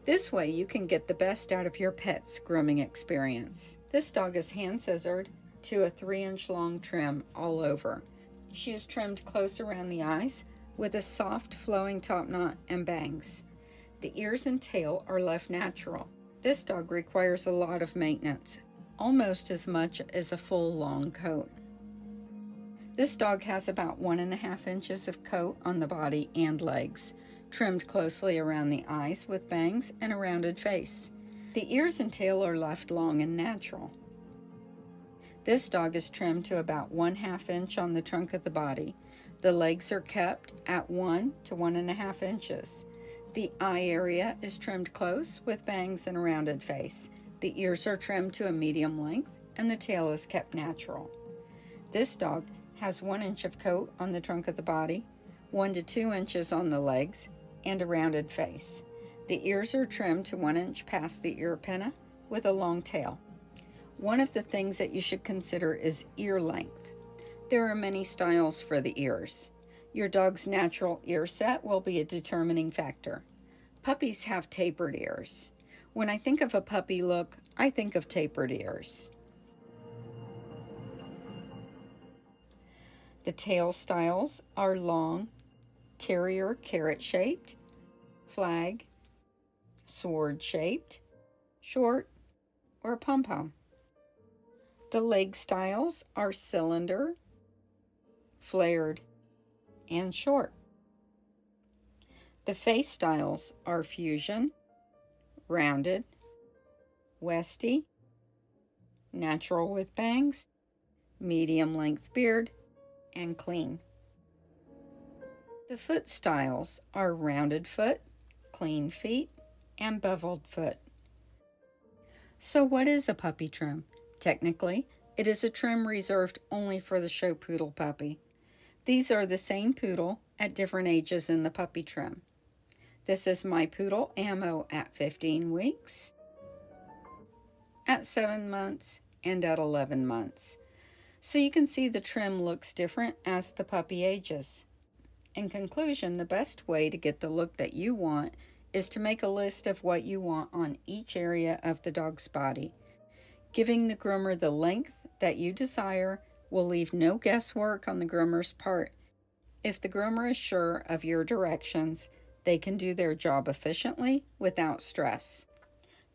This way you can get the best out of your pet's grooming experience. This dog is hand scissored to a 3-inch long trim all over. She is trimmed close around the eyes with a soft flowing top knot and bangs. The ears and tail are left natural. This dog requires a lot of maintenance, almost as much as a full long coat. This dog has about 1.5 inches of coat on the body and legs, trimmed closely around the eyes with bangs and a rounded face. The ears and tail are left long and natural. This dog is trimmed to about 1/2 inch on the trunk of the body. The legs are kept at 1 to 1.5 inches. The eye area is trimmed close with bangs and a rounded face. The ears are trimmed to a medium length and the tail is kept natural. This dog has 1 inch of coat on the trunk of the body, 1 to 2 inches on the legs, and a rounded face. The ears are trimmed to 1 inch past the ear pinna with a long tail. One of the things that you should consider is ear length. There are many styles for the ears. Your dog's natural ear set will be a determining factor. Puppies have tapered ears. When I think of a puppy look, I think of tapered ears. The tail styles are long, terrier carrot-shaped, flag, sword-shaped, short, or pom-pom. The leg styles are cylinder, flared, and short. The face styles are fusion, rounded, westy, natural with bangs, medium length beard, and clean. The foot styles are rounded foot, clean feet, and beveled foot. So what is a puppy trim? Technically, it is a trim reserved only for the show poodle puppy. These are the same poodle at different ages in the puppy trim. This is my poodle Ammo at 15 weeks, at 7 months, and at 11 months. So you can see the trim looks different as the puppy ages. In conclusion, the best way to get the look that you want is to make a list of what you want on each area of the dog's body. Giving the groomer the length that you desire will leave no guesswork on the groomer's part. If the groomer is sure of your directions, they can do their job efficiently without stress.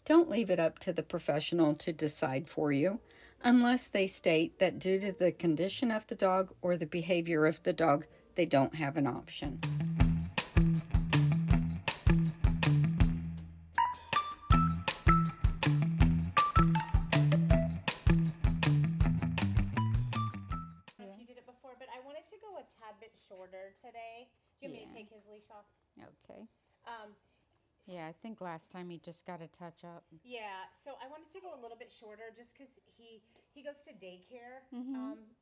Don't leave it up to the professional to decide for you, unless they state that due to the condition of the dog or the behavior of the dog, they don't have an option. Okay. Um, Yeah, I think last time he just got a touch up. yeah, so I wanted to go a little bit shorter just because he goes to daycare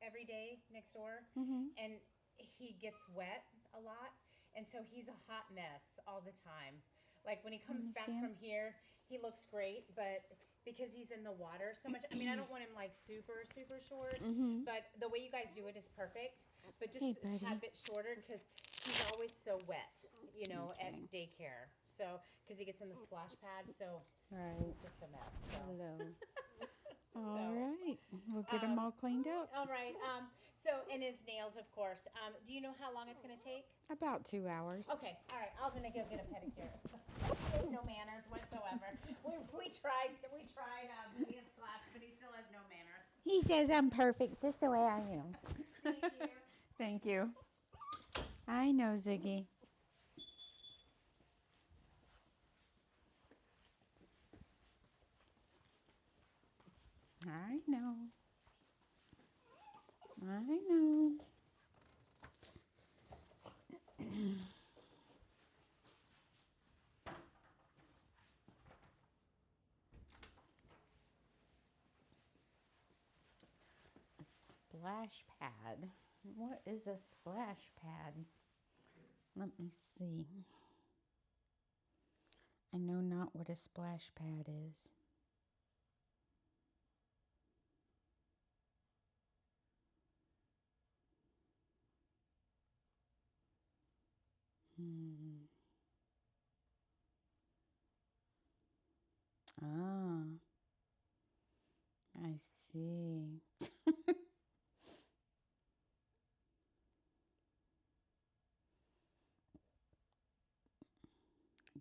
every day next door, and he gets wet a lot, and so he's a hot mess all the time. Like when he comes me back see him. from here, he looks great, but because he's in the water so much, I mean, I don't want him like super, super short, but the way you guys do it is perfect, but just Hey, a tad buddy. bit shorter because he's always so wet, you know, Okay. at daycare. So, because he gets in the splash pad, so Right. it's a mess. So. Hello. So, All right. We'll get him all cleaned up. all right. So, and his nails, of course. Do you know how long it's going to take? About 2 hours. Okay. All right. I'm going to go get a pedicure. There's no manners whatsoever. We tried being slash, but he still has no manners. He says I'm perfect just the way I am. Thank you. Thank you. I know, Ziggy. I know. I know. A splash pad. What is a splash pad? Let me see. I know not what a splash pad is. Ah, I see.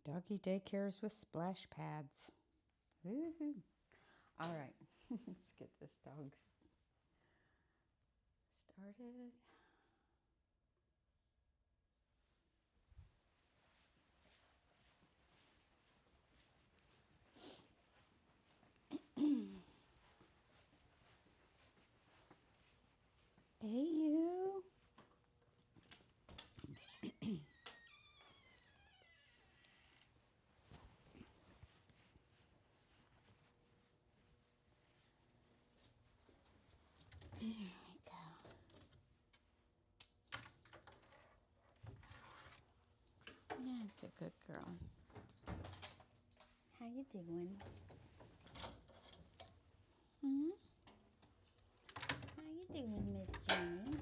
Doggy daycares with splash pads. Woohoo. All right, let's get this dog started. Hey, you. There we go. That's a good girl. How you doing? Hmm? How you doing, Miss Jenny?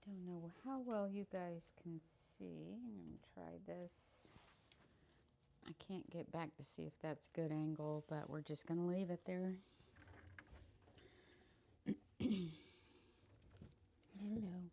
Don't know how well you guys can see. I'm going to try this. I can't get back to see if that's a good angle, but we're just going to leave it there. Hello.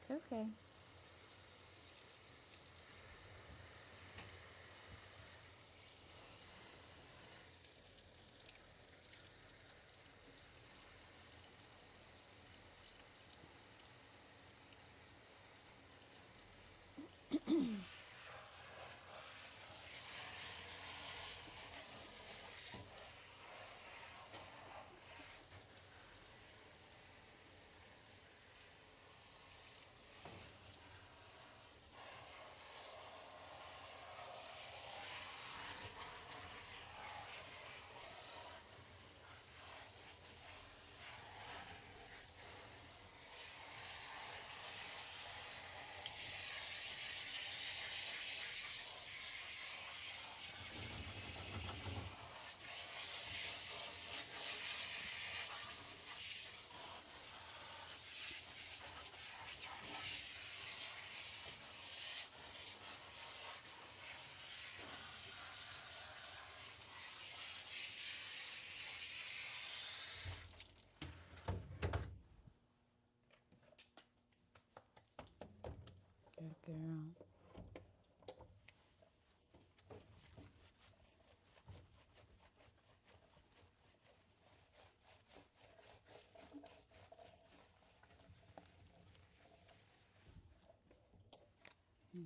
It's okay.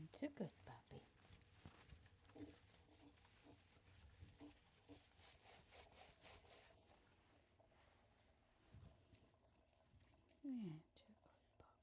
It's a good puppy. Yeah, it's a good puppy.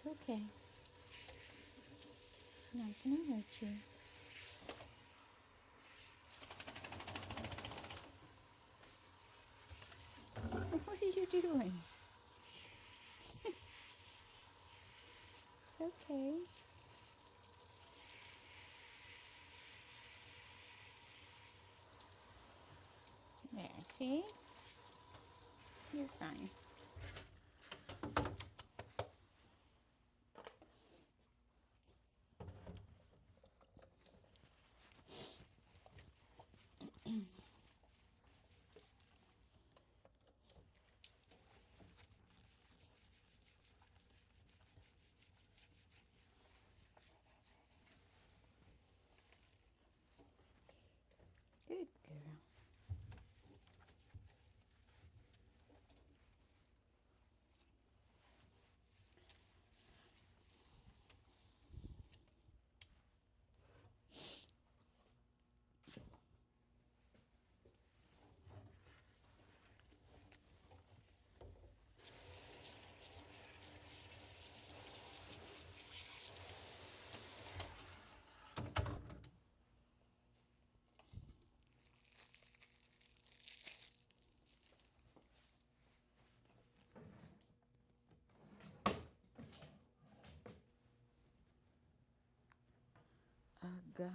It's okay. I'm not gonna hurt you. What are you doing? It's okay. There, see? You're fine. Good girl. Ugh.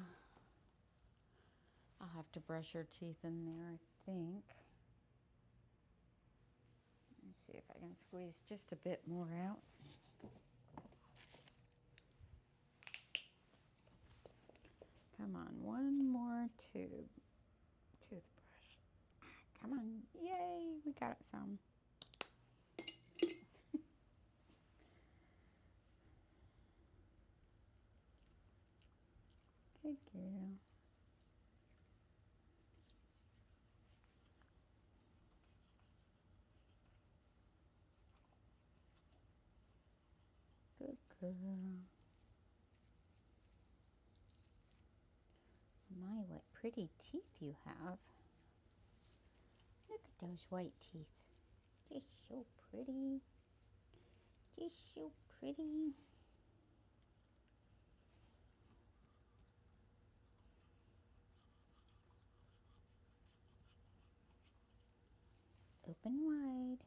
I'll have to brush her teeth in there, I think. Let me see if I can squeeze just a bit more out. Come on, one more toothbrush. Come on, yay, we got some. Good girl. Good girl. My, what pretty teeth you have. Look at those white teeth. Just so pretty. Just so pretty. Open wide.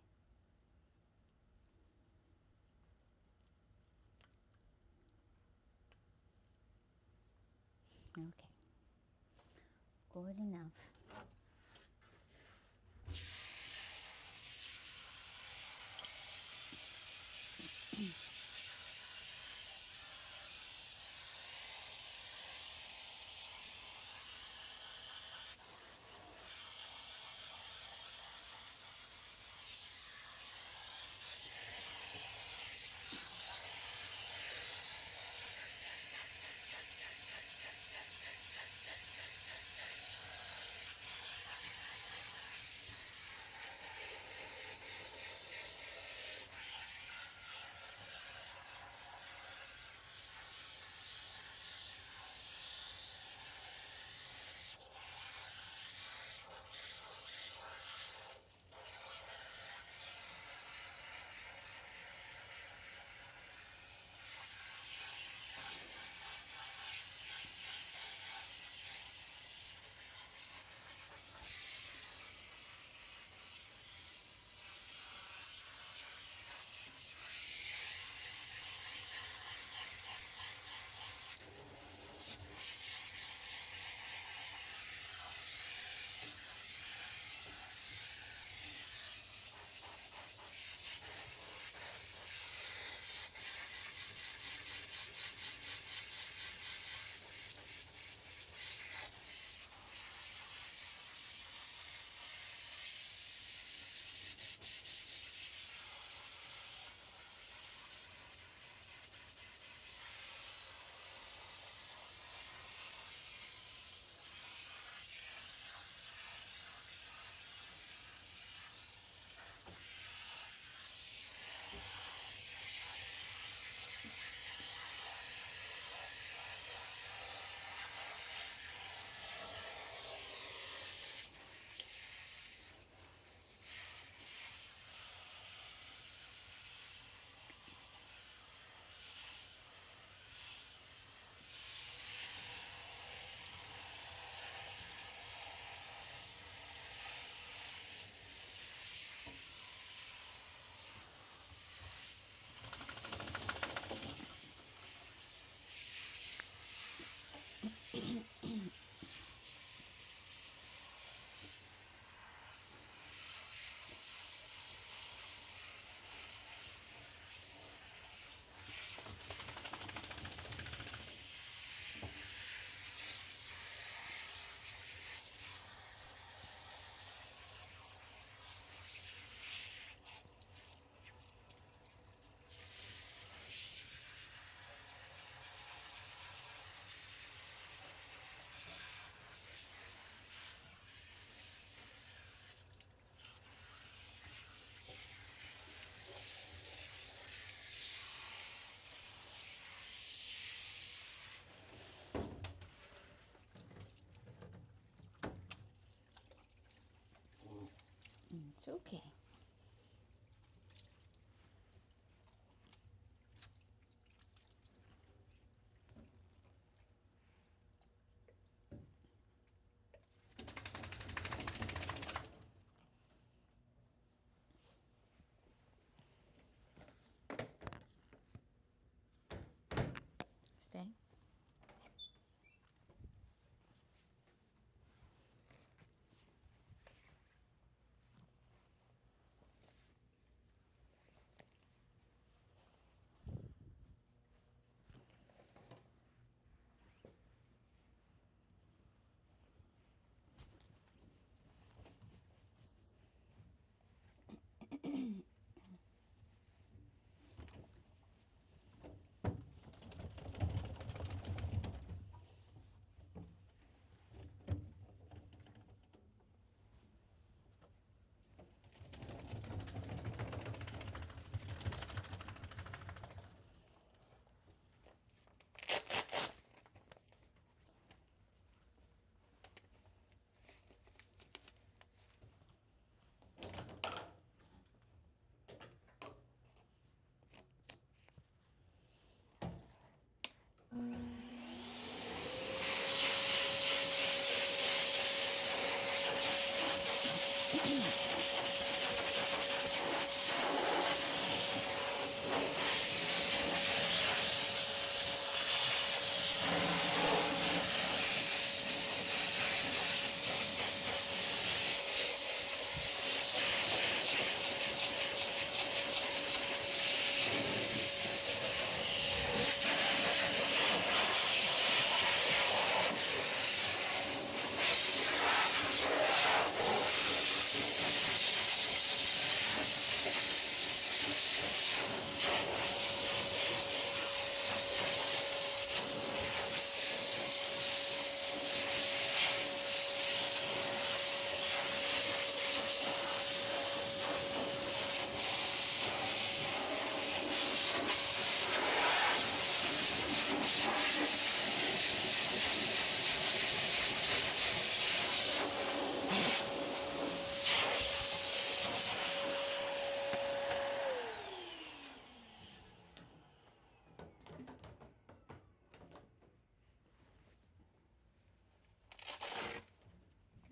Okay. Good enough. It's okay. Stay.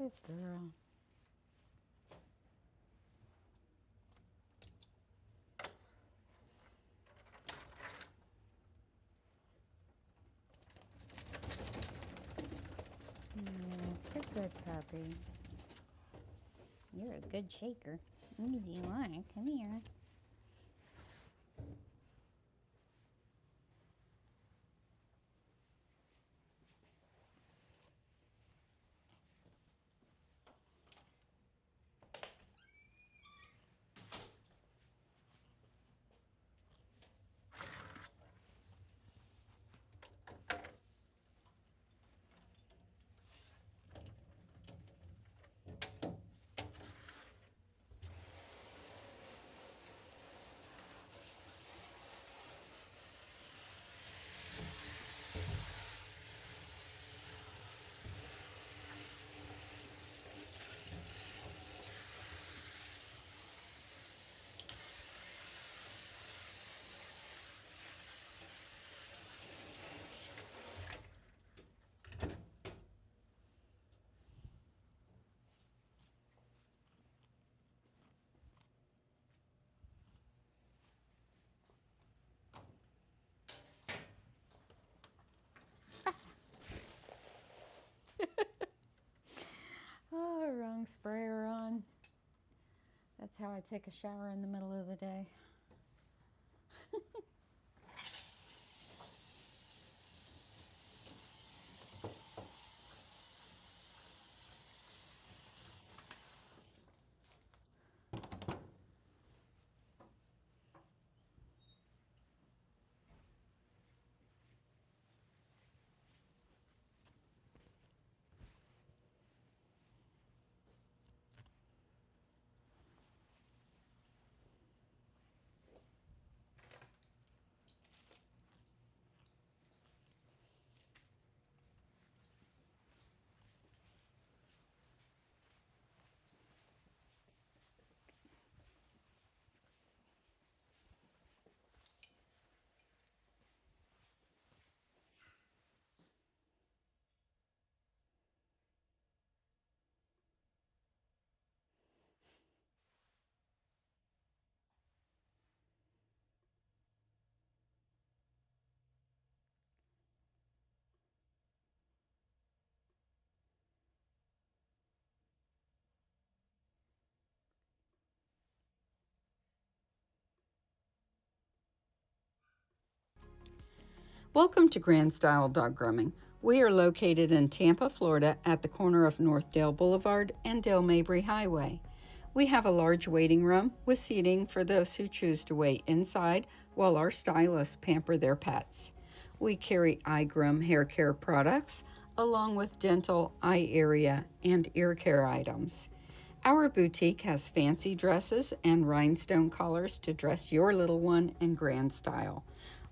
Good girl. It's a good puppy. You're a good shaker. Easy one. Come here. Oh, wrong sprayer on. That's how I take a shower in the middle of the day. Welcome to Grand Style Dog Grooming. We are located in Tampa, Florida at the corner of Northdale Boulevard and Dale Mabry Highway. We have a large waiting room with seating for those who choose to wait inside while our stylists pamper their pets. We carry iGroom hair care products along with dental, eye area, and ear care items. Our boutique has fancy dresses and rhinestone collars to dress your little one in grand style.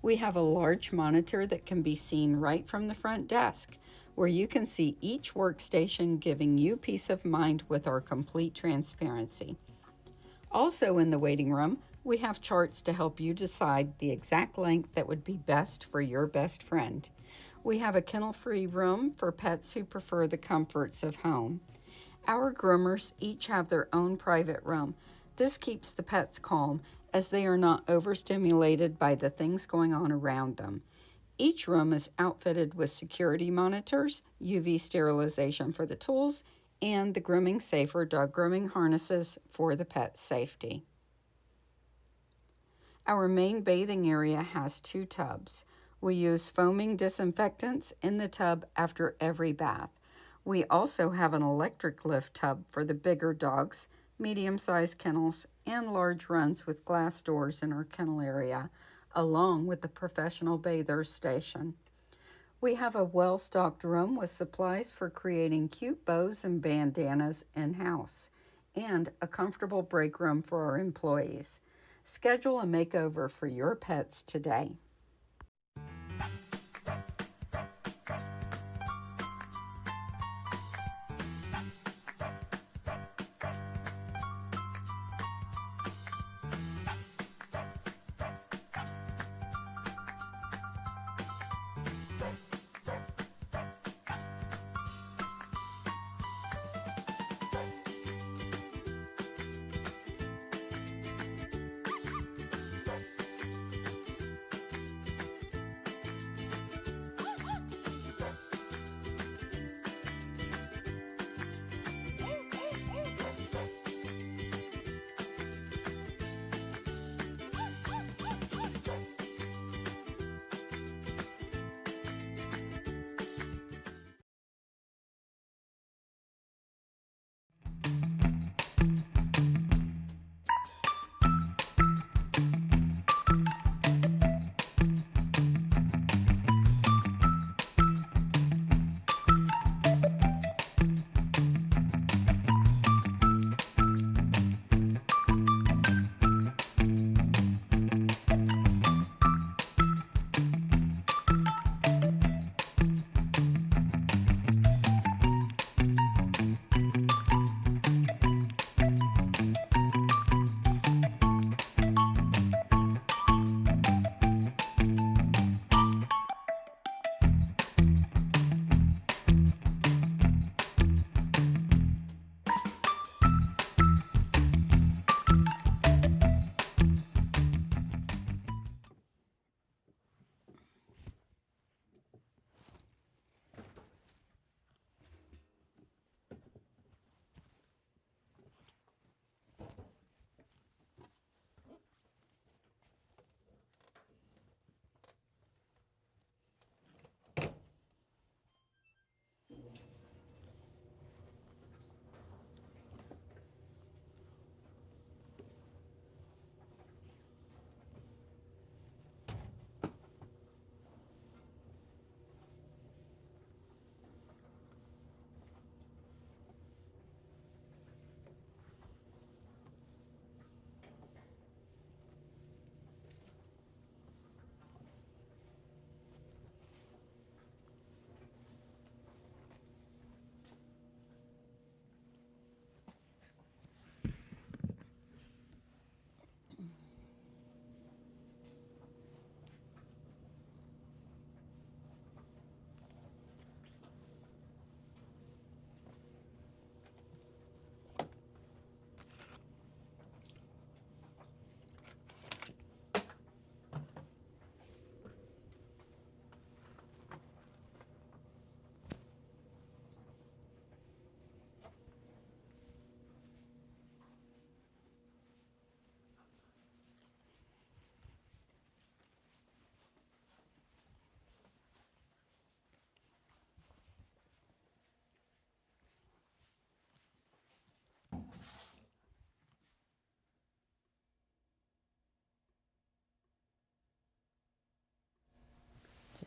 We have a large monitor that can be seen right from the front desk, where you can see each workstation, giving you peace of mind with our complete transparency. Also in the waiting room, we have charts to help you decide the exact length that would be best for your best friend. We have a kennel-free room for pets who prefer the comforts of home. Our groomers each have their own private room. This keeps the pets calm as they are not overstimulated by the things going on around them. Each room is outfitted with security monitors, UV sterilization for the tools, and the Grooming Safer dog grooming harnesses for the pet's safety. Our main bathing area has 2 tubs. We use foaming disinfectants in the tub after every bath. We also have an electric lift tub for the bigger dogs, medium-sized kennels, and large runs with glass doors in our kennel area, along with the professional bathers station. We have a well-stocked room with supplies for creating cute bows and bandanas in-house, and a comfortable break room for our employees. Schedule a makeover for your pets today.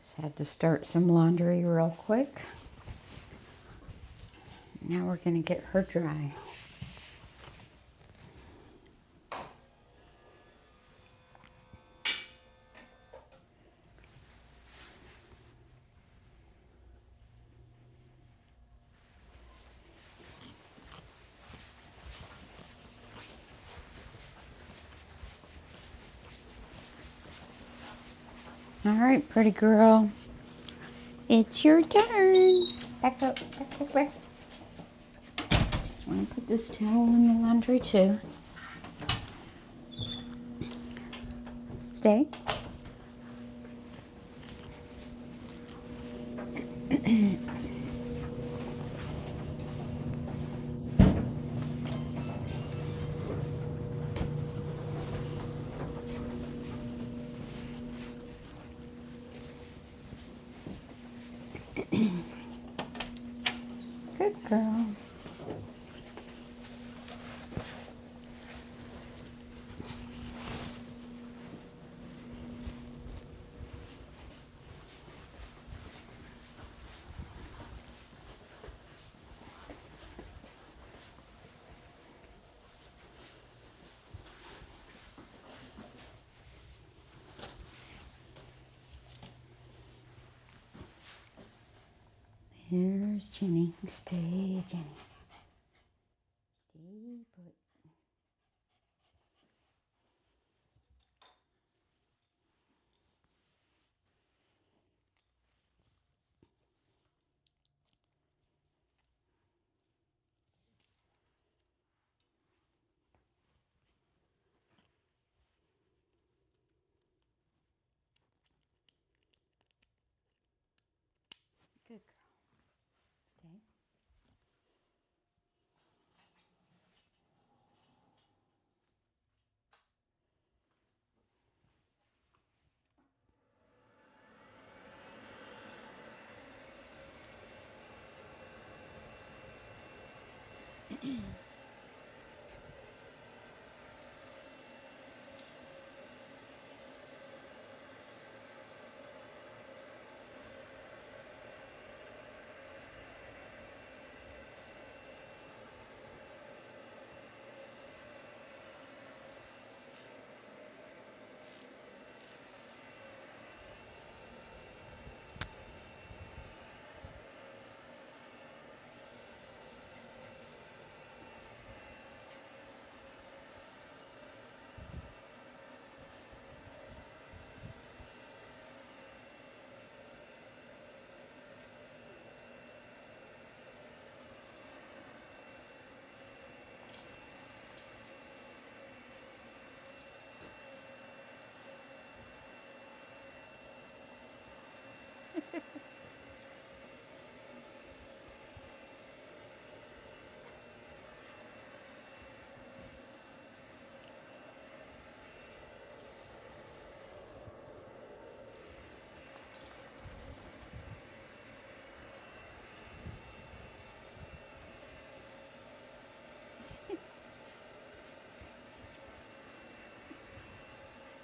Just had to start some laundry real quick. Now we're going to get her dry. All right, pretty girl. It's your turn. Back up, back up, back. Just want to put this towel in the laundry too. Stay. Good girl. Here's Jenny. Stay, Jenny. Stay put. Good girl. Stay.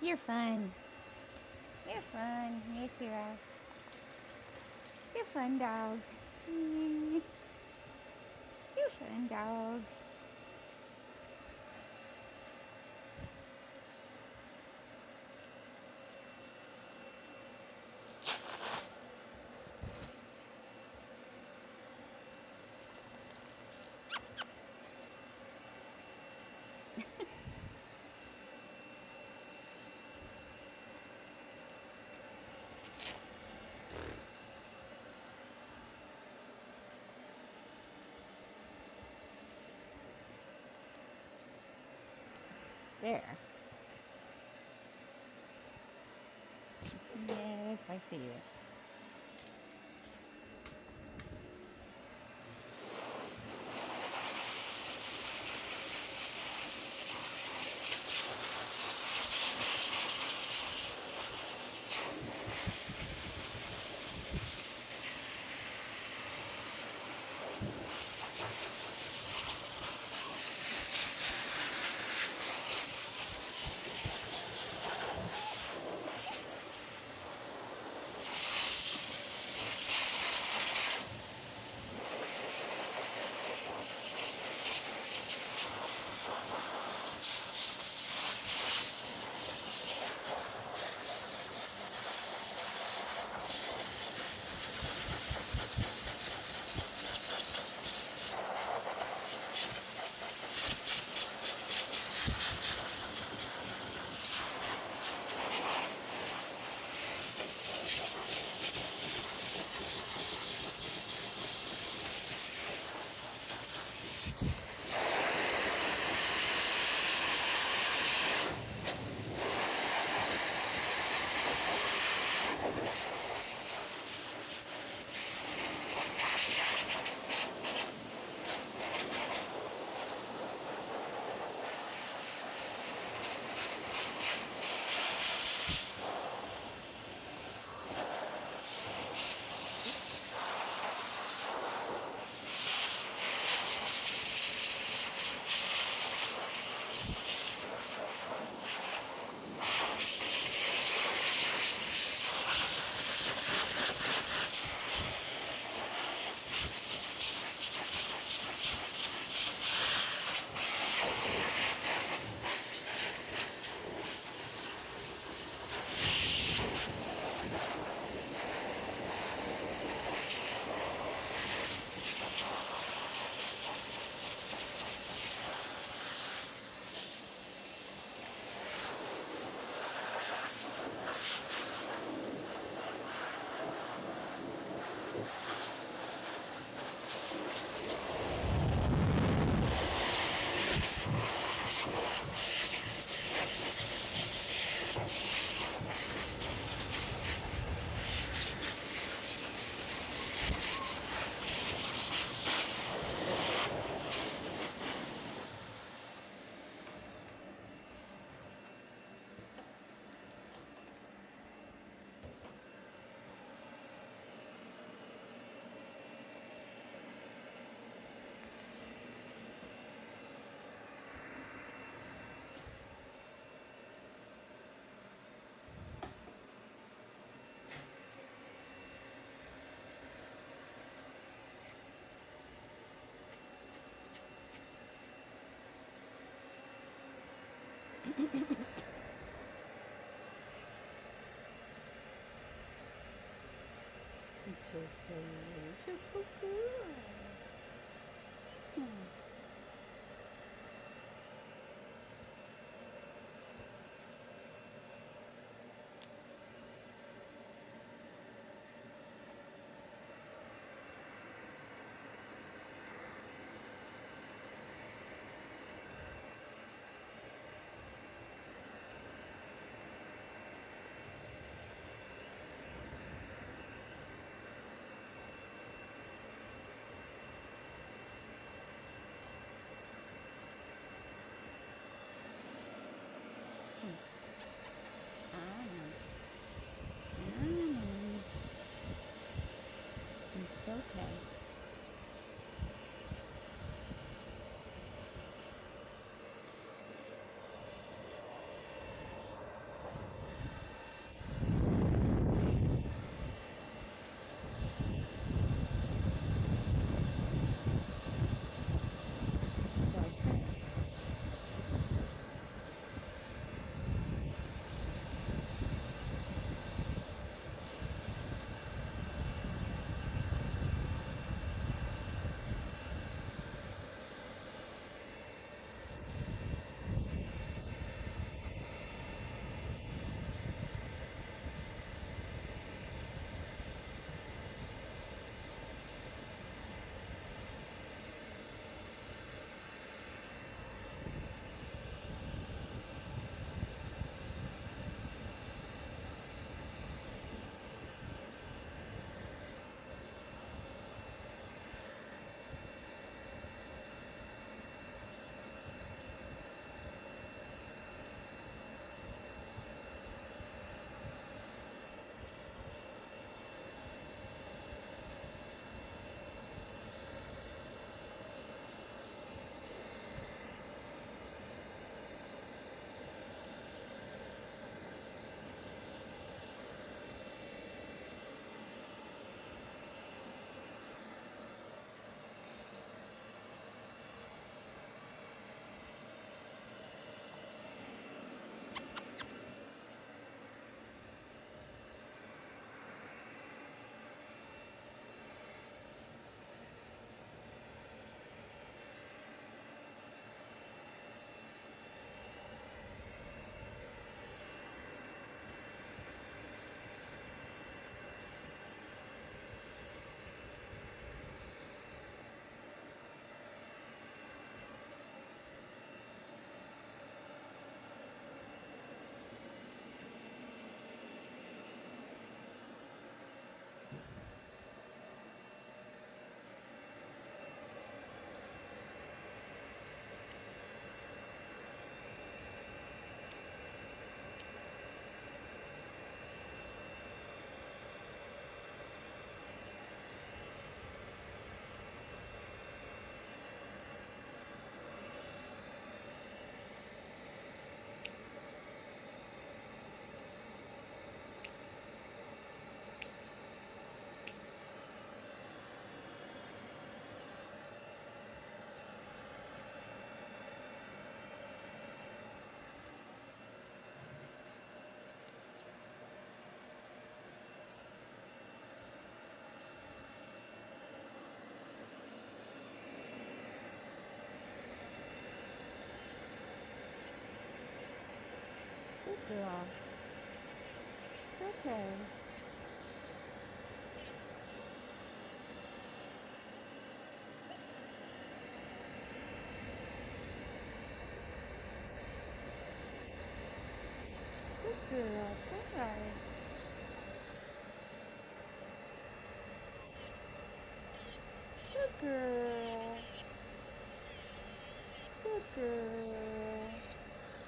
You're fun. You're fun. Yes, you are. You're fun, dog. You're fun, dog. There. Yes, I see you. It's okay. It's a good girl. Hmm. Annie. It's okay. It's okay. Good girl. It's okay. Good girl. It's alright. Good girl. Good girl.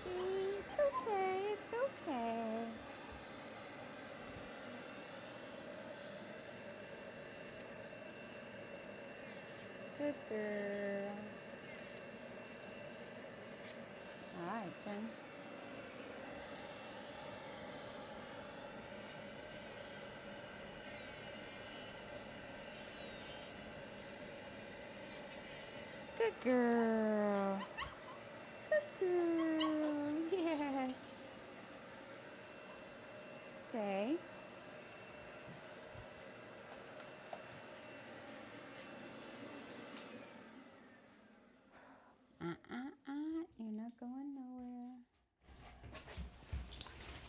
See, it's okay. It's okay. Good girl. Alright, Jen. Good girl. Good girl. Yes. Stay.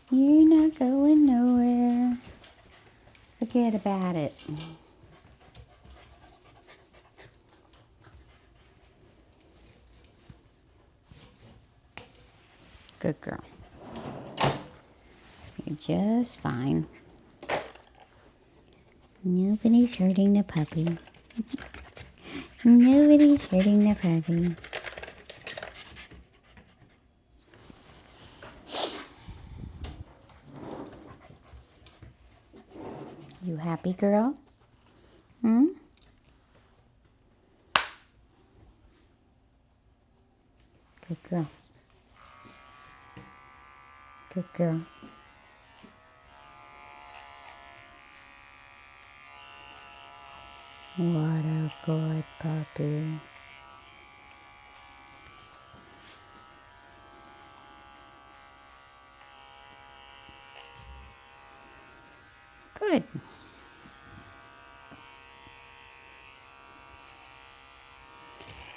You're not going nowhere. Forget about it. Good girl. You're just fine. Nobody's hurting the puppy. Nobody's hurting the puppy. You happy, girl? Hmm? Good girl. Good girl. What a good puppy. Good.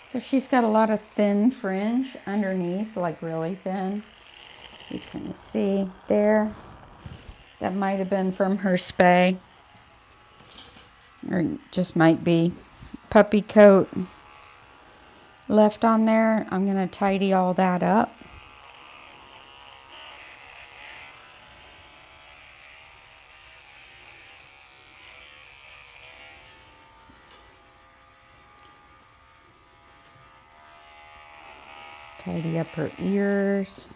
So she's got a lot of thin fringe underneath, like really thin. You can see there. That might have been from her spay. Or just might be puppy coat left on there. I'm going to tidy all that up. Tidy up her ears.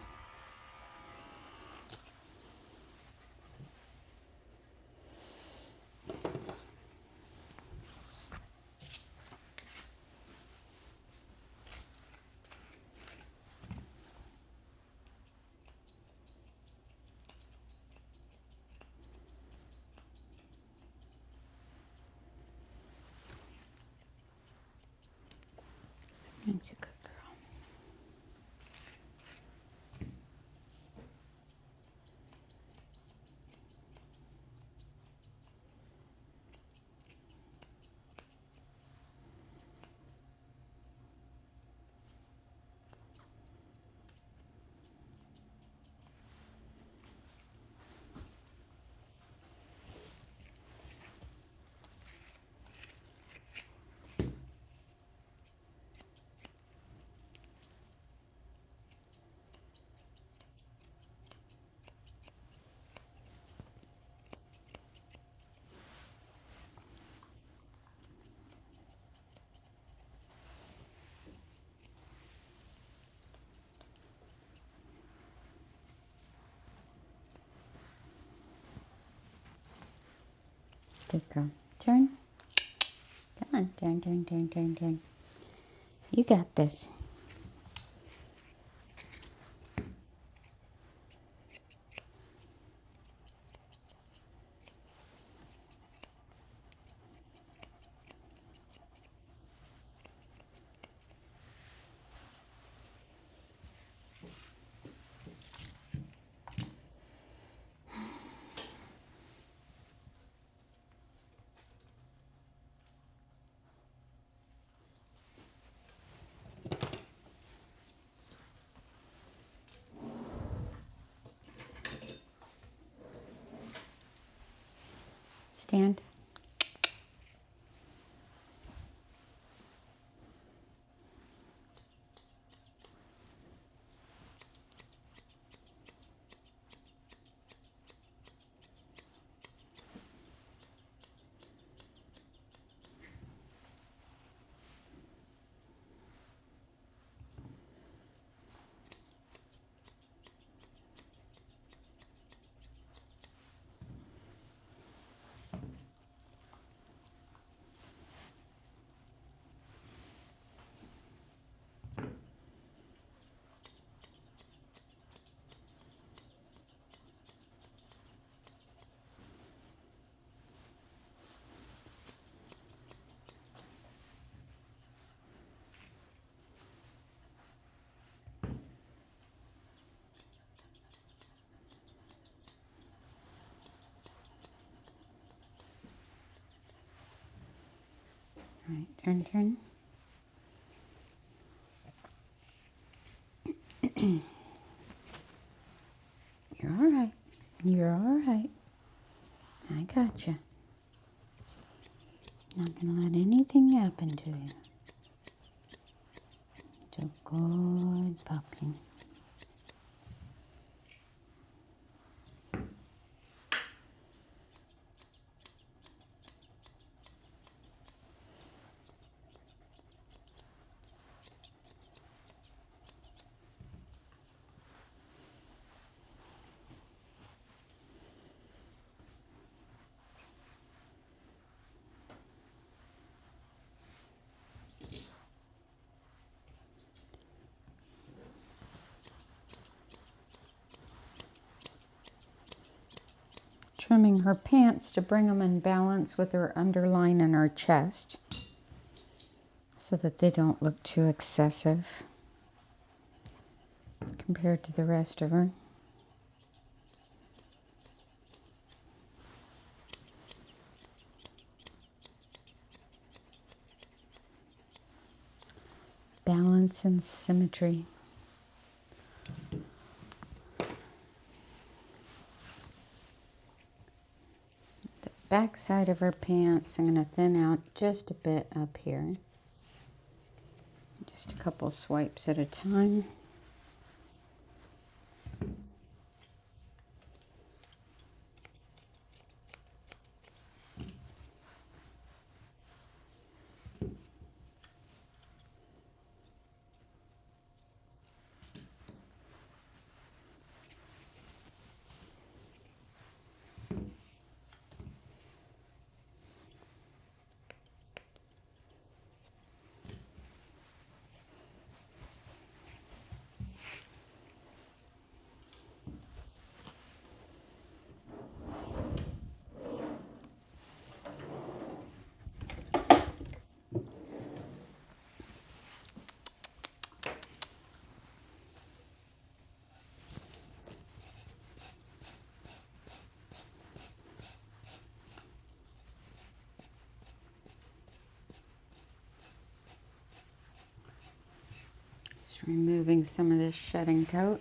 That's a good girl. Good girl. Turn. Come on. Turn, turn, turn, turn, turn. You got this. Stand. All right. Turn, turn. You're all right. got you. Not gonna let anything happen to you. It's a good puppy. Trimming her pants to bring them in balance with her underline and her chest so that they don't look too excessive compared to the rest of her. Balance and symmetry. Back side of her pants, I'm going to thin out just a bit up here. Just a couple swipes at a time. Just removing some of this shedding coat.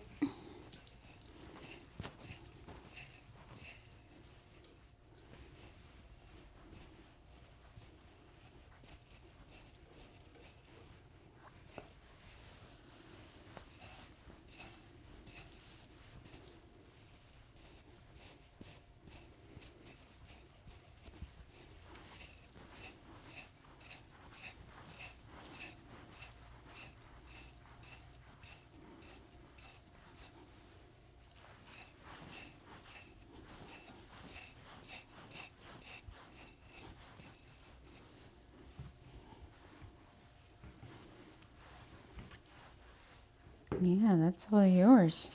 Yeah, that's all yours.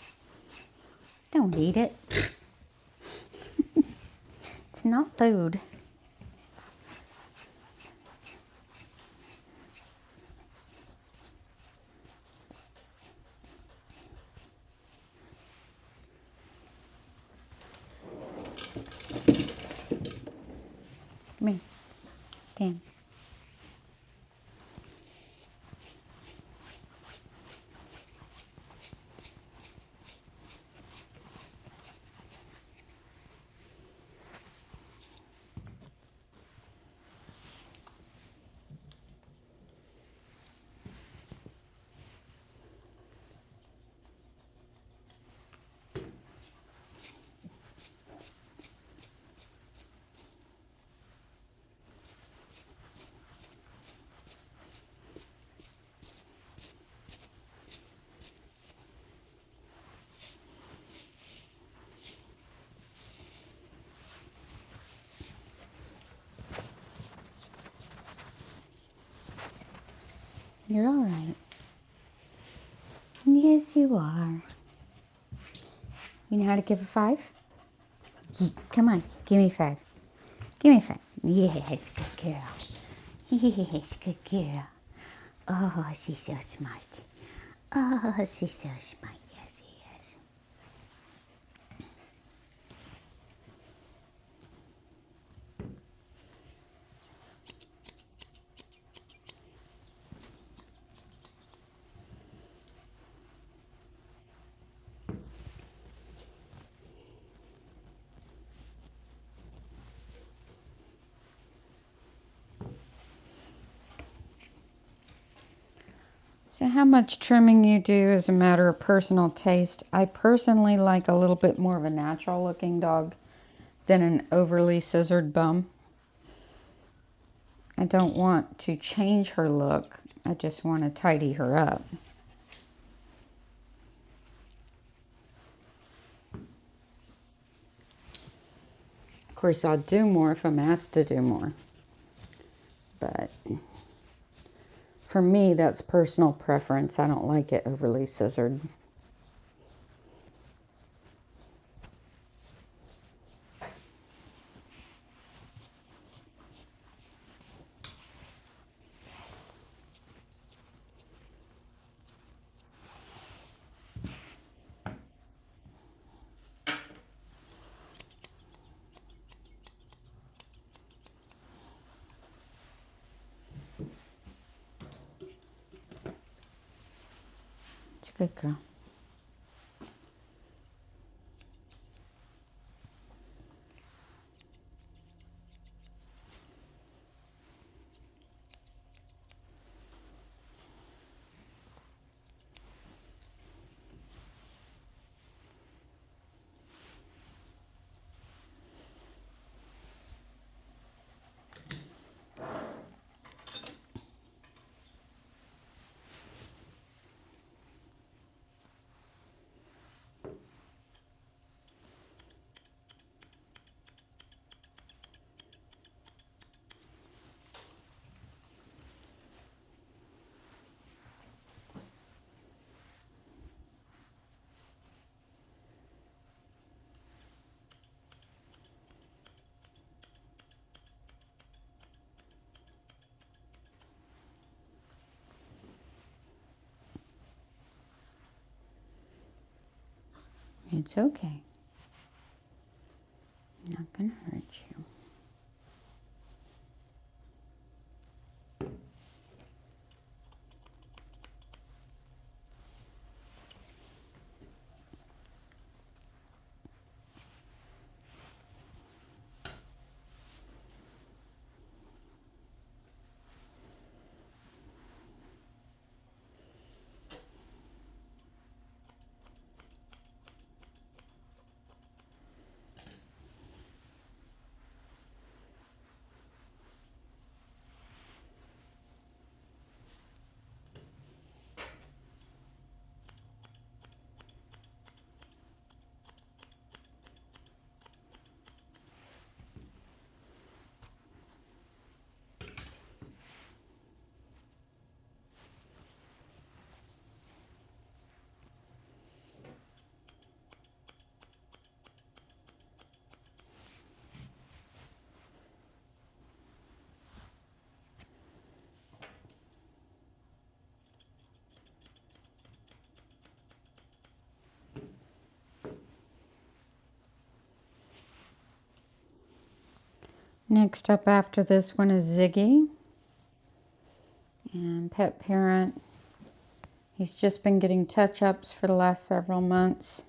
Don't eat it. It's not food. Come here. Stand. You're all right. Yes, you are. You know how to give a 5? Come on, give me 5. Give me 5. Yes, good girl. Yes, good girl. Oh, she's so smart. Oh, she's so smart. Yes, she is. So how much trimming you do is a matter of personal taste. I personally like a little bit more of a natural looking dog than an overly scissored bum. I don't want to change her look. I just want to tidy her up. Of course, I'll do more if I'm asked to do more. But for me, that's personal preference. I don't like it overly scissored. It's a good girl. It's okay. Not gonna hurt you. Next up after this one is Ziggy. And pet parent. He's just been getting touch-ups for the last several months.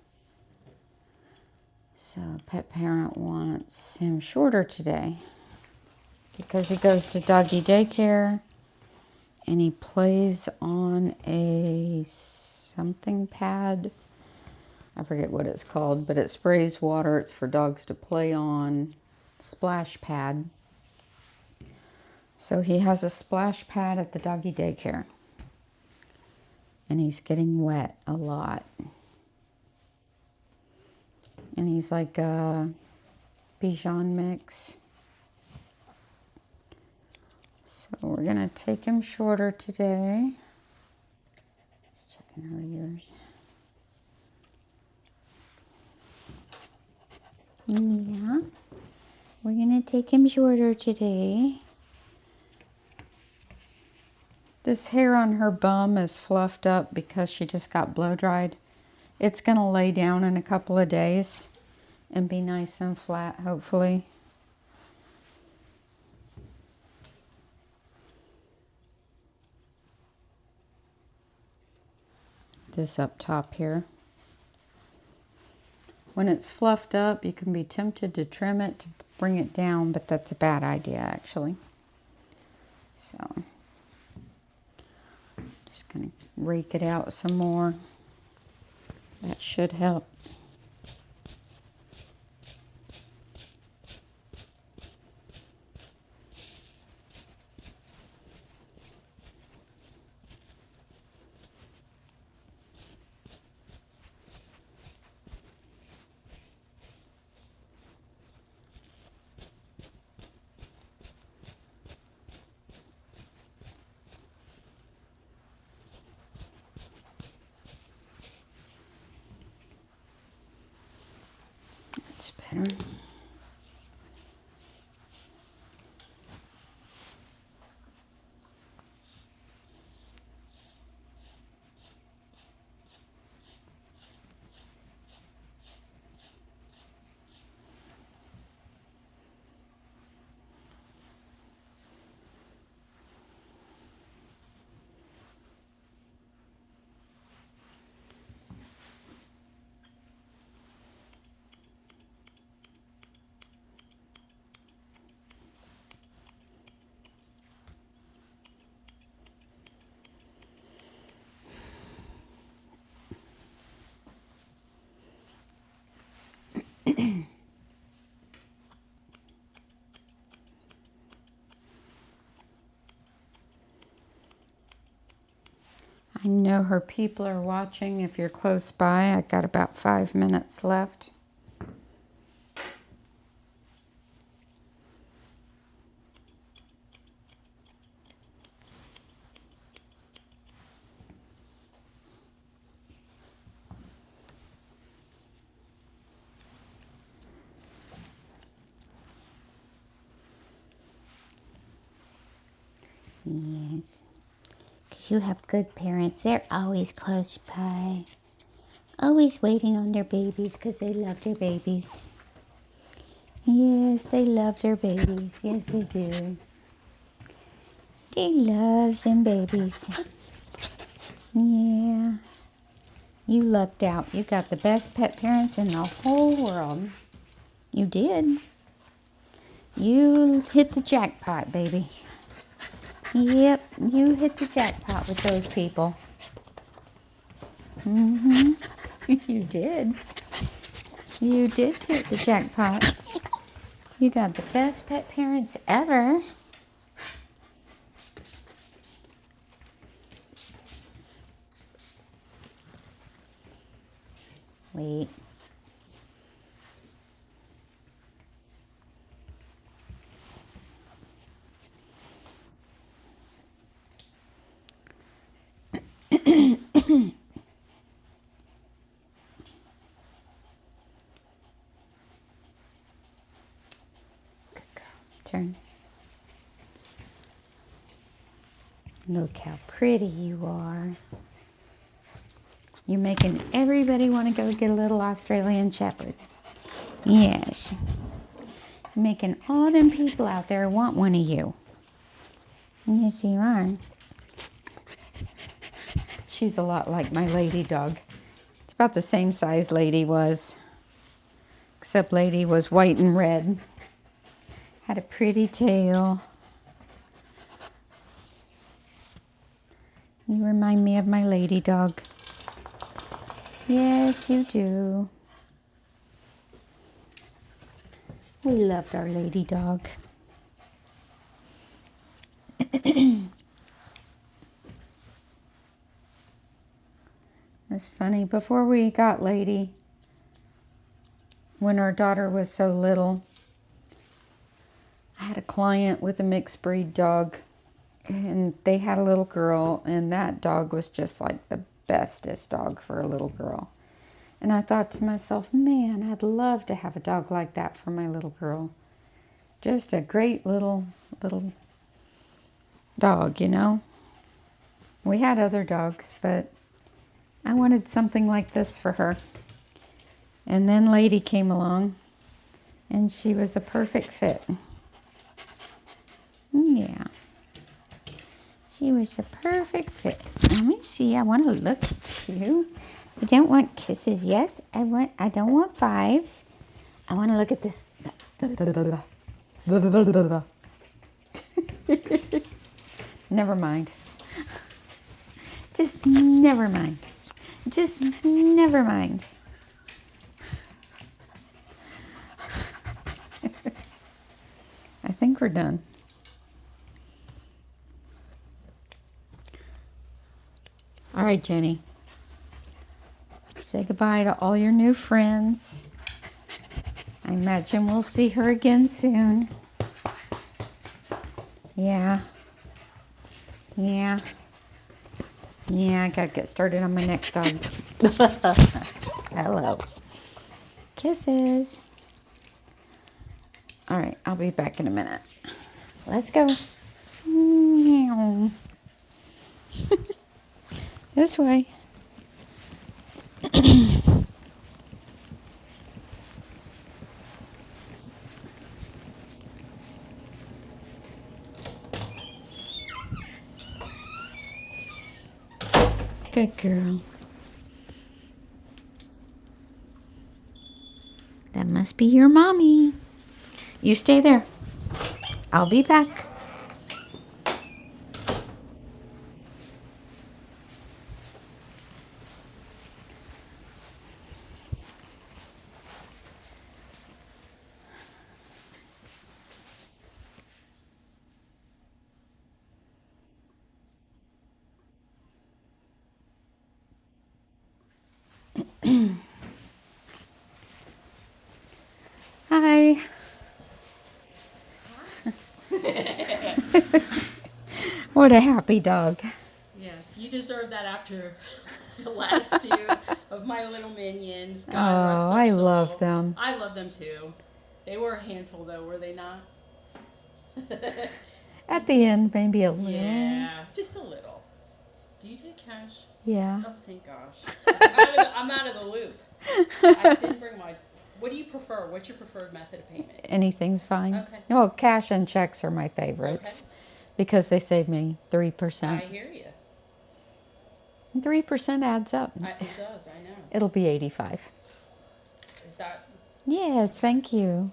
So pet parent wants him shorter today because he goes to doggy daycare and he plays on a something pad. I forget what it's called, but it sprays water. It's for dogs to play on. Splash pad. So he has a splash pad at the doggy daycare. And he's getting wet a lot. And he's like a Bichon mix. So we're going to take him shorter today. Just checking her ears. Yeah. We're going to take him shorter today. This hair on her bum is fluffed up because she just got blow dried. It's going to lay down in a couple of days and be nice and flat, hopefully. This up top here. When it's fluffed up, you can be tempted to trim it to bring it down, but that's a bad idea actually. So Just gonna rake it out some more. That should help. That's better. I know her people are watching. If you're close by, I got about 5 minutes left. Yes. Because you have good parents. They're always close by. Always waiting on their babies because they love their babies. Yes, they love their babies. Yes, they do. They love them babies. Yeah. You lucked out. You got the best pet parents in the whole world. You did. You hit the jackpot, baby. Yep, you hit the jackpot with those people. Mm-hmm. You did. You did hit the jackpot. You got the best pet parents ever. Wait. Turn. Look how pretty you are. You're making everybody want to go get a little Australian Shepherd. Yes. You're making all them people out there want one of you. Yes, you are. She's a lot like my lady dog. It's about the same size Lady was. Except Lady was white and red. Had a pretty tail. You remind me of my lady dog. Yes, you do. We loved our lady dog. It's funny, before we got Lady, when our daughter was so little, I had a client with a mixed breed dog, and they had a little girl, and that dog was just like the bestest dog for a little girl. And I thought to myself, man, I'd love to have a dog like that for my little girl. Just a great little dog, you know. We had other dogs, but I wanted something like this for her. And then Lady came along, and she was a perfect fit. Yeah. She was a perfect fit. Let me see. I want to look at you. I don't want kisses yet. I don't want fives. I want to look at this. Never mind. Just never mind. Just never mind. I think we're done. All right, Jenny. Say goodbye to all your new friends. I imagine we'll see her again soon. Yeah. Yeah. Yeah, I gotta get started on my next dog. Hello. Kisses. All right, I'll be back in a minute. Let's go. Meow. This way. Good girl. That must be your mommy. You stay there. I'll be back. Hi. What a happy dog. Yes, you deserve that after the last two of my little minions. God rest Oh, their I soul. love them. I love them too. They were a handful though, were they not? At the end, maybe a little. Yeah, just a little. Do you take cash? Yeah. Oh, thank gosh. I'm out of the loop. I didn't bring my... What do you prefer? What's your preferred method of payment? Anything's fine. Okay. Well, cash and checks are my favorites because they save me 3%. I hear you. 3% adds up. It does, I know. It'll be 85. Is that... Yeah, thank you.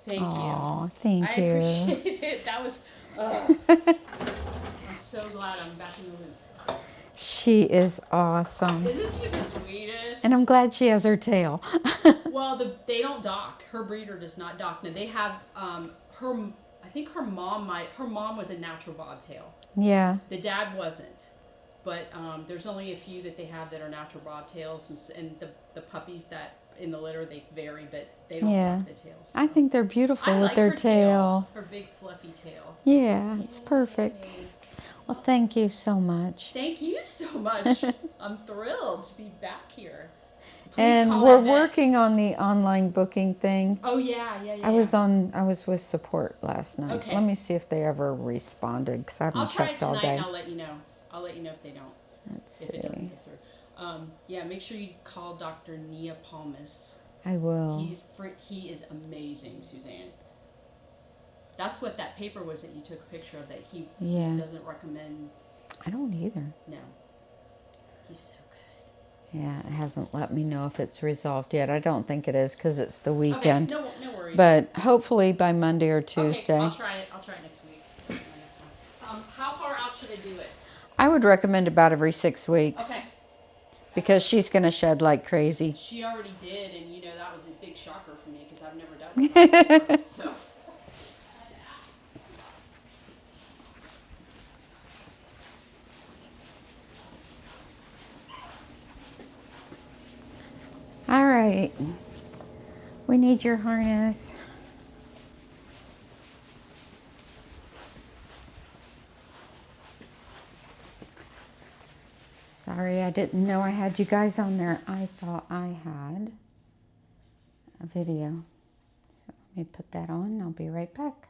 Thank Aw, you. thank I you. appreciate it. That was... I'm so glad I'm back in the loop. She is awesome. Isn't she the sweetest? And I'm glad she has her tail. Well, they don't dock. Her breeder does not dock. No, they have her. I think her mom might. Her mom was a natural bobtail. Yeah. The dad wasn't, but there's only a few that they have that are natural bobtails, and the puppies that in the litter they vary, but they don't dock the tails. I think they're beautiful I with like their her tail. her big fluffy tail. Yeah, it's perfect. Well, thank you so much. Thank you so much. I'm thrilled to be back here. Please And call we're that vet. working on the online booking thing. Oh yeah. I was with support last night. Okay. Let me see if they ever responded because I haven't I'll try it checked all tonight day. and I'll let you know. I'll let you know if they don't. Let's If it doesn't see. go through. Yeah, make sure you call Dr. Nia Palmas. I will. He is amazing, Suzanne. That's what that paper was that you took a picture of, that he doesn't recommend. I don't either. No. He's so good. Yeah, it hasn't let me know if it's resolved yet. I don't think it is because it's the weekend. Okay, no worries. But hopefully by Monday or Tuesday. Okay, I'll try it next week. How far out should I do it? I would recommend about every 6 weeks. Okay. Because she's going to shed like crazy. She already did, and that was a big shocker for me because I've never done it before. So. All right. We need your harness. Sorry, I didn't know I had you guys on there. I thought I had a video. Let me put that on. I'll be right back.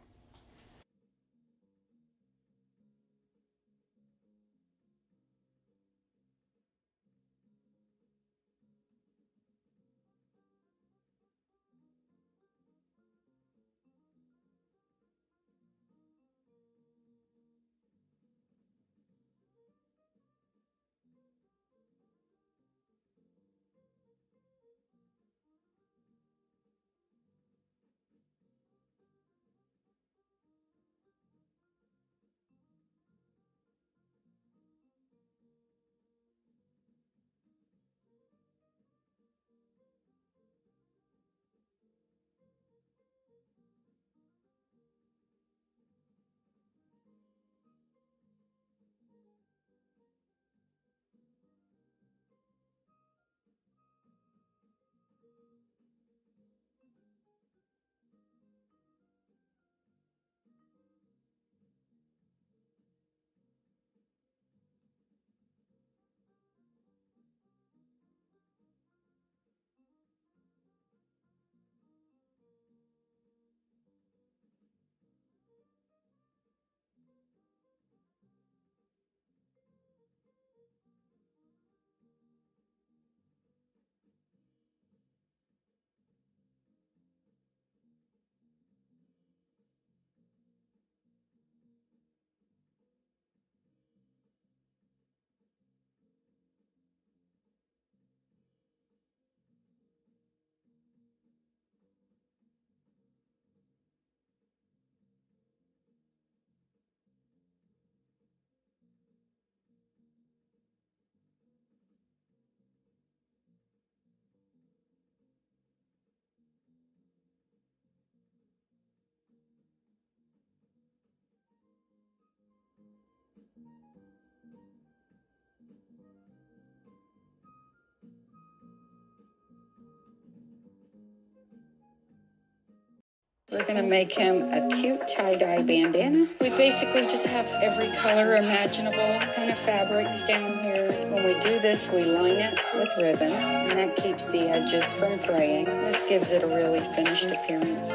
We're gonna make him a cute tie-dye bandana. We basically just have every color imaginable kind of fabrics down here. When we do this, we line it with ribbon, and that keeps the edges from fraying. This gives it a really finished appearance.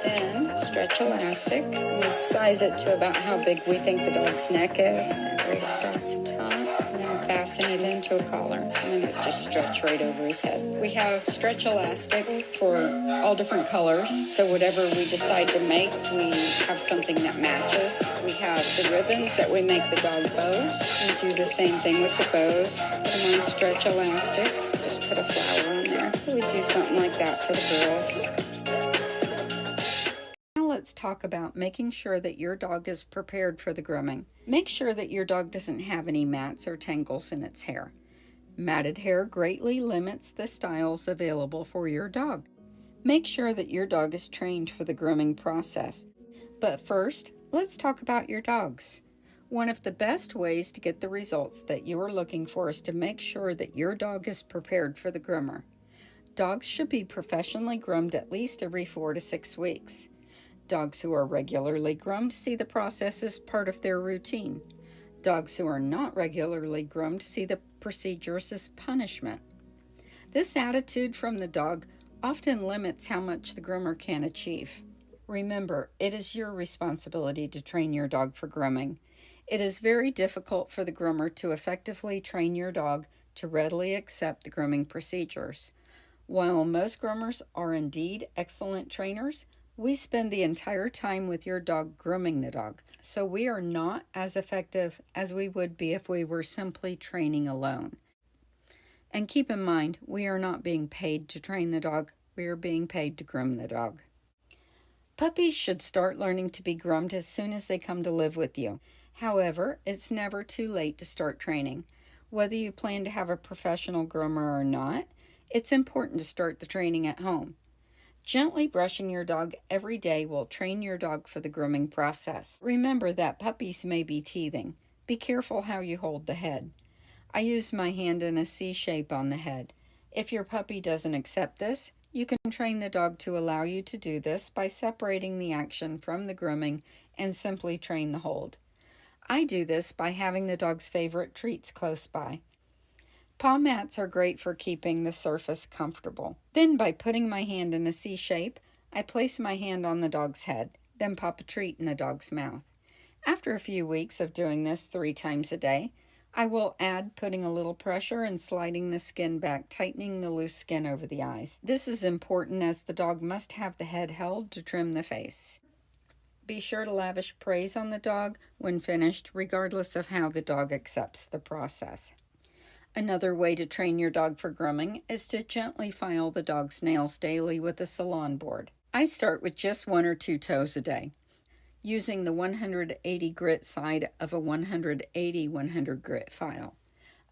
And then stretch elastic. We size it to about how big we think the dog's neck is. Right across the top. Now fasten it into a collar, and then it just stretch right over his head. We have stretch elastic for all different colors, so whatever we decide to make, we have something that matches. We have the ribbons that we make the dog bows. We do the same thing with the bows. Put them on stretch elastic. Just put a flower on there. So we do something like that for the girls. Now let's talk about making sure that your dog is prepared for the grooming. Make sure that your dog doesn't have any mats or tangles in its hair. Matted hair greatly limits the styles available for your dog. Make sure that your dog is trained for the grooming process. But first, let's talk about your dogs. One of the best ways to get the results that you are looking for is to make sure that your dog is prepared for the groomer. Dogs should be professionally groomed at least every 4 to 6 weeks. Dogs who are regularly groomed see the process as part of their routine. Dogs who are not regularly groomed see the procedures as punishment. This attitude from the dog often limits how much the groomer can achieve. Remember, it is your responsibility to train your dog for grooming. It is very difficult for the groomer to effectively train your dog to readily accept the grooming procedures. While most groomers are indeed excellent trainers, we spend the entire time with your dog grooming the dog, so we are not as effective as we would be if we were simply training alone. And keep in mind, we are not being paid to train the dog, we are being paid to groom the dog. Puppies should start learning to be groomed as soon as they come to live with you. However, it's never too late to start training. Whether you plan to have a professional groomer or not, it's important to start the training at home. Gently brushing your dog every day will train your dog for the grooming process. Remember that puppies may be teething. Be careful how you hold the head. I use my hand in a C shape on the head. If your puppy doesn't accept this, you can train the dog to allow you to do this by separating the action from the grooming and simply train the hold. I do this by having the dog's favorite treats close by. Paw mats are great for keeping the surface comfortable. Then by putting my hand in a C shape, I place my hand on the dog's head, then pop a treat in the dog's mouth. After a few weeks of doing this 3 times a day, I will add putting a little pressure and sliding the skin back, tightening the loose skin over the eyes. This is important as the dog must have the head held to trim the face. Be sure to lavish praise on the dog when finished, regardless of how the dog accepts the process. Another way to train your dog for grooming is to gently file the dog's nails daily with a salon board. I start with just 1 or 2 toes a day, using the 180 grit side of a 180-100 grit file.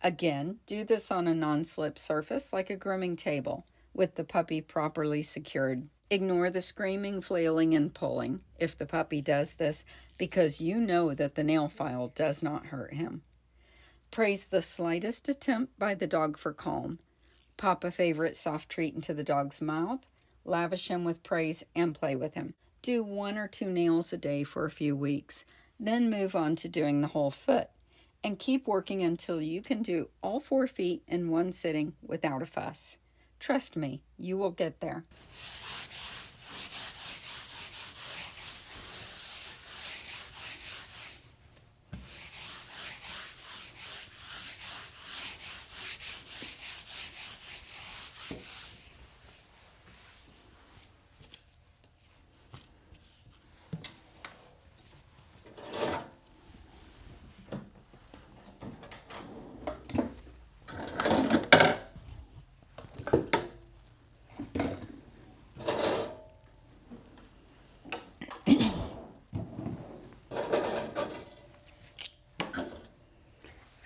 Again, do this on a non-slip surface like a grooming table, with the puppy properly secured. Ignore the screaming, flailing, and pulling if the puppy does this, because you know that the nail file does not hurt him. Praise the slightest attempt by the dog for calm. Pop a favorite soft treat into the dog's mouth, lavish him with praise, and play with him. Do 1 or 2 nails a day for a few weeks, then move on to doing the whole foot, and keep working until you can do all 4 feet in one sitting without a fuss. Trust me, you will get there.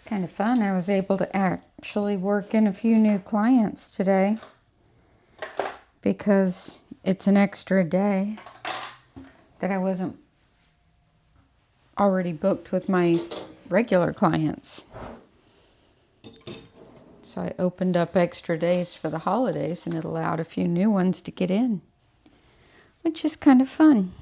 Kind of fun. I was able to actually work in a few new clients today because it's an extra day that I wasn't already booked with regular clients. So I opened up extra days for the holidays, and it allowed a few new ones to get in, which is kind of fun.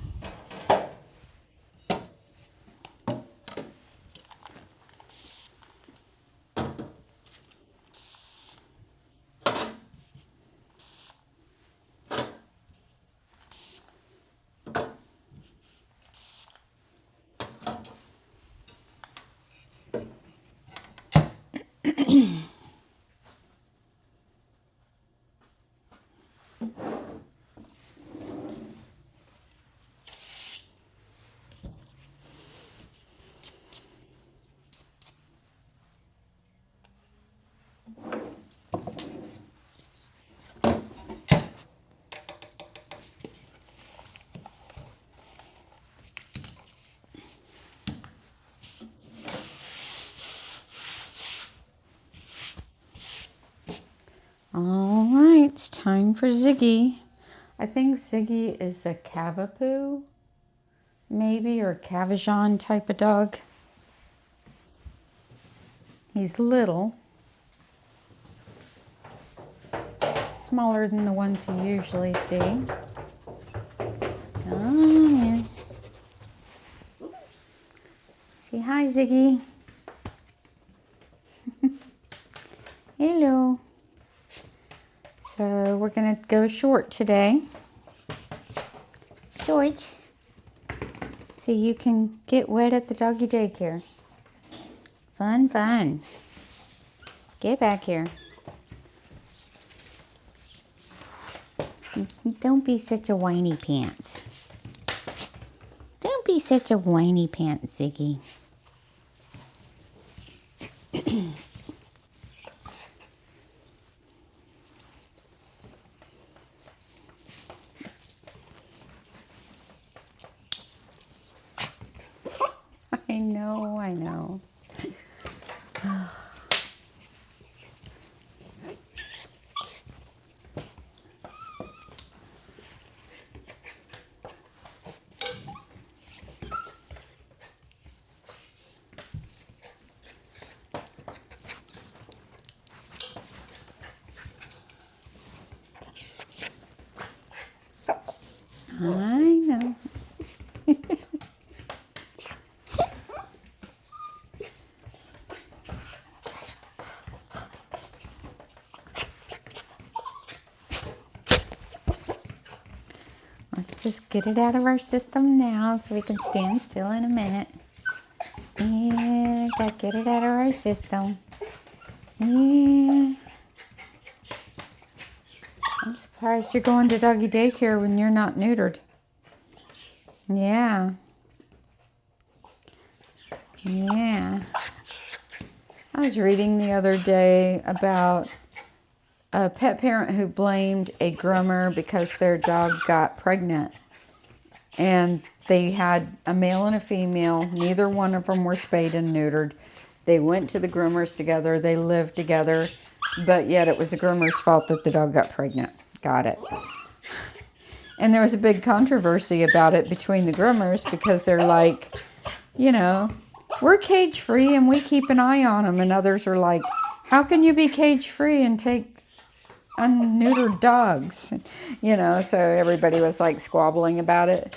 All right, it's time for Ziggy. I think Ziggy is a Cavapoo, maybe, or Cavajon type of dog. He's little, smaller than the ones you usually see. Oh, yeah. Say hi, Ziggy. Hello. So we're gonna go short today. Shorts. So you can get wet at the doggy daycare. Fun, fun. Get back here. Don't be such a whiny pants. Don't be such a whiny pants, Ziggy. I know, I know. I know. Let's just get it out of our system now so we can stand still in a minute. Yeah, gotta get it out of our system. Yeah. I'm surprised you're going to doggy daycare when you're not neutered. Yeah. Yeah. I was reading the other day about a pet parent who blamed a groomer because their dog got pregnant. And they had a male and a female. Neither one of them were spayed and neutered. They went to the groomers together. They lived together. But yet it was the groomer's fault that the dog got pregnant. Got it. And there was a big controversy about it between the groomers because they're like, you know, we're cage free and we keep an eye on them. And others are like, how can you be cage free and take unneutered dogs? You know, so everybody was like squabbling about it.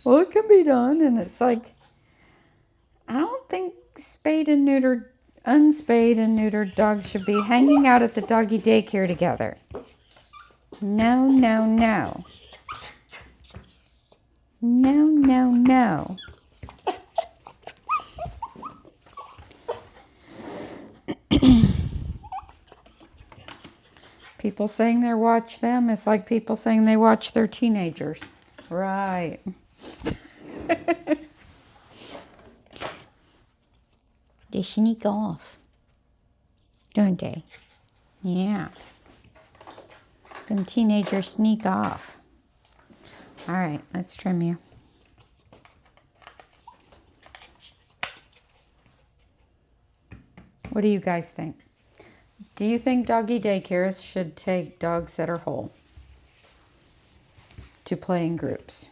Well, it can be done. And it's like, I don't think unspayed and neutered dogs should be hanging out at the doggy daycare together. No, no, no. No, no, no. People saying they watch them is like people saying they watch their teenagers. Right. They sneak off, don't they? Yeah. Them teenagers sneak off. All right, let's trim you. What do you guys think? Do you think doggy daycares should take dogs that are whole to play in groups?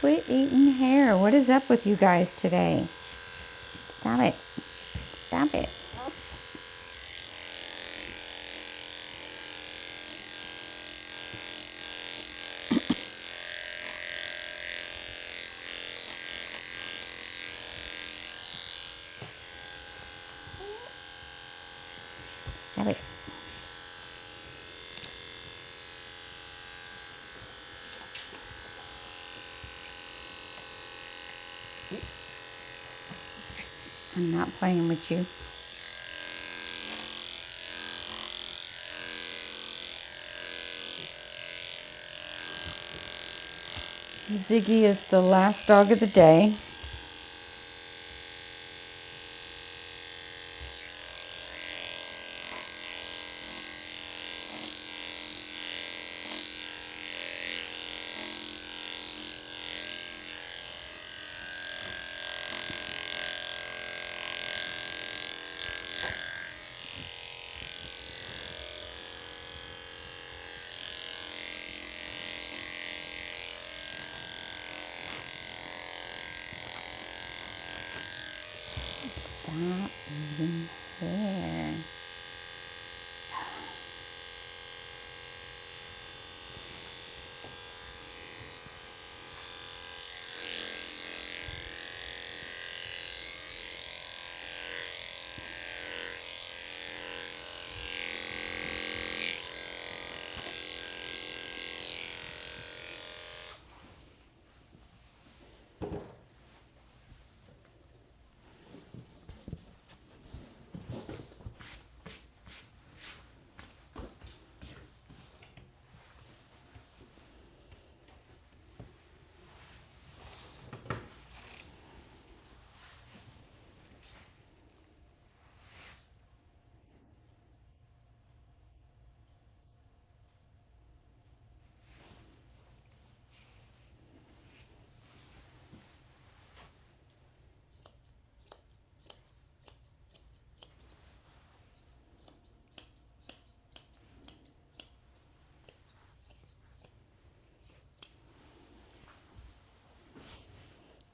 Quit eating hair. What is up with you guys today? Stop it. Stop it. Stop it. I'm not playing with you. Ziggy is the last dog of the day. Stop eating hair.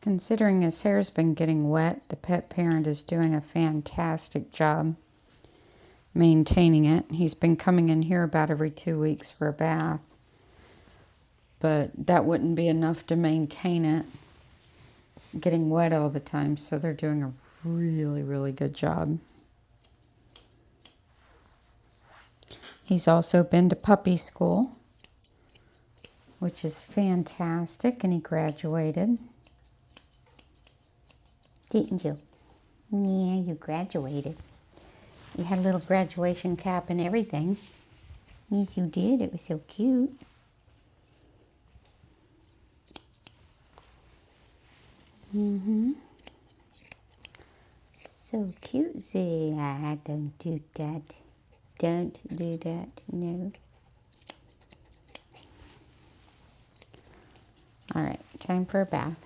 Considering his hair's been getting wet, the pet parent is doing a fantastic job maintaining it. He's been coming in here about every 2 weeks for a bath, but that wouldn't be enough to maintain it getting wet all the time, so they're doing a really, really good job. He's also been to puppy school, which is fantastic, and he graduated. Didn't you? Yeah, you graduated. You had a little graduation cap and everything. Yes, you did. It was so cute. So cute. See, don't do that. Don't do that. No. All right, time for a bath.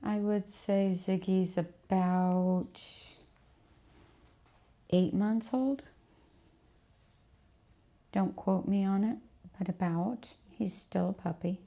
I would say Ziggy's about 8 months old. Don't quote me on it, but about. He's still a puppy.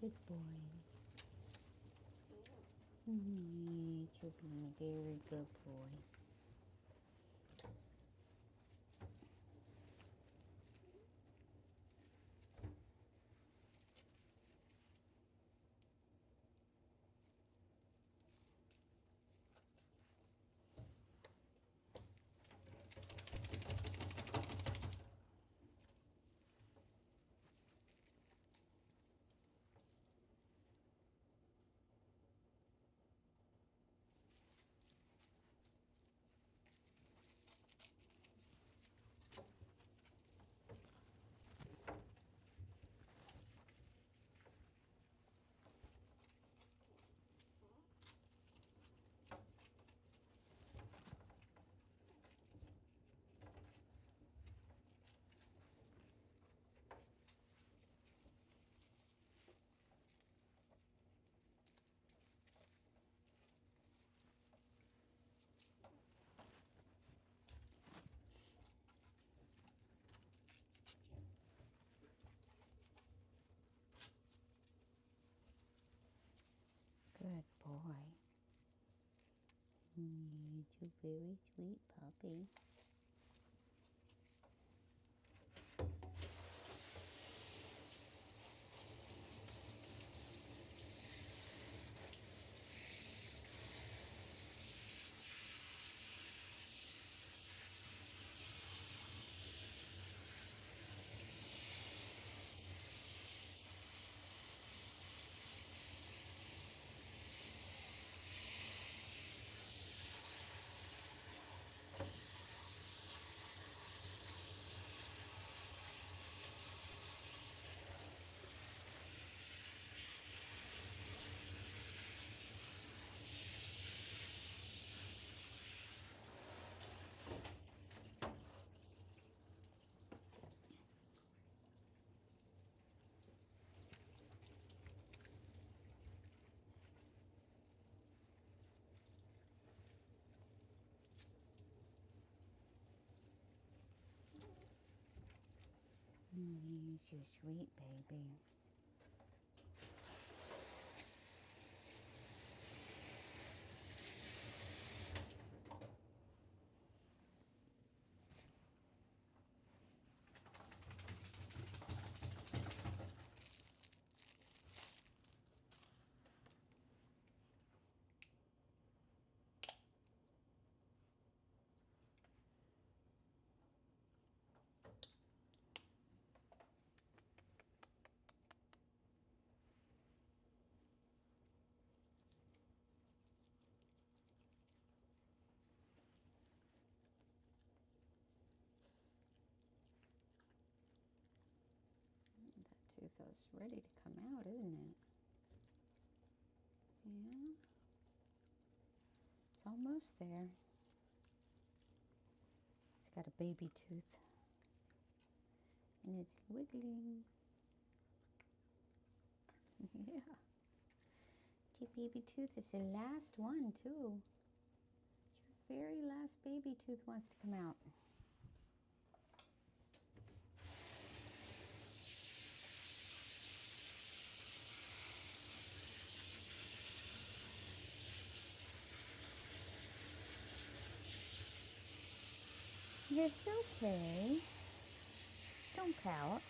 Good boy. You're being a very good boy. Good boy. You're a very sweet puppy. He's your sweet baby. That tooth is ready to come out, isn't it? Yeah. It's almost there. It's got a baby tooth. And it's wiggling. Yeah. Your baby tooth is the last one, too. Your very last baby tooth wants to come out. It's okay. Don't pout.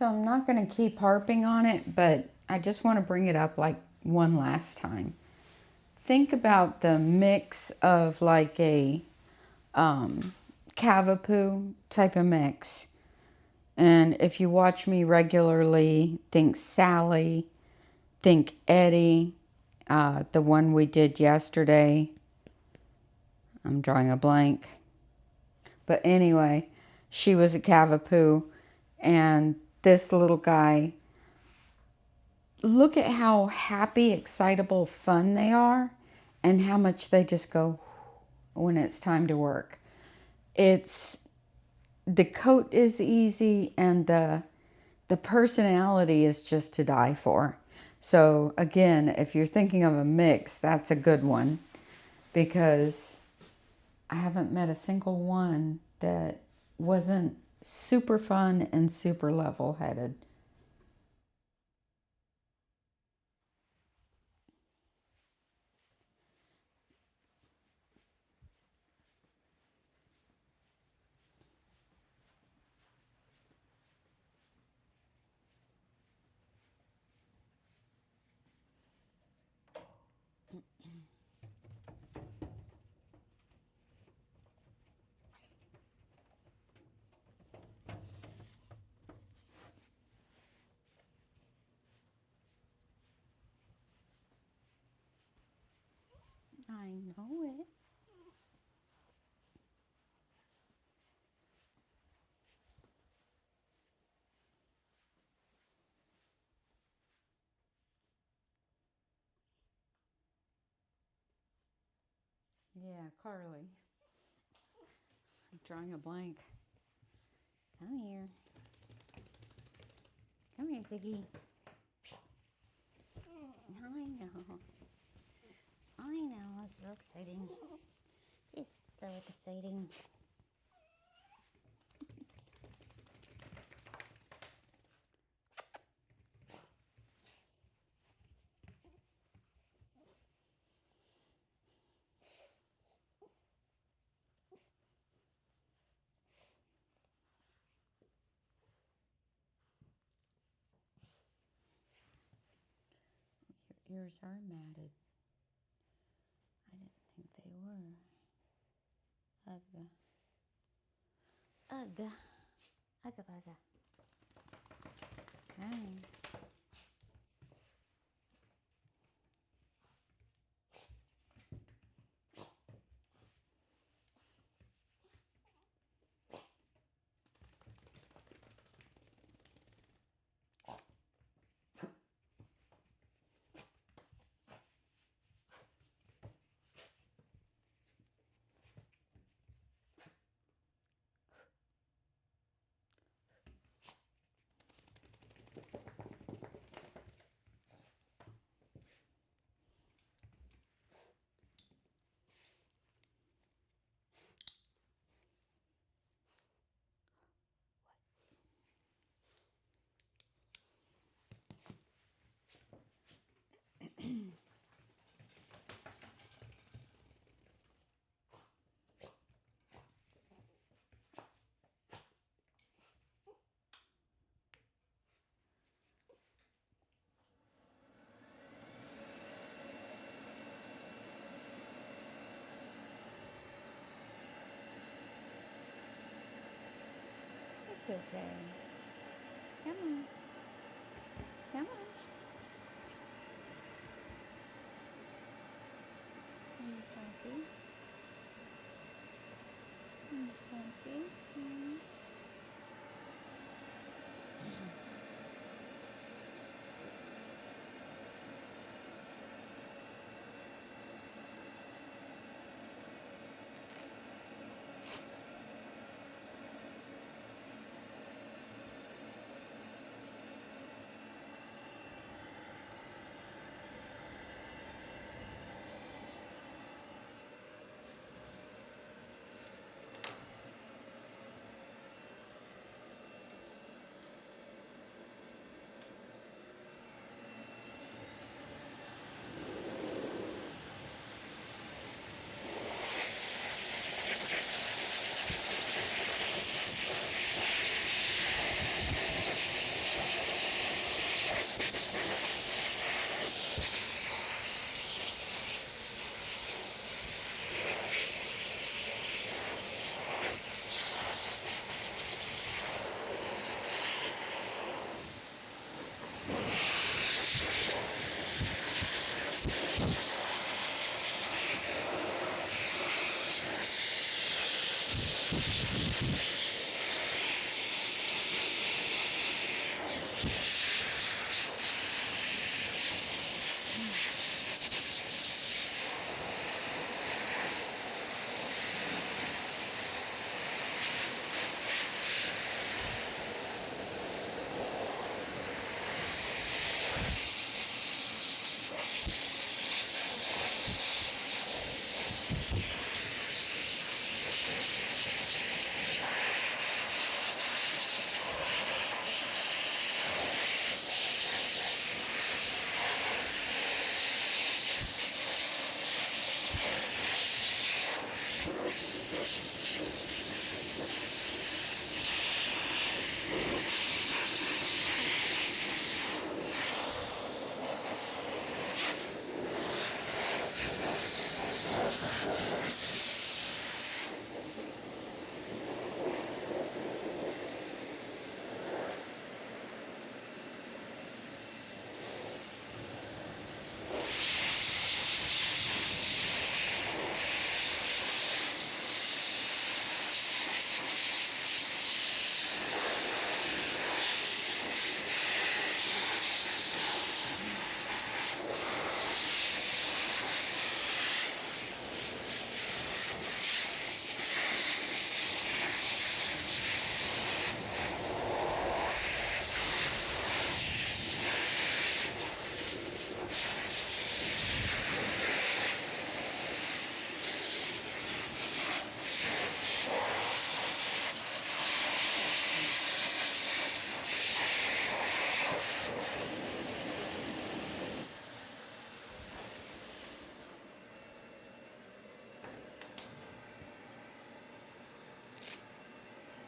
So I'm not going to keep harping on it, but I just want to bring it up like one last time. Think about the mix of like a Cavapoo type of mix. And if you watch me regularly, think Sally, think Eddie, the one we did yesterday. I'm drawing a blank. But anyway, she was a Cavapoo. And this little guy, look at how happy, excitable, fun they are. And how much they just go when it's time to work. The coat is easy and the personality is just to die for. So again, if you're thinking of a mix, that's a good one, because I haven't met a single one that wasn't super fun and super level-headed. I know it. Yeah, Carly. I'm drawing a blank. Come here. Come here, Ziggy. I know. It's so exciting. It's so exciting. Your ears are matted. I didn't think they were. Ugga. Ugga. Ugga bugga. Okay. It's okay. Come on. Come on. Puppy. Puppy.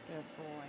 Good boy.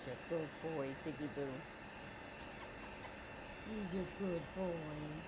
Such a good boy, Ziggy Boo. He's a good boy.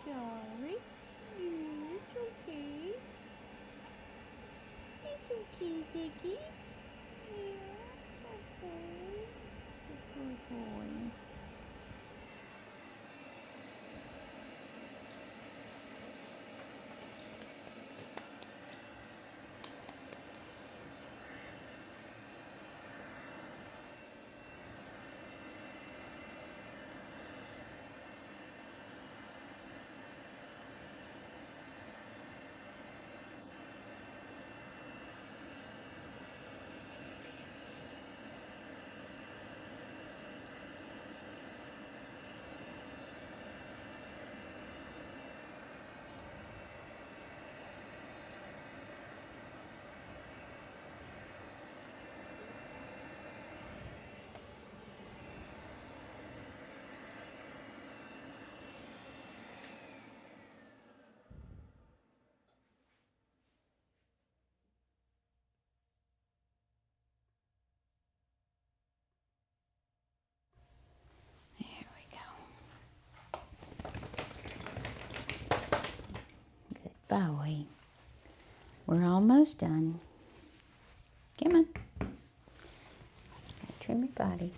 sorry. It's okay. It's okay, Ziggy. Yeah, okay. Good boy. There we go. Good boy. We're almost done. Come on. Gotta trim your body.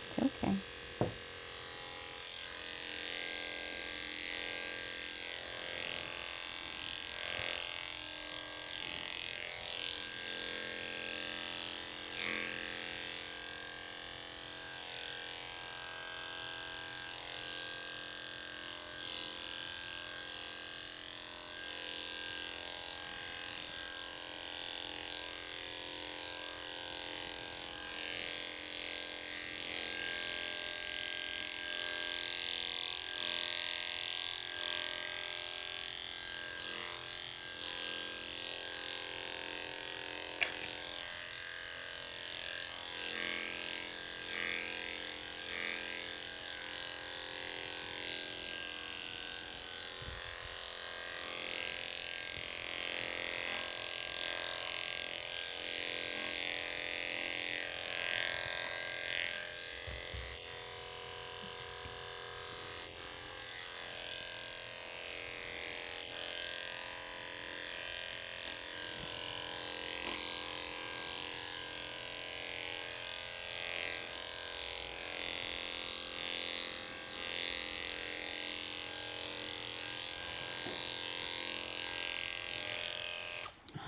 It's okay.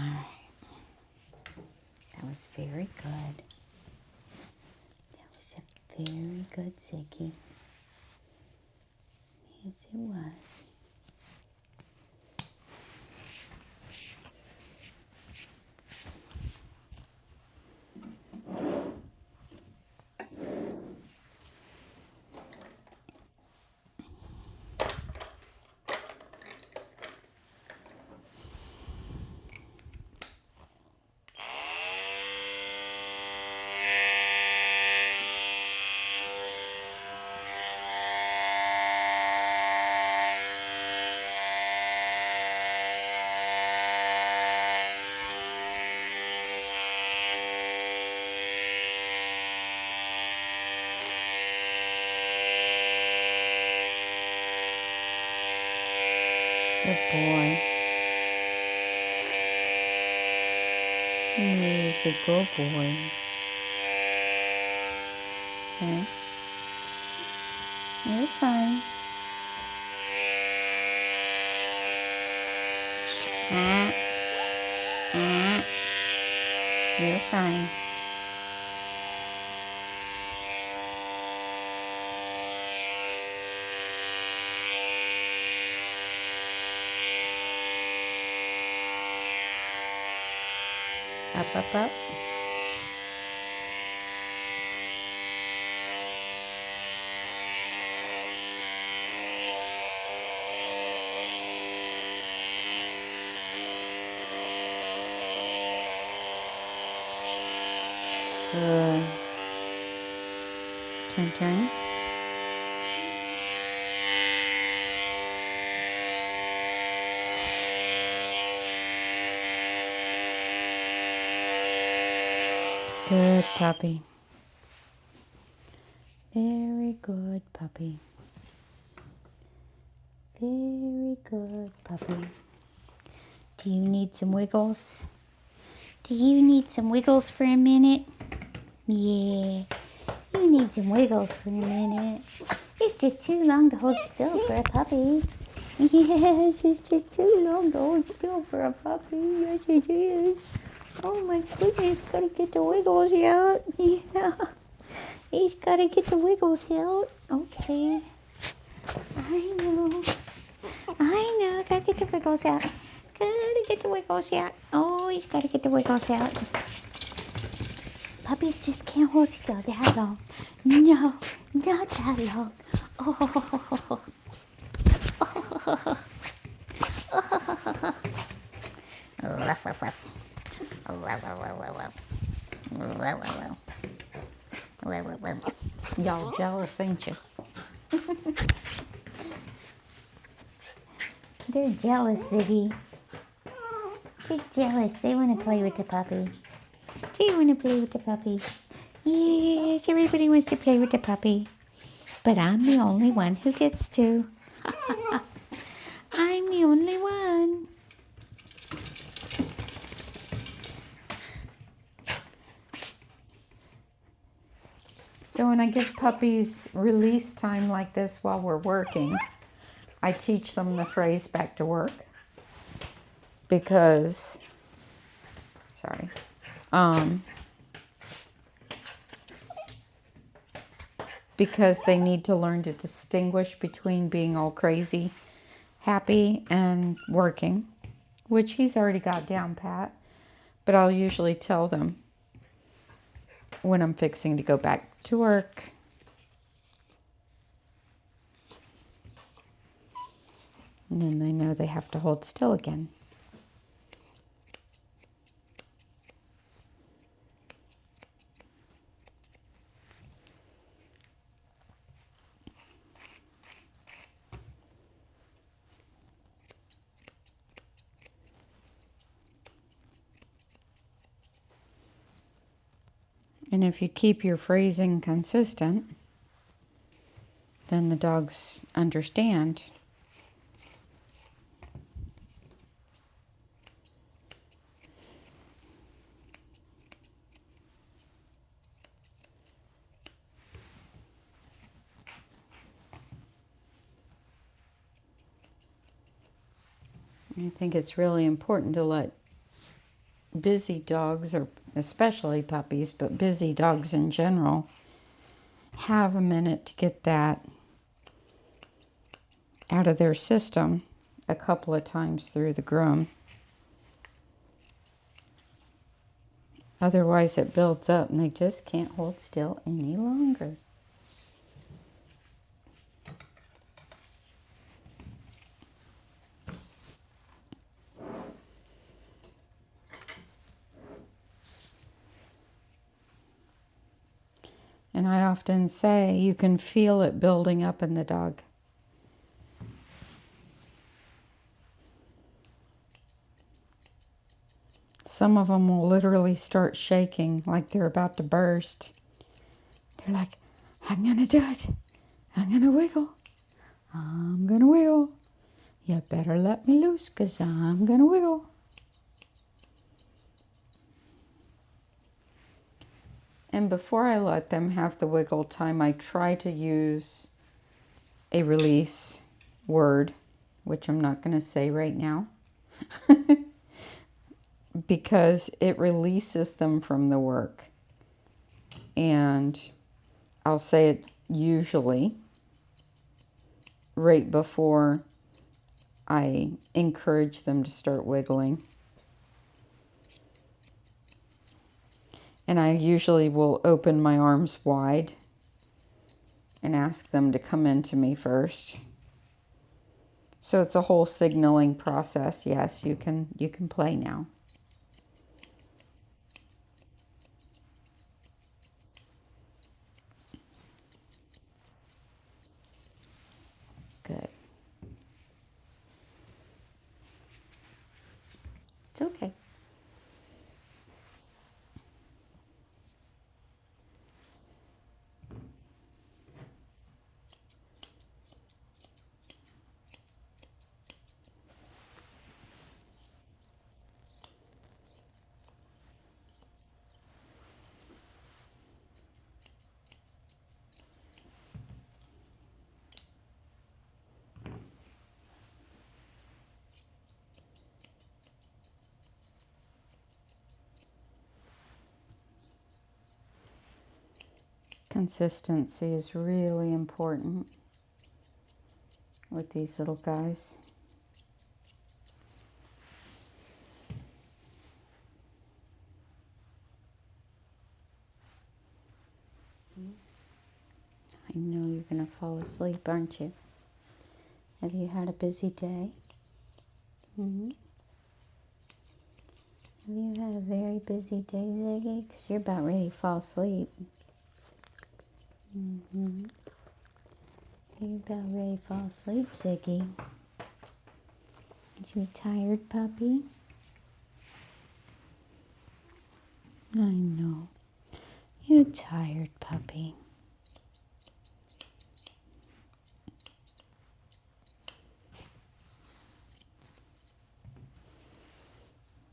All right. That was very good. That was a very good Ziggy. Yes, it was. Good boy. He's a good boy. Okay. You're fine. You're fine. Up, up, up. Good. Turn, turn. Good puppy. Very good puppy. Very good puppy. Do you need some wiggles? Do you need some wiggles for a minute? Yeah, you need some wiggles for a minute. It's just too long to hold still for a puppy. Yes, it's just too long to hold still for a puppy. Yes, it is. Oh my goodness, gotta get the wiggles out. Yeah, he's gotta get the wiggles out. Okay. I know, gotta get the wiggles out. Gotta get the wiggles out. Oh, he's gotta get the wiggles out. Puppies just can't hold still that long. No, not that long. Oh. Ruff, ruff, ruff. Ruff, ruff, ruff, ruff, ruff. Ruff, ruff, ruff. Ruff, ruff, ruff. Y'all jealous, ain't you? They're jealous, Ziggy. They're jealous. They want to play with the puppy. They want to play with the puppy. Yes, everybody wants to play with the puppy. But I'm the only one who gets to. I'm the only one. So when I give puppies release time like this while we're working, I teach them the phrase back to work. Because, because they need to learn to distinguish between being all crazy, happy, and working, which he's already got down pat. But I'll usually tell them when I'm fixing to go back to work. And then they know they have to hold still again. And if you keep your phrasing consistent, then the dogs understand. I think it's really important to let busy dogs, or especially puppies, but busy dogs in general, have a minute to get that out of their system a couple of times through the groom. Otherwise it builds up and they just can't hold still any longer. And I often say you can feel it building up in the dog. Some of them will literally start shaking like they're about to burst. They're like, I'm gonna do it. I'm gonna wiggle. I'm gonna wiggle. You better let me loose, 'cause I'm gonna wiggle. And before I let them have the wiggle time, I try to use a release word, which I'm not going to say right now, because it releases them from the work. And I'll say it usually right before I encourage them to start wiggling. And I usually will open my arms wide and ask them to come into me first. So it's a whole signaling process. Yes, you can play now. Good. It's okay. Consistency is really important with these little guys. I know you're going to fall asleep, aren't you? Have you had a busy day? Mm-hmm. Have you had a very busy day, Ziggy? Because you're about ready to fall asleep. Mm-hmm. You're about ready to fall asleep, Ziggy. Are you tired, puppy? I know. You tired, puppy.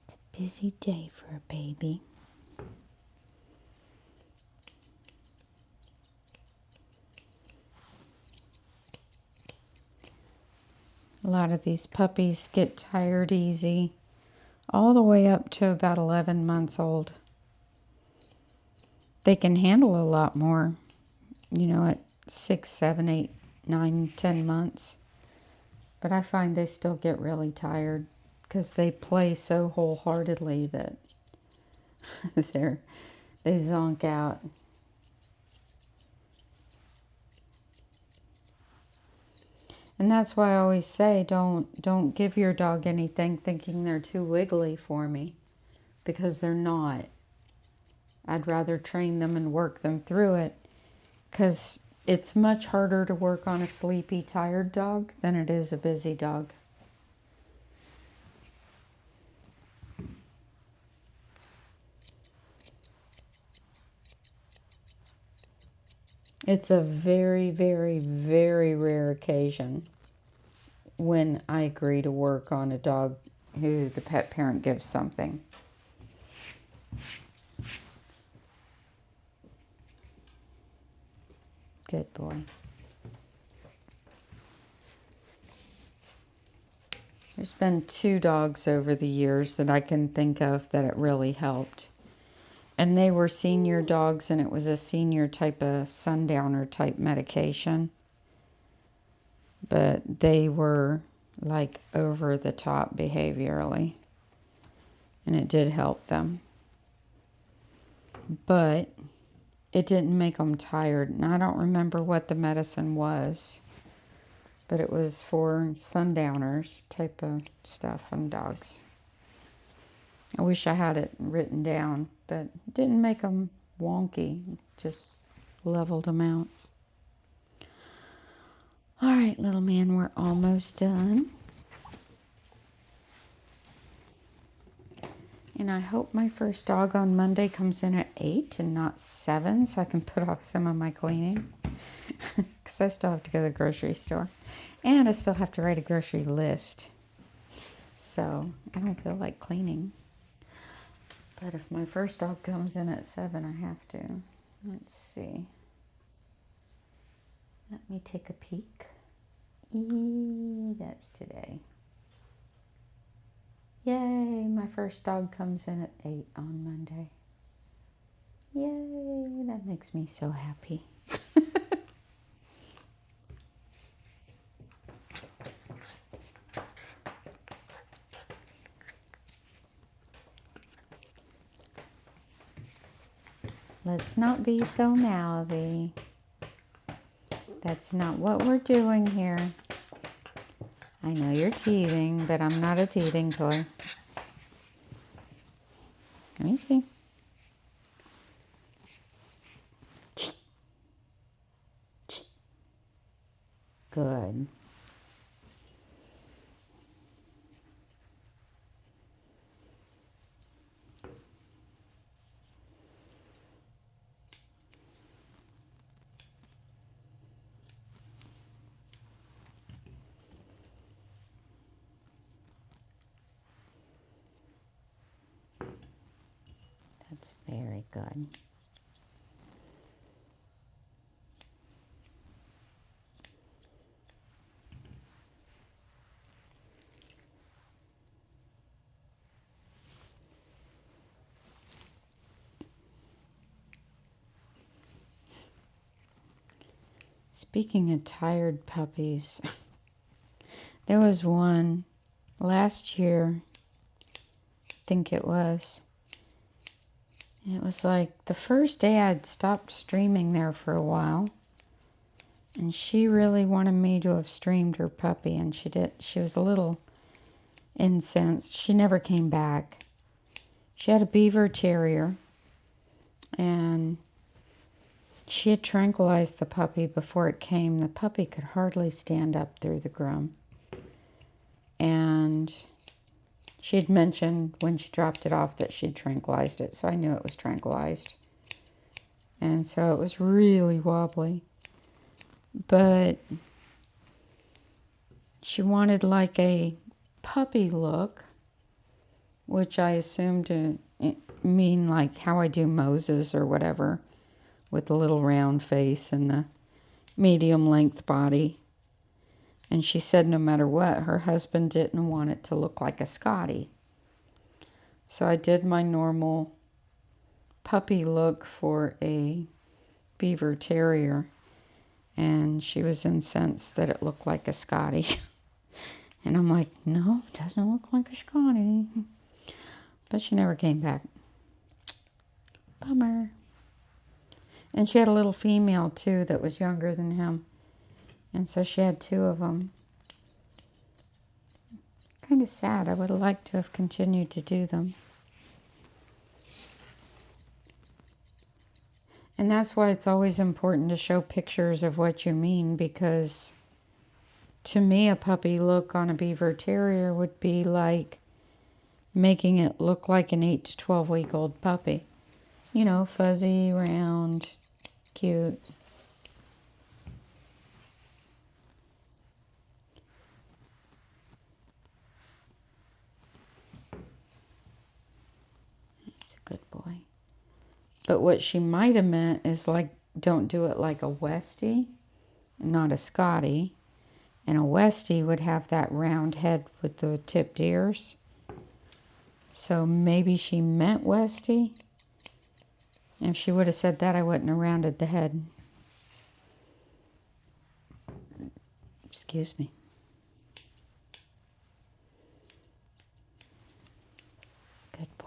It's a busy day for a baby. A lot of these puppies get tired easy, all the way up to about 11 months old. They can handle a lot more, you know, at 6, 7, 8, 9, 10 months. But I find they still get really tired because they play so wholeheartedly that they zonk out. And that's why I always say don't give your dog anything thinking they're too wiggly for me, because they're not. I'd rather train them and work them through it, because it's much harder to work on a sleepy, tired dog than it is a busy dog. It's a very, very, very rare occasion when I agree to work on a dog who the pet parent gives something. Good boy. There's been 2 dogs over the years that I can think of that it really helped. And they were senior dogs, and it was a senior type of sundowner type medication. But they were like over the top behaviorally. And it did help them. But it didn't make them tired. And I don't remember what the medicine was. But it was for sundowners type of stuff on dogs. I wish I had it written down, but it didn't make them wonky. It just leveled them out. All right, little man, we're almost done. And I hope my first dog on Monday comes in at 8 and not 7, so I can put off some of my cleaning. Because I still have to go to the grocery store. And I still have to write a grocery list. So I don't feel like cleaning. But if my first dog comes in at 7, I have to. Let's see. Let me take a peek. That's today. Yay, my first dog comes in at 8 on Monday. Yay, that makes me so happy. Let's not be so mouthy. That's not what we're doing here. I know you're teething, but I'm not a teething toy. Let me see. Good. That's very good. Speaking of tired puppies, there was one last year, I think it was. It was like the first day I'd stopped streaming there for a while. And she really wanted me to have streamed her puppy, and she did. She was a little incensed. She never came back. She had a beaver terrier, and she had tranquilized the puppy before it came. The puppy could hardly stand up through the groom. And she had mentioned when she dropped it off that she'd tranquilized it, so I knew it was tranquilized. And so it was really wobbly. But she wanted like a puppy look, which I assumed to mean like how I do Moses or whatever, with the little round face and the medium length body. And she said no matter what, her husband didn't want it to look like a Scottie. So I did my normal puppy look for a beaver terrier. And she was incensed that it looked like a Scottie. And I'm like, no, it doesn't look like a Scottie. But she never came back. Bummer. And she had a little female too that was younger than him. And so she had two of them. Kind of sad. I would have liked to have continued to do them. And that's why it's always important to show pictures of what you mean, because to me a puppy look on a beaver terrier would be like making it look like an 8 to 12 week old puppy. You know, fuzzy, round, cute. He's a good boy. But what she might have meant is like, don't do it like a Westie, not a Scottie. And a Westie would have that round head with the tipped ears. So maybe she meant Westie. If she would have said that, I wouldn't have rounded the head. Excuse me. Good boy.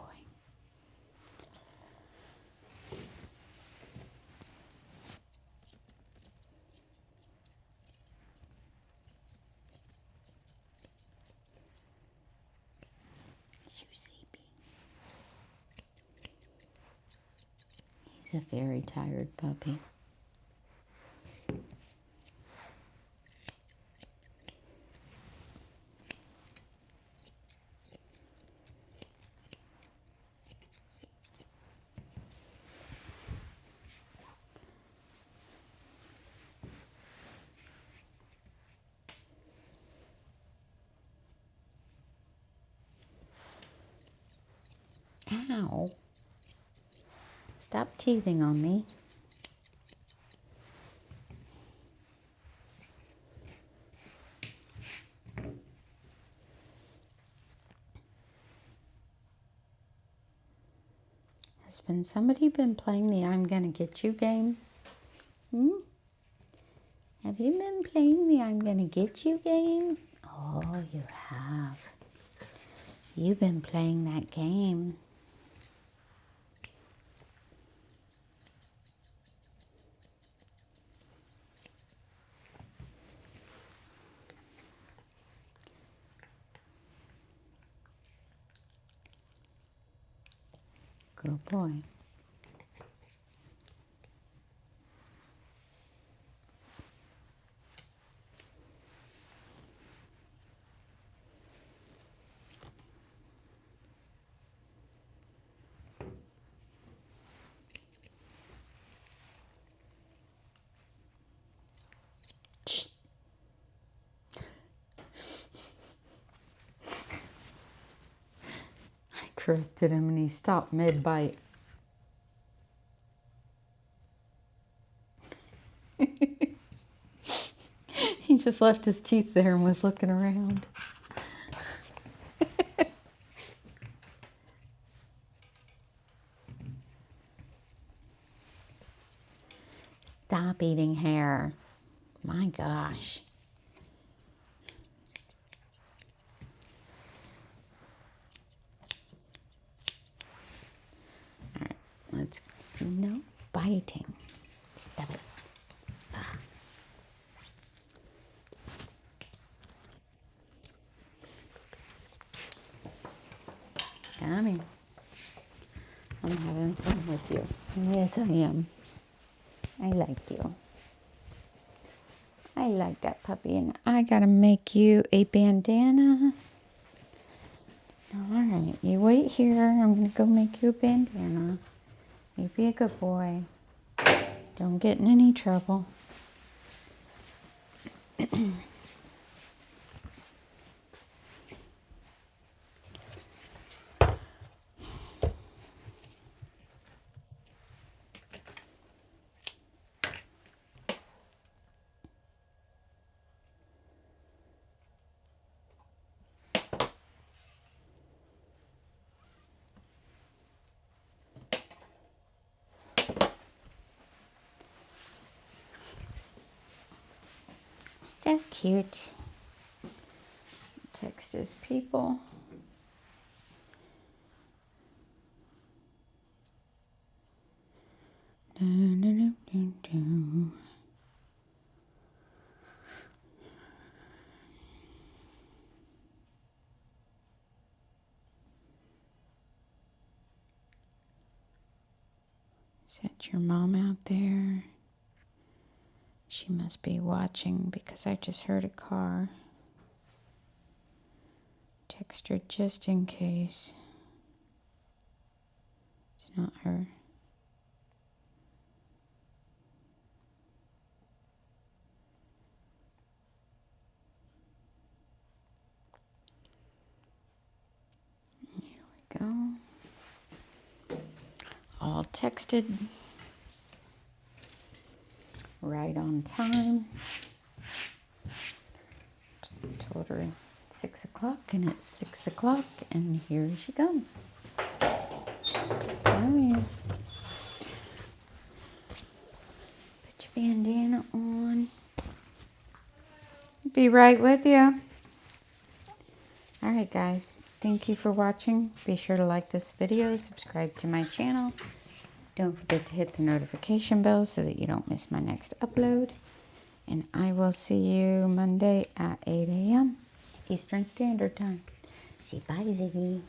He's a very tired puppy. Ow. Stop teething on me. Hasn't somebody been playing the I'm Gonna Get You game? Have you been playing the I'm Gonna Get You game? Oh, you have. You've been playing that game. Good boy. Shh. I corrected him and he stopped mid-bite. He just left his teeth there and was looking around. Stop eating hair. My gosh. All right, let's, no biting. Stop it. Ugh. Come here. I'm having fun with you. Yes, I am. I like you. I like that puppy, and I gotta make you a bandana. All right, you wait here. I'm gonna go make you a bandana. You be a good boy. Don't get in any trouble. So cute. Text his people. Dun, dun, dun, dun, dun. Is that your mom out there? She must be watching because I just heard a car. Text her just in case. It's not her. Here we go. All texted. Right on time. Told her 6 o'clock, and it's 6 o'clock, and here she comes. Come here. Put your bandana on. Be right with you. Alright guys, thank you for watching. Be sure to like this video, subscribe to my channel. Don't forget to hit the notification bell so that you don't miss my next upload. And I will see you Monday at 8 a.m. Eastern Standard Time. Say bye, Ziggy.